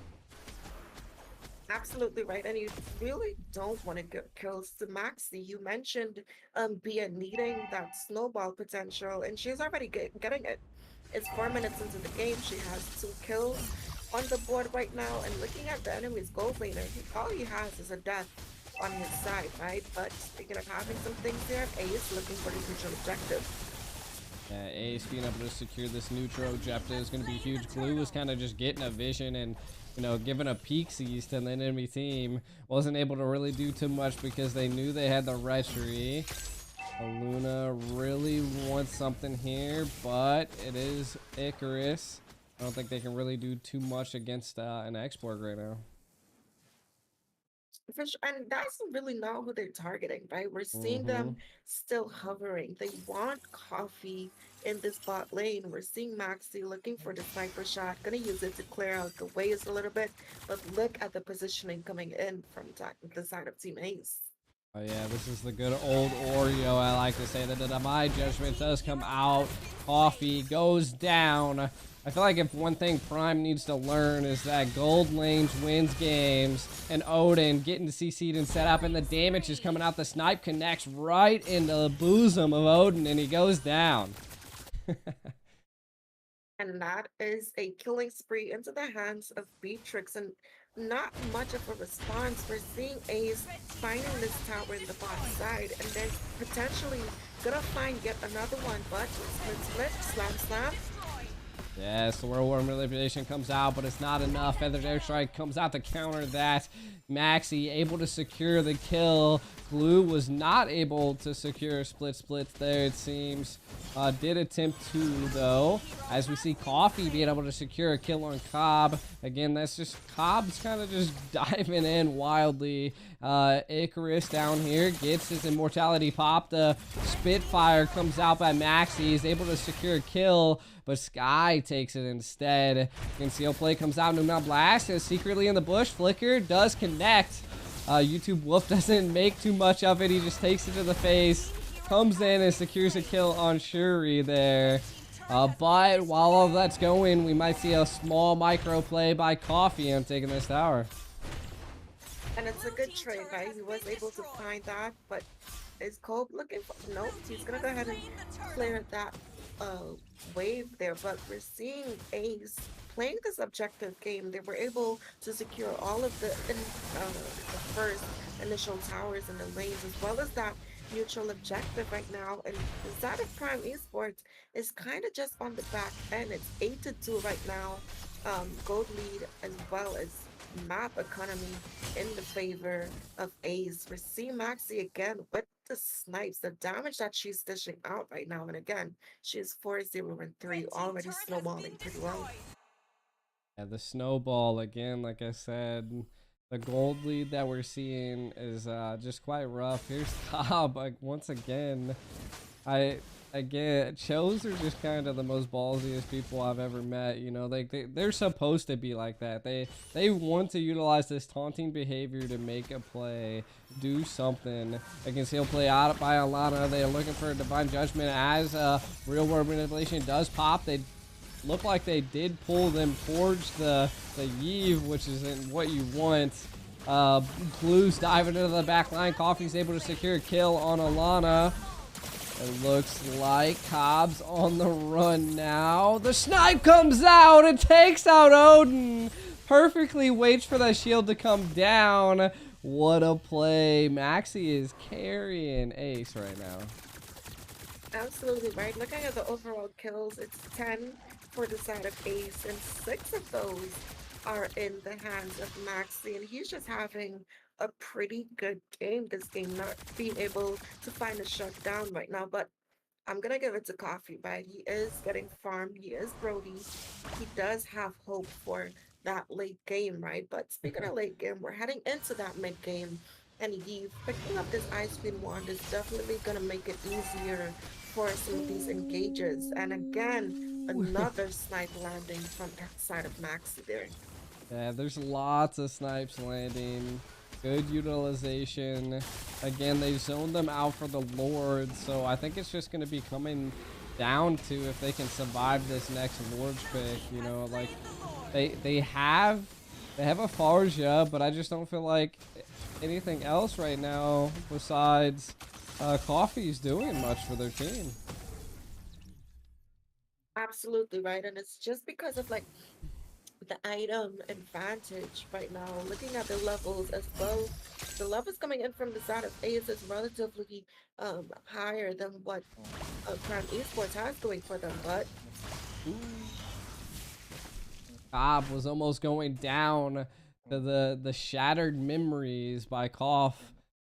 Absolutely right. And you really don't want to get kills to Maxi. You mentioned Bia needing that snowball potential, and she's already getting it. It's 4 minutes into the game. She has 2 kills on the board right now. And looking at the enemy's gold laner, all he has is a death on his side, right? But speaking of having some things there, Ace looking for the crucial objective. Ace being able to secure this neutral objective is going to be huge. Glue was kind of just getting a vision and, you know, giving a peeksies to the enemy team. Wasn't able to really do too much because they knew they had the retry. Luna really wants something here, but it is Icarus. I don't think they can really do too much against an export right now. For sure. And that's really not who they're targeting, right? We're seeing them still hovering. They want coffee in this bot lane. We're seeing Maxi looking for the sniper shot, gonna use it to clear out the waves a little bit. But look at the positioning coming in from the side of Team Ace. Oh yeah, this is the good old Oreo. I like to say that the my judgment does come out. Coffee goes down. I feel like if one thing Prime needs to learn is that gold lanes wins games, and Odin getting CC'd and set up, and the damage is coming out. The snipe connects right in the bosom of Odin, and he goes down. And that is a killing spree into the hands of Beatrix, and not much of a response. We're seeing Ace finding this tower in the bot side, and then potentially gonna find yet another one, but split, slam. Yes, the World War manipulation comes out, but it's not enough. Feathered Airstrike comes out to counter that. Maxi able to secure the kill. Glue was not able to secure split there, it seems. Did attempt to, though. As we see Coffee being able to secure a kill on Cobb. Again, that's just Cobb's kind of just diving in wildly. Icarus down here gets his immortality pop. The Spitfire comes out by Maxi. He's able to secure a kill, but Sky takes it instead. Conceal play comes out. Numel Blast is secretly in the bush. Flicker does connect. YouTube Wolf doesn't make too much of it. He just takes it to the face. Comes in and secures a kill on Shuri there. But while all that's going, we might see a small micro play by Coffee on taking this tower. And it's a good trade, right? He was able to find that, but is Cope looking for... Nope, he's gonna go ahead and clear that wave there. But we're seeing Ace playing this objective game. They were able to secure all of the first initial towers in the lanes, as well as that neutral objective right now. And the side of Prime Esports is kind of just on the back end. It's 8-2 right now. Gold lead as well as map economy in the favor of Ace. We're seeing Maxi again with the snipes, the damage that she's dishing out right now. And again, she's 4-0-3, already snowballing pretty well. Yeah, the snowball again, like I said, the gold lead that we're seeing is just quite rough. Here's Cobb, like once again. Chos are just kind of the most ballsiest people I've ever met. You know, they're supposed to be like that. They want to utilize this taunting behavior to make a play, do something. Against he'll play out by Alana. They are looking for a divine judgment as real world manipulation does pop. They look like they did pull them towards the Yeve, which isn't what you want. Blues diving into the back line. Coffee's able to secure a kill on Alana. It looks like Cobb's on the run now. The snipe comes out and takes out Odin. Perfectly waits for that shield to come down. What a play. Maxi is carrying Ace right now. Absolutely right. Looking at the overall kills, it's 10 for the side of Ace, and 6 of those are in the hands of Maxi, and he's just having a pretty good game this game, not being able to find a shutdown right now. But I'm gonna give it to Coffee, right? He is getting farmed, he is Brody, he does have hope for that late game, right? But speaking of late game, we're heading into that mid game, and Yeve picking up this Ice Queen wand is definitely gonna make it easier for some of these engages. And again, another snipe landing from that side of Maxi there. Yeah, there's lots of snipes landing. Good utilization. Again, they zoned them out for the Lord, so I think it's just going to be coming down to if they can survive this next Lord's pick. You know, like they have a Farja, but I just don't feel like anything else right now besides Coffee's doing much for their team. Absolutely right. And it's just because of like the item advantage right now, looking at the levels as well. The levels coming in from the side of Ace is relatively higher than what Prime Esports has going for them, but Cobb was almost going down to the shattered memories by Cough,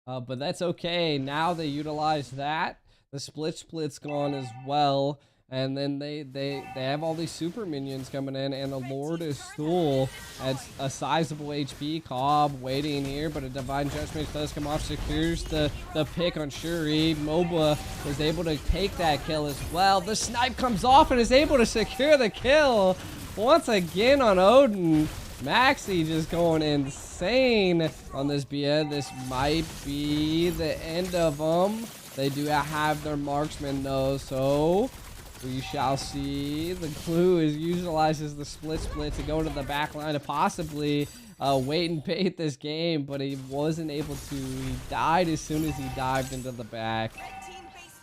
but that's okay. Now they utilize that. The split's gone as well, and then they have all these super minions coming in, and the Lord is still at a sizable HP. Cobb waiting here, but a Divine Judgment does come off, secures the pick on Shuri. MOBA is able to take that kill as well. The snipe comes off and is able to secure the kill. Once again on Odin, Maxi just going insane on this Bia. This might be the end of them. They do have their marksman though, so we shall see. The clue is utilizes the split to go to the back line to possibly wait and bait this game, but he wasn't able to. He died as soon as he dived into the back.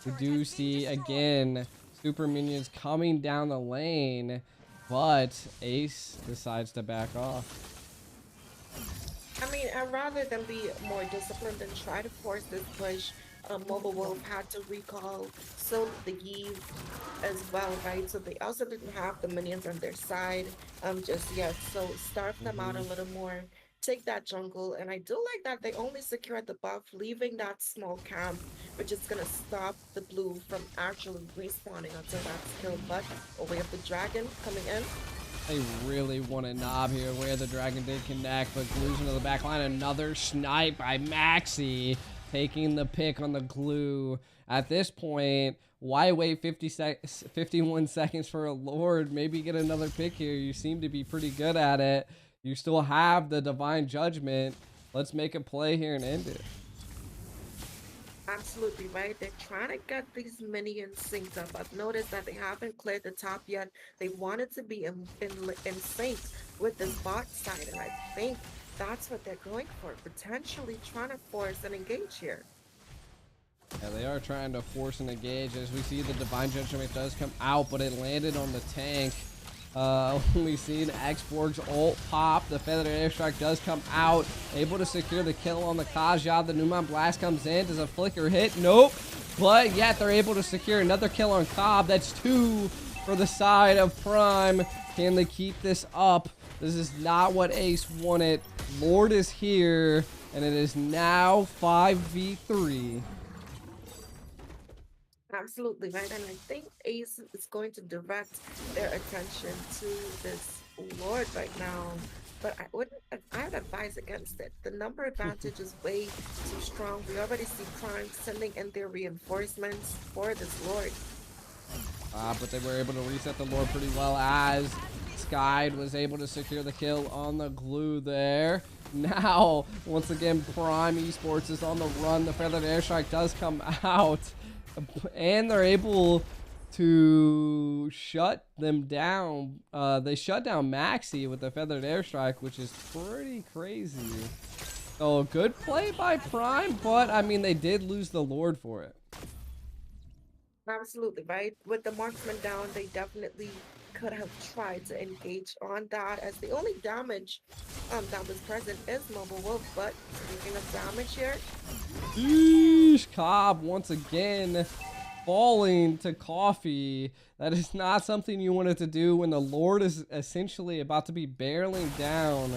We do see again super minions coming down the lane, but Ace decides to back off. I mean, I'd rather them be more disciplined and try to force this push. Mobile Wolf had to recall, so did the Eve as well, right? So they also didn't have the minions on their side just yet. So starve them out a little more, take that jungle, and I do like that they only secured the buff, leaving that small camp, which is gonna stop the blue from actually respawning until that's killed. But away of the dragon coming in. They really wanted Nob here where the dragon did connect, but glues into the back line. Another snipe by Maxi, taking the pick on the glue. At this point, why wait 51 seconds for a Lord? Maybe get another pick here. You seem to be pretty good at it. You still have the Divine Judgment. Let's make a play here and end it. Absolutely right. They're trying to get these minions synced up. I've noticed that they haven't cleared the top yet. They wanted to be in sync with this bot side, and I think that's what they're going for. Potentially trying to force an engage here. Yeah, they are trying to force an engage. As we see, the Divine Judgment does come out, but it landed on the tank. We see Xborg's ult pop. The Feathered Airstrike does come out, able to secure the kill on the Kaja. The Newmont Blast comes in. Does a flicker hit? Nope. But yet they're able to secure another kill on Cobb. That's 2 for the side of Prime. Can they keep this up? This is not what Ace wanted. Lord is here, and it is now 5v3. Absolutely right, and I think Ace is going to direct their attention to this Lord right now. But I would advise against it. The number advantage is way too strong. We already see Prime sending in their reinforcements for this Lord. But they were able to reset the Lord pretty well as Skyd was able to secure the kill on the glue there. Now, once again, Prime Esports is on the run. The Feathered Airstrike does come out. And they're able to shut them down. They shut down Maxi with the Feathered Airstrike, which is pretty crazy. So good play by Prime, but I mean, they did lose the Lord for it. Absolutely right. With the marksman down, they definitely could have tried to engage on that, as the only damage that was present is Mobile Wolf. But speaking of damage here, Eesh, Cobb once again falling to Coffee. That is not something you wanted to do when the Lord is essentially about to be barreling down.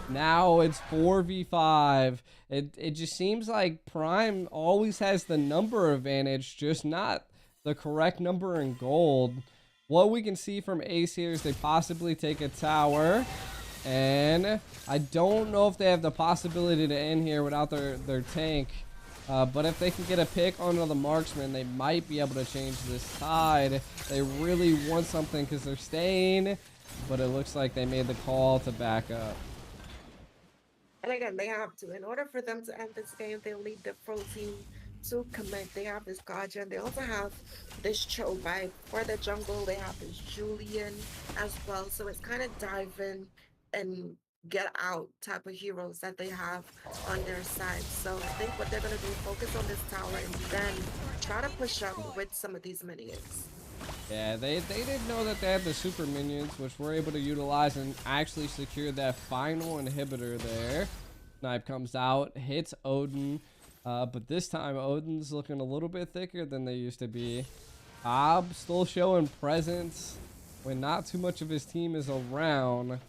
Now it's 4v5. It just seems like Prime always has the number advantage, just not the correct number in gold. What we can see from Ace here is they possibly take a tower. And I don't know if they have the possibility to end here without their tank. But if they can get a pick onto the marksman, they might be able to change this tide. They really want something because they're staying. But it looks like they made the call to back up. and again, they have to. In order for them to end this game, they'll need the full team to commit. They have this Guardian. They also have this Cho vibe. For the jungle, they have this Julian as well. So it's kind of dive in and get out type of heroes that they have on their side. So I think what they're gonna do, focus on this tower and then try to push up with some of these minions. Yeah, they didn't know that they had the super minions, which we're able to utilize and actually secure that final inhibitor there. Snipe comes out, hits Odin, but this time Odin's looking a little bit thicker than they used to be. Cobb still showing presence when not too much of his team is around.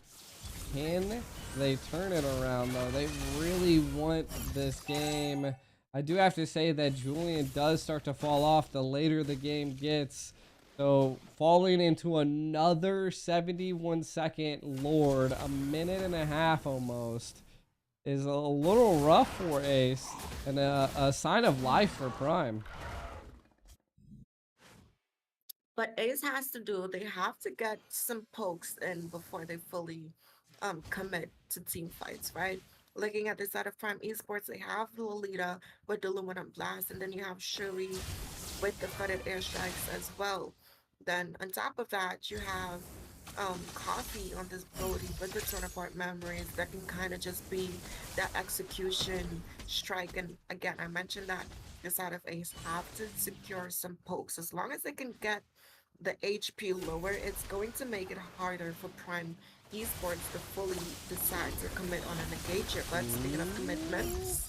Can they turn it around though? They really want this game. I do have to say that Julian does start to fall off the later the game gets. So falling into another 71-second Lord, a minute and a half almost, is a little rough for Ace and a sign of life for Prime. But Ace has to do, they have to get some pokes in before they fully commit to team fights, right? Looking at the side of Prime Esports, they have Lolita with the Aluminum Blast, and then you have Shuri with the flooded airstrikes as well. Then on top of that, you have Coffee on this ability with the turn apart memories that can kind of just be that execution strike. And again, I mentioned that the side of Ace have to secure some pokes. As long as they can get the HP lower, it's going to make it harder for Prime Esports to fully decide to commit on an engager. But speaking of commitments,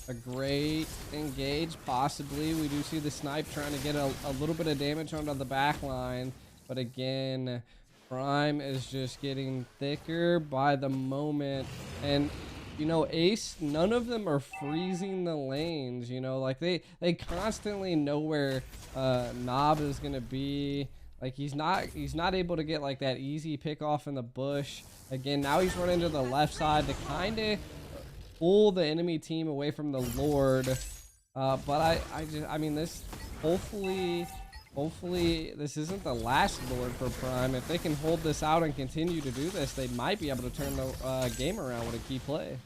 a great engage, possibly. We do see the snipe trying to get a little bit of damage onto the back line, but again, Prime is just getting thicker by the moment. And you know, Ace, none of them are freezing the lanes, you know, like they constantly know where NABA is gonna be. Like he's not able to get like that easy pick off in the bush. Again, now he's running to the left side to kind of pull the enemy team away from the Lord. But I mean, this hopefully this isn't the last Lord for Prime. If they can hold this out and continue to do this, they might be able to turn the game around with a key play.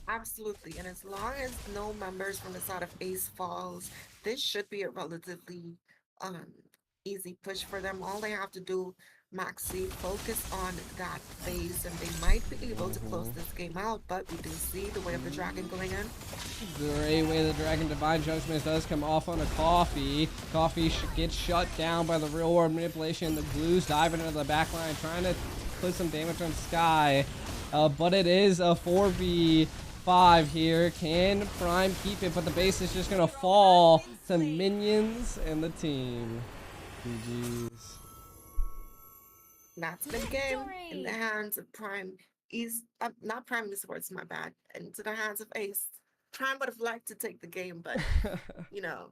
absolutely. And as long as no members from the side of Ace falls, this should be a relatively um easy push for them. All they have to do, Maxi, focus on that phase, and they might be able to close this game out. But we do see the way of the dragon going in. Great way the Dragon Divine Judgment does come off on a Coffee. Coffee gets shut down by the real world manipulation. The Glues diving into the back line, trying to put some damage on Sky. But it is a 4v5 here. Can Prime keep it? But the base is just going to fall to minions and the team. GG's. That's the game in the hands of Prime not Prime Esports, my bad, into the hands of Ace. Prime would have liked to take the game, but you know,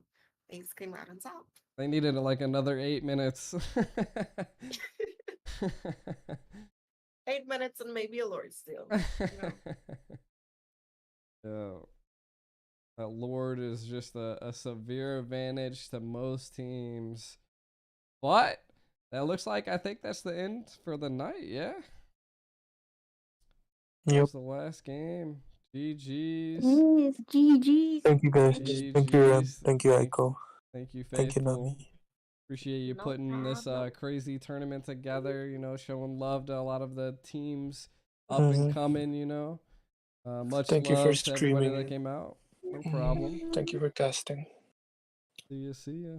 Ace came out on top. They needed like another 8 minutes. 8 minutes and maybe a Lord steal. Yeah. That Lord is just a severe advantage to most teams. But that looks like, I think that's the end for the night, yeah? That was the last game. GG's. Yes, GG's. Thank you guys. GG's. Thank you, Rem. Thank you, Aiko. Thank you, Thank you, Faithful. Nami. Appreciate you No putting this problem. crazy tournament together, you know, showing love to a lot of the teams up and coming, you know. Much Thank you for love to everybody streaming that it. came out. No problem. Thank you for casting. See ya.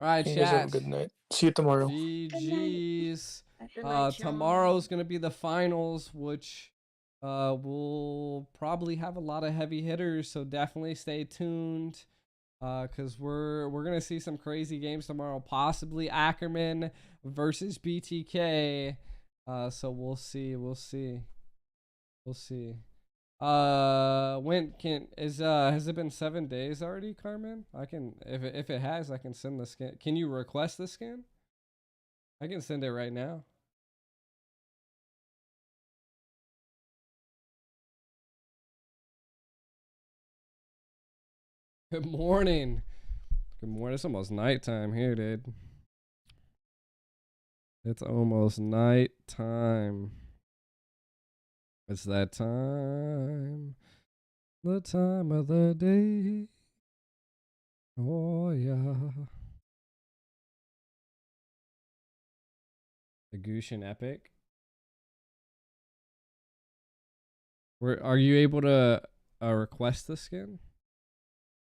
All right, You guys have a chat. good night. See you tomorrow. GG's. Good night, y'all. Tomorrow's gonna be the finals, which we'll probably have a lot of heavy hitters, so definitely stay tuned. Cause we're gonna see some crazy games tomorrow, possibly Ackerman versus BTK. So we'll see. When has it been 7 days already, Carmen? I can, if it has, I can send the skin. Can you request the skin? I can send it right now. Good morning. Good morning. It's almost nighttime here, dude. It's almost nighttime. It's that time. The time of the day. Oh yeah. The Gushin Epic. Are you able to request the skin?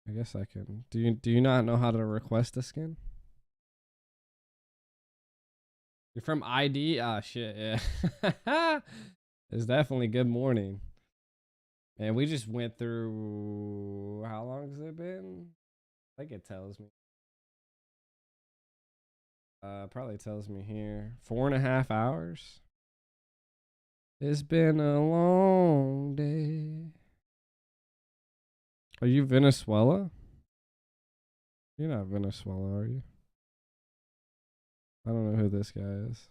I guess I can. Do you not know how to request a skin? You're from ID? Ah, shit, yeah. It's definitely good morning. And we just went through, how long has it been? I think it tells me. Probably tells me here. 4.5 hours. It's been a long day. Are you Venezuela? You're not Venezuela, are you? I don't know who this guy is.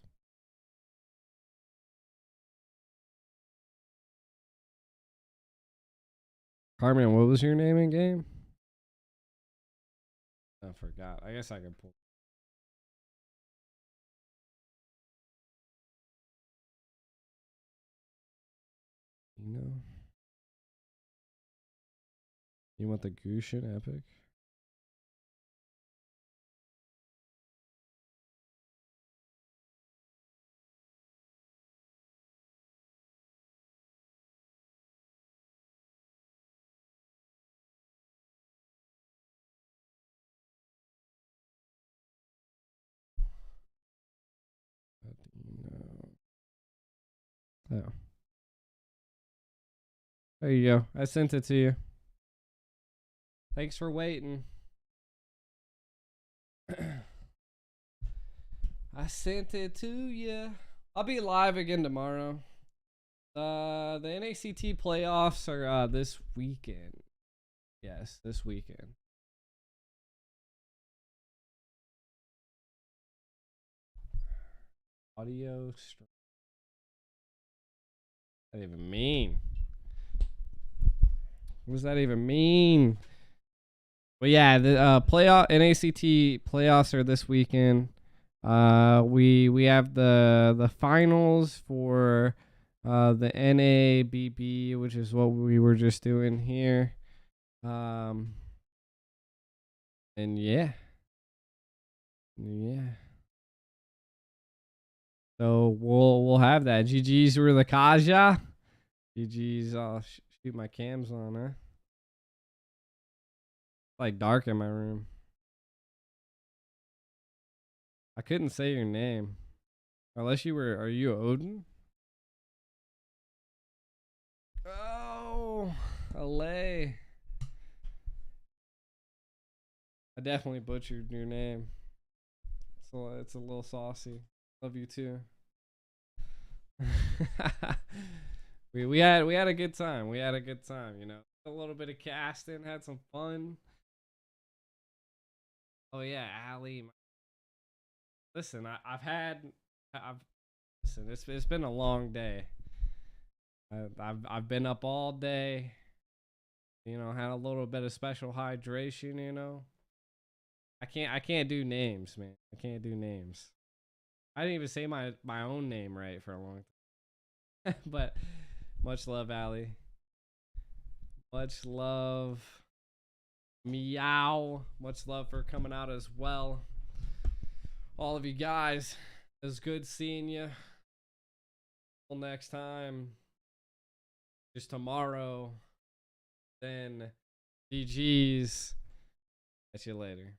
Carmen, what was your name in game? I forgot. I guess I can pull. You know? You want the Gushin Epic? No. Oh. There you go. I sent it to you. Thanks for waiting. I sent it to you. I'll be live again tomorrow. The NACT playoffs are this weekend. Yes, this weekend. Audio stream. What does that even mean? What does that even mean? But yeah, the NACT playoffs are this weekend. We have the finals for the NABB, which is what we were just doing here. And yeah. So we'll have that. GG's were the Kaja. GG's. I'll shoot my cams on, huh? Like dark in my room. I couldn't say your name. Unless you were, are you Odin? Oh, LA. I definitely butchered your name. So it's a little saucy. Love you too. we had a good time. We had a good time, you know. A little bit of casting, had some fun. Oh yeah, Ali. Listen, listen. It's been a long day. I've been up all day. You know, had a little bit of special hydration. You know, I can't do names, man. I can't do names. I didn't even say my own name right for a long time. But much love, Ali. Much love. Meow. Much love for coming out as well. All of you guys, it was good seeing you. Till next time. Just tomorrow. Then GG's. Catch you later.